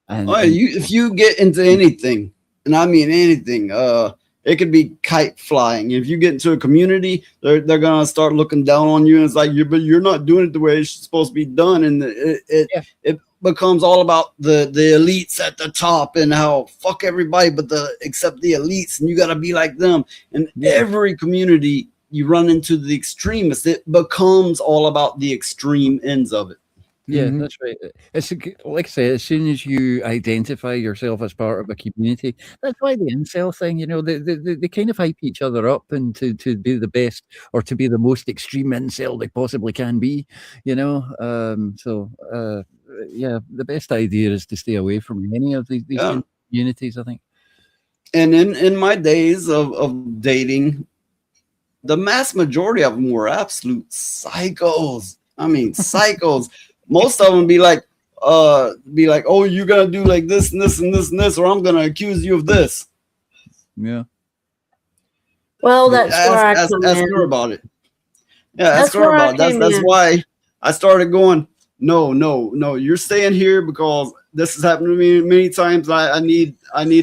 S5: And,
S2: if you get into anything, and I mean anything, it could be kite flying. If you get into a community, they're gonna start looking down on you, and it's like you're not doing it the way it's supposed to be done, and it becomes all about the elites at the top and how fuck everybody but except the elites, and you got to be like them. And every community you run into the extremists, it becomes all about the extreme ends of it.
S5: Yeah, that's right. It's like I say, as soon as you identify yourself as part of a community, that's why the incel thing, they kind of hype each other up and to be the best or to be the most extreme incel they possibly can be, yeah, the best idea is to stay away from any of these kind of communities, I think.
S2: And in my days of dating, the mass majority of them were absolute psychos. I mean, psychos. Most of them be like, oh, you gotta do like this and this and this and this, or I'm gonna accuse you of this.
S5: Yeah.
S9: Well, that's where I
S2: ask
S9: come
S2: her
S9: in.
S2: about it. Yeah, ask her about it. That's why I started going, no, you're staying here because this has happened to me many times. I need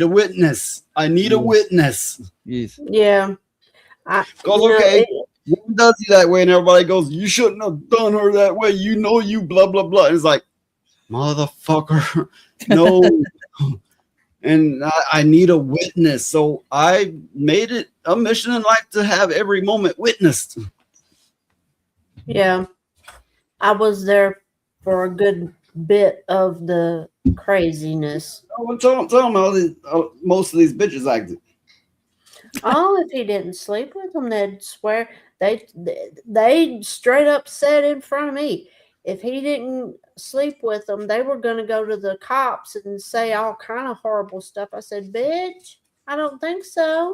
S2: a witness. I need a witness.
S5: Yes.
S9: Yeah.
S2: One does you that way, and everybody goes, you shouldn't have done her that way. You blah blah blah. And it's like, motherfucker, no. And I need a witness, so I made it a mission in life to have every moment witnessed.
S9: Yeah, I was there for a good bit of the craziness.
S2: Oh, tell them how most of these bitches acted.
S9: Oh, if he didn't sleep with them, they'd swear they straight up said in front of me, if he didn't sleep with them, they were going to go to the cops and say all kind of horrible stuff. I said, bitch, I don't think so.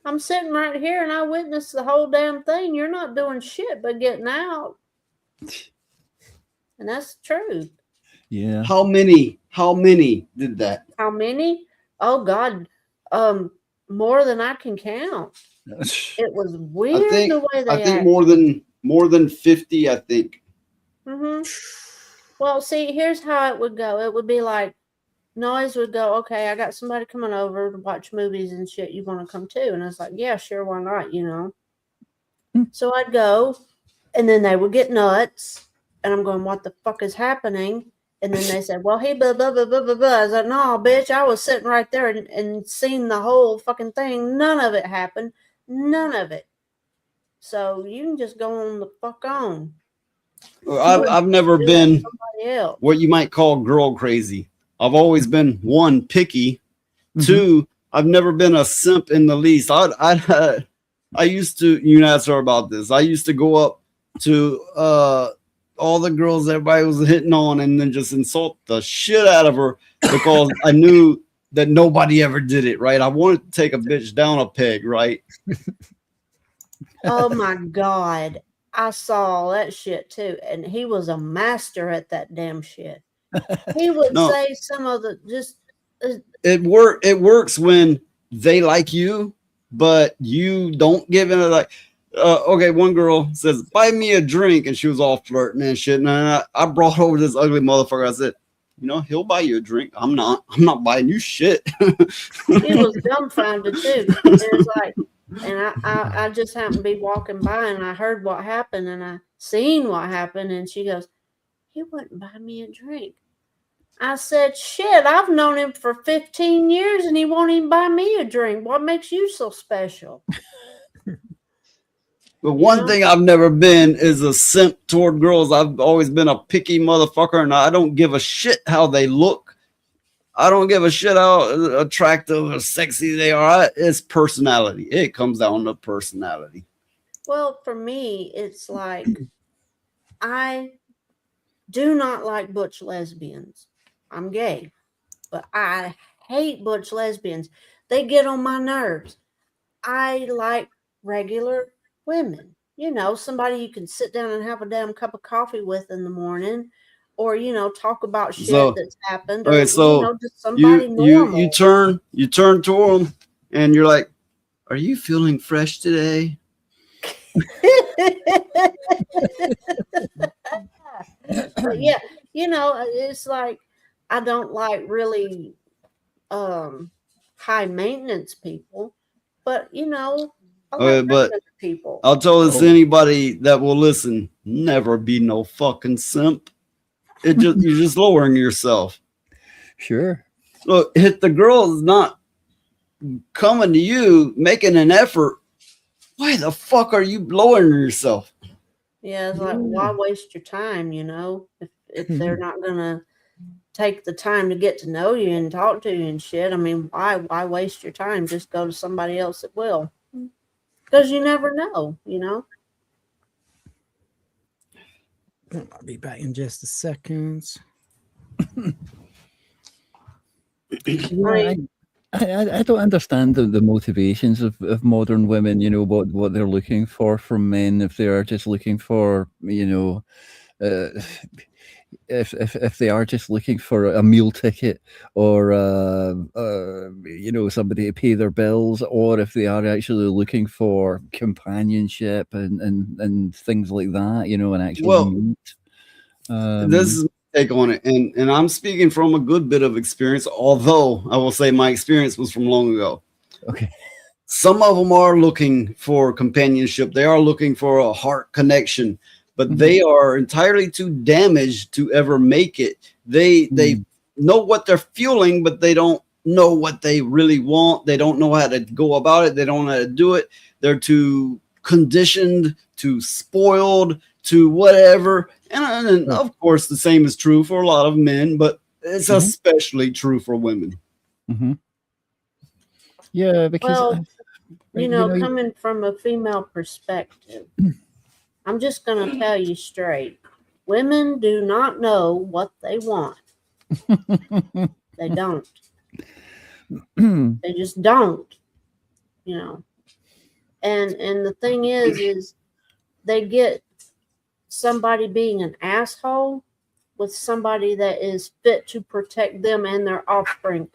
S9: I'm sitting right here and I witnessed the whole damn thing. You're not doing shit but getting out. And that's the truth.
S5: Yeah.
S2: How many did that?
S9: How many? Oh God. More than I can count. It was weird the way they
S2: I think
S9: acted.
S2: more than 50, I think.
S9: Mm-hmm. Well, see, here's how it would go. It would be like, Noise would go, okay, I got somebody coming over to watch movies and shit. You want to come too? And I was like, yeah, sure, why not, So I'd go, and then they would get nuts, and I'm going, what the fuck is happening? And then they said, well, he blah, blah, blah, blah, blah, blah. I was like, no, bitch, I was sitting right there and seen the whole fucking thing. None of it happened. None of it. So you can just go on the fuck on.
S2: I've never been what you might call girl crazy. I've always been one, picky. Two, I've never been a simp in the least. I used to, ask her about this. I used to go up to all the girls everybody was hitting on and then just insult the shit out of her because I knew that nobody ever did it, right? I wanted to take a bitch down a peg, right?
S9: Oh my God. I saw that shit too. And he was a master at that damn shit. He would say some of the
S2: it works when they like you, but you don't give in. Like, okay, one girl says, buy me a drink, and she was all flirting and shit. And I brought over this ugly motherfucker. I said, he'll buy you a drink. I'm not buying you shit.
S9: He was dumbfounded too. And it's like, and I just happened to be walking by and I heard what happened and I seen what happened. And she goes, he wouldn't buy me a drink. I said, shit, I've known him for 15 years and he won't even buy me a drink. What makes you so special?
S2: But one thing I've never been is a simp toward girls. I've always been a picky motherfucker, and I don't give a shit how they look. I don't give a shit how attractive or sexy they are. It's personality. It comes down to personality.
S9: Well, for me, it's like I do not like butch lesbians. I'm gay, but I hate butch lesbians. They get on my nerves. I like regular women, somebody you can sit down and have a damn cup of coffee with in the morning, or talk about shit that's happened, or
S2: just somebody normal. You turn to them and you're like, are you feeling fresh today?
S9: But yeah, it's like I don't like really high maintenance people, but I like
S2: But
S9: regular people.
S2: I'll tell this to anybody that will listen: never be no fucking simp. You're just lowering yourself.
S5: Sure.
S2: Look, if the girl is not coming to you, making an effort, why the fuck are you lowering yourself?
S9: Yeah, it's like, why waste your time, if they're not gonna take the time to get to know you and talk to you and shit. I mean, why waste your time? Just go to somebody else that will. Because you never know,
S11: I'll be back in just a second.
S5: Yeah, I don't understand the motivations of modern women, what they're looking for from men, if they are just looking for, if they are just looking for a meal ticket or somebody to pay their bills, or if they are actually looking for companionship and things like that, and actually
S2: Well,
S5: meet.
S2: This is my take on it, and I'm speaking from a good bit of experience, although I will say my experience was from long ago.
S5: Okay.
S2: Some of them are looking for companionship. They are looking for a heart connection, but they are entirely too damaged to ever make it. They know what they're feeling, but they don't know what they really want. They don't know how to go about it. They don't know how to do it. They're too conditioned, too spoiled, to whatever. And of course, the same is true for a lot of men, but it's especially true for women.
S5: Mm-hmm. Yeah, because
S9: coming from a female perspective, I'm just going to tell you straight: women do not know what they want. They don't. They just don't. And the thing is they get somebody being an asshole with somebody that is fit to protect them and their offspring.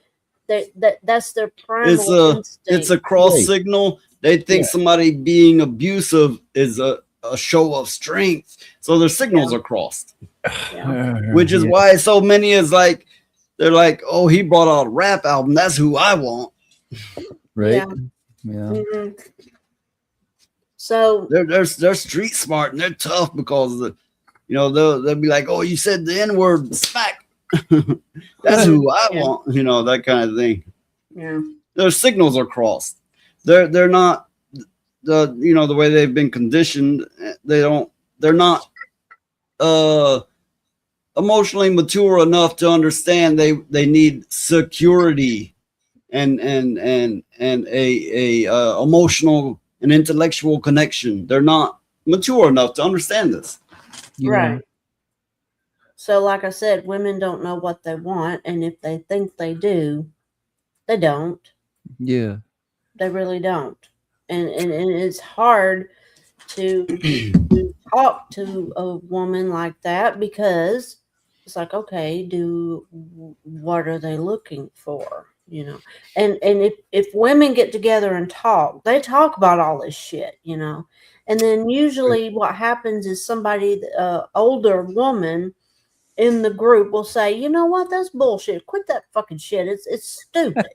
S9: That's their primal instinct.
S2: It's a cross signal. They think somebody being abusive is a show of strength, so their signals are crossed. Which is why so many is like, they're like, oh, he brought out a rap album, that's who I want.
S5: Right.
S9: Mm-hmm. So
S2: they're street smart and they're tough because they'll be like, oh, you said the N-word, smack. That's who I want, that kind of thing.
S9: Yeah.
S2: Their signals are crossed. They're not the way they've been conditioned. They're not emotionally mature enough to understand they need security and a emotional and intellectual connection. They're not mature enough to understand this.
S9: Right. So like I said, women don't know what they want, and if they think they do, they don't.
S5: Yeah.
S9: They really don't. And it's hard to talk to a woman like that, because it's like, okay, what are they looking for? And if women get together and talk, they talk about all this shit, and then usually what happens is somebody, older woman in the group will say, you know what, that's bullshit. Quit that fucking shit. It's stupid.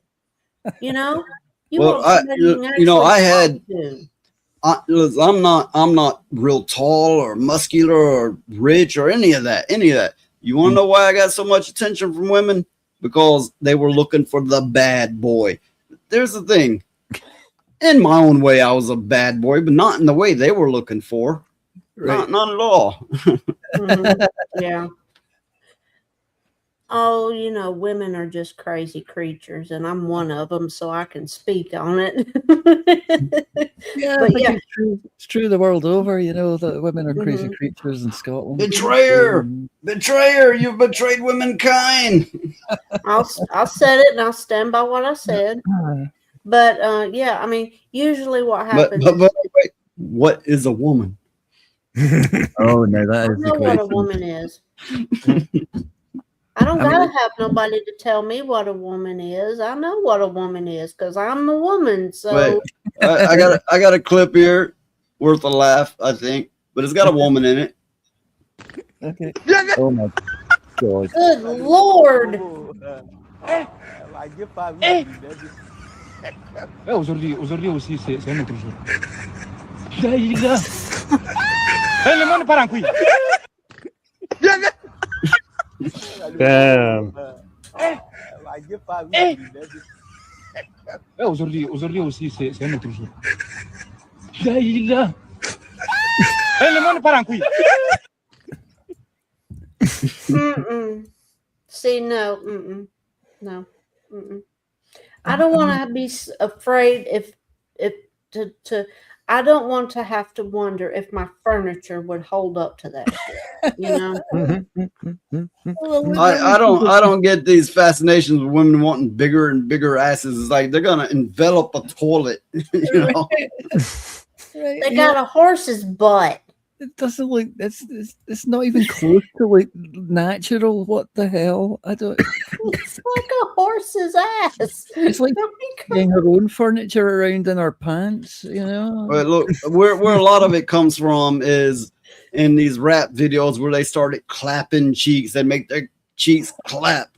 S9: You
S2: Well,
S9: want somebody you can actually talk to.
S2: I'm not real tall or muscular or rich or any of that. You want to know why I got so much attention from women? Because they were looking for the bad boy. There's the thing. In my own way, I was a bad boy, but not in the way they were looking for. Right. Not at all.
S9: Yeah. Oh, women are just crazy creatures, and I'm one of them, so I can speak on it.
S5: But it's true the world over, that women are crazy creatures in Scotland.
S2: Betrayer! You've betrayed womankind.
S9: I'll said it, and I'll stand by what I said. But I mean, usually what happens.
S2: But wait, what is a woman?
S5: Oh no, that is
S9: I know what a woman is. I don't gotta have nobody to tell me what a woman is. I know what a woman is because I'm the woman. So
S2: wait, I got a clip here worth a laugh, I think, but it's got a woman in it.
S5: Okay. Oh my. God.
S9: Good Lord.
S21: Aujourd'hui aussi, c'est un autre jour. Les gars. Le monde part en couille.
S8: Damn.
S21: Aujourd'hui aussi, c'est un autre jour. Les gars. Le monde part en couille.
S9: Mm-mm. See, no. Mm-mm. No. Mm-mm. I don't want to be afraid if to I don't want to have to wonder if my furniture would hold up to that shit. You know.
S2: I don't get these fascinations with women wanting bigger and bigger asses. It's like they're gonna envelop a toilet. You know.
S9: They got a horse's butt.
S5: It doesn't look. It's not even close to like natural. What the hell? I don't.
S9: It's like a horse's ass.
S5: It's like getting our own furniture around in our pants. You know.
S2: But look, where a lot of it comes from is in these rap videos where they started clapping cheeks. They make their cheeks clap,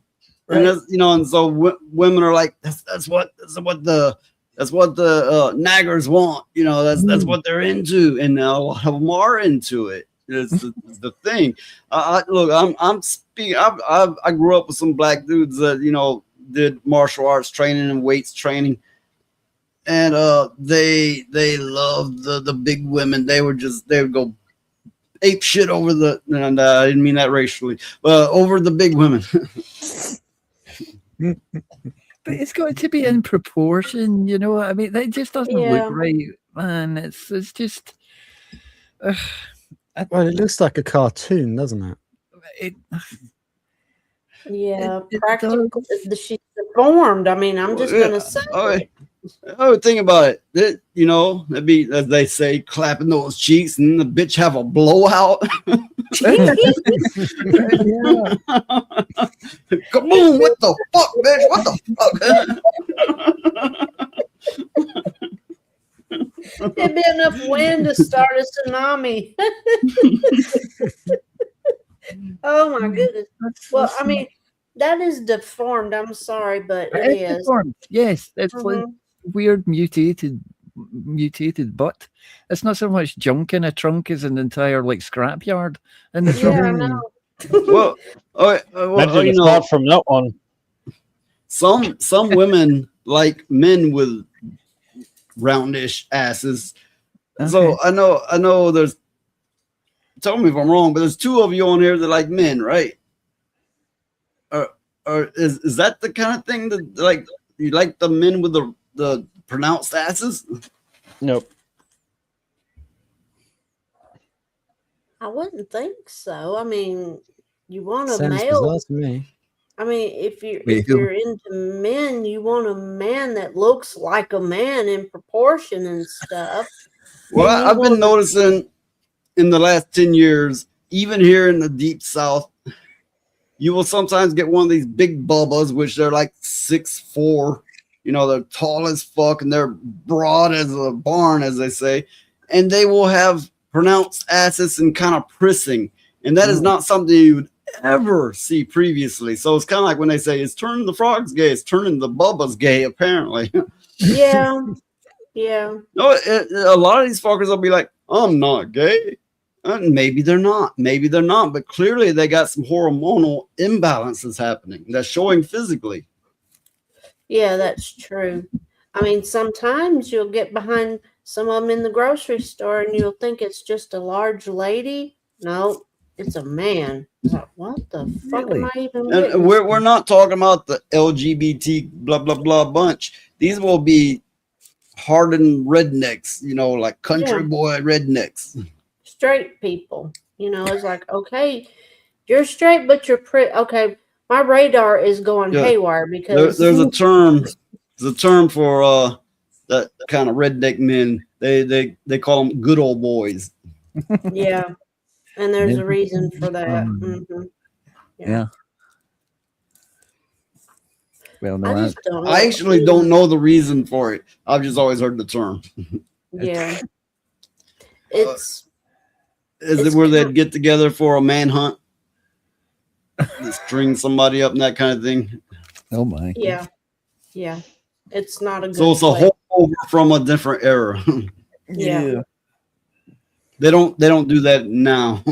S2: and that's, you know, and so women are like, that's what the naggers want, you know. That's what they're into, and a lot of them are into it. It's the thing. Look, I'm speaking. I grew up with some black dudes that, you know, did martial arts training and weights training, and they loved the big women. They would go ape shit over the. And I didn't mean that racially, but over the big women.
S5: But it's got to be in proportion, you know. I mean, that just doesn't look right, man. It's just.
S11: Well, it looks like a cartoon, doesn't it?
S9: Yeah, practical. She's deformed. I mean, I'm just gonna say.
S2: Oh, think about it. You know, that'd be, as they say, clapping those cheeks, and the bitch have a blowout. Kaboom! What the fuck, bitch? What the fuck?
S9: It'd be enough wind to start a tsunami. Oh my goodness. Well, I mean, that is deformed. I'm sorry, but it is.
S5: Deformed. Yes, it's like weird mutated butt. It's not so much junk in a trunk as an entire like scrapyard in the trunk.
S9: Yeah, I know.
S2: Well,
S8: imagine
S2: you
S8: the
S2: know,
S8: start from that one.
S2: Some women like men with roundish asses. So I know there's, tell me if I'm wrong, but there's two of you on here that like men, right? Or is that the kind of thing that, like, you like the men with the pronounced asses?
S8: Nope.
S9: I wouldn't think so. I mean, you want a
S11: Sounds
S9: male.
S11: bizarre to me.
S9: I mean, if you're into men, you want a man that looks like a man in proportion and stuff.
S2: Well, I've been noticing in the last 10 years, even here in the deep South, you will sometimes get one of these big bubbas, which they're like 6'4", you know, they're tall as fuck and they're broad as a barn, as they say, and they will have pronounced asses and kind of prissing, and that is not something you would ever see previously. So it's kind of like when they say it's turning the frogs gay, it's turning the bubbas gay, apparently.
S9: Yeah. Yeah.
S2: No, a lot of these fuckers will be like, I'm not gay. Maybe they're not. Maybe they're not. But clearly they got some hormonal imbalances happening that's showing physically.
S9: Yeah, that's true. I mean, sometimes you'll get behind some of them in the grocery store and you'll think it's just a large lady. No, it's a man. It's like, what the fuck am I even
S2: And
S9: witnessing?
S2: we're not talking about the LGBT blah, blah, blah bunch. These will be hardened rednecks, you know, like country boy rednecks.
S9: Straight people, you know, it's like, okay, you're straight, but you're pretty. Okay, my radar is going haywire because
S2: there's a term. There's a term for that kind of redneck men. They call them good old boys.
S9: Yeah, and there's a reason for that. Mm-hmm.
S5: Yeah. Well, no,
S9: I just don't know.
S2: I actually don't know the reason for it. I've just always heard the term.
S9: Yeah, it's
S2: it where they'd get together for a manhunt? string somebody up and that kind of thing.
S5: Oh my.
S9: Yeah. Yeah. It's not a good
S2: So it's a holdover from a different era.
S9: Yeah.
S2: They don't do that now.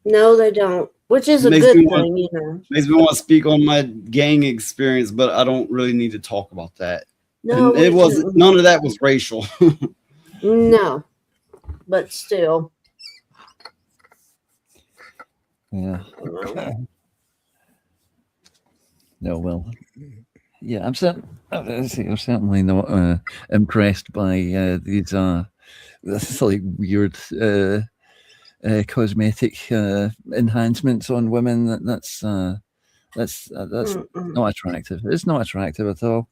S9: No, they don't. Which is a
S2: Makes
S9: good
S2: me
S9: thing,
S2: want-
S9: you know.
S2: Makes me want to speak on my gang experience, but I don't really need to talk about that.
S9: No,
S2: And it
S9: we
S2: was
S9: shouldn't.
S2: none of that was racial.
S9: No. But still.
S5: Yeah. No, well, yeah, I'm certainly not impressed by these like weird cosmetic enhancements on women. That's not attractive. It's not attractive at all.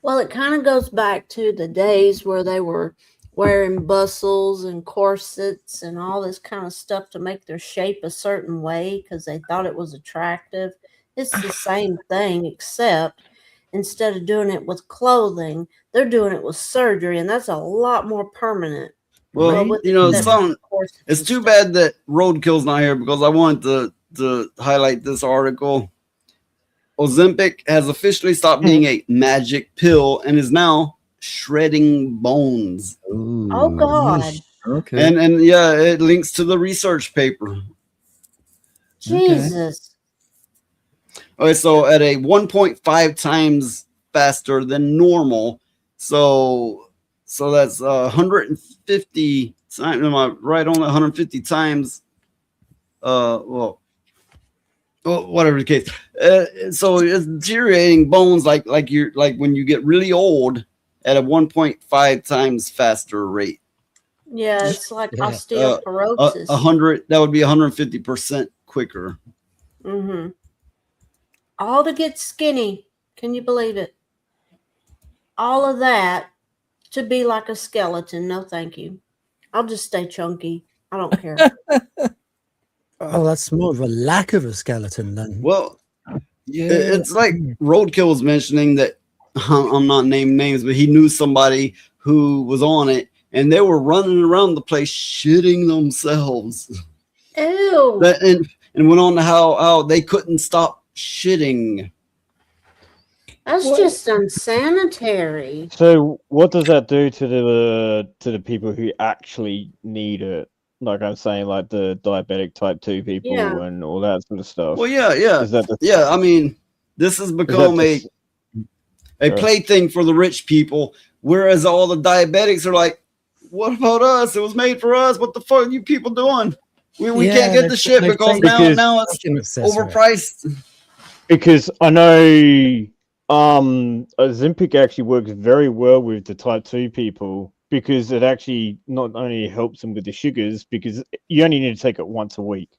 S9: Well, it kind of goes back to the days where they were wearing bustles and corsets and all this kind of stuff to make their shape a certain way because they thought it was attractive. It's the same thing, except instead of doing it with clothing, they're doing it with surgery, and that's a lot more permanent.
S2: Well,
S9: with
S2: you know,
S9: the
S2: it's too bad that Roadkill's not here because I wanted to highlight this article. Ozempic has officially stopped being a magic pill and is now shredding bones.
S9: Oh God.
S5: Okay.
S2: And yeah, it links to the research paper.
S9: Jesus.
S2: Okay, so at a 1.5 times faster than normal. So that's 150 times. Am I right on that? 150 times? Well, whatever the case. So it's deteriorating bones like when you get really old at a 1.5 times faster rate.
S9: Yeah, it's like
S2: Yeah.
S9: osteoporosis.
S2: 100. That would be 150% quicker.
S9: Mm-hmm. All to get skinny. Can you believe it? All of that to be like a skeleton. No, thank you. I'll just stay chunky. I don't care.
S11: Oh, that's more of a lack of a skeleton then.
S2: Well, it's like Roadkill was mentioning that I'm not naming names, but he knew somebody who was on it, and they were running around the place shitting themselves.
S9: Ew.
S2: And went on to how they couldn't stop shitting.
S9: That's just unsanitary.
S8: So what does that do to the people who actually need it? Like I'm saying, like the diabetic type 2 people
S9: Yeah.
S8: and all that sort of stuff.
S2: Well, yeah.
S8: Is that the,
S2: Yeah, I mean, this has become a
S8: Sure.
S2: plaything for the rich people, whereas all the diabetics are like, what about us? It was made for us. What the fuck are you people doing? We
S11: Yeah,
S2: can't get the
S11: they've-
S2: shit
S11: they've
S2: because
S11: taken-
S2: now it's
S11: Fucking obsessed with it.
S2: overpriced.
S8: Because I know Ozempic actually works very well with the type 2 people because it actually not only helps them with the sugars, because you only need to take it once a week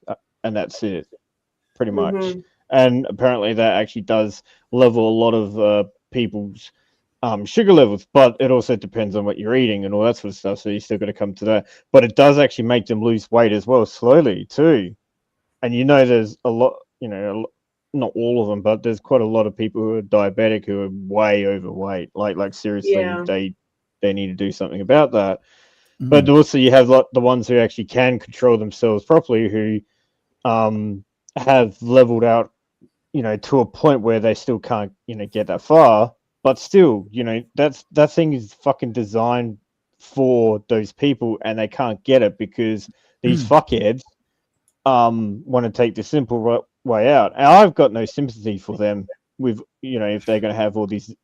S8: and that's it, pretty much.
S9: Mhm.
S8: And apparently that actually does level a lot of people's sugar levels, but it also depends on what you're eating and all that sort of stuff. So you still got to come to that. But it does actually make them lose weight as well, slowly too. And there's a lot, not all of them, but there's quite a lot of people who are diabetic who are way overweight. Like seriously,
S9: Yeah.
S8: they need to do something about that. But also you have the ones who actually can control themselves properly, who have leveled out, to a point where they still can't, get that far. But still, that thing is fucking designed for those people, and they can't get it because these fuckheads want to take the simple way out. And I've got no sympathy for them with, if they're going to have all these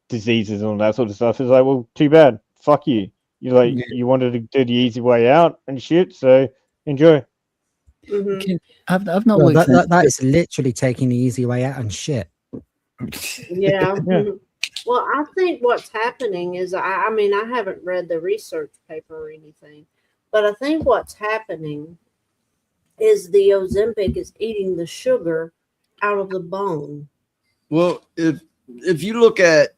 S8: diseases and all that sort of stuff. It's like, well, too bad. Fuck you. You wanted to do the easy way out and shit, so enjoy.
S5: I've not
S11: Well,
S5: looked
S11: that is literally taking the easy way out and shit.
S9: Yeah.
S8: Yeah.
S9: Well, I think what's happening is, I mean, I haven't read the research paper or anything, but I think what's happening is the Ozempic is eating the sugar out of the bone.
S2: Well, if you look at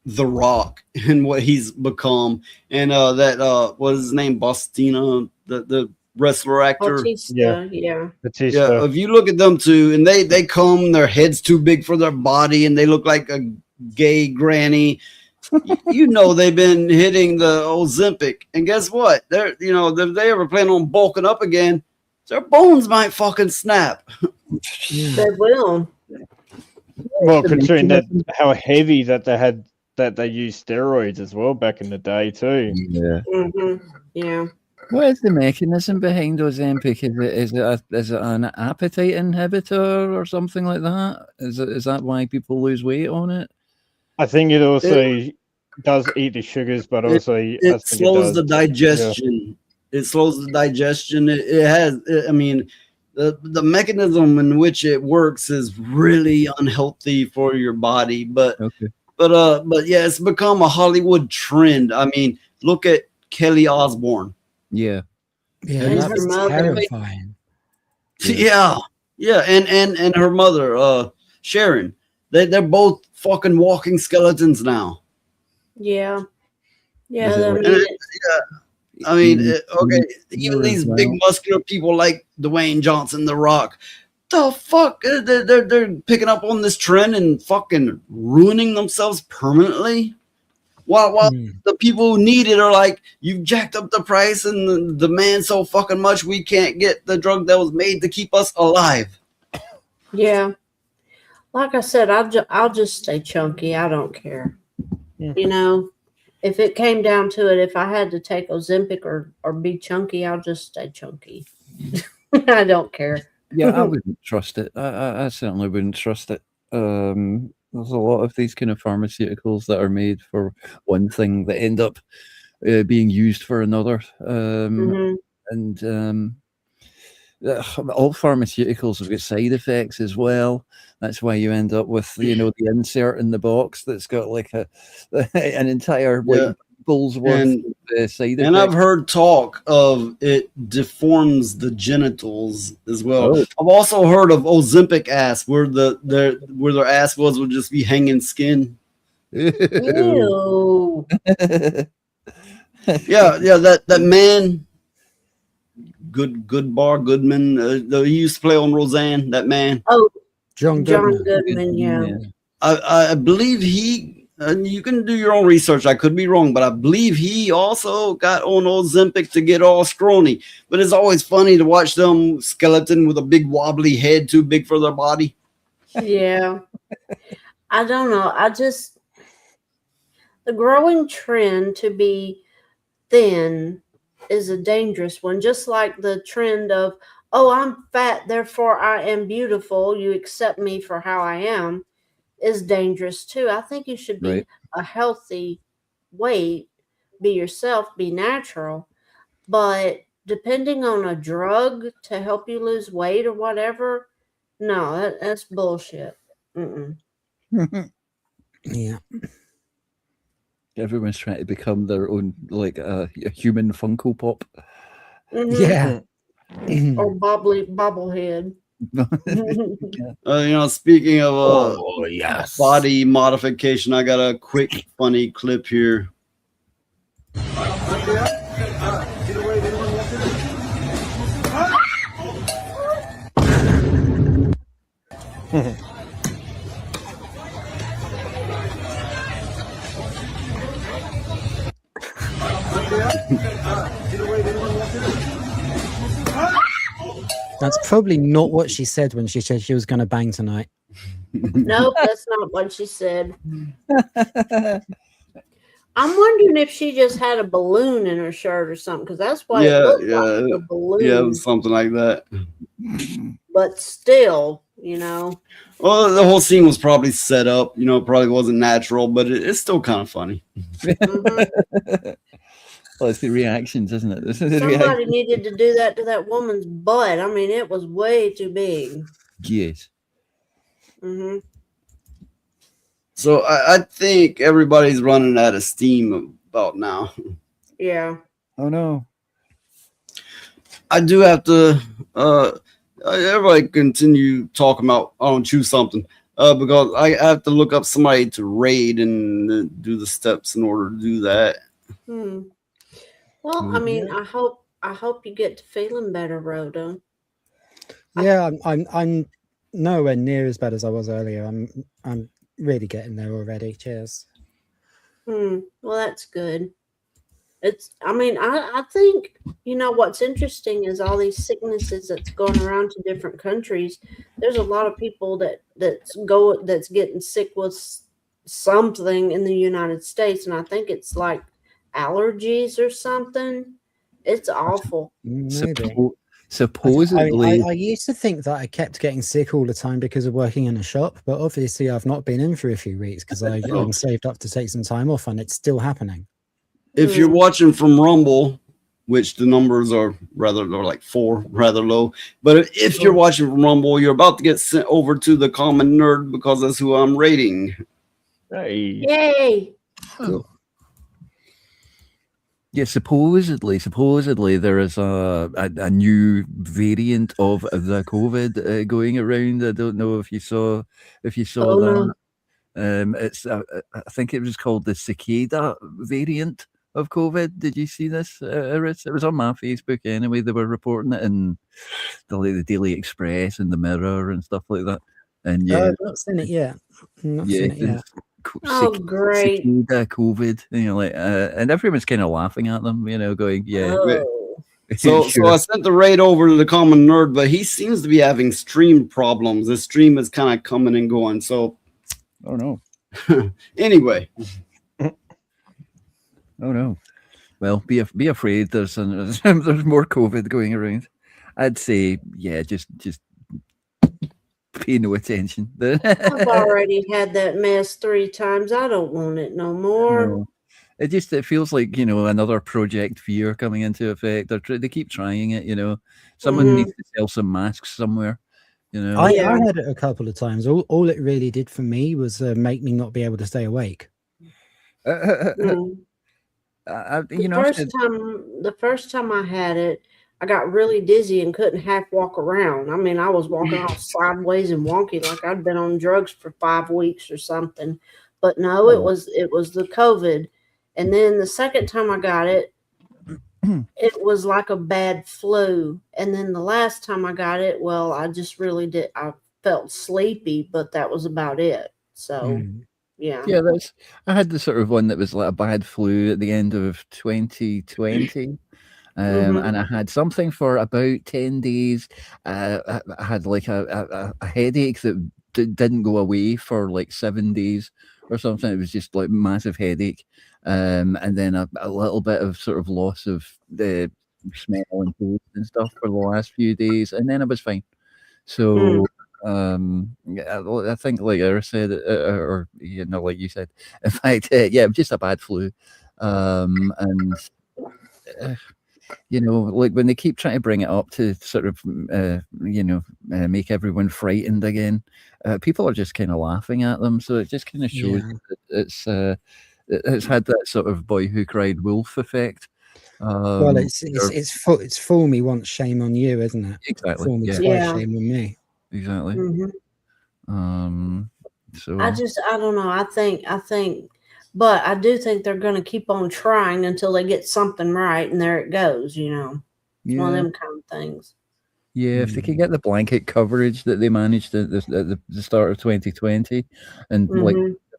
S2: The Rock and what he's become, and what is his name, Bastina, the wrestler actor.
S9: Batista, yeah.
S2: Yeah, if you look at them two, and they come, their head's too big for their body, and they look like a gay granny. You know they've been hitting the Ozempic, and guess what? If they ever plan on bulking up again, their bones might fucking snap.
S9: They will.
S8: Well, considering that how heavy that they had, that they used steroids as well back in the day too.
S5: Yeah.
S9: Yeah.
S5: What is the mechanism behind Ozempic? Is it an appetite inhibitor or something like that? Is that why people lose weight on it?
S8: I think it also does eat the sugars, but also
S2: It slows the digestion. It slows the digestion. It has. I mean, the mechanism in which it works is really unhealthy for your body. But yeah, it's become a Hollywood trend. I mean, look at Kelly Osbourne.
S5: Yeah.
S11: Yeah,
S2: And
S11: that was
S2: her mother.
S11: terrifying.
S2: Yeah, and her mother, Sharon. They're both fucking walking skeletons now.
S9: Yeah. Yeah.
S2: Is it
S9: I
S2: like-
S9: mean,
S2: I mean,
S5: Mm-hmm.
S2: okay, even these big muscular people like Dwayne Johnson, The Rock, the fuck, they're picking up on this trend and fucking ruining themselves permanently. While the people who need it are like, you've jacked up the price and the demand so fucking much, we can't get the drug that was made to keep us alive.
S9: yeah. Like I said, I'll just stay chunky. I don't care. You know, if it came down to it, if I had to take Ozempic or be chunky, I'll just stay chunky. I don't care.
S5: Yeah, I wouldn't trust it. I certainly wouldn't trust it. There's a lot of these kind of pharmaceuticals that are made for one thing that end up being used for another. And all pharmaceuticals have got side effects as well. That's why you end up with, the insert in the box that's got like an entire Bible's worth of side effects.
S2: And I've heard talk of it deforms the genitals as well.
S5: Oh.
S2: I've also heard of Ozempic ass, where their ass would just be hanging skin.
S9: Ew.
S2: Yeah, that man, Goodman, he used to play on Roseanne. That man.
S9: Oh,
S11: John
S9: Goodman. Yeah.
S2: I believe he. And you can do your own research. I could be wrong, but I believe he also got on Ozempic to get all scrawny. But it's always funny to watch them skeleton with a big wobbly head too big for their body.
S9: Yeah. I don't know. The growing trend to be thin is a dangerous one. Just like the trend of, oh, I'm fat, therefore I am beautiful. You accept me for how I am, is dangerous too. I think you should be a healthy weight, be yourself, be natural. But depending on a drug to help you lose weight or whatever, no, that's bullshit.
S11: Yeah.
S5: Everyone's trying to become their own, like a human Funko Pop.
S11: Yeah.
S9: Or bobblehead.
S2: Speaking of
S5: yes,
S2: body modification, I got a quick funny clip here.
S11: That's probably not what she said when she said she was going to bang tonight.
S9: Nope, that's not what she said. I'm wondering if she just had a balloon in her shirt or something, because that's why it looked like a balloon.
S2: Yeah, it was something like that.
S9: But still,
S2: Well, the whole scene was probably set up. It probably wasn't natural, but it's still kind of funny.
S5: Well, it's the reactions, isn't it?
S9: Somebody needed to do that to that woman's butt. I mean, it was way too big.
S5: Yes.
S2: So I think everybody's running out of steam about now.
S9: Yeah.
S5: Oh no.
S2: I do have to. Everybody continue talking about. I don't choose something. Because I have to look up somebody to raid and do the steps in order to do that.
S9: Well, I mean, I hope you get to feeling better, Rhoda.
S11: Yeah, I'm nowhere near as bad as I was earlier. I'm really getting there already. Cheers.
S9: Well, that's good. I mean, I think, what's interesting is all these sicknesses that's going around to different countries. There's a lot of people that's getting sick with something in the United States, and I think it's like allergies or something. It's awful.
S11: Maybe.
S5: Supposedly,
S11: I used to think that I kept getting sick all the time because of working in a shop, but obviously I've not been in for a few weeks because I saved up to take some time off, and it's still happening.
S2: If you're watching from Rumble, which the numbers are like 4, rather low, but if you're watching from Rumble, you're about to get sent over to the Common Nerd because that's who I'm rating.
S8: Hey.
S9: Yay!
S11: Cool.
S5: Yeah, supposedly there is a new variant of the COVID going around. I don't know if you saw that.
S9: No.
S5: It's I think it was called the cicada variant of COVID. Did you see this, Iris? It was on my Facebook anyway. They were reporting it in the Daily Express and the Mirror and stuff like that. And yeah,
S11: I've not seen it yet.
S9: Oh, great.
S5: Cicada COVID, and you're like, and everyone's kind of laughing at them, going, yeah.
S9: Oh.
S2: So
S5: Sure.
S2: I sent the raid over to the Common Nerd, but he seems to be having stream problems. The stream is kind of coming and going. So,
S5: oh no.
S2: Anyway.
S5: Oh no. Well, be afraid. There's more COVID going around. I'd say, yeah, just pay no attention.
S9: I've already had that mess 3 times. I don't want it no more.
S5: No. It feels like, another Project Fear coming into effect. They keep trying it. Someone needs to sell some masks somewhere.
S11: I had it a couple of times. All it really did for me was make me not be able to stay awake.
S9: The first time I had it, I got really dizzy and couldn't half walk around. I mean, I was walking all sideways and wonky, like I'd been on drugs for 5 weeks or something. But no, it was the COVID. And then the second time I got it, it was like a bad flu. And then the last time I got it, well, I just really did. I felt sleepy, but that was about it. So, yeah.
S5: Yeah, I had the sort of one that was like a bad flu at the end of 2020. And I had something for about 10 days. I had like a headache that didn't go away for like 7 days or something. It was just like massive headache. And then a little bit of sort of loss of the smell and taste and stuff for the last few days. And then I was fine. So, I think like Iris said, or like you said, in fact, just a bad flu. And like when they keep trying to bring it up to sort of, make everyone frightened again, people are just kind of laughing at them. So it just kind of shows that it's had that sort of boy who cried wolf effect.
S11: Well, it's fool me once, shame on you, isn't it?
S5: Exactly.
S11: Fool me twice, shame on me.
S5: Exactly. So
S9: I don't know. I think, but I do think they're going to keep on trying until they get something right, and there it goes. It's one of them kind of things.
S5: Yeah, if they could get the blanket coverage that they managed at the start of 2020, and like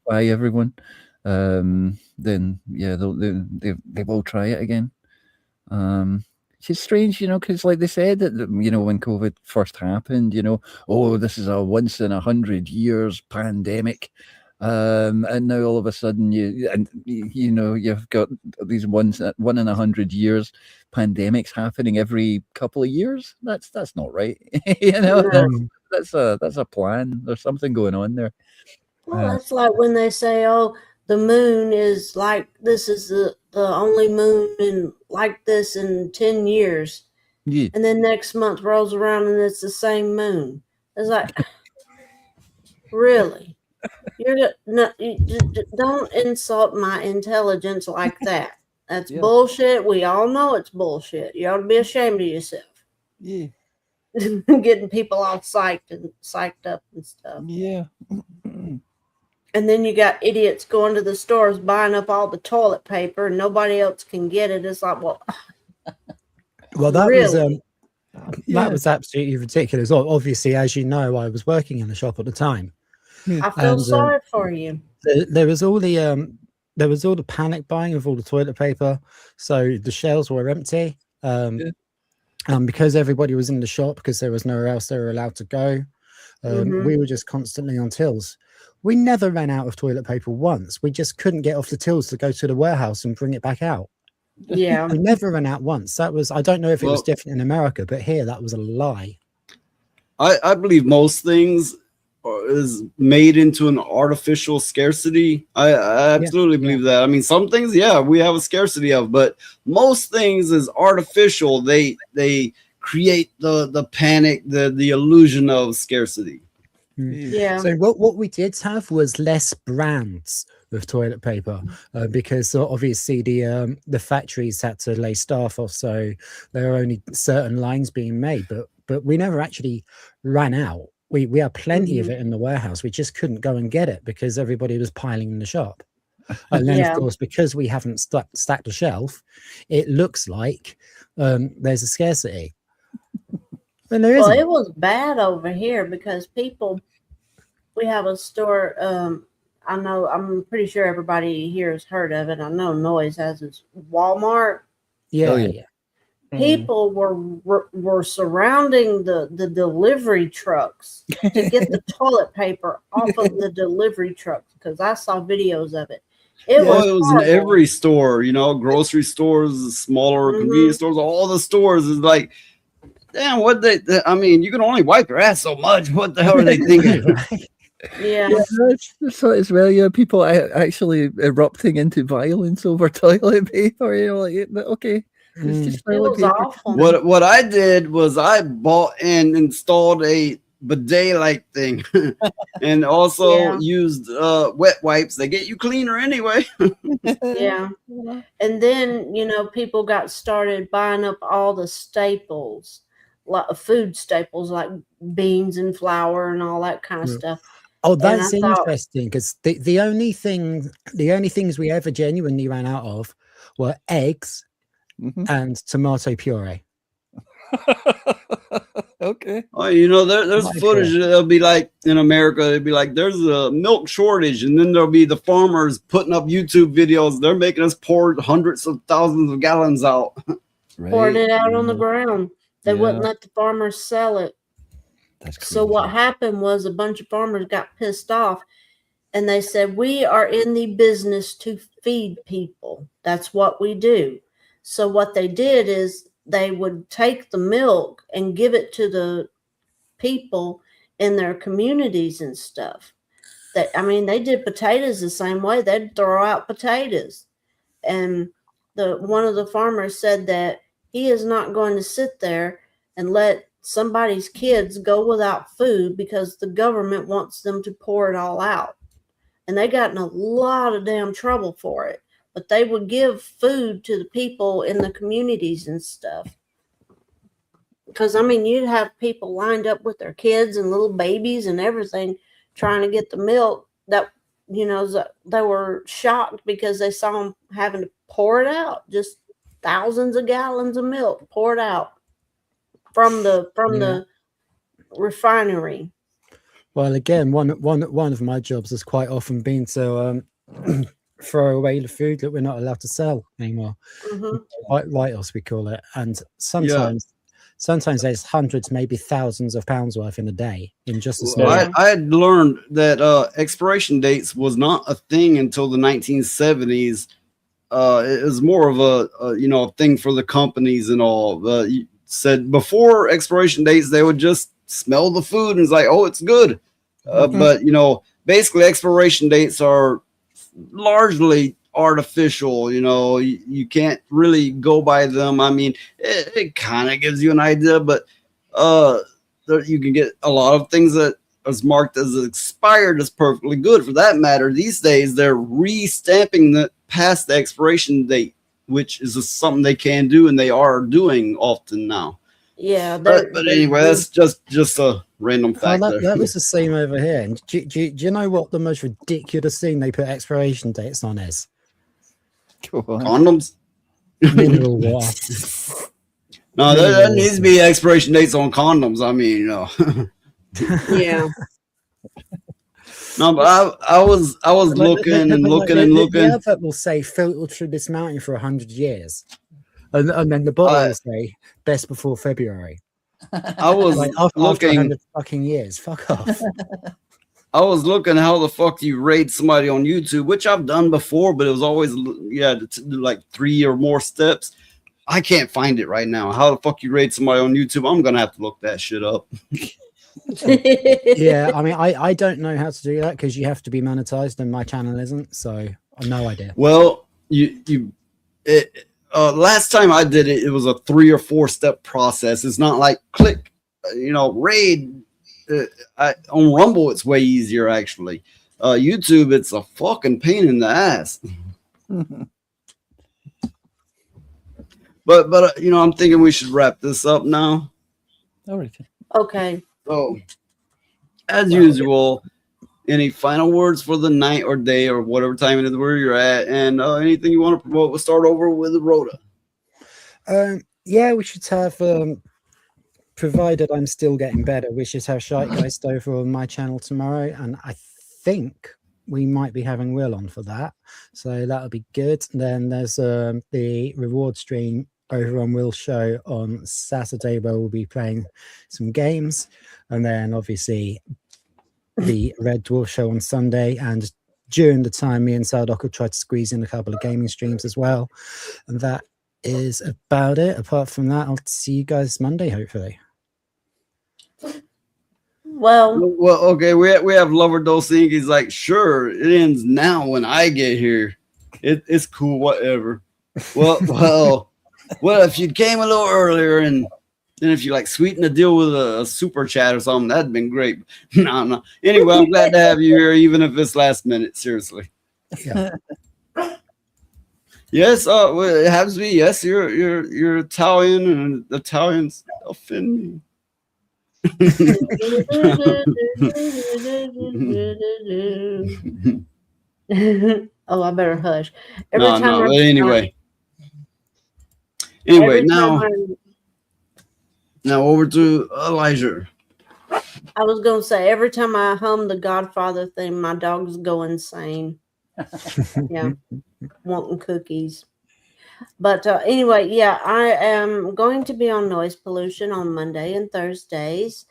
S5: by everyone, then yeah, they will try it again. It's just strange, because like they said that when COVID first happened, this is a once in 100 years pandemic. And now all of a sudden you've got these 1 in 100 years pandemics happening every couple of years. That's not right. That's a plan. There's something going on there.
S9: Well, that's like when they say, "Oh, the moon is like this is the only moon in like this in 10 years," and then next month rolls around and it's the same moon. It's like, really. Don't insult my intelligence like that. That's bullshit. We all know it's bullshit. You ought to be ashamed of yourself.
S5: Yeah.
S9: Getting people all psyched up and stuff.
S5: Yeah.
S9: And then you got idiots going to the stores buying up all the toilet paper and nobody else can get it. It's like, well,
S11: that
S9: really?
S11: That was absolutely ridiculous. Obviously, as you know, I was working in the shop at the time.
S9: I feel sorry for you.
S11: There was all the there was all the panic buying of all the toilet paper, so the shelves were empty. Because everybody was in the shop because there was nowhere else they were allowed to go. We were just constantly on tills. We never ran out of toilet paper once. We just couldn't get off the tills to go to the warehouse and bring it back out.
S9: Yeah.
S11: We never ran out once. That was, I don't know if it was different in America, but here that was a lie.
S2: I believe most things is made into an artificial scarcity. I absolutely believe that. I mean, some things, we have a scarcity of, but most things is artificial. They create the panic, the illusion of scarcity.
S9: Yeah.
S11: So what we did have was less brands of toilet paper because obviously the factories had to lay staff off, so there are only certain lines being made. But we never actually ran out. We had plenty of it in the warehouse. We just couldn't go and get it because everybody was piling in the shop. And then, of course, because we haven't stacked the shelf, it looks like there's a scarcity. And there isn't.
S9: Well, it was bad over here because we have a store. I'm pretty sure everybody here has heard of it. I know Noise has his Walmart.
S11: Yeah.
S9: People were surrounding the delivery trucks to get the toilet paper off of the delivery trucks because I saw videos of it. It was
S2: in every store, grocery stores, smaller convenience stores, all the stores is like, damn, I mean, you can only wipe your ass so much. What the hell are they thinking?
S9: Yeah,
S5: so as well. Yeah, people actually erupting into violence over toilet paper. Okay. It's just
S9: it was awful.
S2: What I did was I bought and installed a bidet-like thing, and also used wet wipes. They get you cleaner anyway.
S9: Yeah, and then people got started buying up all the staples, like food staples, like beans and flour and all that kind of stuff.
S11: Oh, that's interesting because the only things we ever genuinely ran out of were eggs. And tomato puree.
S5: Okay.
S2: Oh, there's footage that'll be like in America, it'd be like there's a milk shortage, and then there'll be the farmers putting up YouTube videos. They're making us pour hundreds of thousands of gallons out.
S9: Pouring it out on the ground. They wouldn't let the farmers sell it. So what happened was a bunch of farmers got pissed off and they said, we are in the business to feed people. That's what we do. So what they did is they would take the milk and give it to the people in their communities and stuff. They did potatoes the same way. They'd throw out potatoes. And one of the farmers said that he is not going to sit there and let somebody's kids go without food because the government wants them to pour it all out. And they got in a lot of damn trouble for it. But they would give food to the people in the communities and stuff. Because, you'd have people lined up with their kids and little babies and everything trying to get the milk that, they were shocked because they saw them having to pour it out. Just thousands of gallons of milk poured out from the refinery.
S11: Well, again, one of my jobs has quite often been to throw away the food that we're not allowed to sell anymore. Write-offs, we call it. And sometimes there's hundreds, maybe thousands of pounds worth in a day in just a small.
S2: I had learned that expiration dates was not a thing until the 1970s. It was more of a thing for the companies and all. You said before expiration dates, they would just smell the food and it's like, oh, it's good. But basically expiration dates are largely artificial. You can't really go by them. It kind of gives you an idea, but you can get a lot of things that is marked as expired as perfectly good. For that matter, these days they're re-stamping the past the expiration date, which is something they can do and they are doing often now.
S9: Yeah,
S2: but anyway, that's just a random fact.
S11: That was the same over here. And do you know what the most ridiculous thing they put expiration dates on is?
S2: Condoms.
S11: Mineral water.
S2: No, there needs to be expiration dates on condoms.
S9: Yeah.
S2: No, but I was looking and looking and looking.
S11: The advert will say filter through this mountain for 100 years. And then the bottom will say best before February.
S2: I was
S11: like after
S2: looking
S11: 100 fucking years. Fuck off.
S2: I was looking how the fuck you rate somebody on YouTube, which I've done before, but it was always like 3 or more steps. I can't find it right now. How the fuck you rate somebody on YouTube? I'm gonna have to look that shit up.
S11: Yeah, I mean, I don't know how to do that because you have to be monetized, and my channel isn't, so I've no idea.
S2: Well, last time I did it, it was a 3 or 4 step process. It's not like click, raid. On Rumble, it's way easier actually. YouTube, it's a fucking pain in the ass. But I'm thinking we should wrap this up now.
S5: All right.
S9: Okay.
S2: So, as usual, any final words for the night or day or whatever time it is where you're at, and anything you want to promote? We'll start over with Rhoda.
S11: Yeah, we should have, provided I'm still getting better, we should have Shitegeist over on my channel tomorrow, and I think we might be having Will on for that, so that'll be good. Then there's the reward stream over on Will's show on Saturday where we'll be playing some games, and then obviously the Red Dwarf show on Sunday, and during the time me and Sardok will try to squeeze in a couple of gaming streams as well, and that is about it. Apart from that, I'll see you guys Monday hopefully.
S9: Well,
S2: okay, we have Lover Dosing. He's like, sure, it ends now when I get here. It's cool, whatever. Well, if you came a little earlier and if you like sweeten the deal with a super chat or something, that'd been great. No. Anyway, I'm glad to have you here, even if it's last minute. Seriously.
S11: Yeah.
S2: Yes, it has to be. Yes, you're Italian, and Italians offend me.
S9: Oh, I better hush.
S2: Anyway, now over to Elijah.
S9: I was gonna say every time I hum the Godfather thing, my dogs go insane. Yeah, wanting cookies. But anyway, yeah, I am going to be on Noise Pollution on Monday and Thursdays,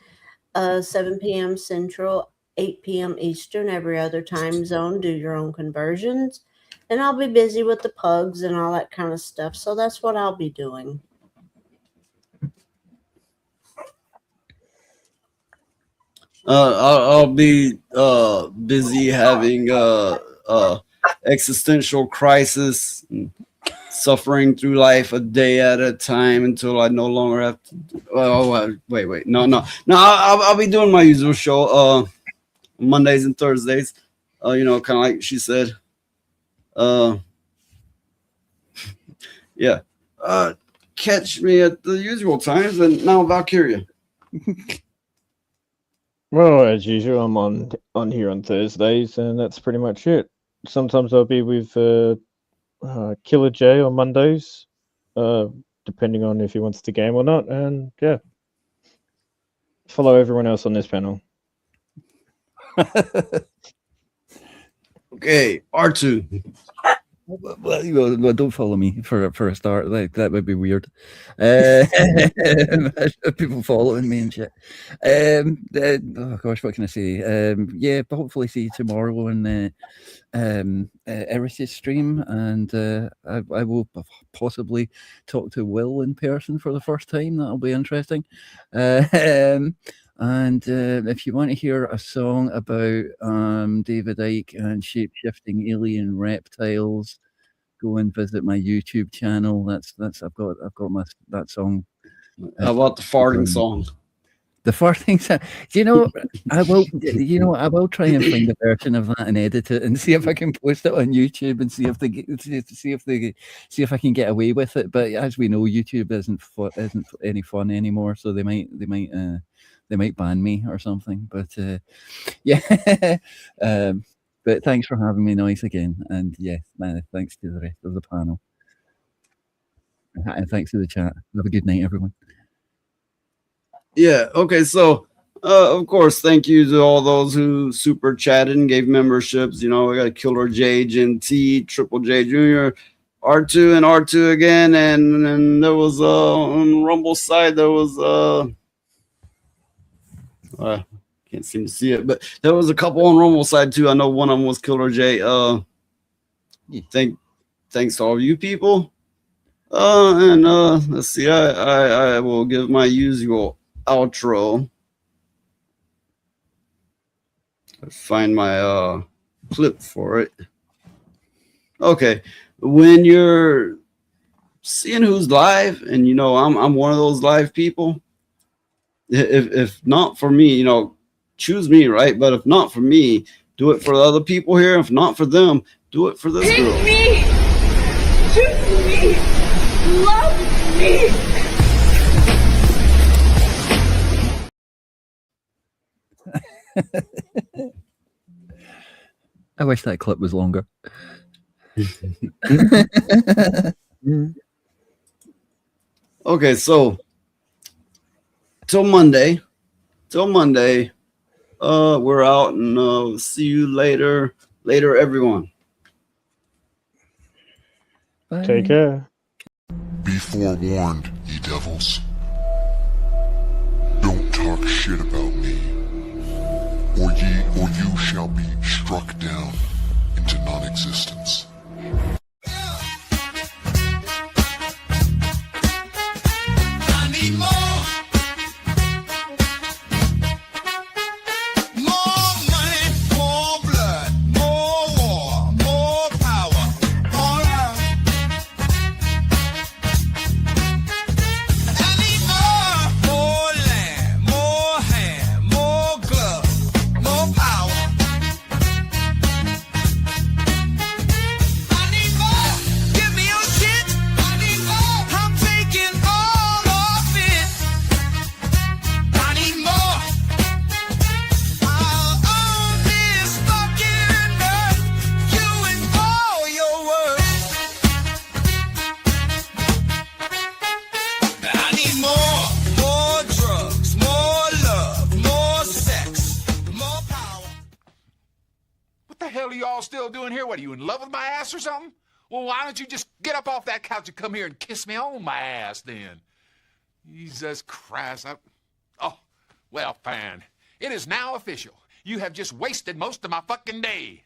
S9: 7 p.m. Central, 8 p.m. Eastern, every other time zone. Do your own conversions. And I'll be busy with the pugs and all that kind of stuff. So that's what I'll be doing.
S2: I'll be busy having existential crisis, and suffering through life a day at a time until I no longer have to. Wait. No. I'll be doing my usual show Mondays and Thursdays. Kind of like she said. Yeah. Catch me at the usual times. And now Valkyria.
S8: Well, as usual, I'm on here on Thursdays, and that's pretty much it. Sometimes I'll be with Killer J on Mondays, depending on if he wants to game or not. And yeah, follow everyone else on this panel.
S2: Okay, R2.
S5: Well, don't follow me for a start. Like that would be weird. People following me and shit. Oh gosh, what can I say? Yeah, but hopefully see you tomorrow on Eris's stream, and I will possibly talk to Will in person for the first time. That'll be interesting. And if you want to hear a song about David Icke and shape-shifting alien reptiles, go and visit my YouTube channel. That's I've got that song.
S2: How about the farting song?
S5: The farting song. Do you know? I will try and find a version of that and edit it and see if I can post it on YouTube and see if I can get away with it. But as we know, YouTube isn't any fun anymore, so they might ban me or something. But yeah. But thanks for having me, Noise, again. And yeah, thanks to the rest of the panel. And thanks to the chat. Have a good night, everyone.
S2: Yeah, okay, so Of course, thank you to all those who super chatted and gave memberships. You know, we got Killer J, Gen T, Triple J Jr., R2 and R2 again, and there was on the Rumble side there was can't seem to see it, but there was a couple on Rumble side too. I know one of them was Killer J. Thanks to all you people. And let's see, I will give my usual outro. Find my clip for it. Okay, when you're seeing who's live, and you know I'm one of those live people. If not for me, you know, choose me, right? But if not for me, do it for the other people here. If not for them, do it for this
S7: Pick
S2: girl.
S7: me! Choose me! Love me!
S5: I wish that clip was longer.
S2: Okay, so till Monday, we're out, and see you later, everyone.
S8: Take care.
S17: Be forewarned, ye devils. Don't talk shit about me, or you shall be struck down into non-existence.
S7: I need more. More money, more blood, more war, more power, more love. I need more land, more hand, more glove, more power. I need more. Give me your shit. I need more. I'm taking all of it. I need more. I'll own this fucking earth. You and all your words. I need more drugs, more love, more sex, more power.
S19: What the hell are y'all still doing here? What, are you in love with my ass or something? Well, why don't you just get up off that couch and come here and kiss me on my ass then? Jesus Christ. Oh, well, fine. It is now official. You have just wasted most of my fucking day.